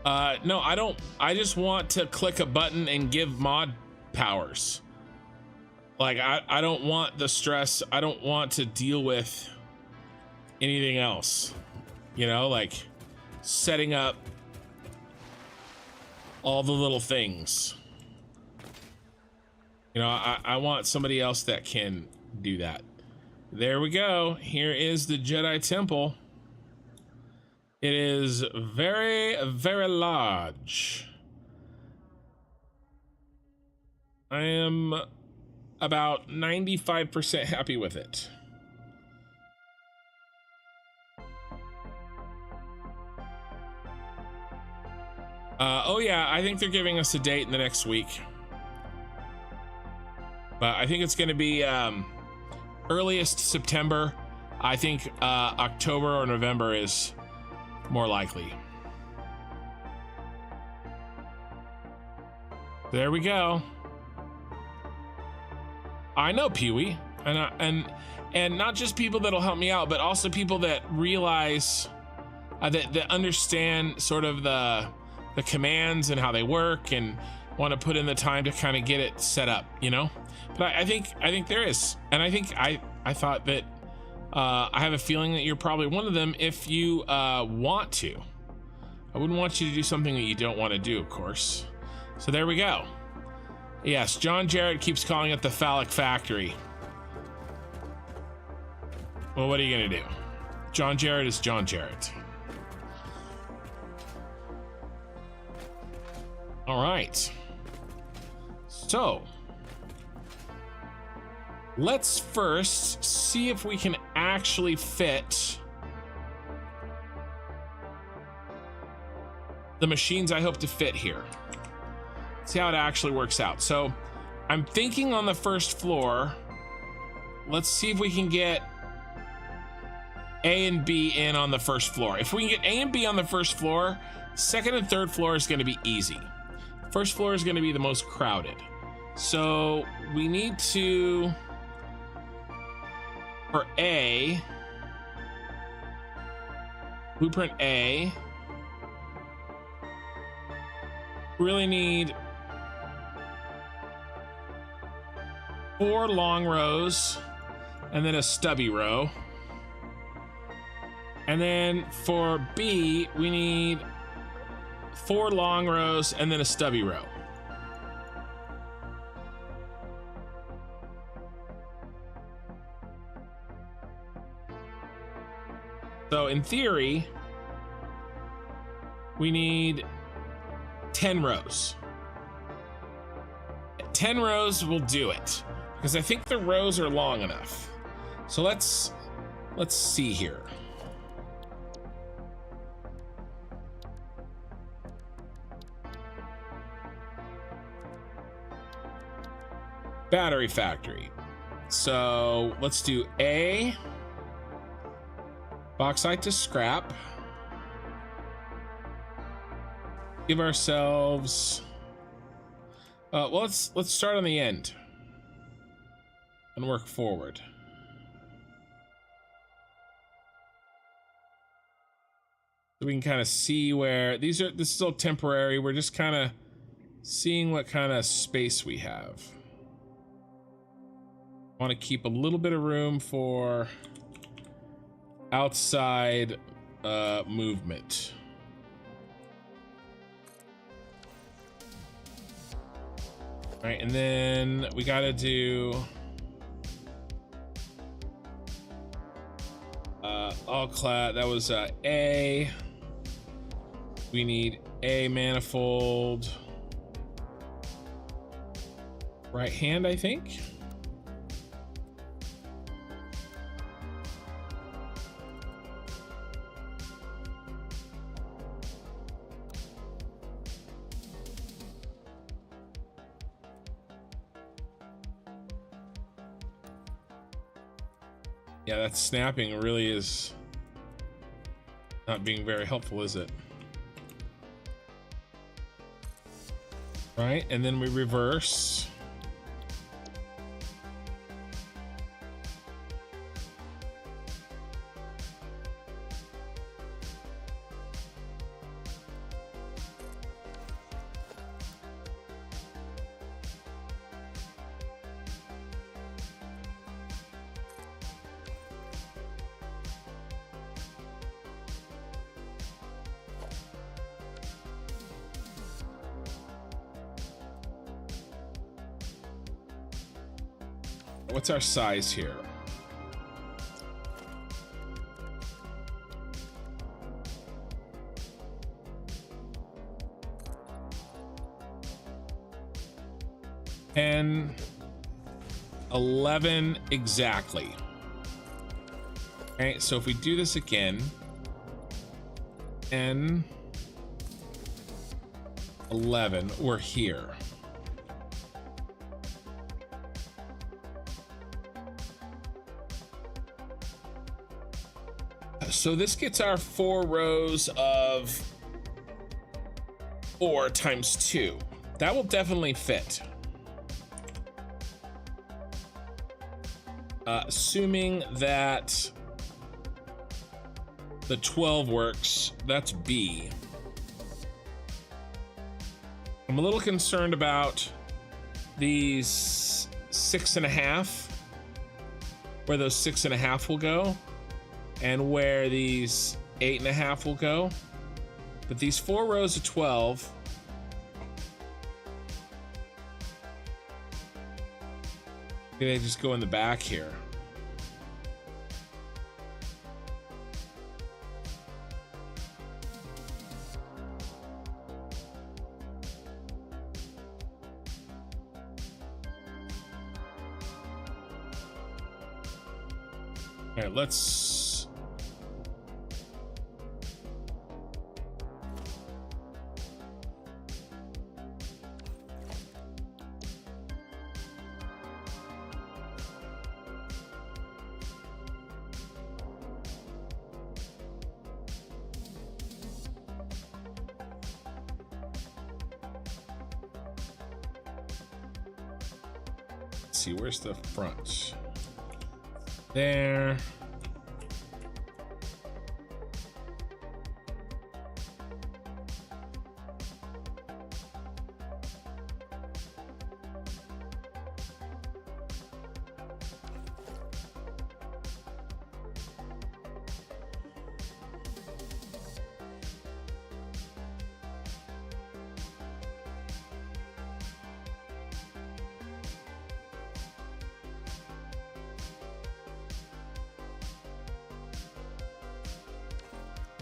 No, I don't. I just want to click a button and give mod powers. Like, I don't want the stress. I don't want to deal with anything else. You know, like setting up all the little things. You know, I want somebody else that can do that. There we go. Here is the Jedi Temple. It is very, very large. I am about 95% happy with it. Oh yeah, I think they're giving us a date in the next week. But I think it's going to be earliest September. I think October or November is more likely. There we go. I know, Pee-wee, and not just people that'll help me out, but also people that realize that understand sort of the commands and how they work and want to put in the time to kind of get it set up, you know. But I think there is, and I think I thought that I have a feeling that you're probably one of them if you want to. I wouldn't want you to do something that you don't want to do, of course. So there we go. Yes, John Jarrett keeps calling it the phallic factory. Well, what are you gonna do? John Jarrett is John Jarrett. All right. So let's first see if we can actually fit the machines I hope to fit here. See how it actually works out. So I'm thinking on the first floor, let's see if we can get A and B in on the first floor. If we can get A and B on the first floor, second and third floor is going to be easy. First floor is going to be the most crowded. So we need to, for A, blueprint A, really need 4 long rows and then a stubby row. And then for B, we need 4 long rows and then a stubby row. So in theory, we need 10 rows. 10 rows will do it, because I think the rows are long enough. So let's see here. Battery factory. So let's do A, bauxite to scrap. Give ourselves well, let's start on the end and work forward. So we can kind of see where this is still temporary. We're just kind of seeing what kind of space we have. Want to keep a little bit of room for outside movement. All right, and then we got to do all clad. That was A. We need A manifold. Right hand, I think. Yeah, that snapping really is not being very helpful, is it? Right, and then we reverse. What's our size here? 10, 11 exactly. Okay, so if we do this again, 10, 11, we're here. So this gets our 4 rows of 4 times 2. That will definitely fit. Assuming that the 12 works, that's B. I'm a little concerned about these 6.5, where those 6.5 will go, and where these 8.5 will go. But these 4 rows of 12, they just go in the back here. All right, let's see, where's the front? There.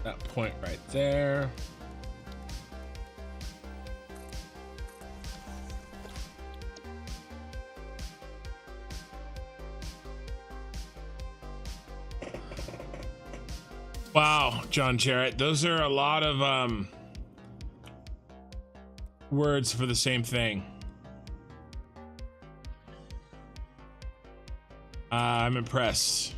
That point right there. Wow, John Jarrett, those are a lot of words for the same thing. I'm impressed.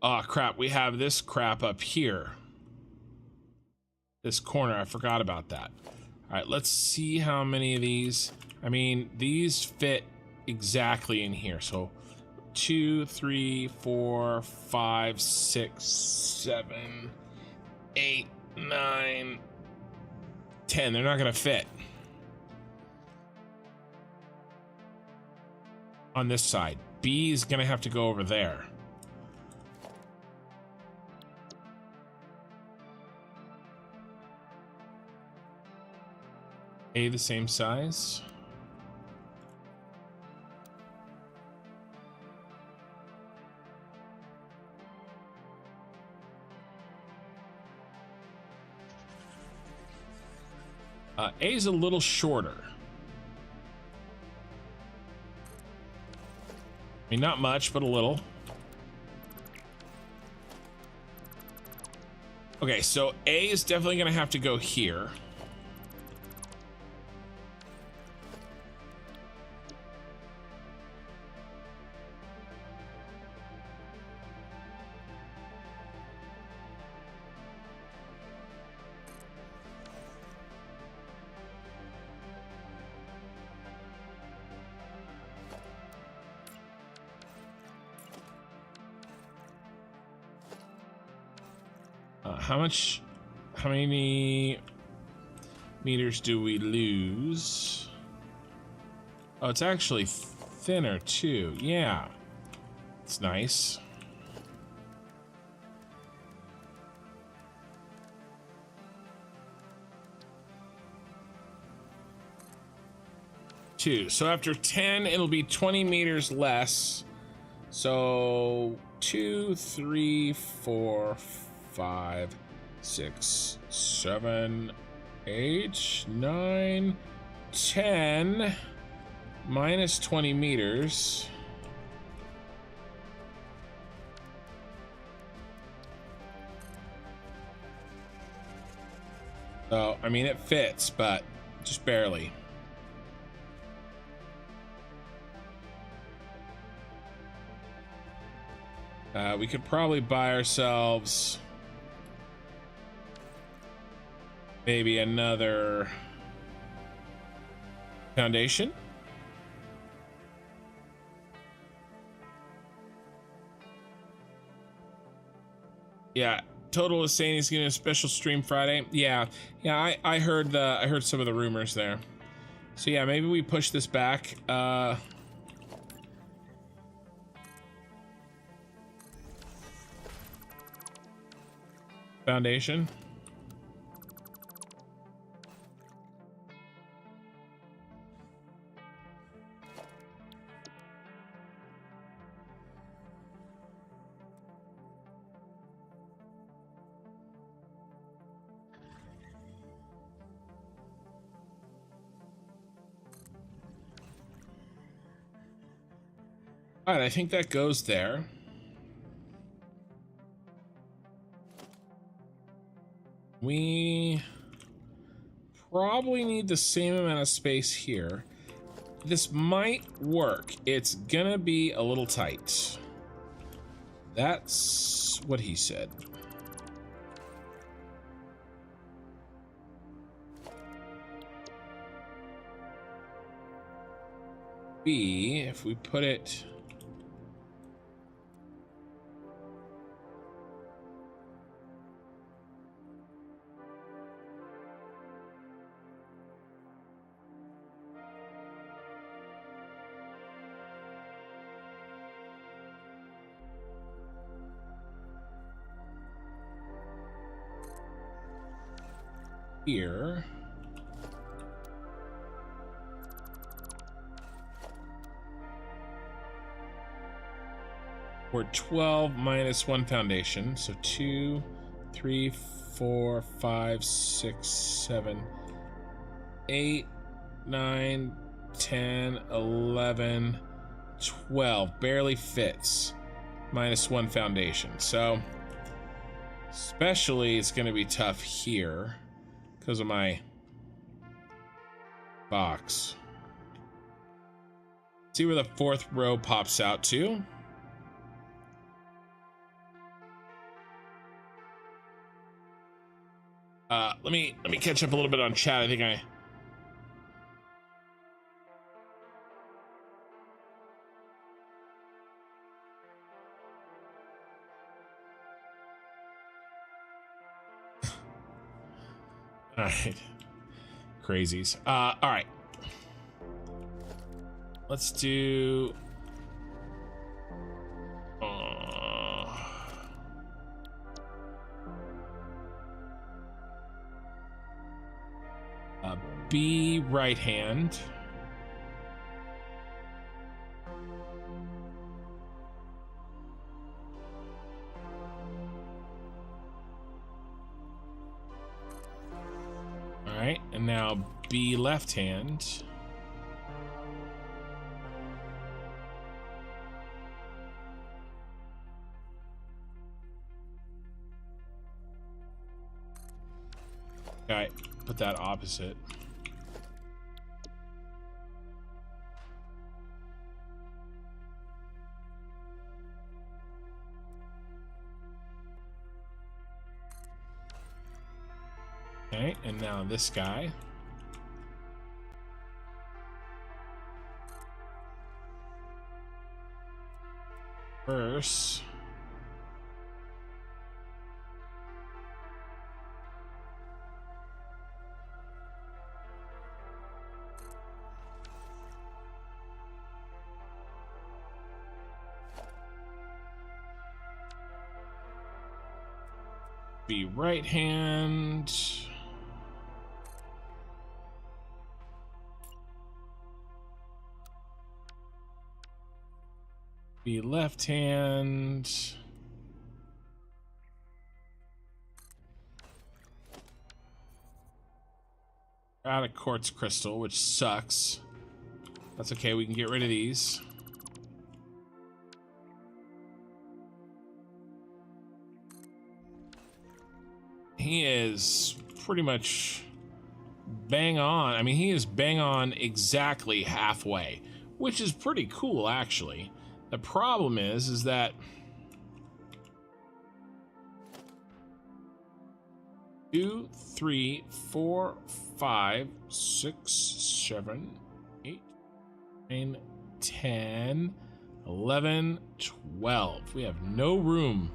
Oh crap, we have this crap up here. This corner, I forgot about that. All right, let's see how many of these. I mean, these fit exactly in here. So 2, 3, 4, 5, 6, 7, 8, 9, 10. They're not gonna fit on this side. B is gonna have to go over there. A the same size. A is a little shorter. I mean, not much, but a little. Okay, so A is definitely gonna have to go here. How many meters do we lose? Oh, it's actually thinner too. Yeah, it's nice. So after 10, it'll be 20 meters less. So 2, 3, 4, 5, 6, 7, 8, 9, 10, minus 20 meters. So, I mean, it fits, but just barely. We could probably buy ourselves maybe another foundation. Yeah, Total is saying he's getting a special stream Friday. Yeah, I heard some of the rumors there. So yeah, maybe we push this back. Foundation. All right, I think that goes there. We probably need the same amount of space here. This might work. It's gonna be a little tight. That's what he said. B, if we put it here. We're 12 minus 1 foundation, so 2, 3, 4, 5, 6, 7, 8, 9, 10, 11, 12. Barely fits. Minus 1 foundation. So, especially it's going to be tough here because of my box. See where the 4th row pops out to. Let me catch up a little bit on chat. I think all right. Crazies. All right. Let's do B right hand. All right, and now B left hand. All right, put that opposite. Okay, and now this guy. First. Be right hand. Be left hand. Out of quartz crystal, which sucks. That's okay, we can get rid of these. He is pretty much bang on. I mean, he is bang on exactly halfway, which is pretty cool, actually. The problem is that 2, 3, 4, 5, 6, 7, 8, 9, 10, 11, 12. We have no room.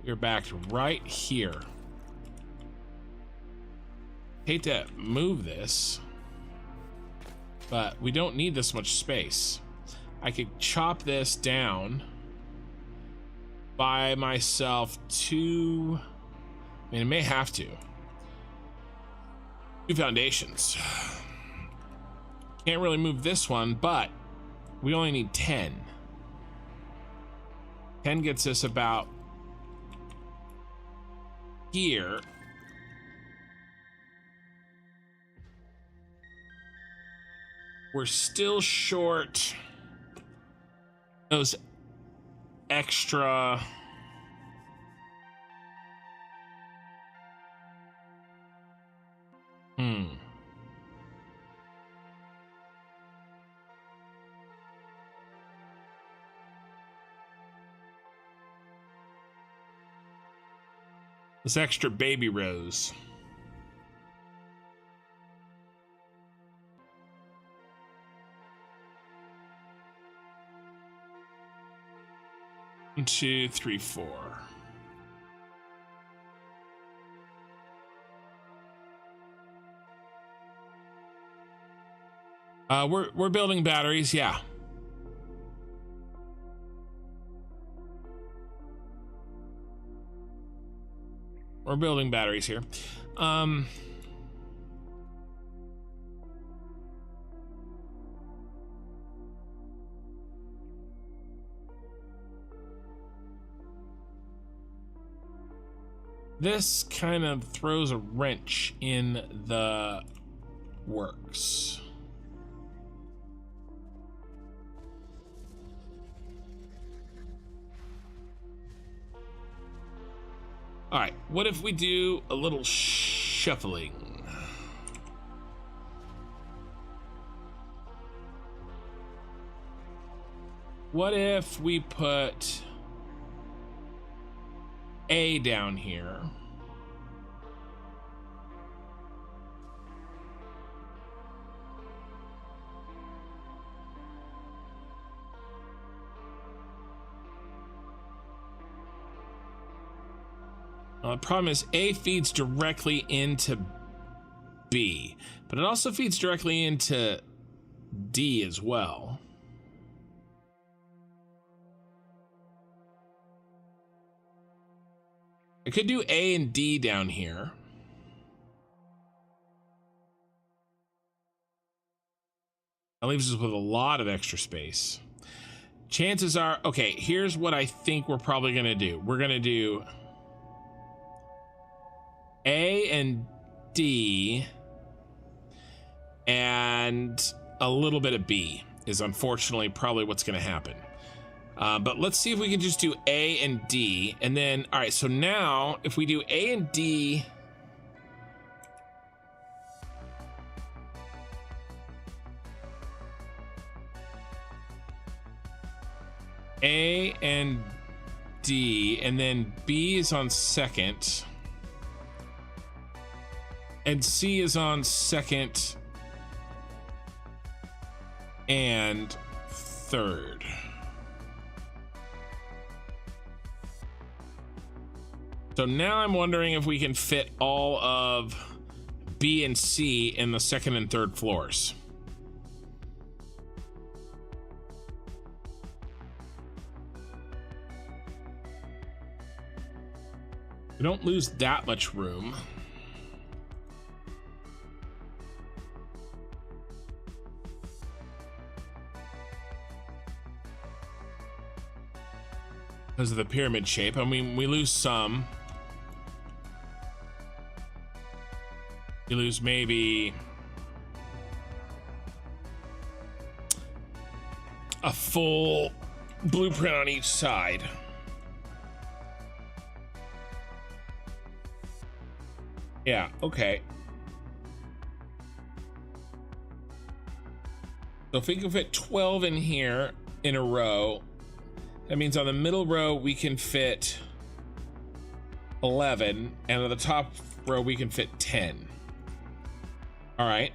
We're backed right here. Hate to move this, but we don't need this much space. I could chop this down by myself to, I mean, I may have to. 2 foundations. Can't really move this one, but we only need 10. 10 gets us about here. We're still short those extra this extra baby rose. One, 2, 3, 4. We're building batteries, yeah. We're building batteries here. This kind of throws a wrench in the works. All right, what if we do a little shuffling? What if we put A down here? The problem is A feeds directly into B, but it also feeds directly into D as well. I could do A and D down here. That leaves us with a lot of extra space. Chances are, okay, here's what I think we're probably gonna do. We're gonna do A and D and a little bit of B is unfortunately probably what's gonna happen. But let's see if we can just do A and D, and then, all right, so now if we do A and D, A and D, and then B is on second, and C is on second and third. So now I'm wondering if we can fit all of B and C in the second and third floors. We don't lose that much room. Because of the pyramid shape. I mean, we lose some. You lose maybe a full blueprint on each side. Yeah, okay. So if we can fit 12 in here in a row, that means on the middle row we can fit 11, and on the top row we can fit 10. All right.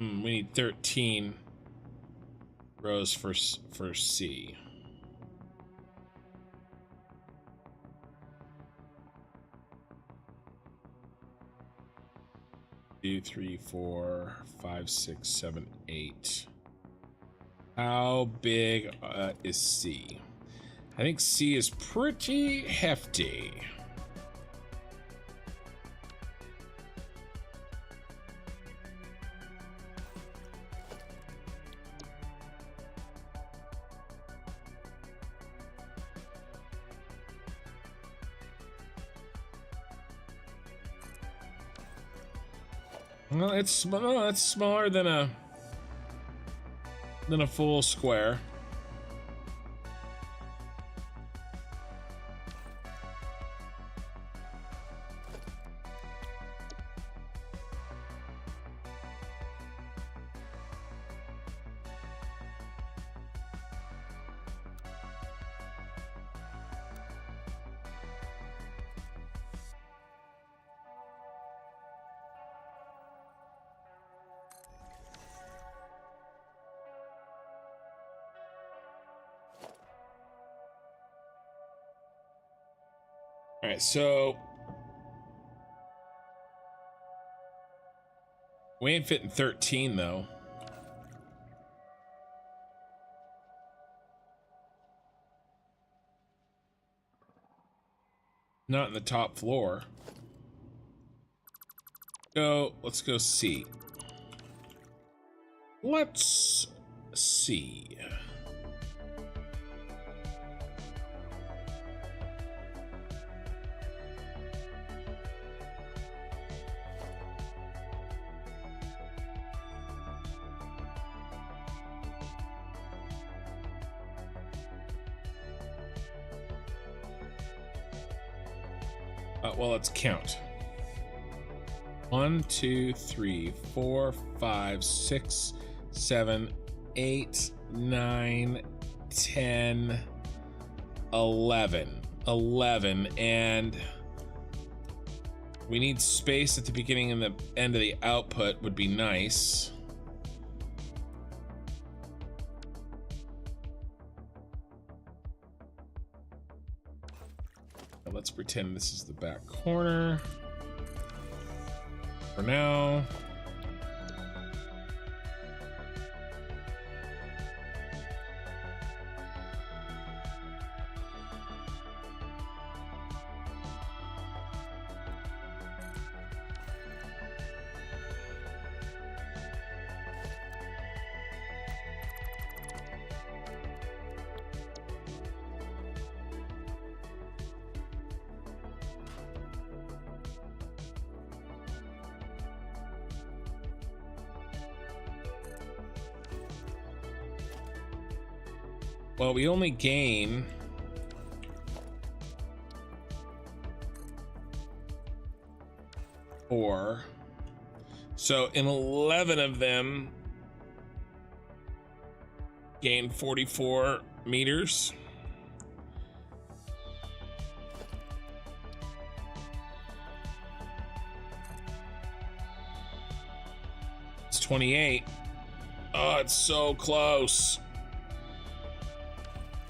We need 13 rows for C. 2, 3, 4, 5, 6, 7, 8. How big is C? I think C is pretty hefty. Well, it's smaller than a full square. All right, so we ain't fitting 13 though. Not in the top floor. Let's go C. Let's see. Well, let's count. 1, 2, 3, 4, 5, 6, 7, 8, 9, 10, 11. 11, and we need space at the beginning and the end of the output would be nice. Let's pretend this is the back corner for now. Well, we only gain four. So in 11 of them, gain 44 meters. It's 28. Oh, it's so close.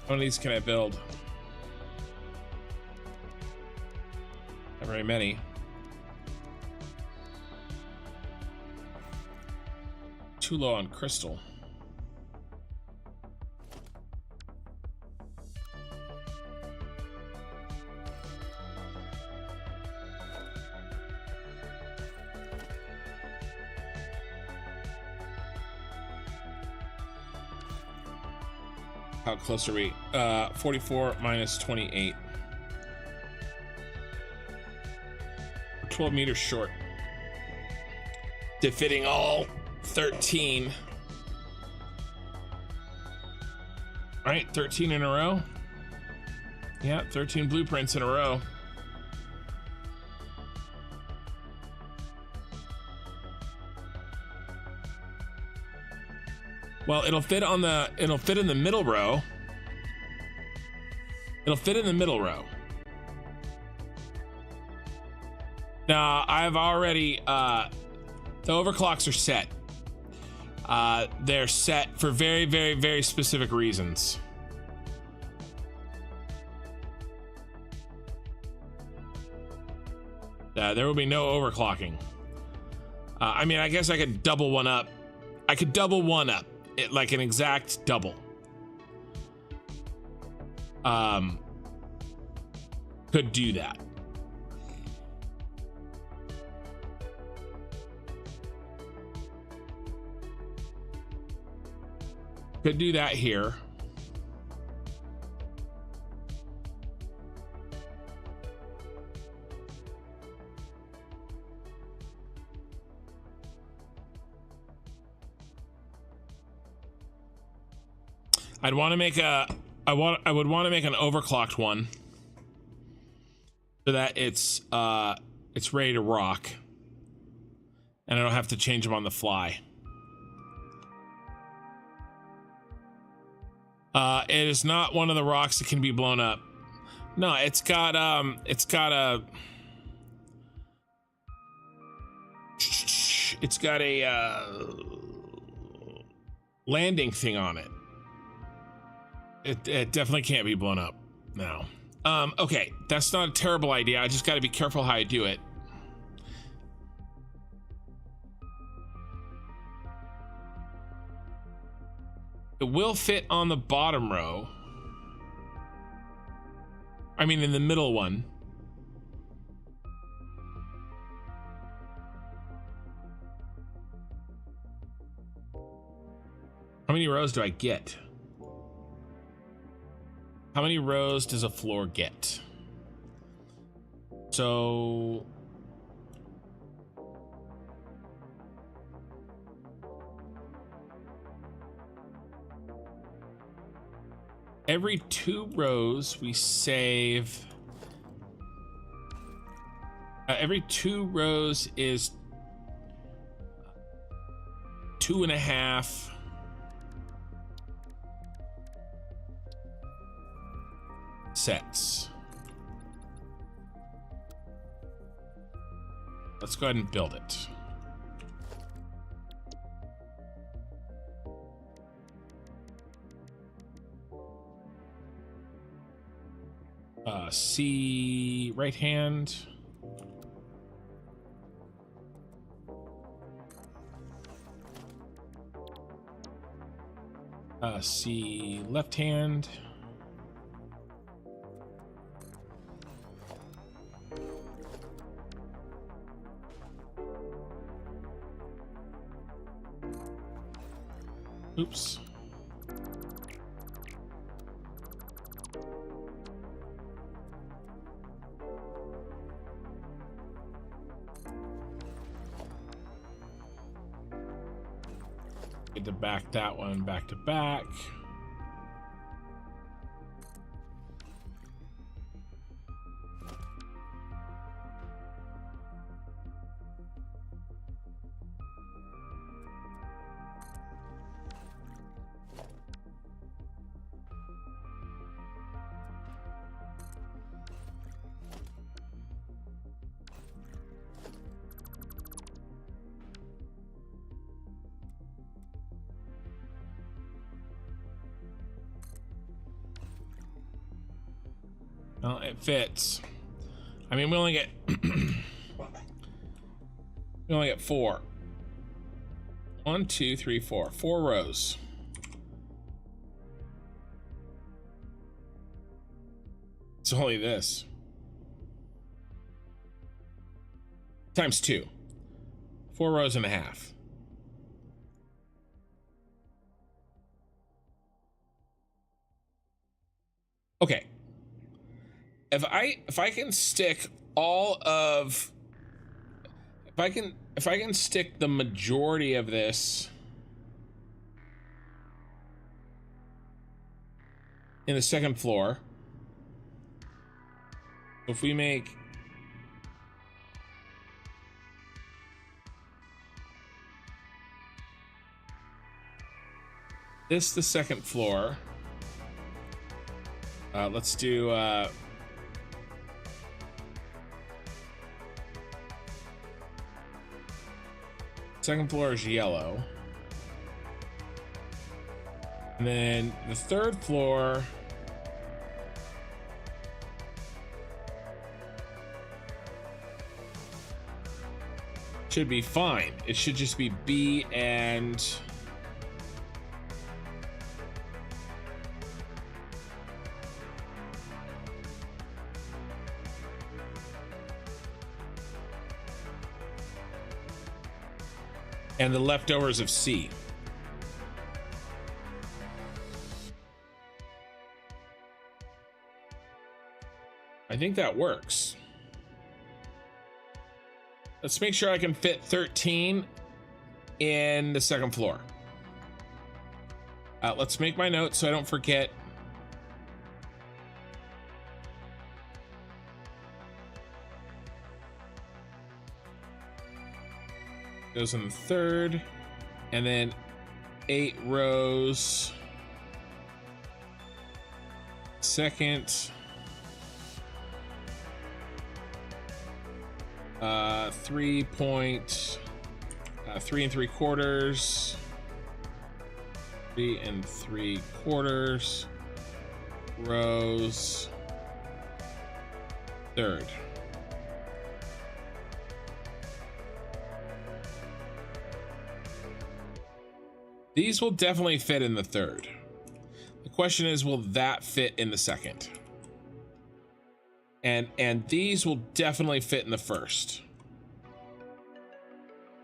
How many of these can I build? Not very many. Too low on crystal. How close are we? 44 minus 28. 12 meters short. To fitting all 13. All right, 13 in a row. Yeah, 13 blueprints in a row. Well, it'll fit in the middle row. It'll fit in the middle row. Now, I've already, the overclocks are set. They're set for very, very, very specific reasons. There will be no overclocking. I mean, I guess I could double one up. I could double one up, like an exact double. Could do that. Could do that here. I'd want to make a I would want to make an overclocked one so that it's ready to rock and I don't have to change them on the fly. It is not one of the rocks that can be blown up. No, it's got a landing thing on it. It definitely can't be blown up now. Okay, that's not a terrible idea. I just got to be careful how I do it. It will fit on the bottom row. I mean, in the middle one. How many rows do I get? How many rows does a floor get? So every 2 rows we save. Every 2 rows is 2.5 sets. Let's go ahead and build it. C right hand. C left hand. Oops. Get to back that one back to back. Well, it fits. I mean, we only get we only get 4. 1, 2, 3, 4. 4 rows. It's only this. Times 2. 4 rows and a half. Okay. If I can stick all of, if I can stick the majority of this in the second floor, if we make this the second floor, let's do second floor is yellow, and then the third floor should be fine. It should just be B and the leftovers of C. I think that works. Let's make sure I can fit 13 in the second floor. Let's make my notes so I don't forget. Goes in the third, and then 8 rows second, 3 and 3/4, 3 and 3/4 rows third. These will definitely fit in the third. The question is, will that fit in the second? And these will definitely fit in the first.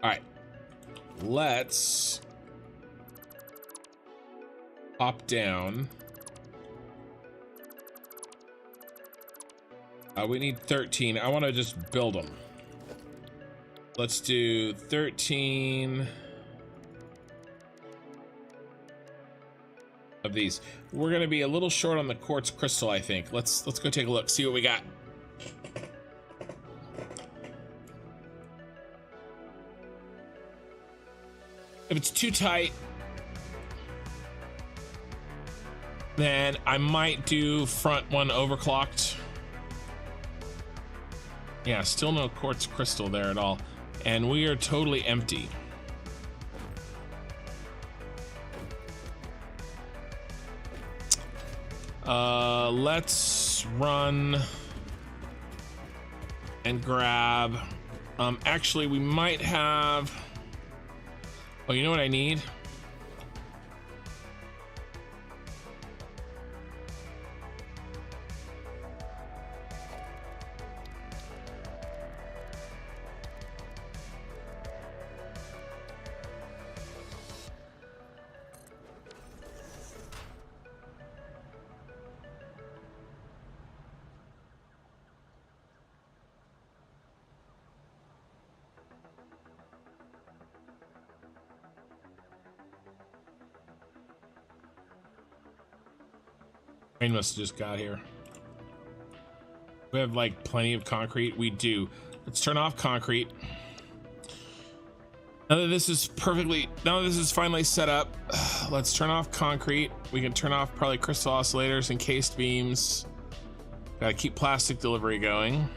All right, let's hop down. We need 13. I want to just build them. Let's do 13 of these. We're going to be a little short on the quartz crystal, I think. Let's go take a look, see what we got. If it's too tight, then I might do front one overclocked. Yeah, still no quartz crystal there at all. And we are totally empty. Let's run and grab. Actually, we might have. Oh, you know what I need? Train must have just got here. We have like plenty of concrete. We do. Let's turn off concrete. Now that this is finally set up, let's turn off concrete. We can turn off probably crystal oscillators, encased beams. Gotta keep plastic delivery going.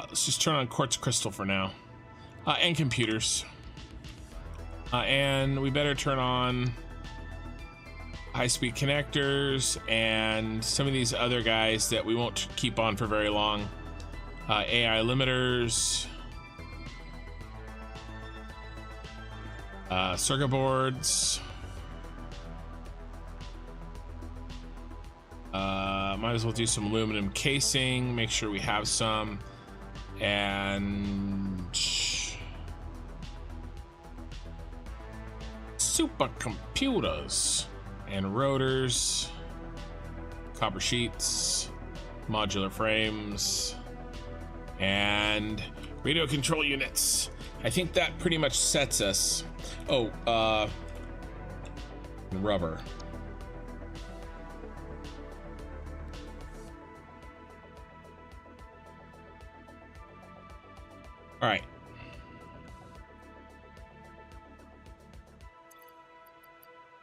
Let's just turn on quartz crystal for now, and computers, and we better turn on high-speed connectors and some of these other guys that we won't keep on for very long. AI limiters, Circuit boards. Might as well do some aluminum casing, make sure we have some, and supercomputers and rotors, copper sheets, modular frames, and radio control units. I think that pretty much sets us. Oh, rubber. All right.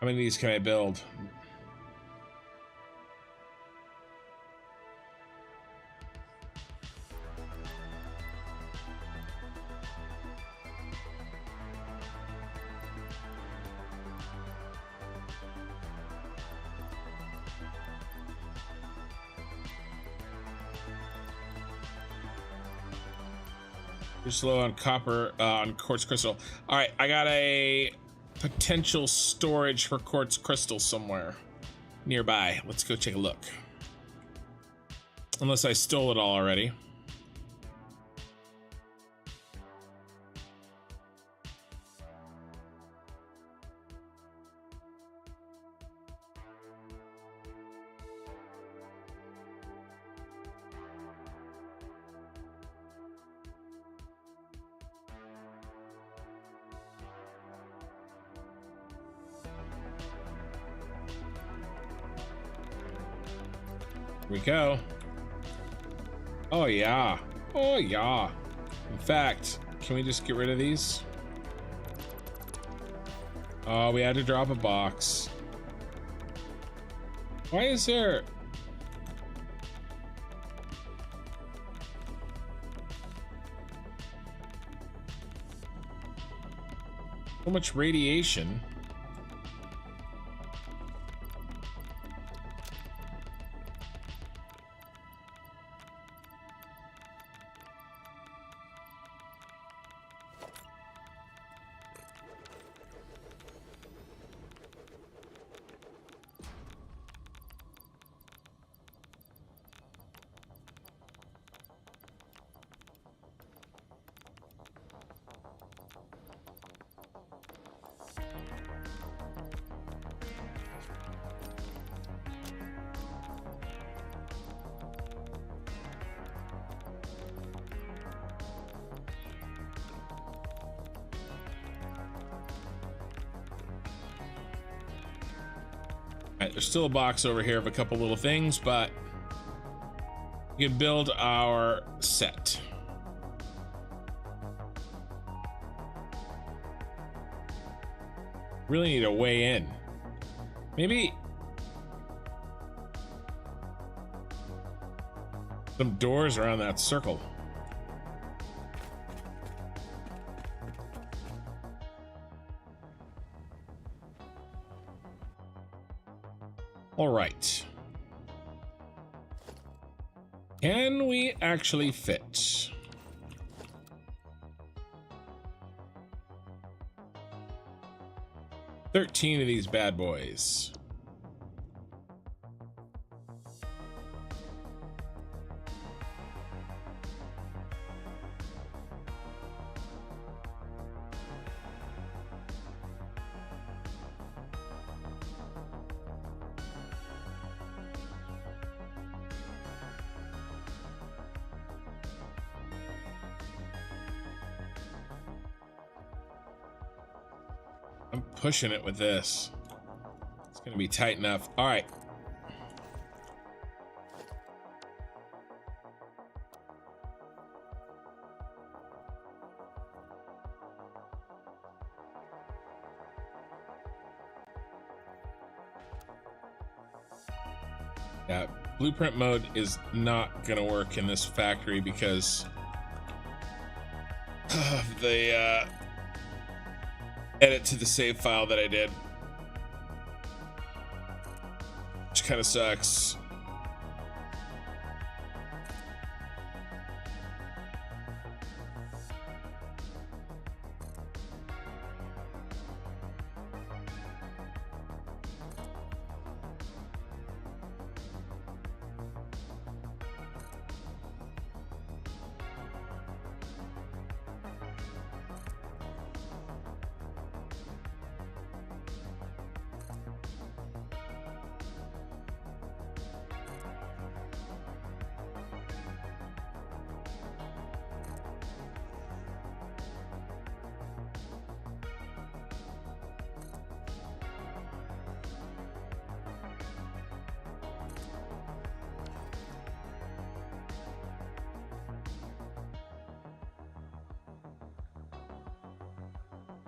How many of these can I build? Just low on copper, on quartz crystal. All right, I got a potential storage for quartz crystal somewhere nearby. Let's go take a look. Unless I stole it all already. Here we go. Oh yeah. Oh yeah. In fact, can we just get rid of these? Oh, we had to drop a box. Why is there... so much radiation? Alright, there's still a box over here of a couple little things, but we can build our set. Really need a way in. Maybe some doors around that circle. All right. Can we actually fit? $13 of these bad boys. I'm pushing it with this. It's gonna be tight enough. All right. Yeah, blueprint mode is not gonna work in this factory because of the edit to the save file that I did, which kind of sucks.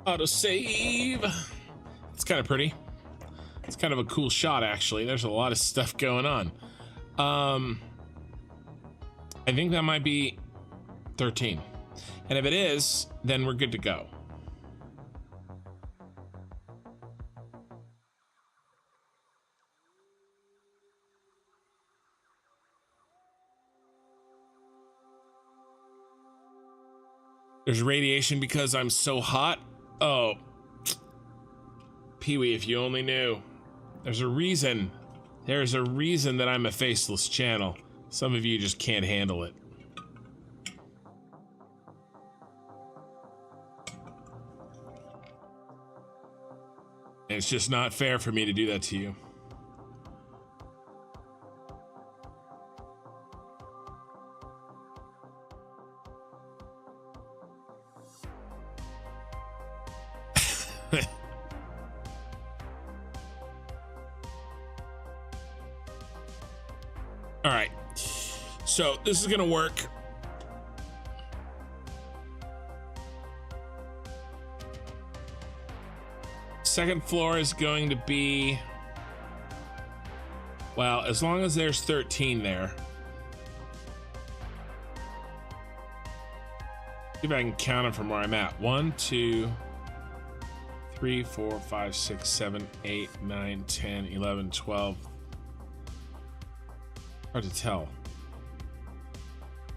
Auto save. It's kind of pretty. It's kind of a cool shot, actually. There's a lot of stuff going on. I think that might be 13. And if it is, then we're good to go. There's radiation because I'm so hot. Oh, Pee-wee, if you only knew. There's a reason. There's a reason that I'm a faceless channel. Some of you just can't handle it. It's just not fair for me to do that to you. All right, so this is gonna work. Second floor is going to be, well, as long as there's 13 there. See if I can count them from where I'm at. 1, 2, 3, 4, 5, 6, 7, 8, 9, 10, 11, 12. Hard to tell.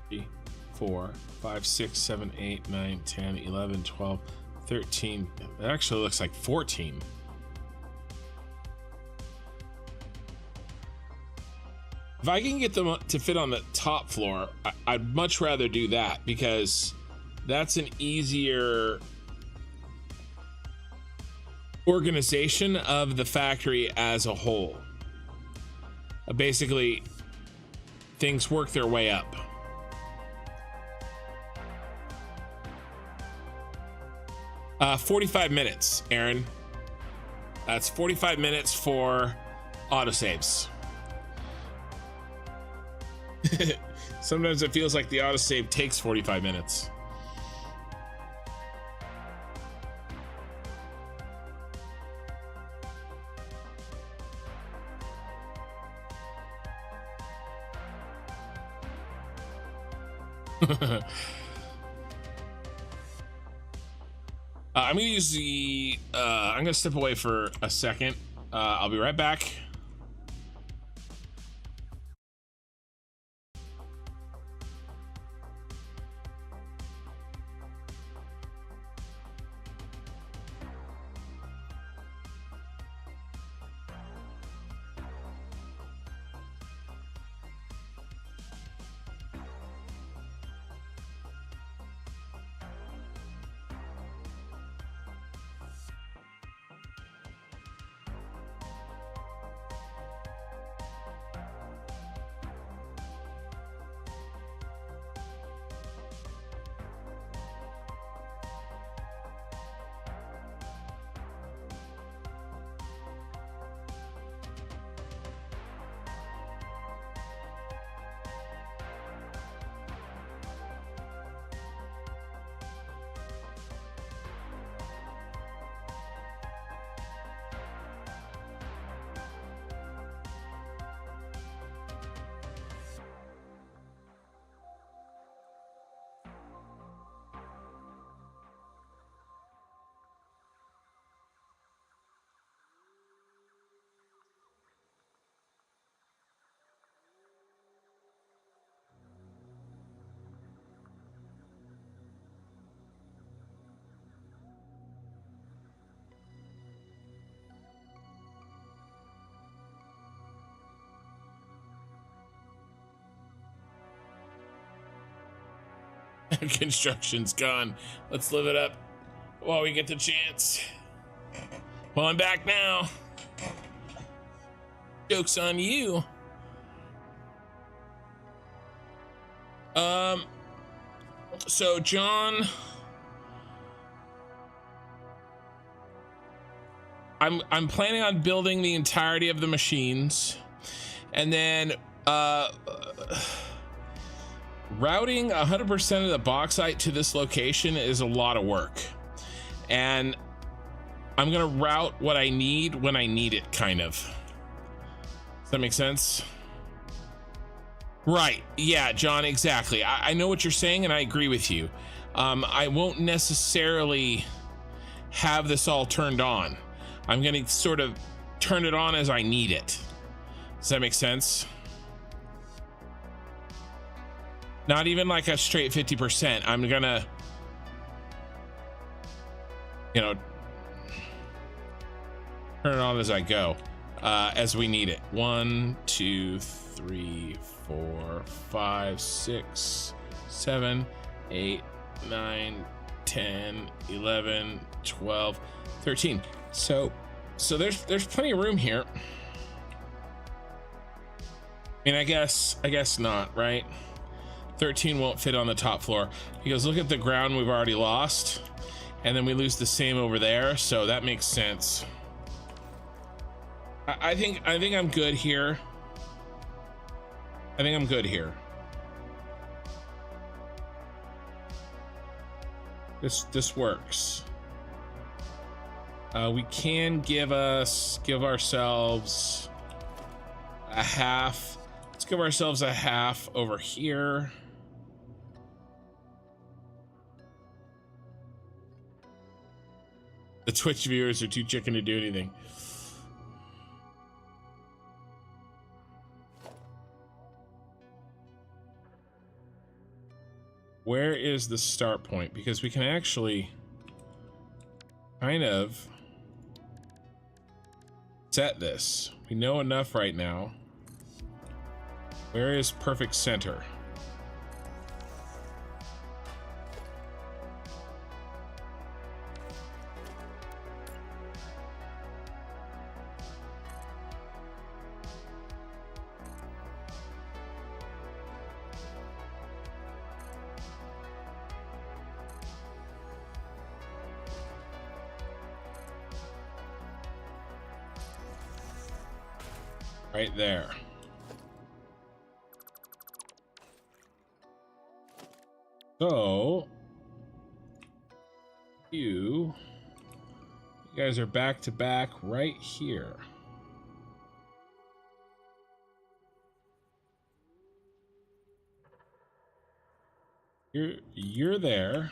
3, 4, 5, 6, 7, 8, 9, 10, 11, 12, 13. It actually looks like 14. If I can get them to fit on the top floor, I'd much rather do that because that's an easier organization of the factory as a whole. Basically, things work their way up. Uh, 45 minutes, Aaron. That's 45 minutes for autosaves. Sometimes it feels like the autosave takes 45 minutes. I'm gonna use the I'm gonna step away for a second. I'll be right back. Construction's gone. Let's live it up while we get the chance. Well, I'm back now. Joke's on you. So John, I'm planning on building the entirety of the machines, and then routing 100% of the bauxite to this location is a lot of work. and I'm gonna route what I need when I need it, kind of. Does that make sense? Right, yeah, John, exactly. I know what you're saying and I agree with you. I won't necessarily have this all turned on. I'm gonna sort of turn it on as I need it. Does that make sense? Not even like a straight 50%. I'm gonna, you know, turn it on as I go, as we need it. 1, 2, 3, 4, 5, 6, 7, 8, 9, 10, 11, 12, 13. So there's plenty of room here. I mean, I guess not, right? 13 won't fit on the top floor because look at the ground we've already lost, and then we lose the same over there, so that makes sense. I think I'm good here. I think I'm good here. This works. We can give ourselves a half. Let's give ourselves a half over here. The Twitch viewers are too chicken to do anything. Where is the start point? Because we can actually kind of set this. We know enough right now. Where is perfect center? Right there. So you guys are back to back right here. You're there.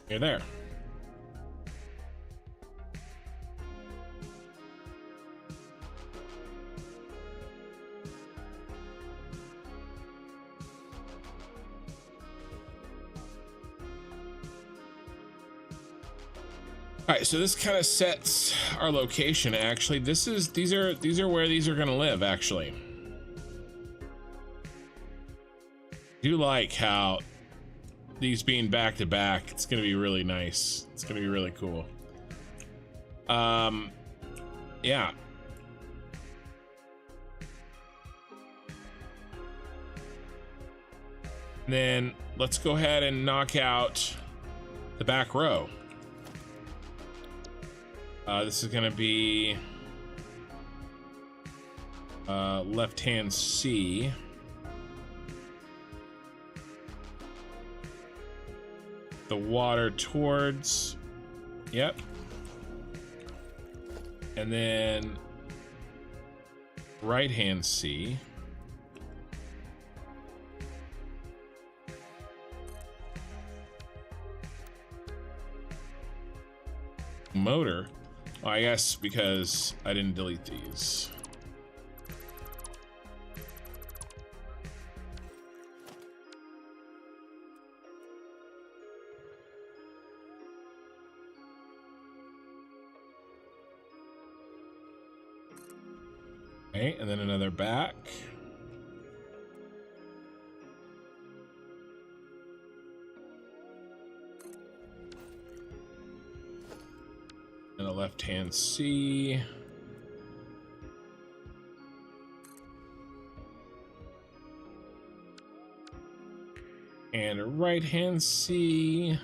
You're there. All right, so this kind of sets our location. Actually, these are where these are going to live. Actually, I do like how these being back to back, it's going to be really nice. It's going to be really cool. Yeah. And then let's go ahead and knock out the back row. This is going to be left-hand C. The water towards, yep. And then right-hand C. Motor. Well, I guess because I didn't delete these. Okay, and then another back. And a left-hand C. And a right-hand C.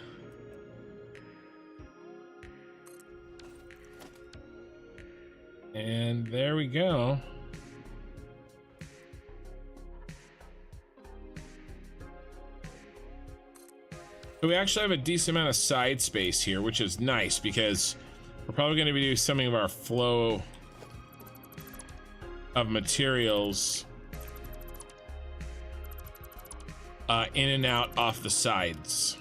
And there we go. So we actually have a decent amount of side space here, which is nice because we're probably going to be doing some of our flow of materials in and out off the sides.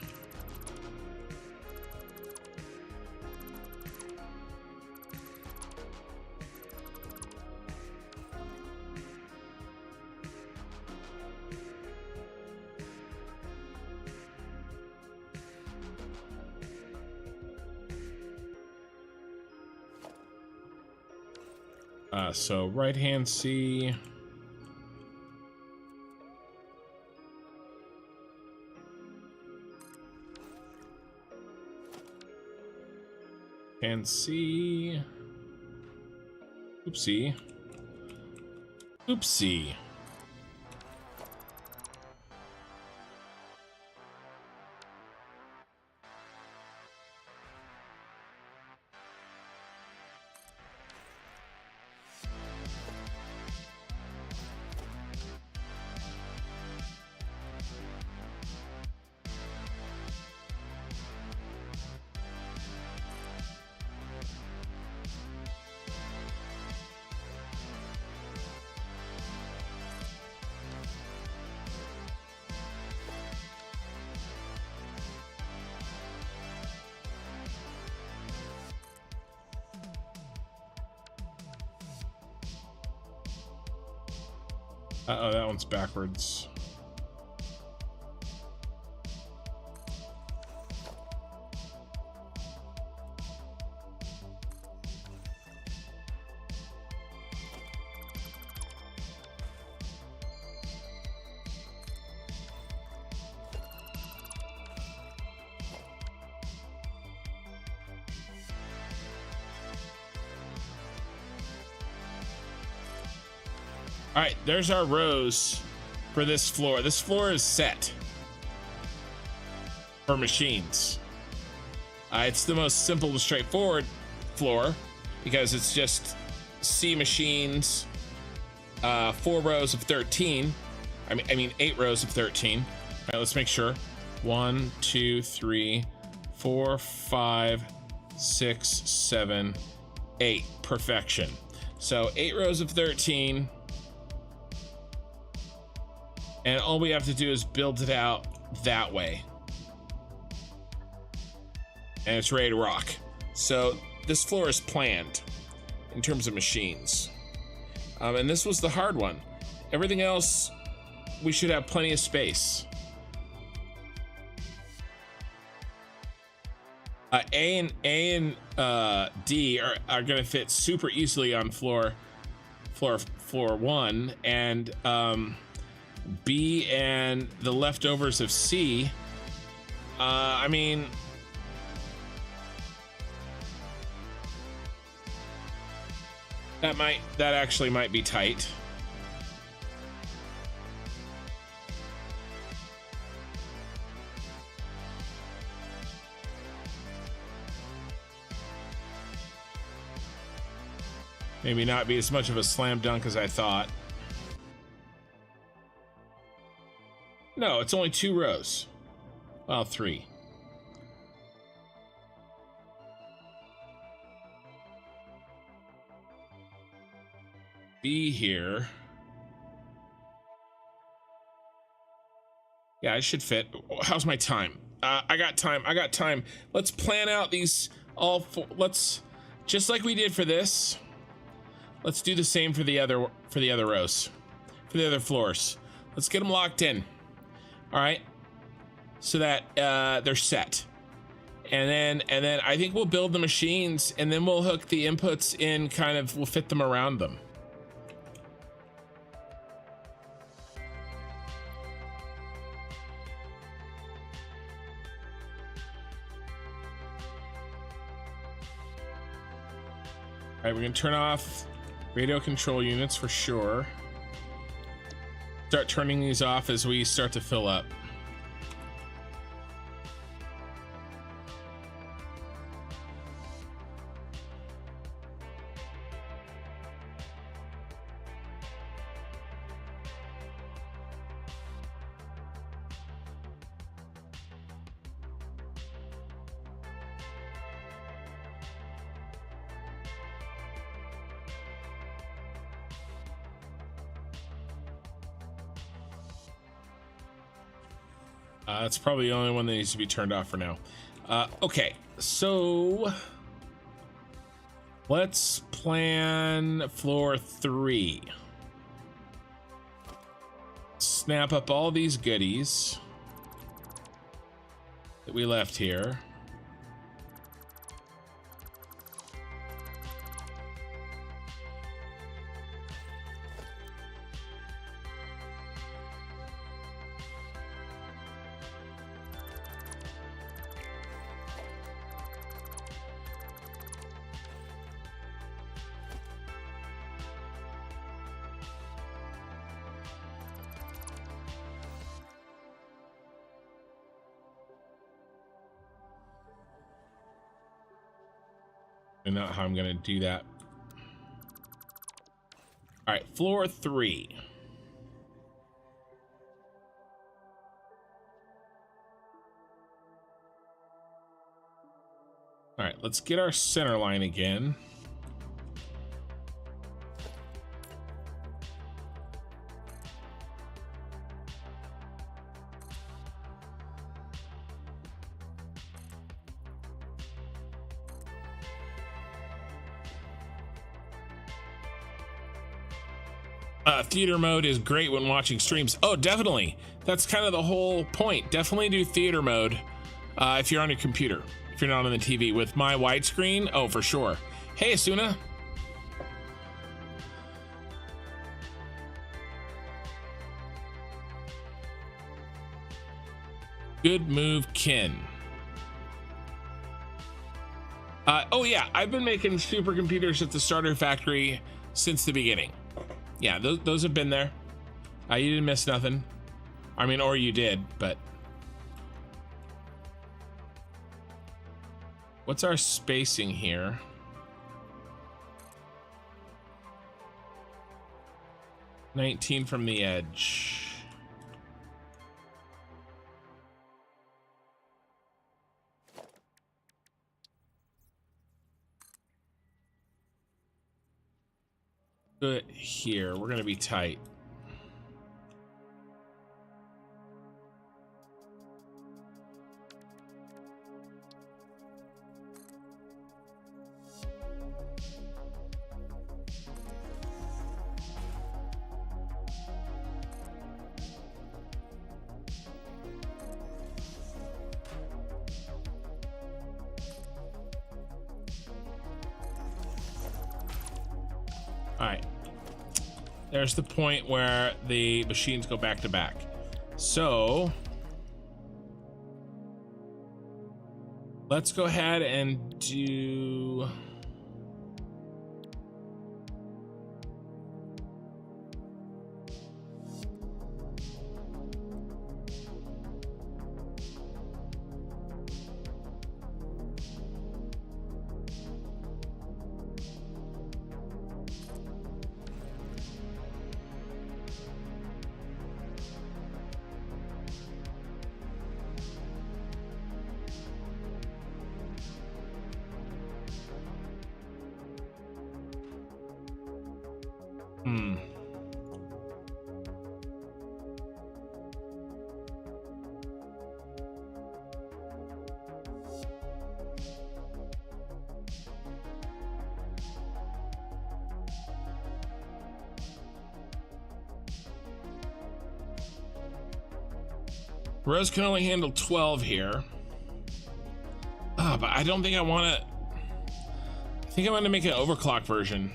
So right hand C. And C. Oopsie. Oopsie. Uh-oh, that one's backwards. All right, there's our rows for this floor. This floor is set for machines. It's the most simple and straightforward floor because it's just C machines, 4 rows of 13. I mean 8 rows of 13. All right, let's make sure. 1, 2, 3, 4, 5, 6, 7, 8. Perfection. So 8 rows of 13. And all we have to do is build it out that way. And it's ready to rock. So this floor is planned in terms of machines. And this was the hard one. Everything else, we should have plenty of space. A and D are gonna fit super easily on floor 1, and B and the leftovers of C, I mean, that actually might be tight. Maybe not be as much of a slam dunk as I thought. No, it's only 2 rows. Well, 3. B here. Yeah, I should fit. How's my time? I got time. Let's plan out these all 4. Let's, just like we did for this, let's do the same for the other rows, for the other floors. Let's get them locked in. All right, so that they're set, and then I think we'll build the machines, and then we'll hook the inputs in. We'll fit them around them. All right, we're gonna turn off radio control units for sure. Start turning these off as we start to fill up. That's probably the only one that needs to be turned off for now. Okay, so let's plan floor 3. Snap up all these goodies that we left here. And not how I'm gonna do that. All right, floor 3. All right, let's get our center line again. Theater mode is great when watching streams. Oh, definitely. That's kind of the whole point. Definitely do theater mode if you're on your computer. If you're not on the TV. With my widescreen, oh, for sure. Hey, Asuna. Good move, Kin. Oh, yeah. I've been making supercomputers at the starter factory since the beginning. Yeah, those have been there. You didn't miss nothing. I mean, or you did, but... What's our spacing here? $19 from the edge. Good here. We're gonna be tight. All right. There's the point where the machines go back to back. So let's go ahead and do... Rose can only handle 12 here. But I don't think I want to... I think I want to make an overclock version.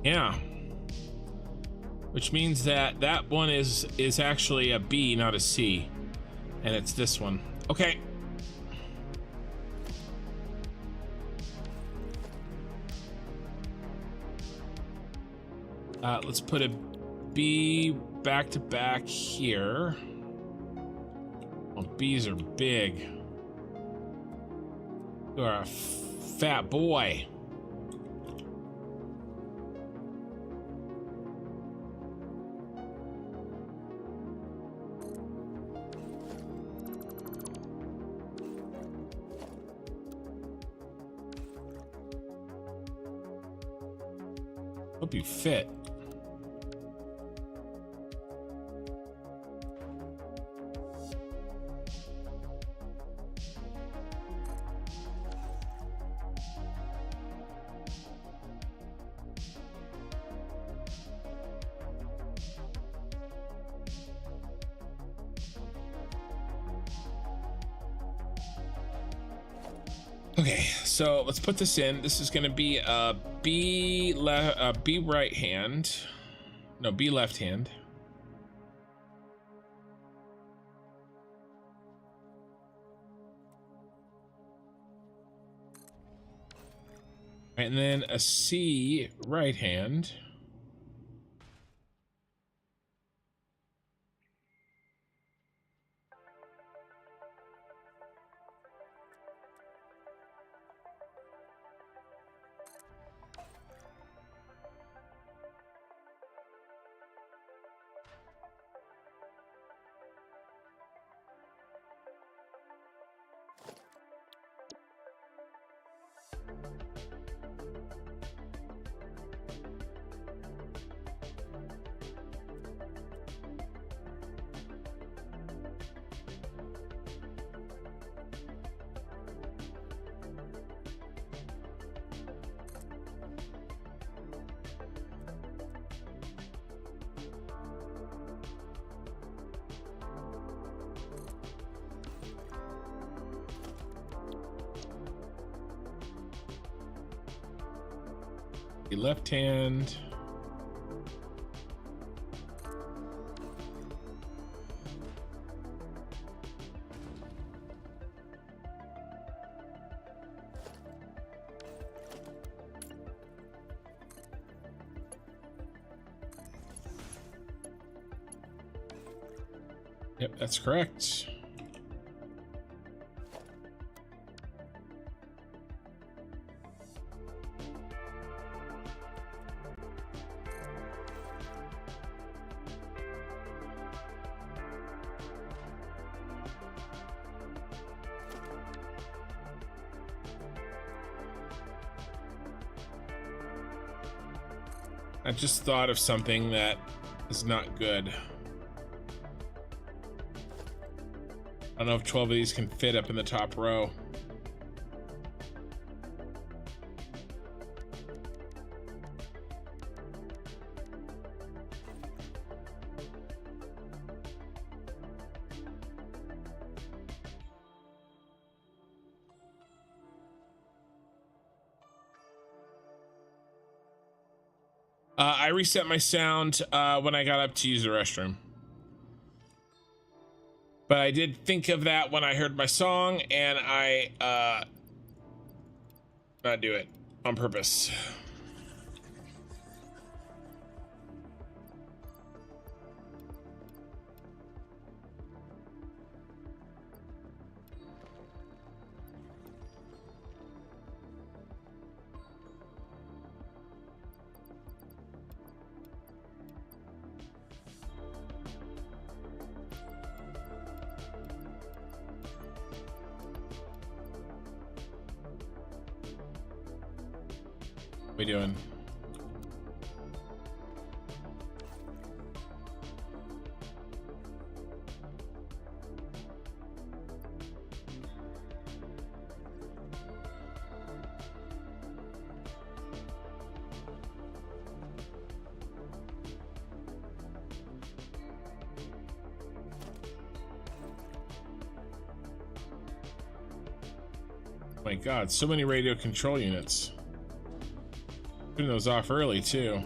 Yeah. Which means that that one is actually a B, not a C. And it's this one. Okay. Let's put a B back to back here. Well, B's are big. You are a fat boy. Hope you fit. Okay, so let's put this in. This is going to be a B right hand. No, B left hand. And then a C right hand. The left hand. Yep, that's correct. I just thought of something that is not good. I don't know if 12 of these can fit up in the top row. I reset my sound when I got up to use the restroom. But I did think of that when I heard my song, and I not do it on purpose. What are we doing? Oh my God, so many radio control units. Turning those off early too.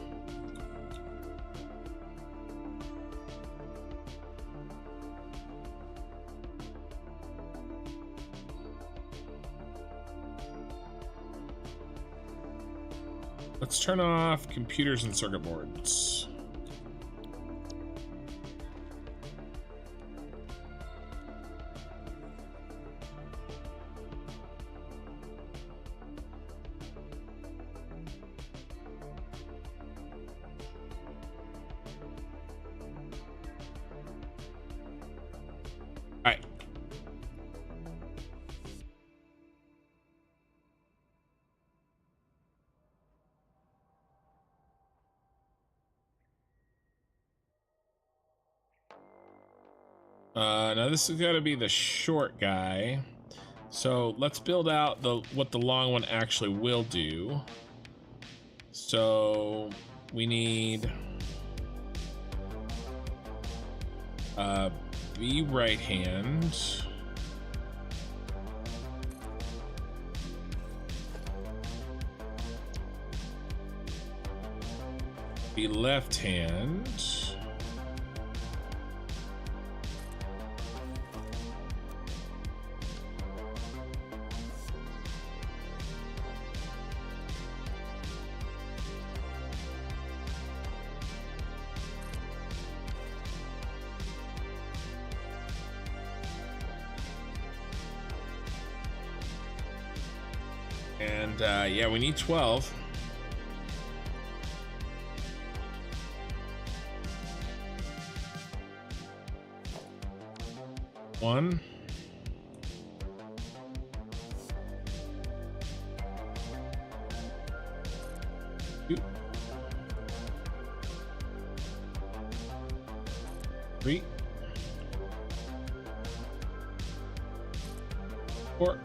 Let's turn off computers and circuit boards. Now this is gonna be the short guy. So let's build out what the long one actually will do. So we need B right hand. B left hand. And yeah, we need 12. One. Two. 3. 4.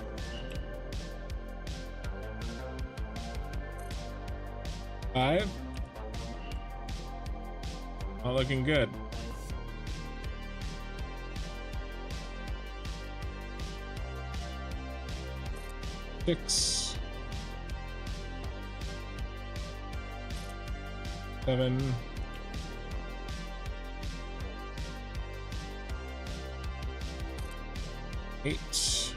5. Not looking good. 6. 7. 8.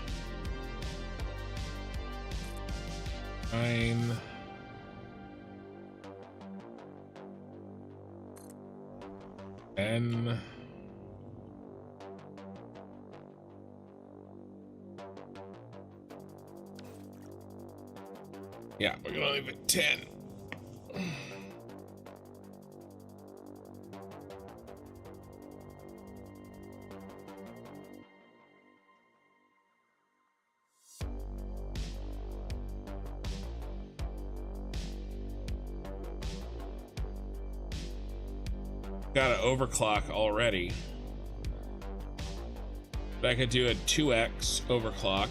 9. 10. Yeah, we're gonna leave it 10. Got an overclock already. But I could do a 2x overclock.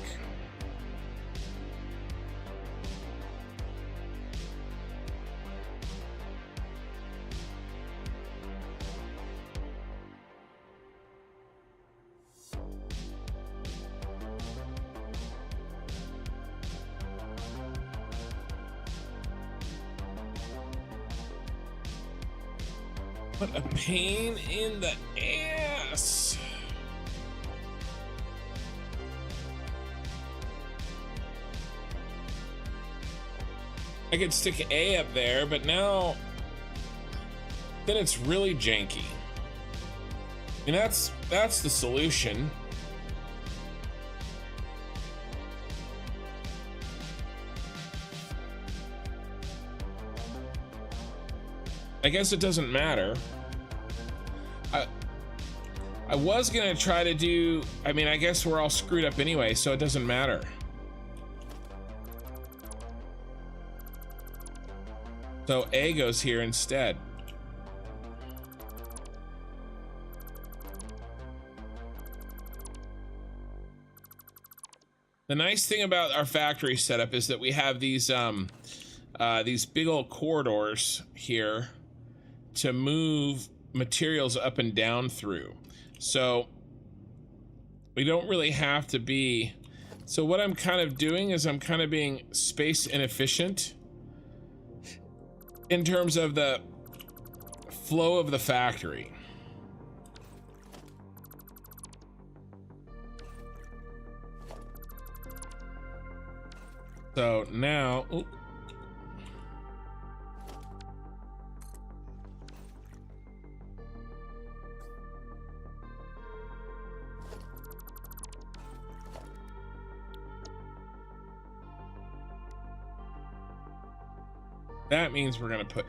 What a pain in the ass. I could stick A up there, but now then it's really janky. And that's the solution. I guess it doesn't matter. I was gonna try to do, I mean, I guess we're all screwed up anyway, so it doesn't matter. So A goes here instead. The nice thing about our factory setup is that we have these big old corridors here to move materials up and down through. So we don't really have to be. So what I'm kind of doing is I'm kind of being space inefficient in terms of the flow of the factory. So now, ooh. That means we're going to put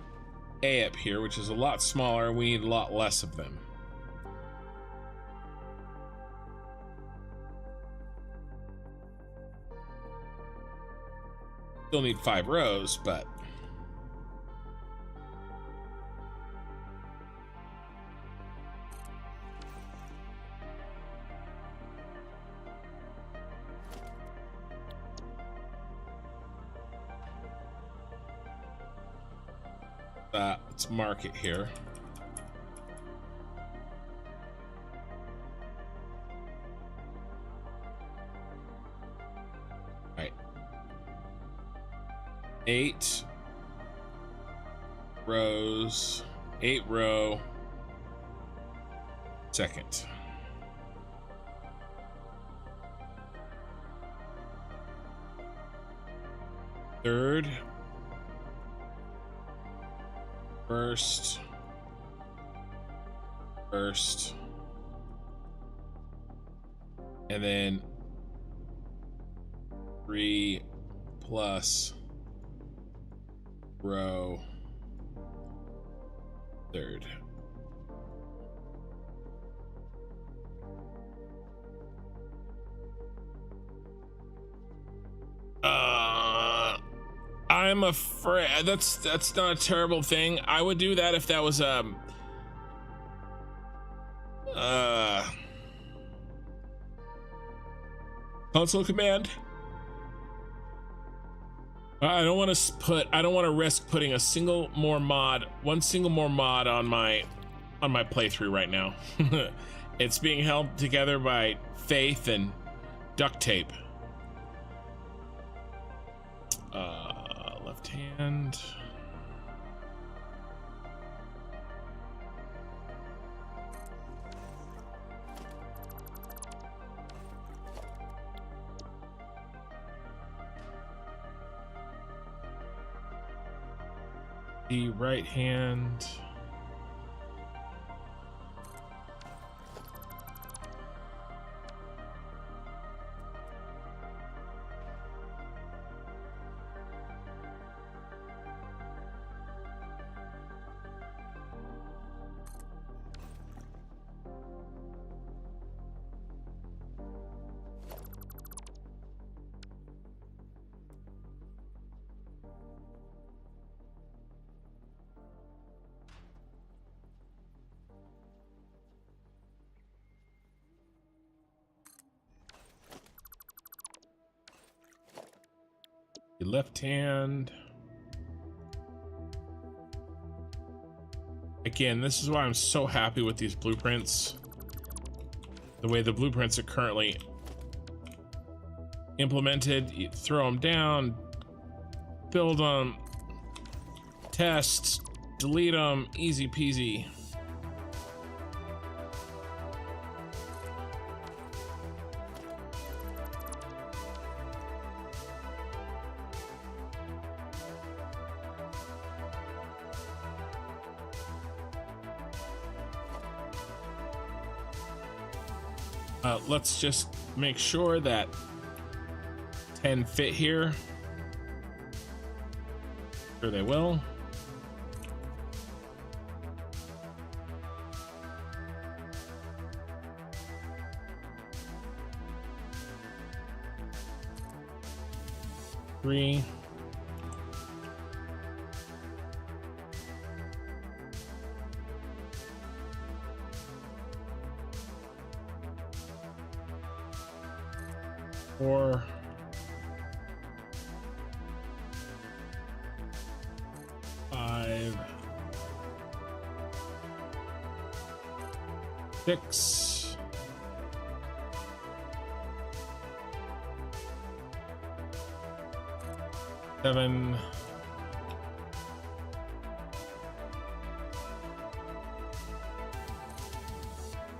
A up here, which is a lot smaller. We need a lot less of them. Still need 5 rows, but Let's mark it here. All right. 8 rows, 8 row, second. Third, first, and then 3 plus row, third. I'm afraid that's not a terrible thing. I would do that if that was console command. I don't want to risk putting one single more mod on my playthrough right now. It's being held together by faith and duct tape. Left hand. The right hand. The left hand. Again, this is why I'm so happy with these blueprints. The way the blueprints are currently implemented, you throw them down, build them, test, delete them, easy peasy. Let's just make sure that 10 fit here. Sure they will. Three. Four. Five. Six. Seven.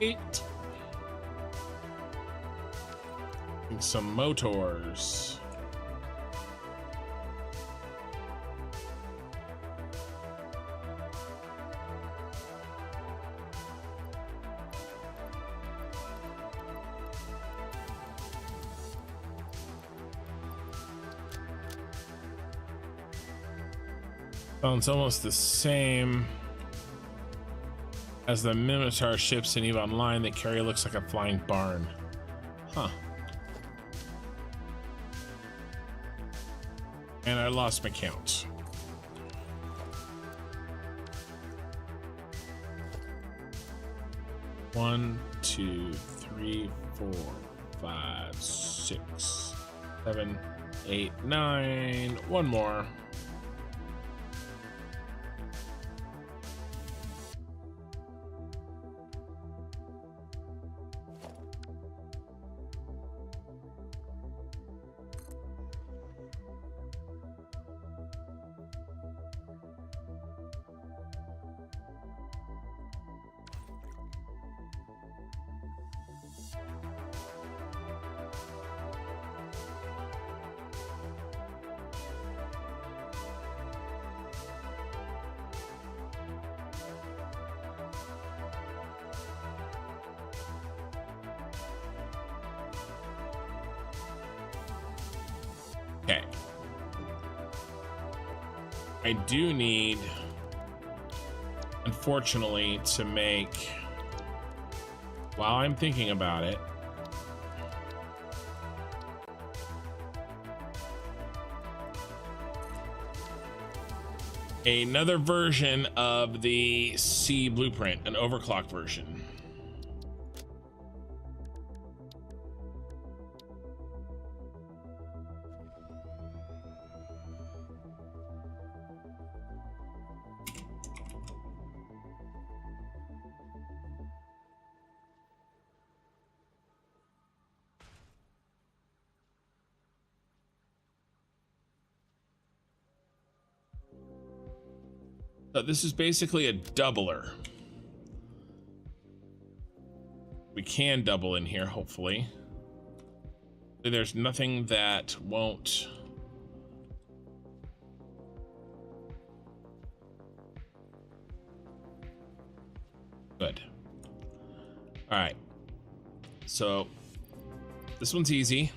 Eight. And some motors. Well, it's almost the same as the Minotaur ships in EVE Online that carry looks like a flying barn. Huh. And I lost my count. One, two, three, 4, 5, 6, 7, 8, 9. One more. Okay. I do need, unfortunately, to make, while I'm thinking about it, another version of the C blueprint, an overclocked version. So this is basically a doubler. We can double in here, hopefully. There's nothing that won't. Good. All right. So this one's easy.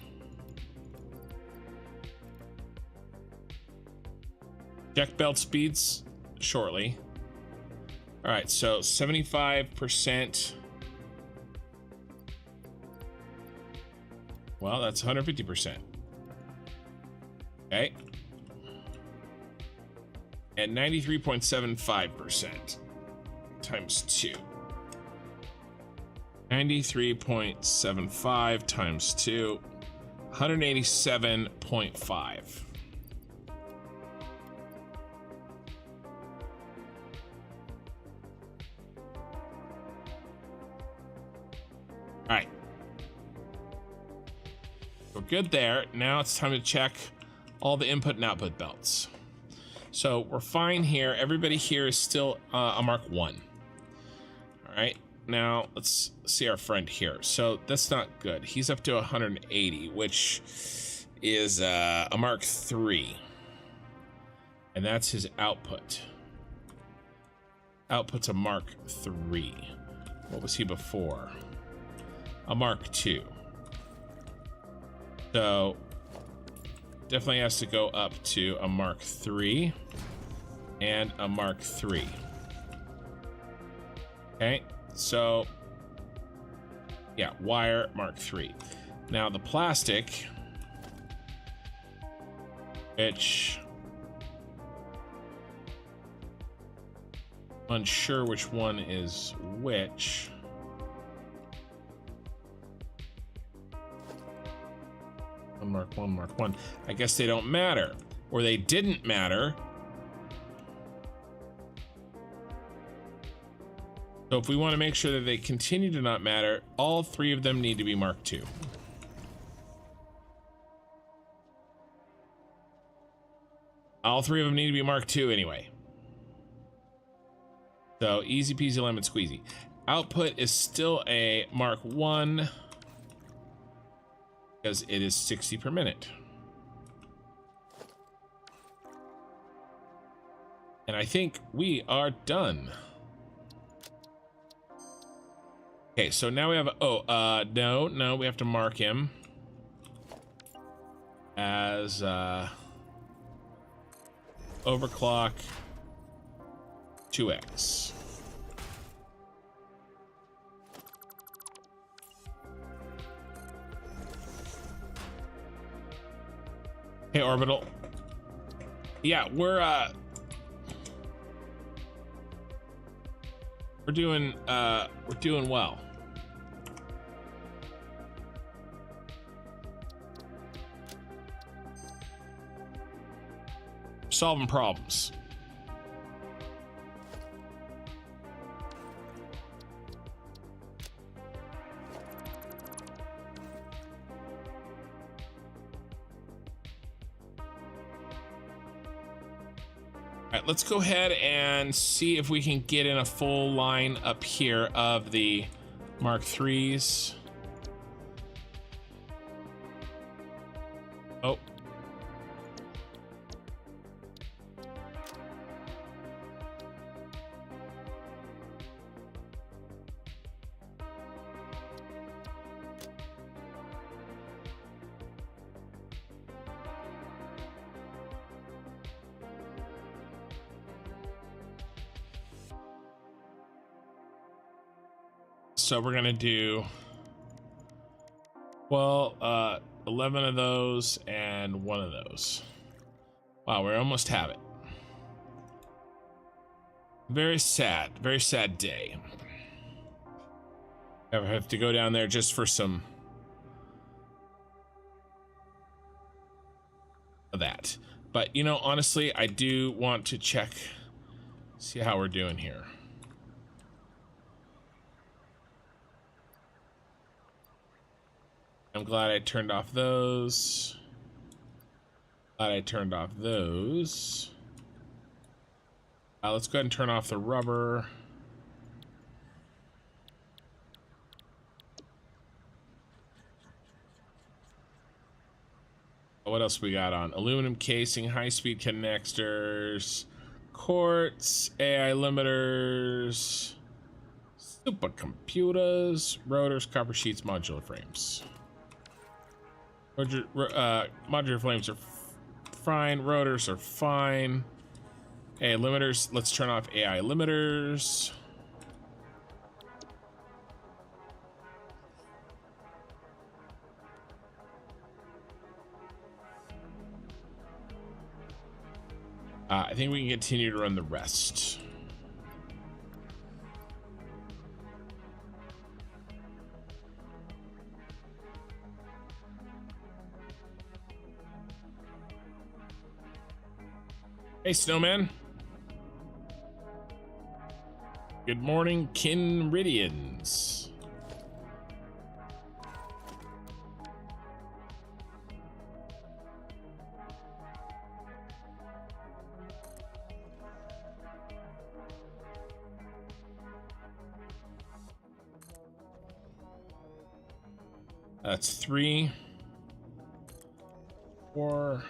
Check belt speeds shortly. All right, so 75%. Well, that's 150%. Okay. And 93.75% times 2. 93.75 times 2. 187.5. All right. We're good there. Now it's time to check all the input and output belts. So we're fine here. Everybody here is still a Mark 1. All right. Now let's see our friend here. So that's not good. He's up to 180, which is a Mark 3. And that's his output. Output's a Mark 3. What was he before? A Mark 2. So definitely has to go up to a Mark 3 and a Mark 3. Okay, so yeah, wire Mark 3. Now the plastic, which unsure which one is which. Mark 1, Mark 1. I guess they don't matter, or they didn't matter. So if we want to make sure that they continue to not matter, all 3 of them need to be Mark 2. All 3 of them need to be Mark 2 anyway. So easy peasy lemon squeezy. Output is still a Mark 1. Because it is 60 per minute. And I think we are done. Okay, so now we have, no, we have to mark him as overclock 2x. Hey, Orbital. Yeah, we're doing well. Solving problems. All right, let's go ahead and see if we can get in a full line up here of the Mark 3s. Oh. So we're gonna do, well, 11 of those and 1 of those. Wow, we almost have it. Very sad day. I have to go down there just for some of that. But you know, honestly, I do want to check, see how we're doing here. I'm glad I turned off those. Glad I turned off those. Let's go ahead and turn off the rubber. What else we got on? Aluminum casing, high-speed connectors, quartz, AI limiters, supercomputers, rotors, copper sheets, modular frames. Modular frames are fine. Rotors are fine. AI limiters. Let's turn off AI limiters. I think we can continue to run the rest. Hey, Snowman. Good morning, Kinridians. That's 3, 4.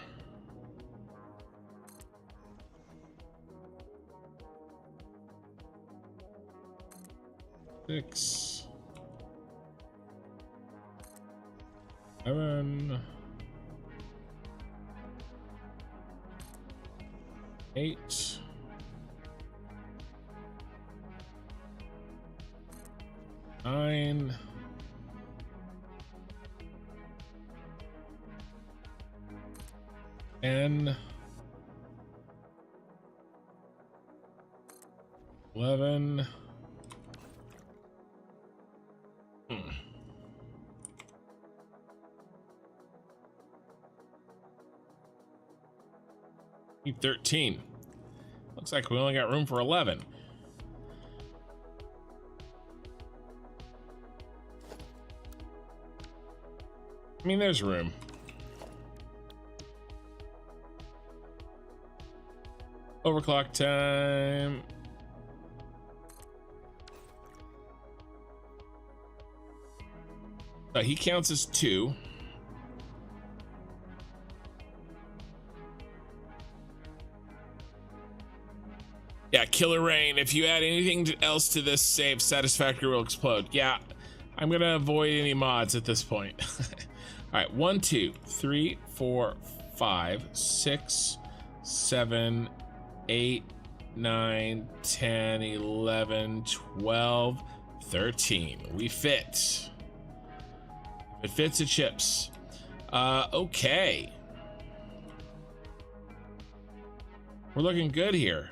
6, 7, 8, 9, 10, 11. 13. Looks like we only got room for 11. I mean, there's room. Overclock time. He counts as 2. Yeah, Killer Rain. If you add anything else to this save, Satisfactory will explode. Yeah, I'm gonna avoid any mods at this point. All right, 1, 2, 3, 4, 5, 6, 7, 8, 9, 10, 11, 12, 13. We fit. It fits, it chips. Okay. We're looking good here.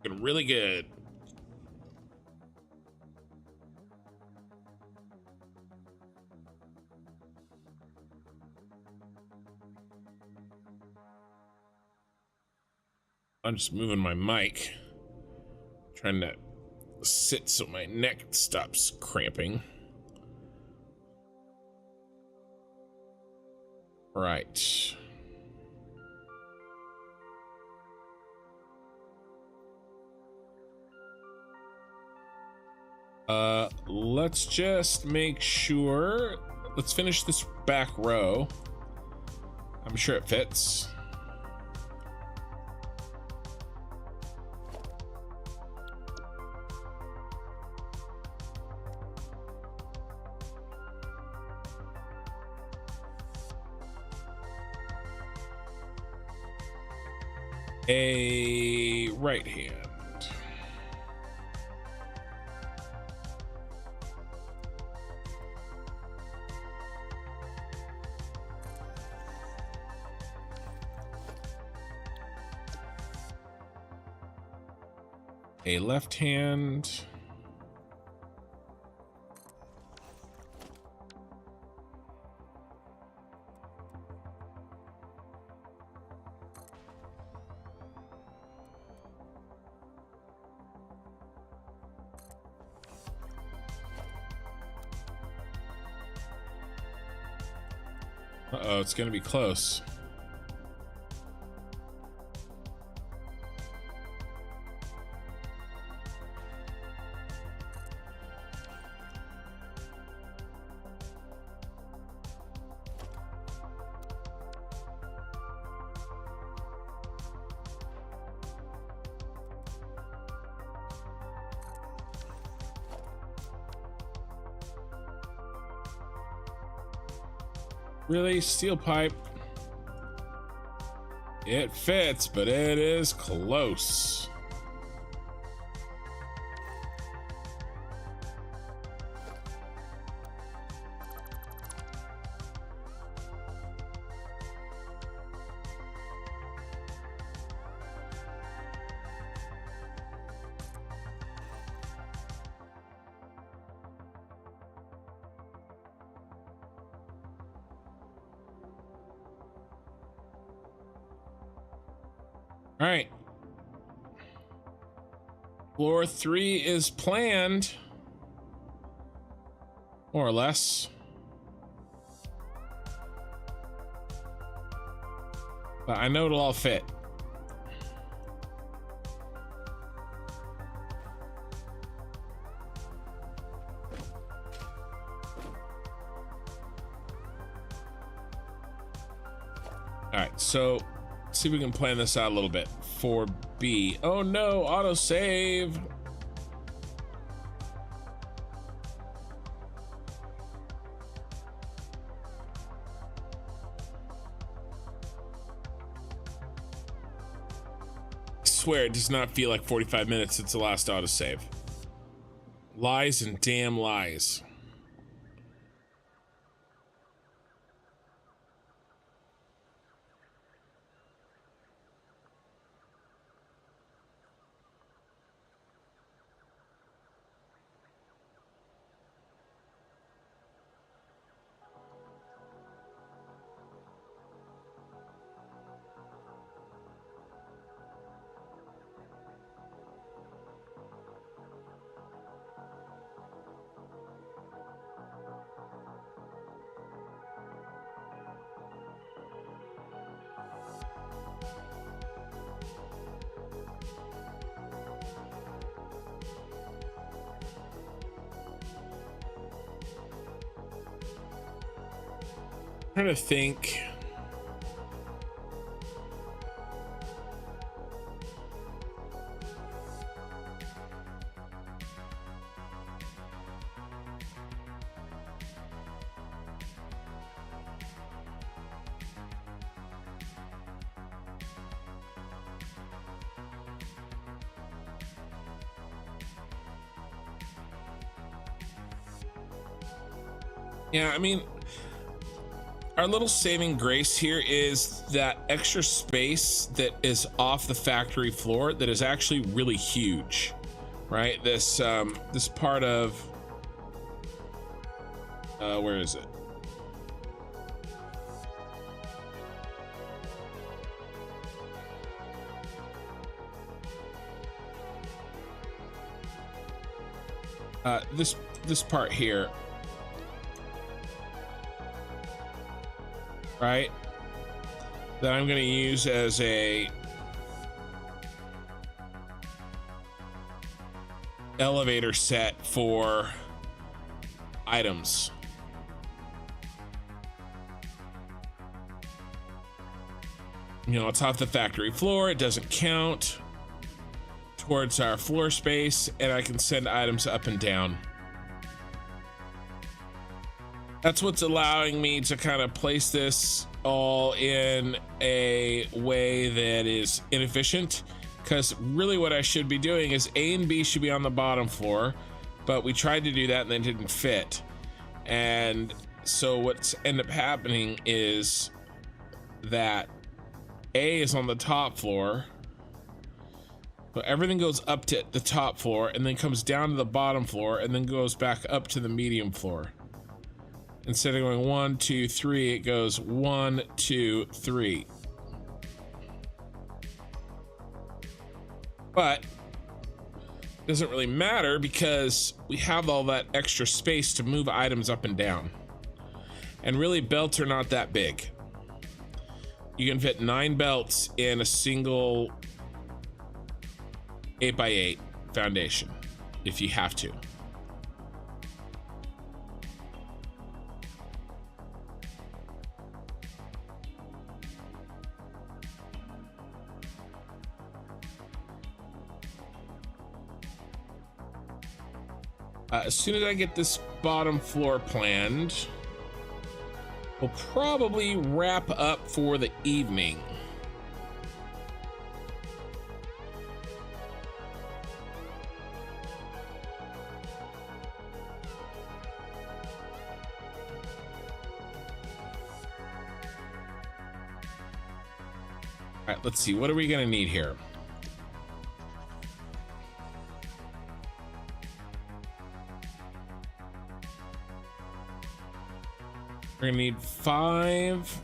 Looking really good. I'm just moving my mic, trying to sit so my neck stops cramping. Right. Let's just make sure. Let's finish this back row. I'm sure it fits. a right hand. A left hand. Uh-oh, it's gonna be close. Really? Steel pipe? It fits, but it is close. All right. Floor 3 is planned. More or less. But I know it'll all fit. All right, so see if we can plan this out a little bit. 4B. Oh no, autosave. I swear it does not feel like 45 minutes since the last autosave. Lies and damn lies. Trying to think. Yeah, I mean, our little saving grace here is that extra space that is off the factory floor that is actually really huge, right? This this part of where is it? This part here. Right, that I'm going to use as a elevator set for items. You know, it's off the factory floor, it doesn't count towards our floor space, and I can send items up and down. That's what's allowing me to kind of place this all in a way that is inefficient, because really what I should be doing is A and B should be on the bottom floor, but we tried to do that and then didn't fit. And so what's ended up happening is that A is on the top floor, but everything goes up to the top floor and then comes down to the bottom floor and then goes back up to the medium floor. Instead of going 1, 2, 3, it goes 1, 2, 3. But it doesn't really matter because we have all that extra space to move items up and down. And really, belts are not that big. You can fit 9 belts in a single 8x8 foundation if you have to. As soon as I get this bottom floor planned, we'll probably wrap up for the evening. All right, let's see. What are we going to need here? We're gonna need 5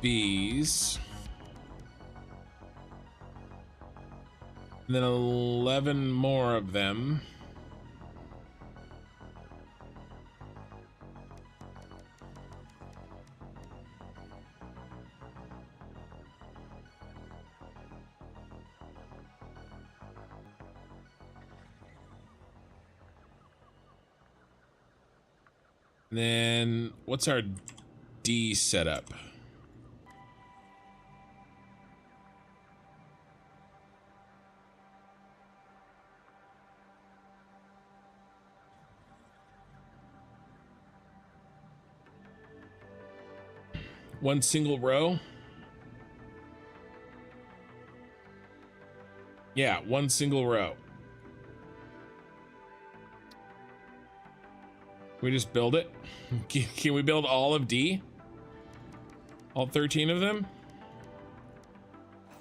Bs, and then 11 more of them. Then what's our D setup? One single row? Yeah, one single row. Can we just build it? Can we build all of D? All 13 of them?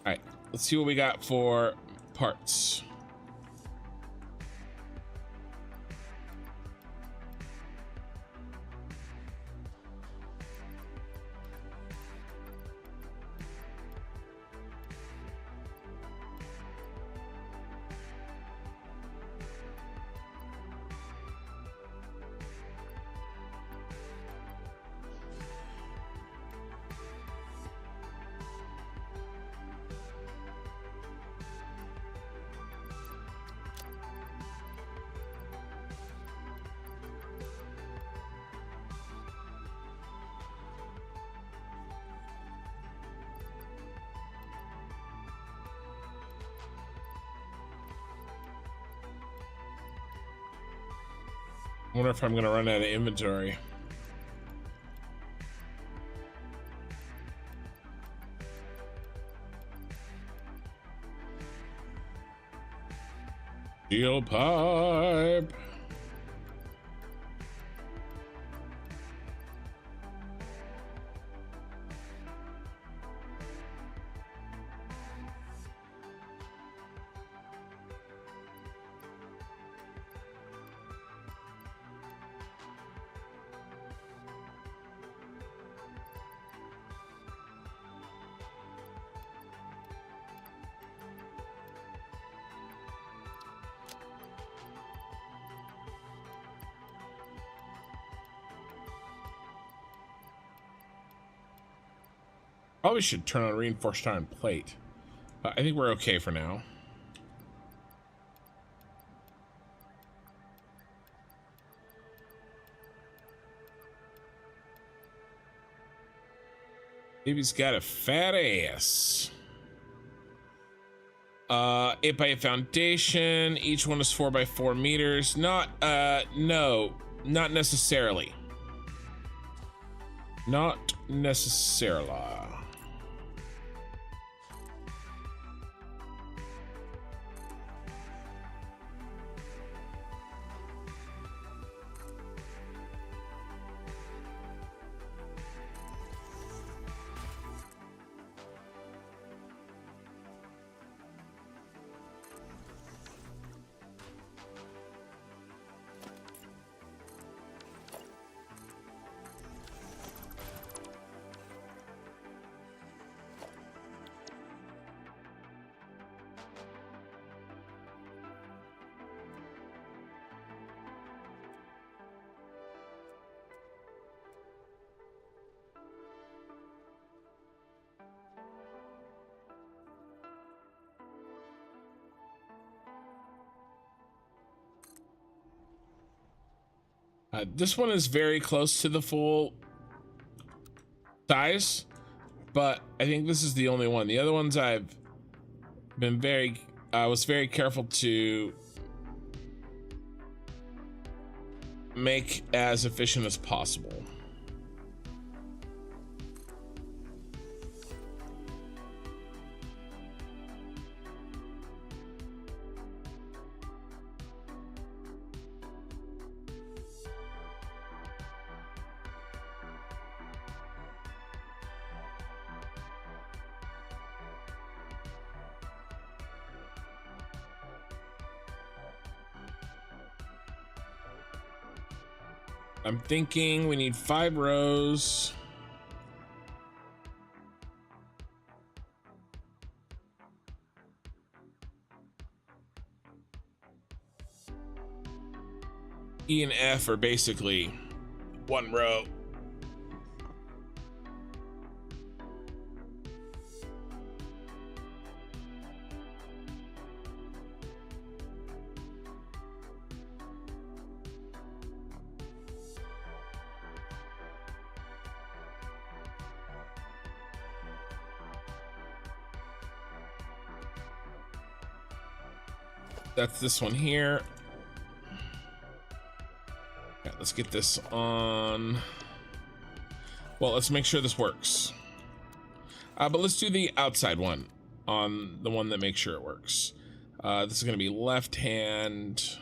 All right, let's see what we got for parts. I wonder if I'm gonna run out of inventory. Steel pipe. Probably should turn on reinforced iron plate, but I think we're okay for now. Baby's got a fat ass. 8x8 foundation. Each one is 4x4 meters. Not, no. Not necessarily. Not necessarily. This one is very close to the full size, but I think this is the only one. The other ones I've been was very careful to make as efficient as possible. I'm thinking we need 5 rows. E and F are basically 1 row. That's this one here. Yeah, let's get this on. Well, let's make sure this works. But let's do the outside one on the one that makes sure it works. This is going to be left hand.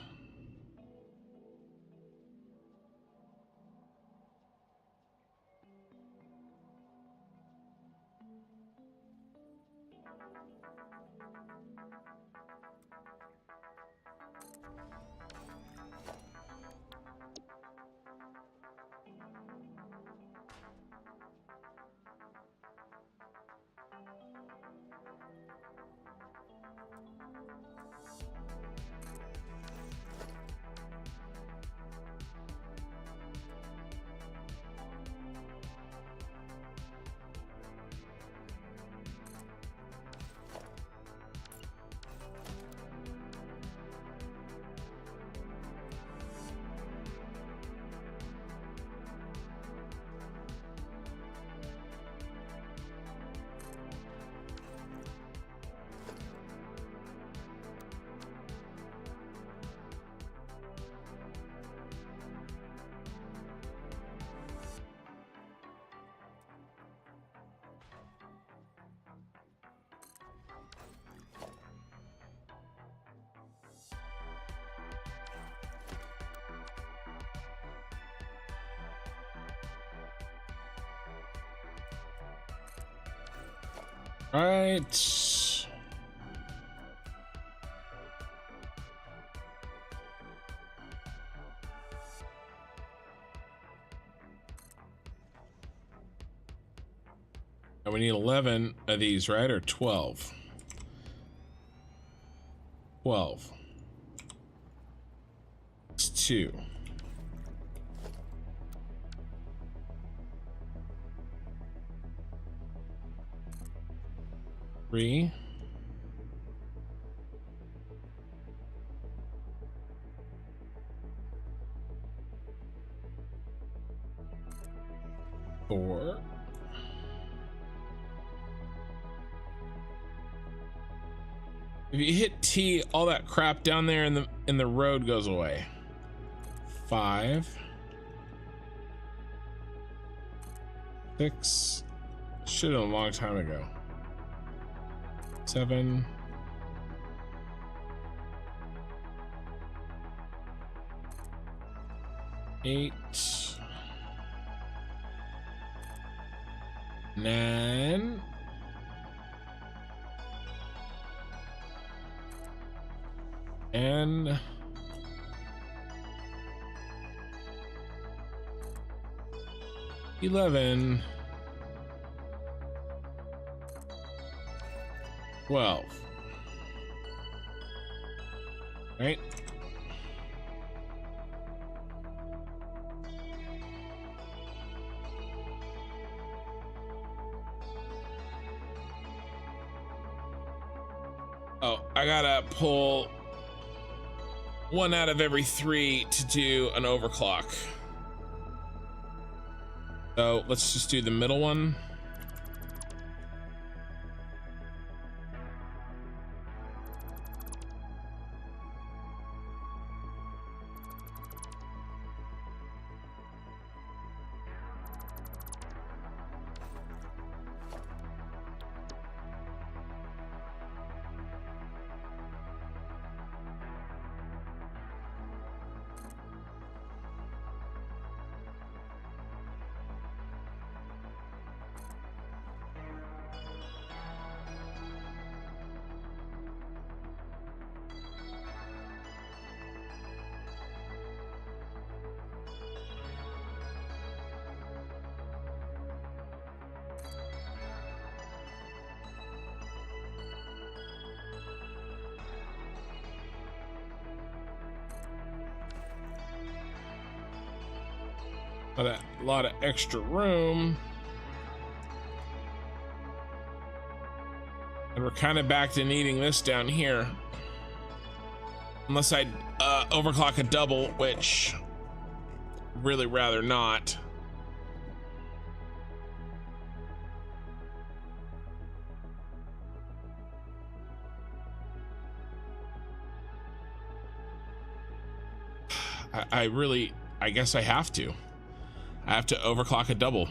Right. And we need 11 of these, right? Or 12? 12. It's 2. Three. Four. If you hit T, all that crap down there in the road goes away. 5. 6. Should have a long time ago. 7. 8. 9. 10. 11. 12. Right? Oh, I gotta pull 1 out of every 3 to do an overclock. So let's just do the middle one. A lot of extra room. And we're kind of back to needing this down here. Unless I overclock a double, which really rather not. I guess I have to. I have to overclock a double.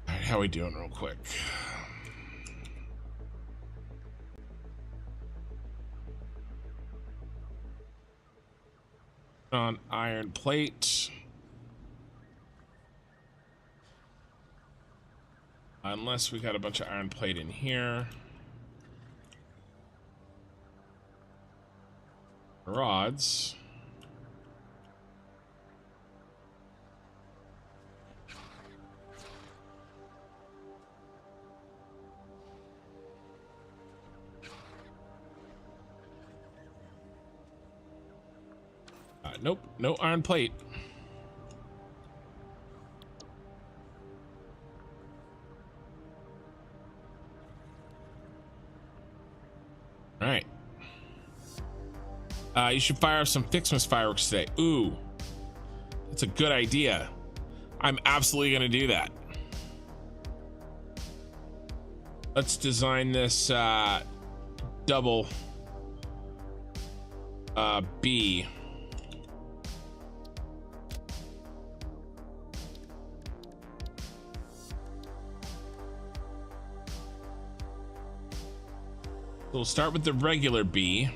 All right, how we doing real quick? On iron plate. Unless we got a bunch of iron plate in here. Rods. Nope, no iron plate. All right. You should fire off some Fixmas fireworks today. Ooh, that's a good idea. I'm absolutely gonna do that. Let's design this double B. We'll start with the regular B.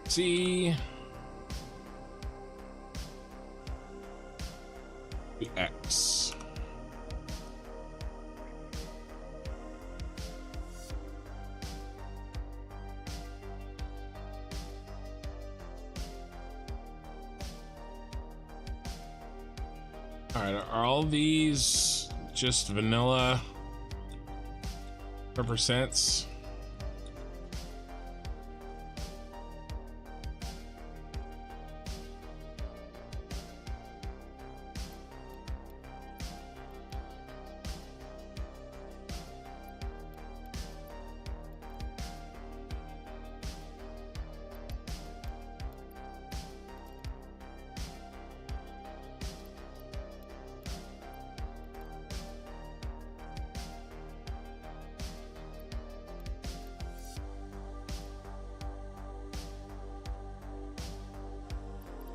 C. X. All right, are all these just vanilla %?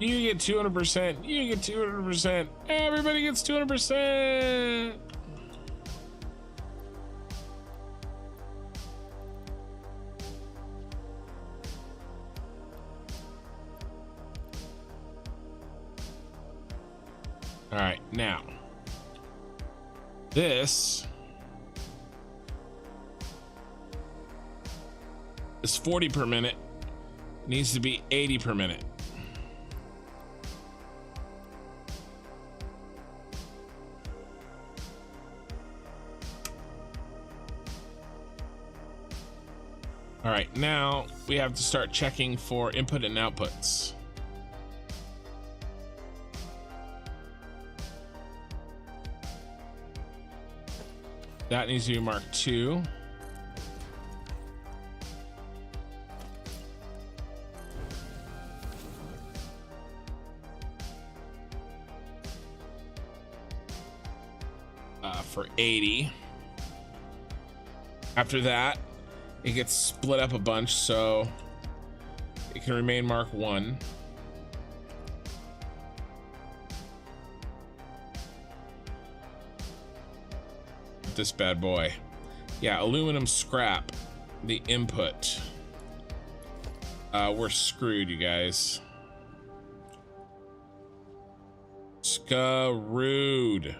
You get 200%. You get 200%. Everybody gets 200%. All right, now this is 40 per minute. Needs to be 80 per minute. All right, now we have to start checking for input and outputs. That needs to be Mark II. For 80. After that, it gets split up a bunch, so it can remain Mark I. This bad boy. Yeah, aluminum scrap, the input. We're screwed, you guys. Screwed.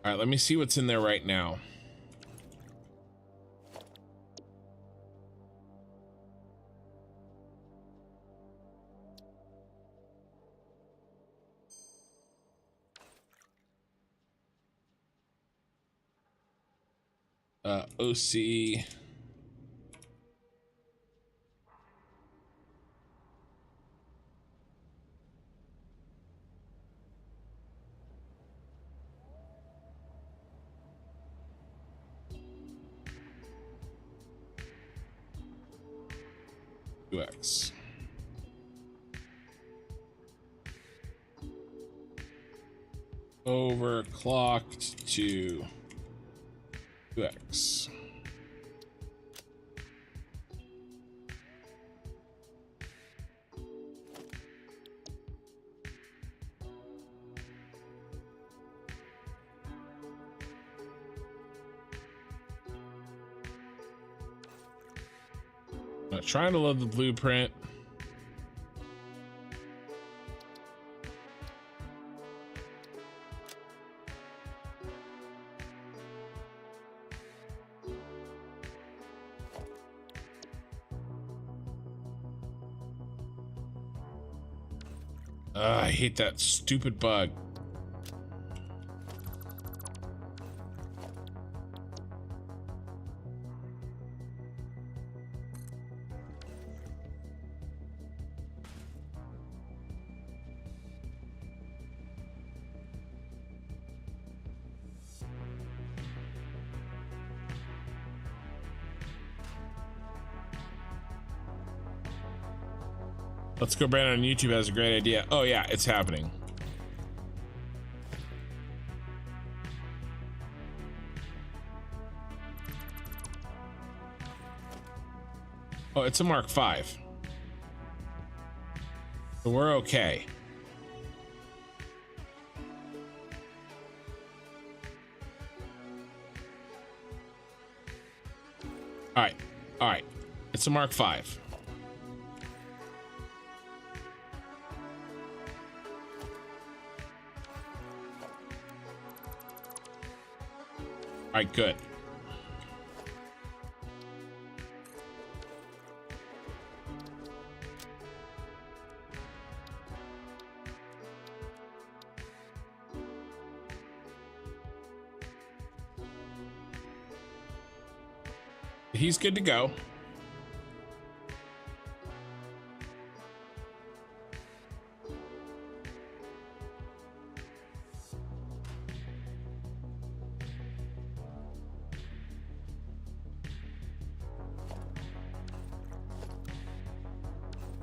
All right, let me see what's in there right now. OC. X. Overclocked to 2x. I'm trying to load the blueprint. I hate that stupid bug. Let's Go Brandon on YouTube has a great idea. Oh yeah, it's happening. Oh, it's a Mark V. So we're okay. All right. All right. It's a Mark V. All right, good. He's good to go.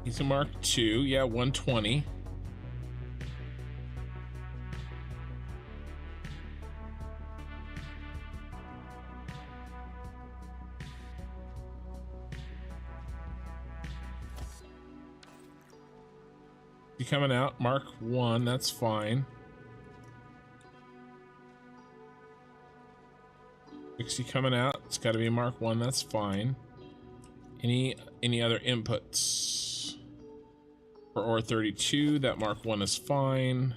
He's a Mark II. Yeah, 120. He coming out. Mark 1. That's fine. 60 coming out. It's got to be Mark 1. That's fine. Any other inputs? For ore 32, that Mark 1 is fine.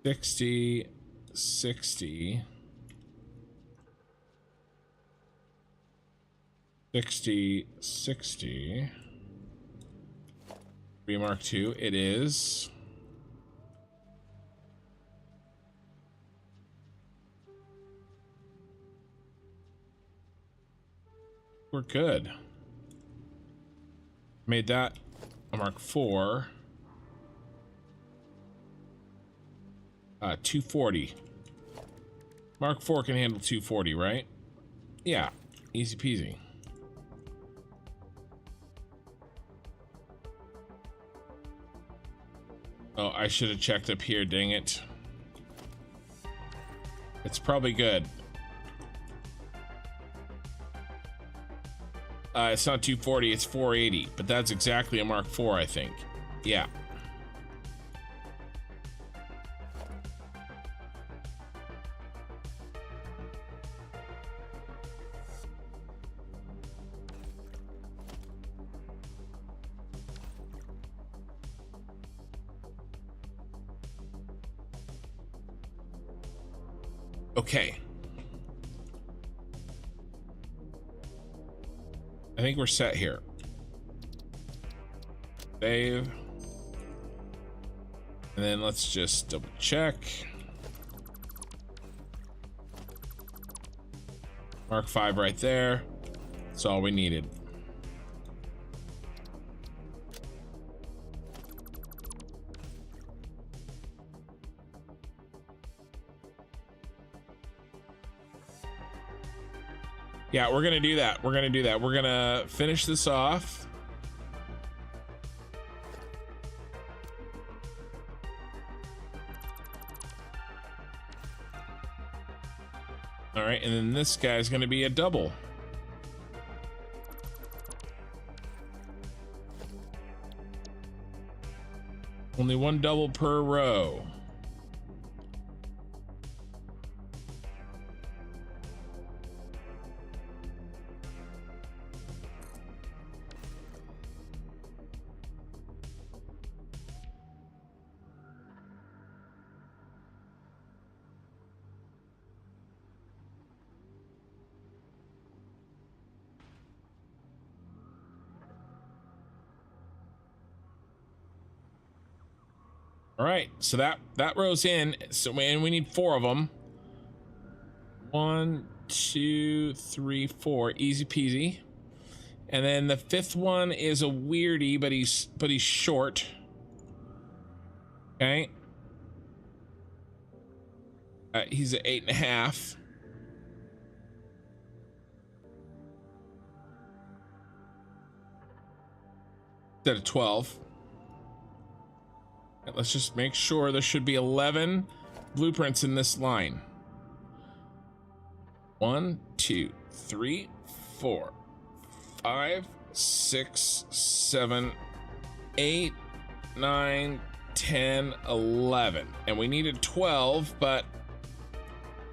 60, 60. 60, 60. Be Mark II. It is. We're good. Made that a Mark IV. 240. Mark IV can handle 240, right? Yeah, easy peasy. Oh, I should have checked up here, dang it. It's probably good. It's not 240, it's 480, but that's exactly a Mark IV, I think. Yeah. Okay. I think we're set here. Save. And then let's just double check. Mark V right there. That's all we needed. Yeah, we're gonna do that. We're gonna do that. We're gonna finish this off. All right, and then this guy's gonna be a double. Only one double per row. All right, so that row's in. So and we need 4 of them. 1, 2, 3, 4, easy peasy. And then the 5th one is a weirdie, but he's short. Okay. He's at 8.5. Instead of 12. Let's just make sure there should be 11 blueprints in this line. 1, 2, 3, 4, 5, 6, 7, 8, 9, 10, 11. And we needed 12, but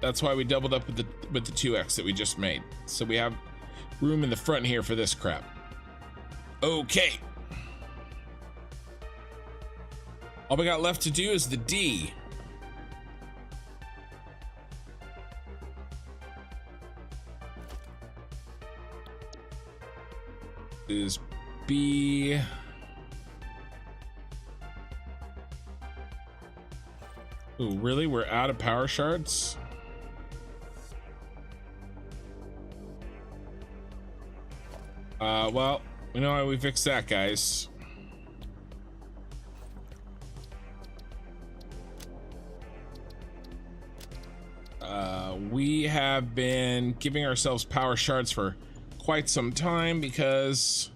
that's why we doubled up with the 2x that we just made. So we have room in the front here for this crap. Okay. All we got left to do is the D. is B. Ooh, really? We're out of power shards? Well, you know how we fix that, guys. We have been giving ourselves power shards for quite some time because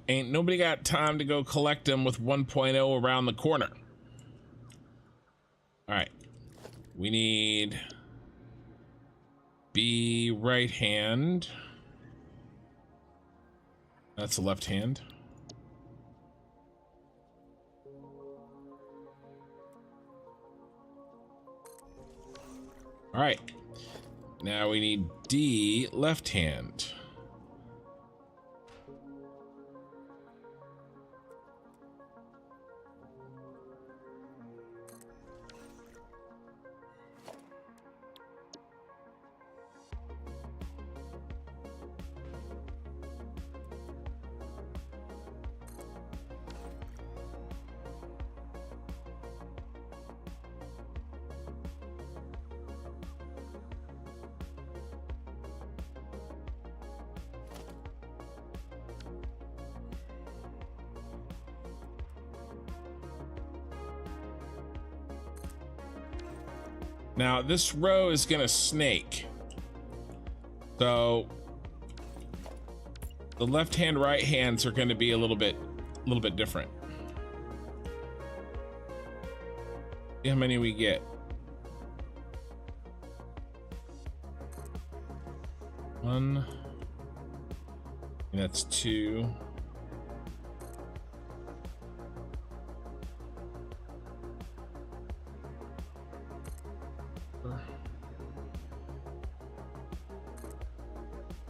ain't nobody got time to go collect them with 1.0 around the corner. All right, we need B right hand. That's the left hand. All right, now we need D left hand. Now this row is gonna snake, so the left hand, right hands are going to be a little bit different. See how many we get. One, and that's two.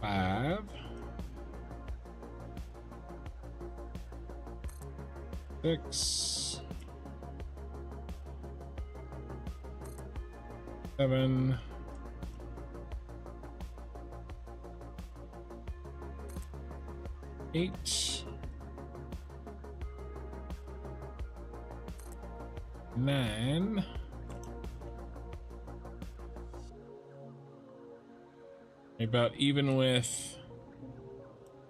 Five. Six. Seven. Eight. Nine. About even with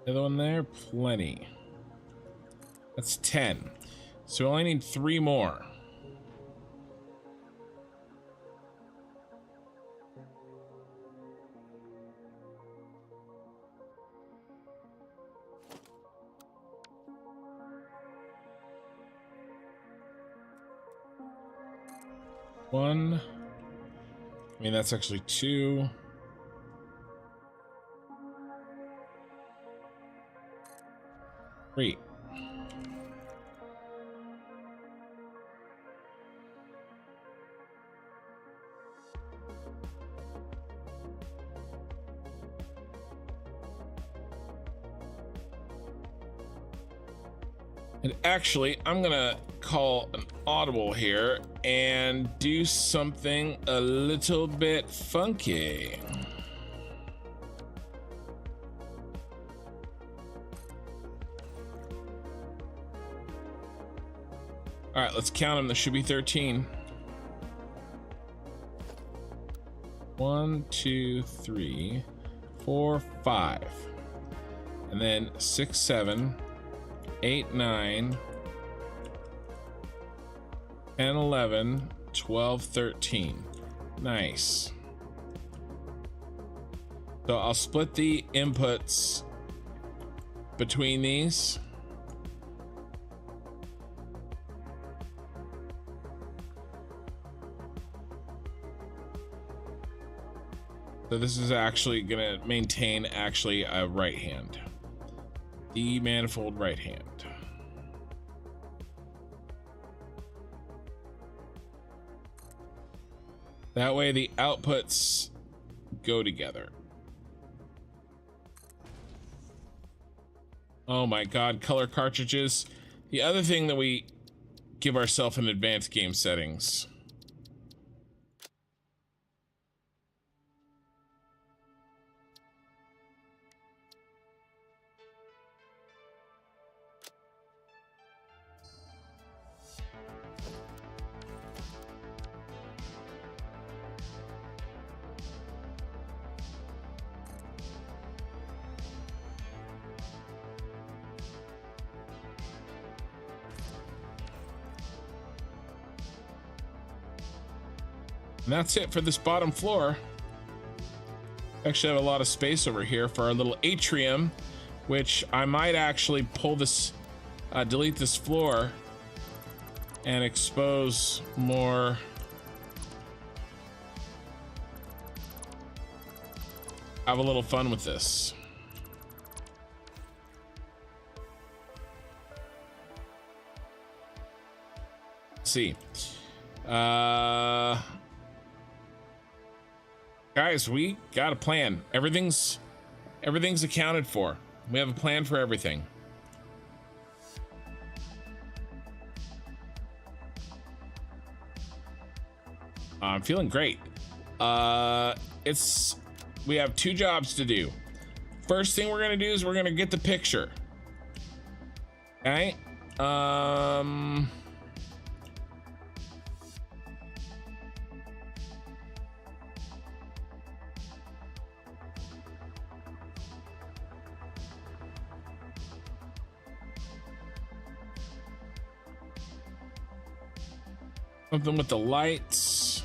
the other one there. Plenty. That's 10. So we only need 3 more. One. I mean, that's actually 2. Three. And actually, I'm gonna call an audible here and do something a little bit funky. All right, let's count them. There should be 13. 1, 2, 3, 4, 5. And then 6, 7, 8, 9, 10, 11, 12, 13. Nice. So I'll split the inputs between these. So this is actually gonna maintain actually a right hand. D manifold right hand. That way the outputs go together. Oh my God, color cartridges. The other thing that we give ourselves an advanced game settings. And that's it for this bottom floor. Actually have a lot of space over here for our little atrium, which I might actually pull this, delete this floor and expose more. Have a little fun with this. Let's see. Guys, we got a plan. Everything's accounted for. We have a plan for everything. I'm feeling great. We have 2 jobs to do. First thing we're gonna do is we're gonna get the picture. Okay. Something with the lights.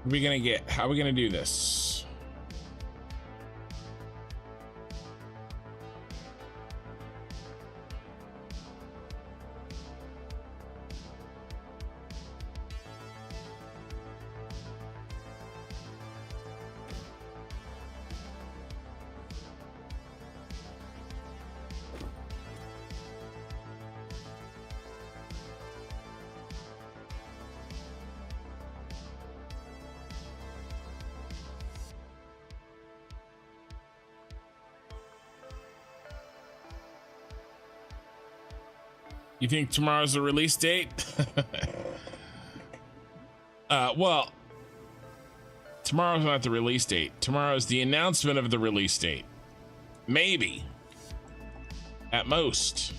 What are we gonna get? How are we gonna do this? You think tomorrow's the release date? Well, tomorrow's not the release date. Tomorrow's the announcement of the release date. Maybe. At most.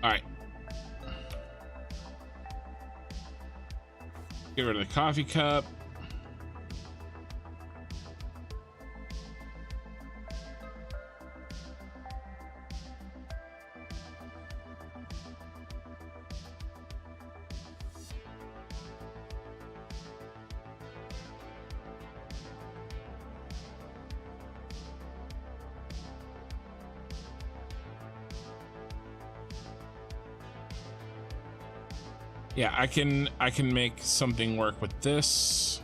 All right. Get rid of the coffee cup. Yeah, I can make something work with this.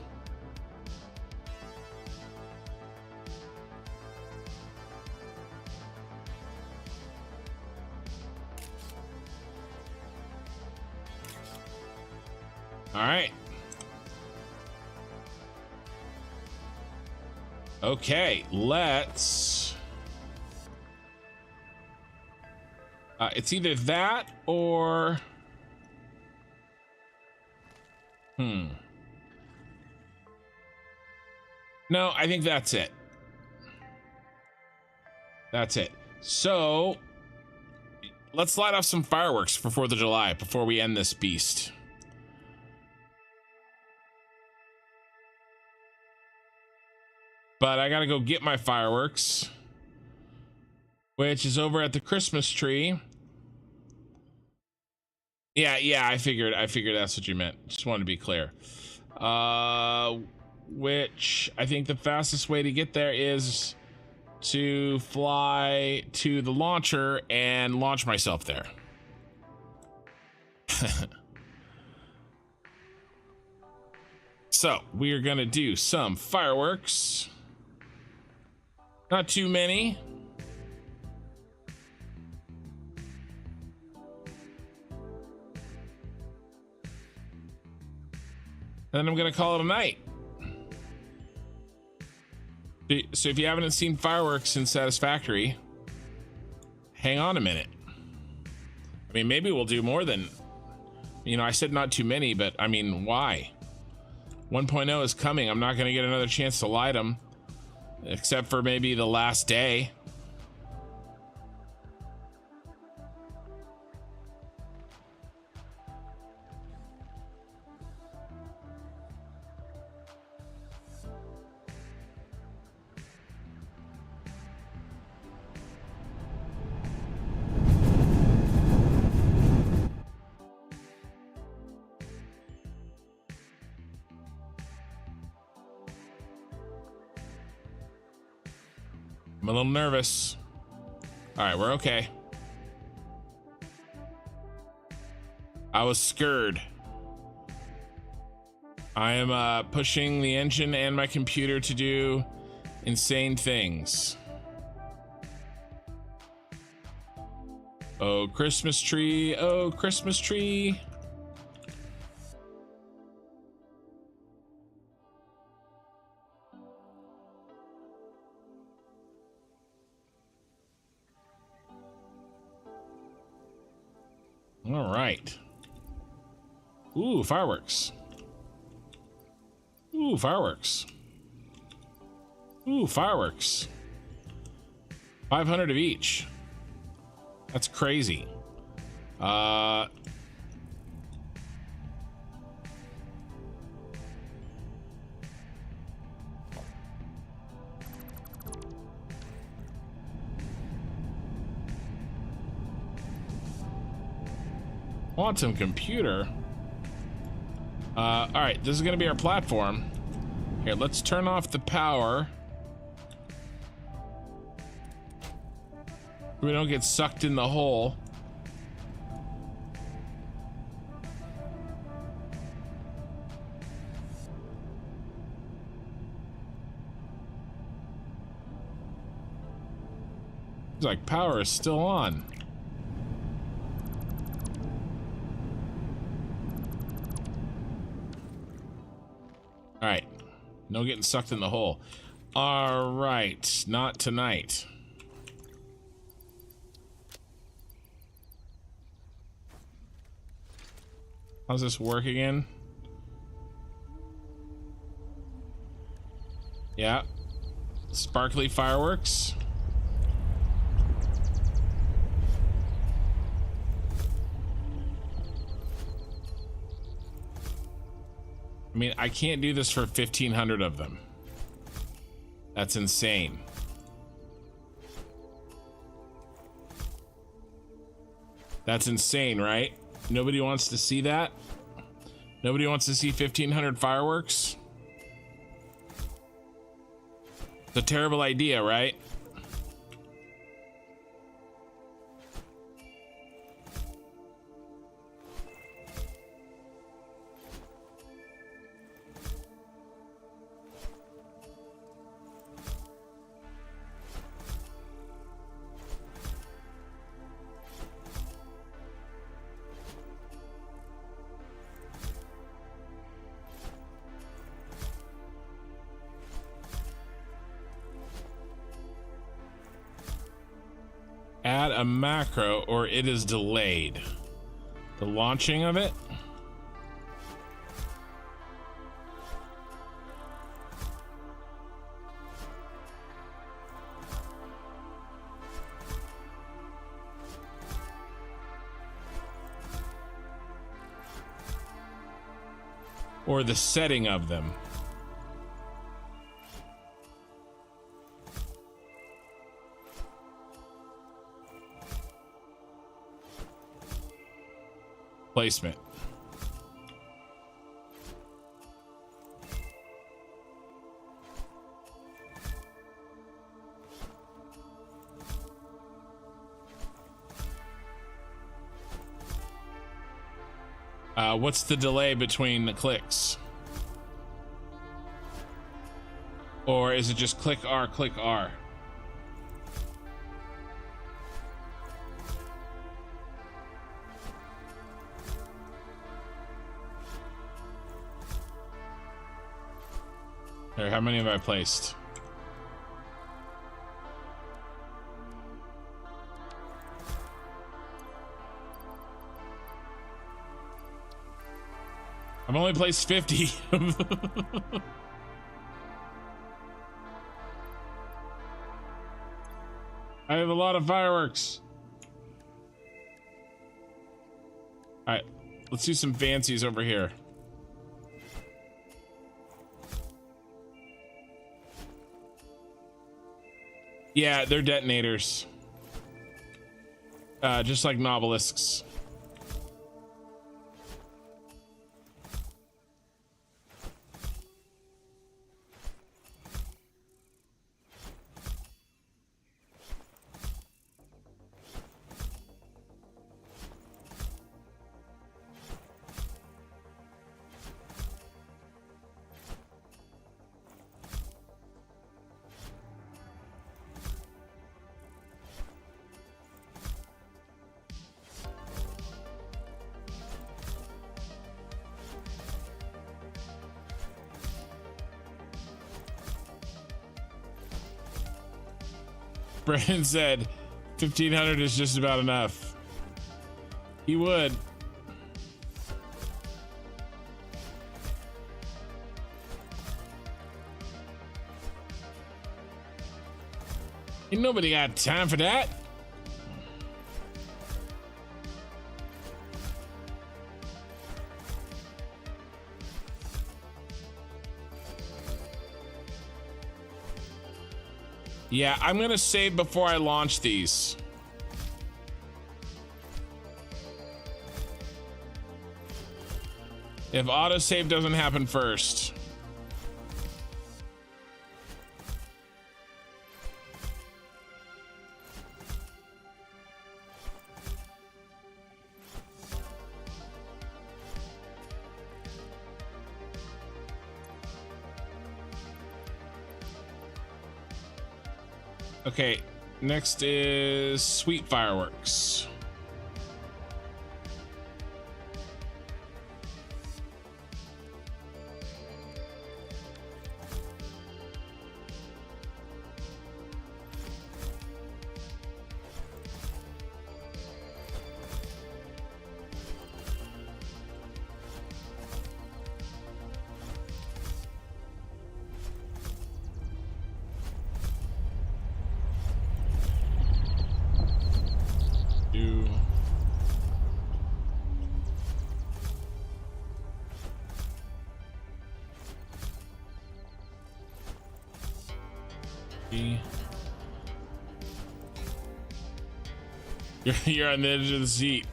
All right. Okay, let's it's either that or no, I think that's it. That's it. So let's light off some fireworks for 4th of July before we end this beast. But I gotta go get my fireworks, which is over at the Christmas tree. Yeah, I figured that's what you meant. Just wanted to be clear. Which I think the fastest way to get there is to fly to the launcher and launch myself there. So we are gonna do some fireworks. Not too many. Then I'm gonna call it a night. So if you haven't seen fireworks in Satisfactory, hang on a minute. I mean, maybe we'll do more than, you know, I said not too many, but I mean, why? 1.0 is coming. I'm not gonna get another chance to light them, except for maybe the last day. I'm a little nervous. All right, we're okay. I was scared. I am pushing the engine and my computer to do insane things. Oh, Christmas tree. Oh, Christmas tree. All right. Ooh, fireworks. Ooh, fireworks. Ooh, fireworks. 500 of each. That's crazy. Quantum computer. All right, this is gonna be our platform. Here, let's turn off the power. We don't get sucked in the hole. It's like power is still on. All right, no getting sucked in the hole. All right, not tonight. How's this work again? Yeah, sparkly fireworks. I mean, I can't do this for 1,500 of them. That's insane. That's insane, right? Nobody wants to see that? Nobody wants to see 1,500 fireworks? It's a terrible idea, right? Add a macro or it is delayed. The launching of it? Or the setting of them? Placement. What's the delay between the clicks? Or is it just click R, click R? There, how many have I placed? I've only placed 50. I have a lot of fireworks. All right, let's do some fancies over here. Yeah, they're detonators. Just like nobelisks. Brandon said 1,500 is just about enough. He would. Ain't nobody got time for that. Yeah, I'm gonna save before I launch these. If autosave doesn't happen first. Okay, next is sweet fireworks. You're on the edge of the seat.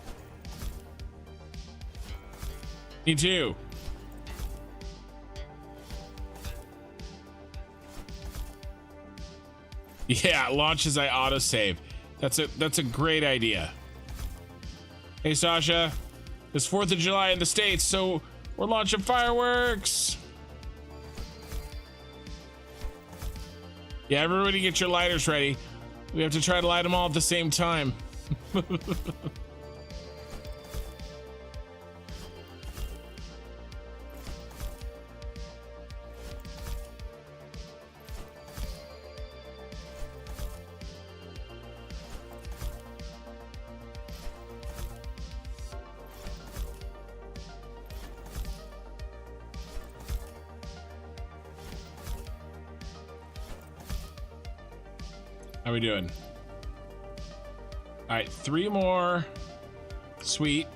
Me too. Yeah, launch as I autosave. That's a great idea. Hey Sasha, it's 4th of July in the States, so we're launching fireworks. Yeah, everybody get your lighters ready. We have to try to light them all at the same time. How we doing? All right, 3 more. Sweet.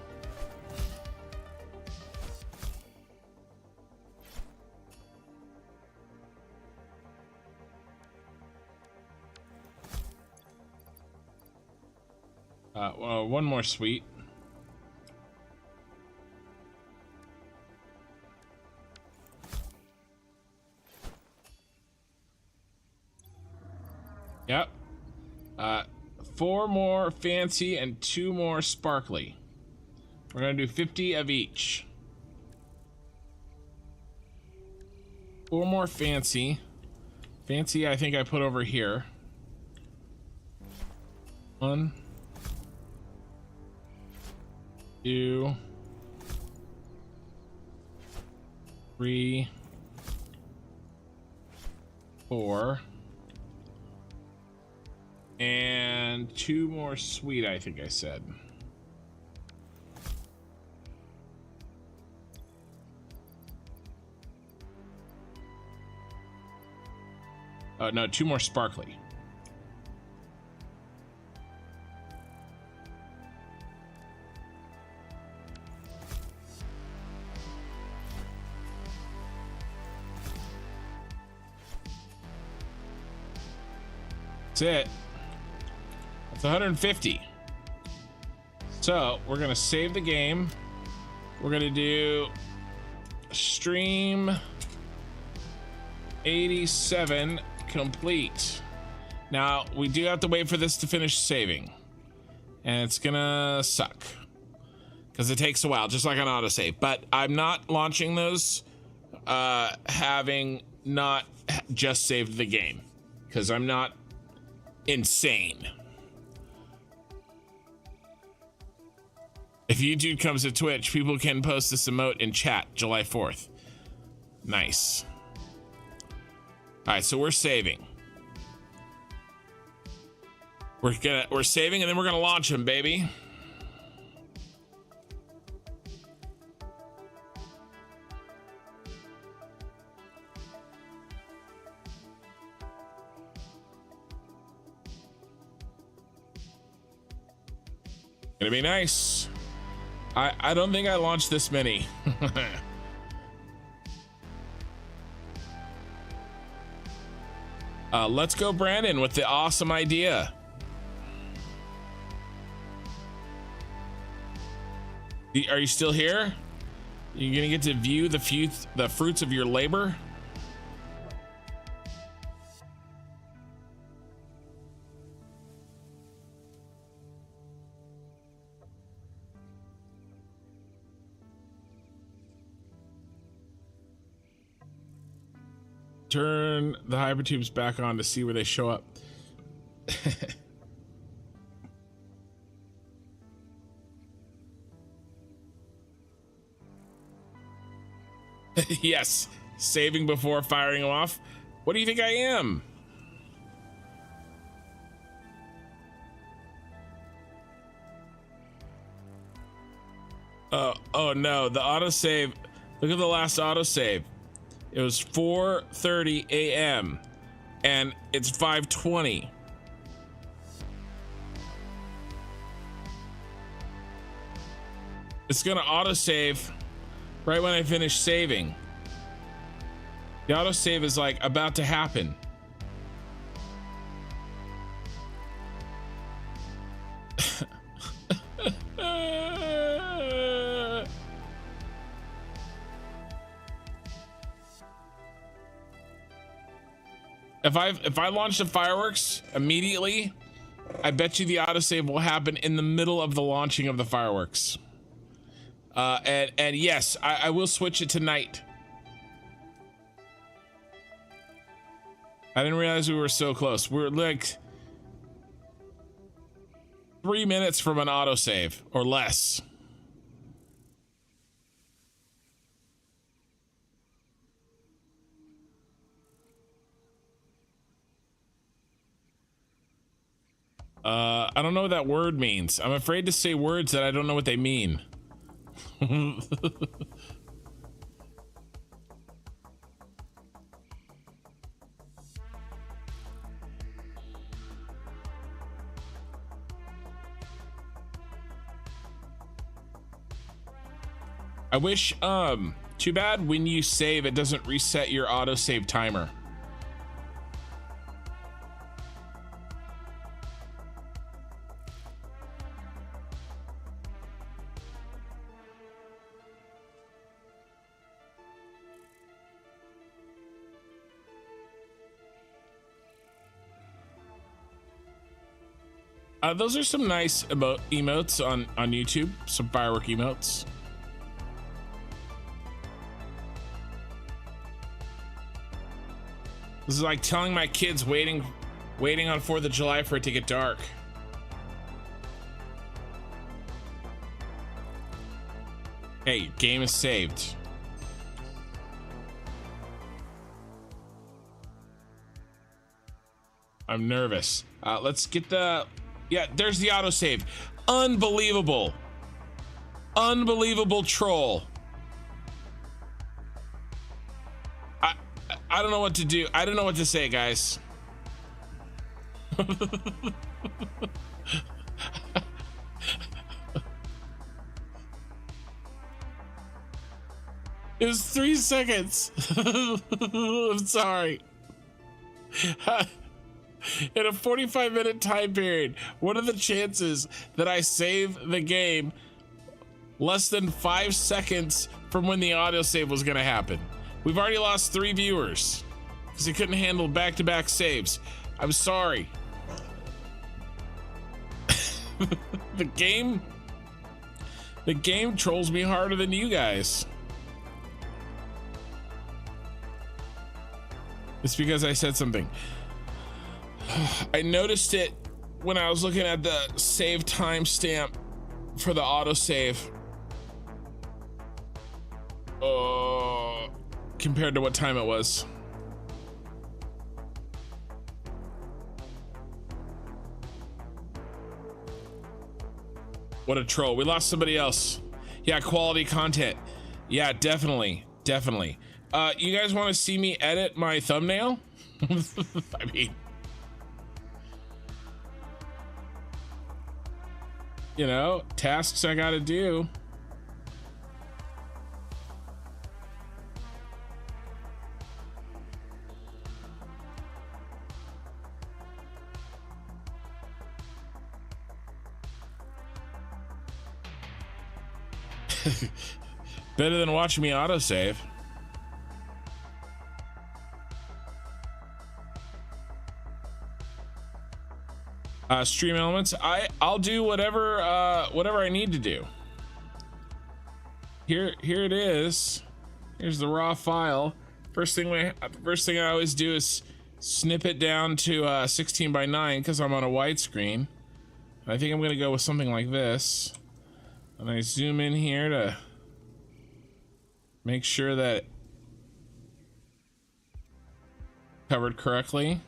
Well, 1 more sweet. Yep. 4 more fancy and 2 more sparkly. We're gonna do 50 of each. 4 more fancy, Fancy, I think I put over here. 1, 2, 3, 4, and 2 more sweet, I think I said. No, 2 more sparkly. That's it. That's 150. So we're gonna save the game. We're gonna do stream 87 complete. Now we do have to wait for this to finish saving, and it's gonna suck because it takes a while, just like an autosave. But I'm not launching those having not just saved the game, because I'm not insane. If YouTube comes to Twitch, people can post this emote in chat July 4th. Nice. All right, so we're saving. We're saving, and then we're gonna launch them, baby. Gonna be nice. I don't think I launched this many. Let's go, Brandon, with the awesome idea. Are you still here? You gonna get to view the fruits of your labor? Turn the hypertubes back on to see where they show up. Yes, saving before firing them off. What do you think I am? Oh no, the autosave. Look at the last autosave. It was 4:30 a.m. and it's 5:20. It's gonna autosave right when I finish saving. The autosave is like about to happen. If I launch the fireworks immediately, I bet you the autosave will happen in the middle of the launching of the fireworks. And yes, I will switch it tonight. I didn't realize we were so close. We're like 3 minutes from an autosave or less. I don't know what that word means. I'm afraid to say words that I don't know what they mean. I wish, too bad when you save, it doesn't reset your autosave timer. Those are some nice emotes on YouTube, some firework emotes. This is like telling my kids waiting on 4th of July for it to get dark. Hey, your game is saved. I'm nervous. Let's get the... Yeah, there's the autosave. Unbelievable. Unbelievable troll. I don't know what to do. I don't know what to say, guys. It was 3 seconds. I'm sorry. In a 45-minute time period, what are the chances that I save the game less than 5 seconds from when the autosave was going to happen? We've already lost 3 viewers because they couldn't handle back-to-back saves. I'm sorry. The game trolls me harder than you guys. It's because I said something. I noticed it when I was looking at the save timestamp for the autosave. Compared to what time it was. What a troll. We lost somebody else. Yeah, quality content. Yeah, definitely. Definitely. You guys want to see me edit my thumbnail? I mean, you know, tasks I gotta do. Better than watching me autosave. Stream elements. I'll do whatever I need to do. Here it is. Here's the raw file. First thing I always do is snip it down to 16 by 9 because I'm on a widescreen. I think I'm gonna go with something like this. And I zoom in here to make sure that covered correctly.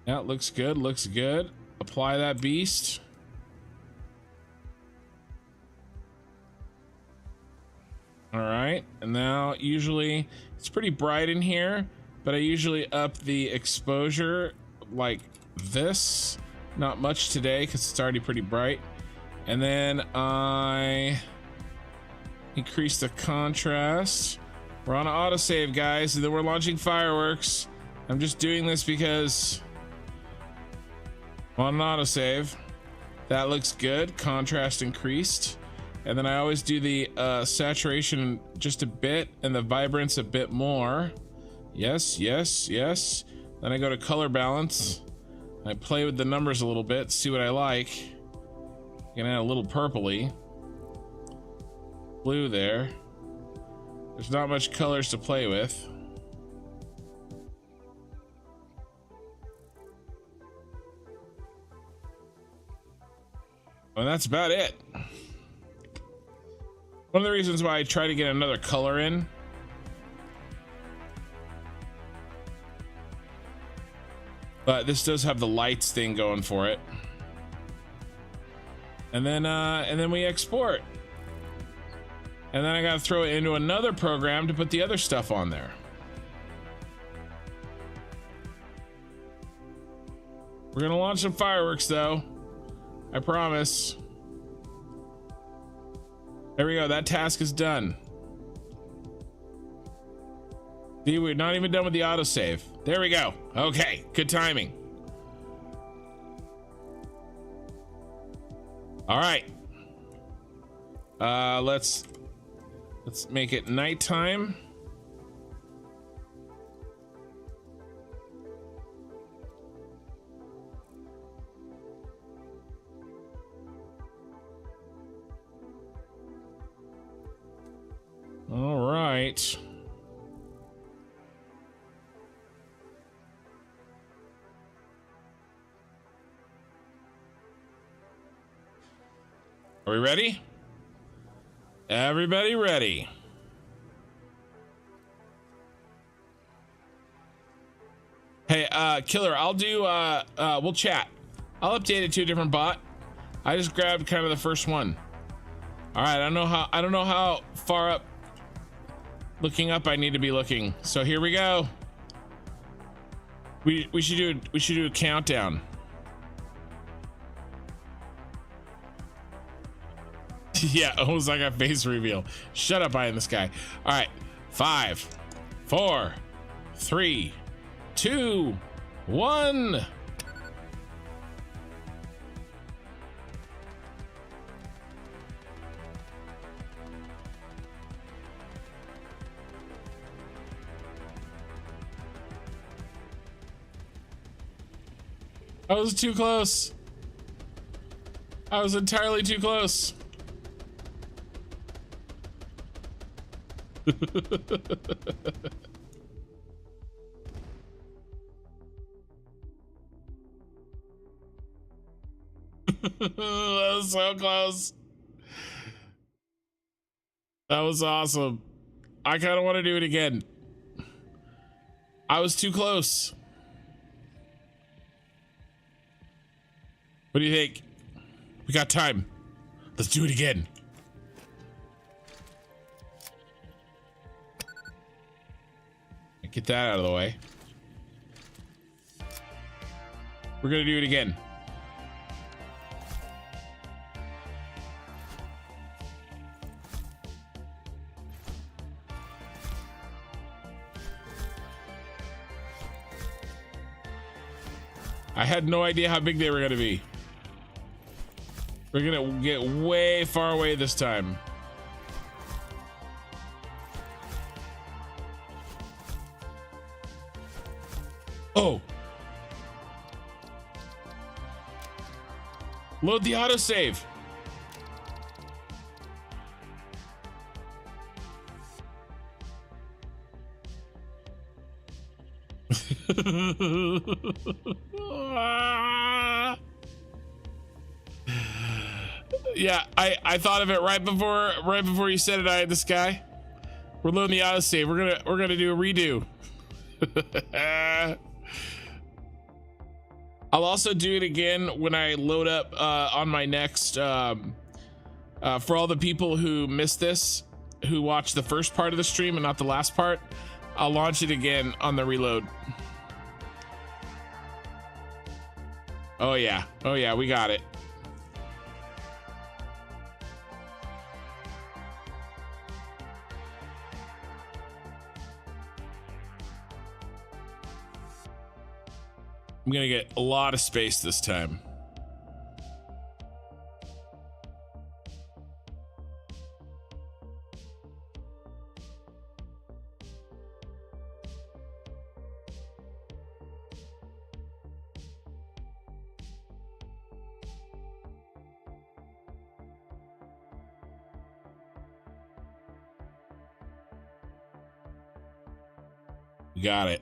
Yeah, looks good, looks good. Apply that beast. All right, and now usually it's pretty bright in here, but I usually up the exposure like this. Not much today because it's already pretty bright. And then I increase the contrast. We're on an autosave, guys, and then we're launching fireworks. I'm just doing this because I'm on an autosave. That looks good. Contrast increased. And then I always do the saturation just a bit and the vibrance a bit more. Yes, yes, yes. Then I go to color balance. I play with the numbers a little bit, see what I like. Gonna add a little purpley. Blue there. There's not much colors to play with. And that's about it. One of the reasons why I try to get another color in but this does have the lights thing going for it. And then we export. And then I gotta throw it into another program to put the other stuff on there. We're gonna launch some fireworks though. I promise. There we go, that task is done. See, we're not even done with the autosave. There we go. Okay, good timing. All right. Let's make it nighttime. All right. Are we ready? Everybody ready? Hey, Killer, I'll do, we'll chat. I'll update it to a different bot. I just grabbed kind of the first one. All right, I don't know how far up looking up I need to be looking. So here we go. We should do a countdown. Yeah, almost like a face reveal. Shut up, eye in the sky. All right, 5, 4, 3, 2, 1. I was too close. I was entirely too close. That was so close. That was awesome. I kind of want to do it again. I was too close. What do you think? We got time. Let's do it again. Get that out of the way. We're gonna do it again. I had no idea how big they were gonna be. We're gonna get way far away this time. Oh. Load the autosave. Yeah, I thought of it right before you said it, eye in the sky. We're loading the autosave. We're gonna do a redo. I'll also do it again when I load up on my next for all the people who missed this, who watched the first part of the stream and not the last part. I'll launch it again on the reload. Oh yeah, we got it. I'm gonna get a lot of space this time. Got it.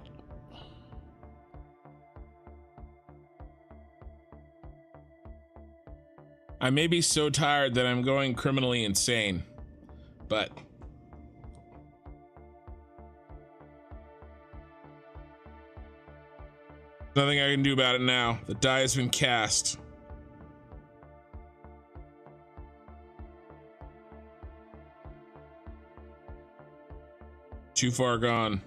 I may be so tired that I'm going criminally insane, but nothing I can do about it now. The die has been cast. Too far gone.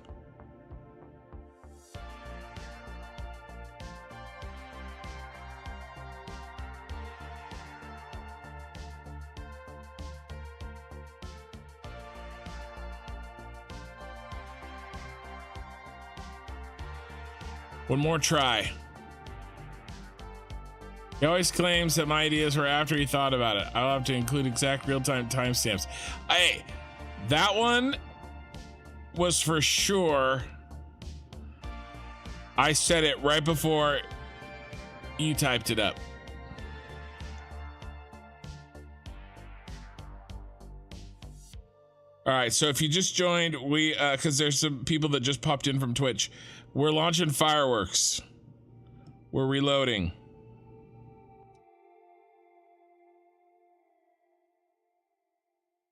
One more try. He always claims that my ideas were after he thought about it. I'll have to include exact real-time timestamps. That one was for sure. I said it right before you typed it up. All right, so if you just joined, we because there's some people that just popped in from Twitch. We're launching fireworks. We're reloading.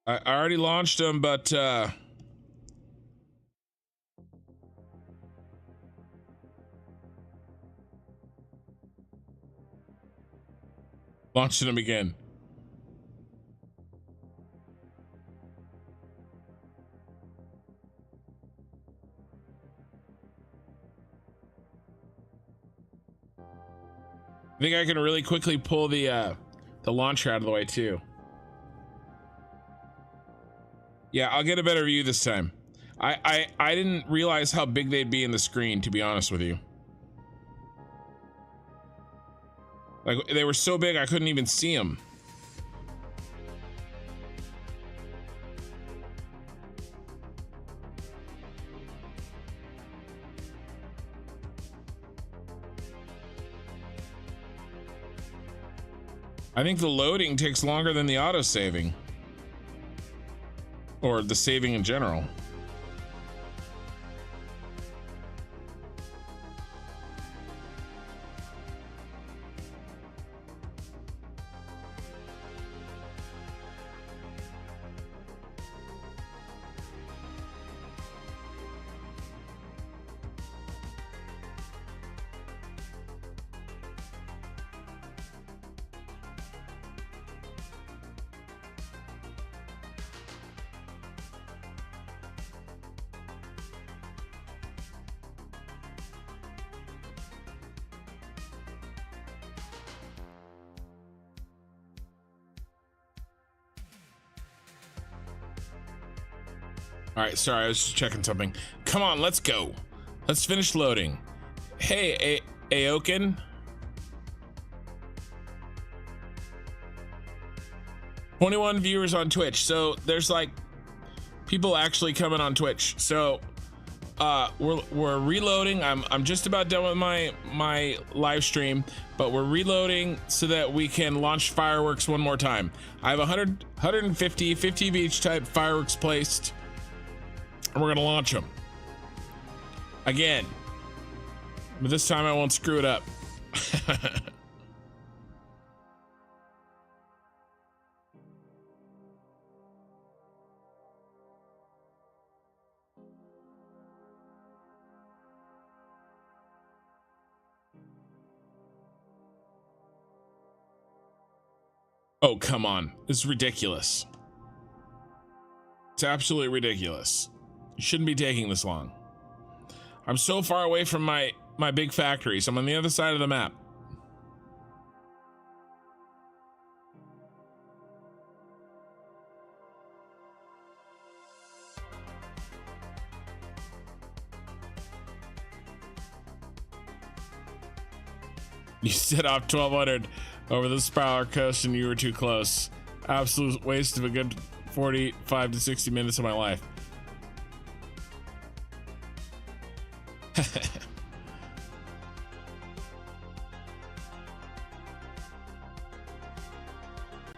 I already launched them, but launching them again. I think I can really quickly pull the launcher out of the way too. Yeah, I'll get a better view this time. I didn't realize how big they'd be in the screen, to be honest with you. Like, they were so big I couldn't even see them. I think the loading takes longer than the auto saving. Or the saving in general. All right, sorry, I was just checking something. Come on, let's go. Let's finish loading. Hey, Aoken. 21 viewers on Twitch. So there's like people actually coming on Twitch. So we're reloading. I'm just about done with my live stream, but we're reloading so that we can launch fireworks one more time. I have 150 50 of each type fireworks placed. And we're gonna launch them again, but this time I won't screw it up. Oh, come on, this is ridiculous. It's absolutely ridiculous. You shouldn't be taking this long. I'm so far away from my big factory, so I'm on the other side of the map. You set off 1200 over the Spiral Coast and you were too close. Absolute waste of a good 45 to 60 minutes of my life.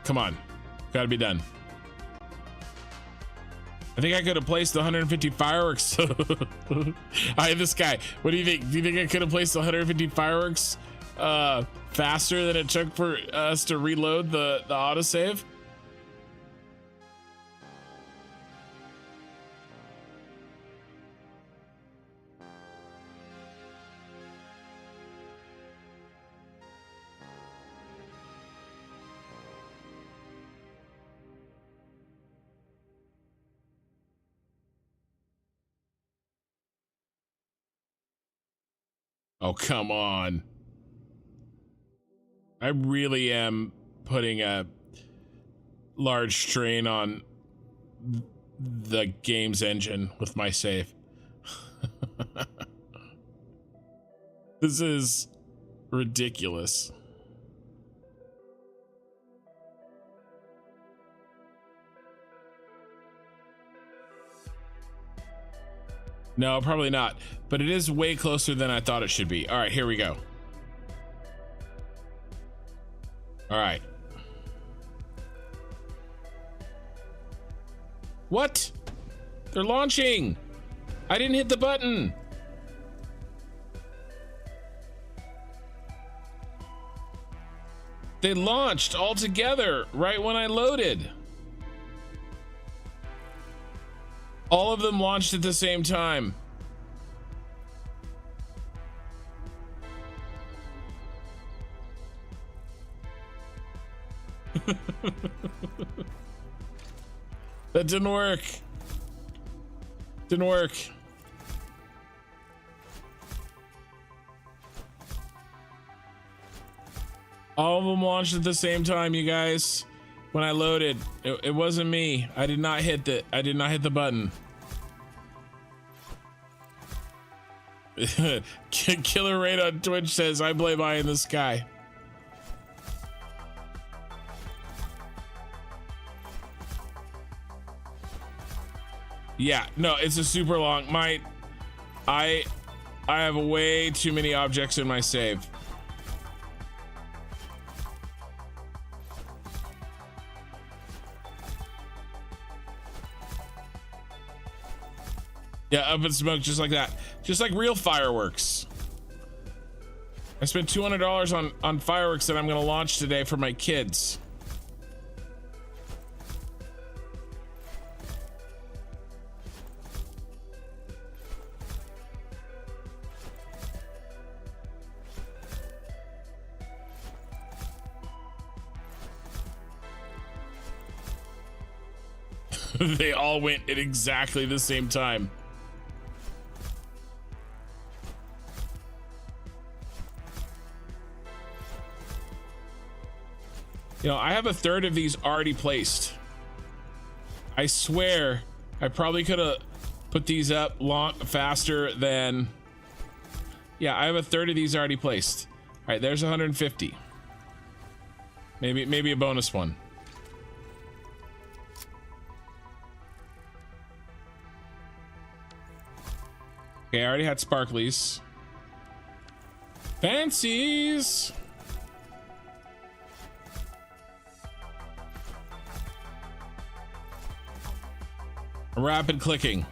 Come on, gotta be done. I think I could have placed the 150 fireworks. This guy, what do you think? Do you think I could have placed the 150 fireworks faster than it took for us to reload the autosave? Oh, come on. I really am putting a large strain on the game's engine with my save. This is ridiculous. No, probably not, but it is way closer than I thought it should be. All right, here we go. All right. What? They're launching. I didn't hit the button. They launched all together right when I loaded. All of them launched at the same time. That didn't work. Didn't work. All of them launched at the same time, you guys. When I loaded, it wasn't me. I did not hit the button. Killer Raid on Twitch says, I blame Eye in the Sky. Yeah, no, it's a super long. I have way too many objects in my save. Yeah, up in smoke, just like that. Just like real fireworks. I spent $200 on fireworks that I'm gonna launch today for my kids. They all went at exactly the same time. You know, I have a third of these already placed. I swear I probably could have put these up faster than... Yeah, I have a third of these already placed. All right, there's 150. Maybe a bonus one. Okay, I already had sparklies. Fancies! Rapid clicking.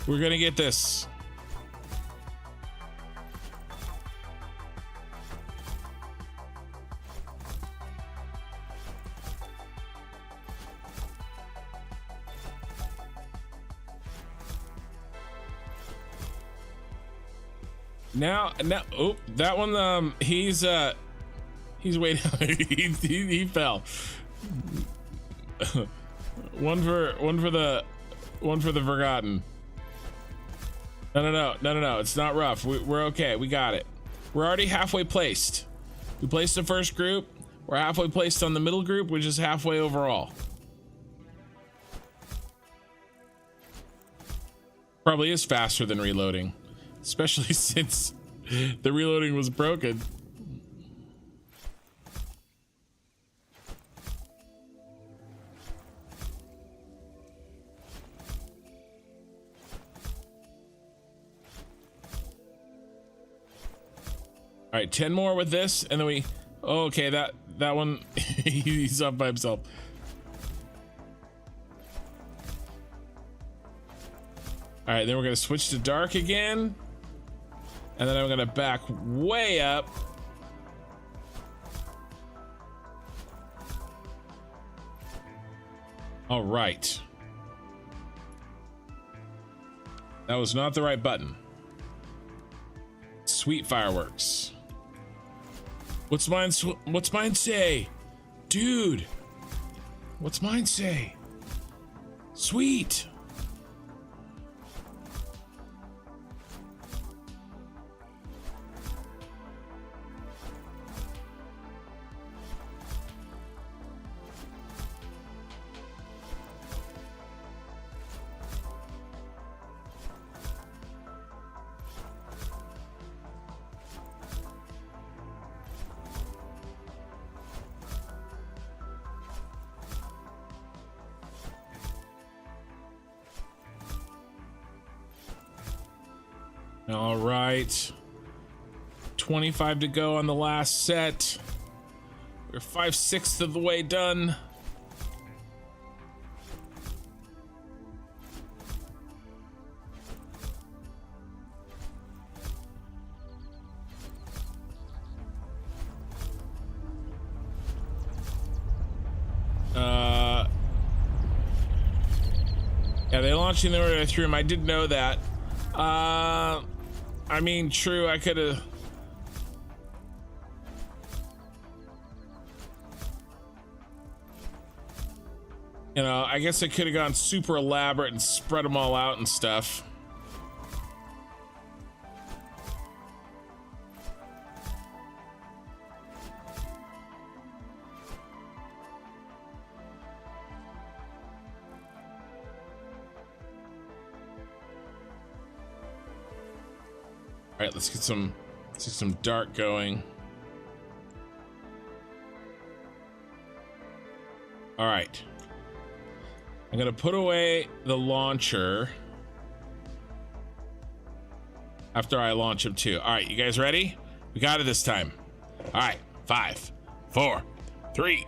We're gonna get this. Now, oh, that one, he's waiting. he fell. one for the forgotten. No, it's not rough. We're okay. We got it. We're already halfway placed. We placed the first group. We're halfway placed on the middle group, which is halfway overall. Probably is faster than reloading, especially since the reloading was broken. All right, 10 more with this, and then we... Oh, okay, that one, he's up by himself. All right, then we're gonna switch to dark again. And then I'm gonna back way up. All right. That was not the right button. Sweet fireworks. What's mine say? Dude. What's mine say? Sweet. All right, 25 to go on the last set. We're 5/6 of the way done. launching them when I threw them. I did know that. I mean, true, I could have. You know, I guess I could have gone super elaborate and spread them all out and stuff. All right, let's get some dark going. All right. I'm gonna put away the launcher after I launch him too. All right, you guys ready? We got it this time. All right, 5, 4, 3,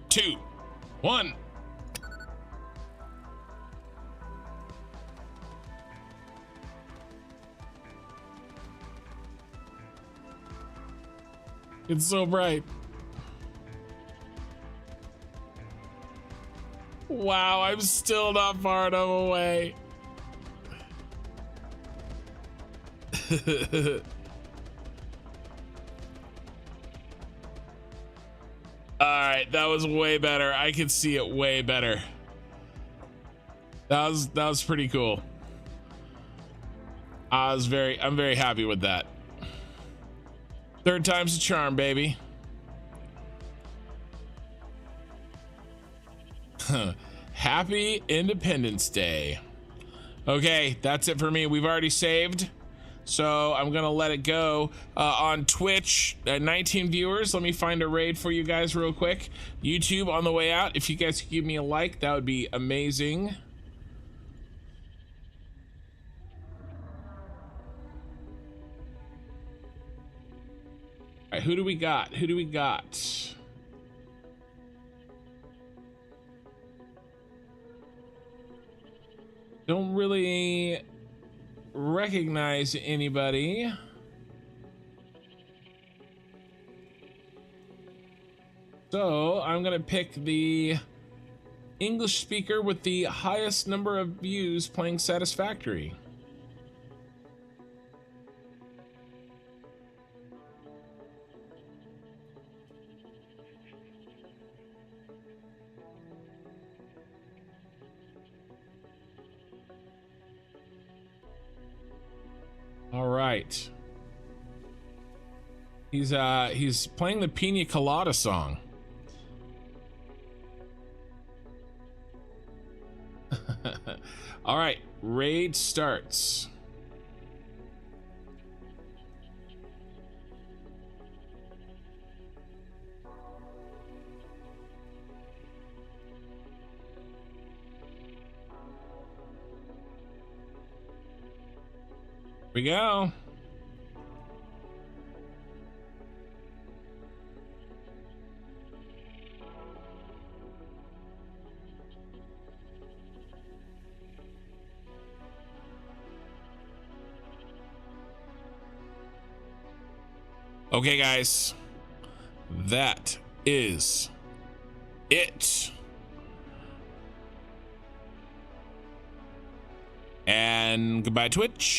2, 1. It's so bright. Wow, I'm still not far enough away. All right, that was way better. I could see it way better. That was pretty cool. I'm very happy with that. Third time's a charm, baby. Happy Independence Day. Okay, that's it for me. We've already saved, so I'm gonna let it go. On Twitch, 19 viewers. Let me find a raid for you guys real quick. YouTube on the way out. If you guys could give me a like, that would be amazing. All right, who do we got? Who do we got? Don't really recognize anybody. So I'm gonna pick the English speaker with the highest number of views playing Satisfactory. All right. He's playing the Pina Colada song. All right, raid starts. Here we go. Okay, guys, that is it. And goodbye, Twitch.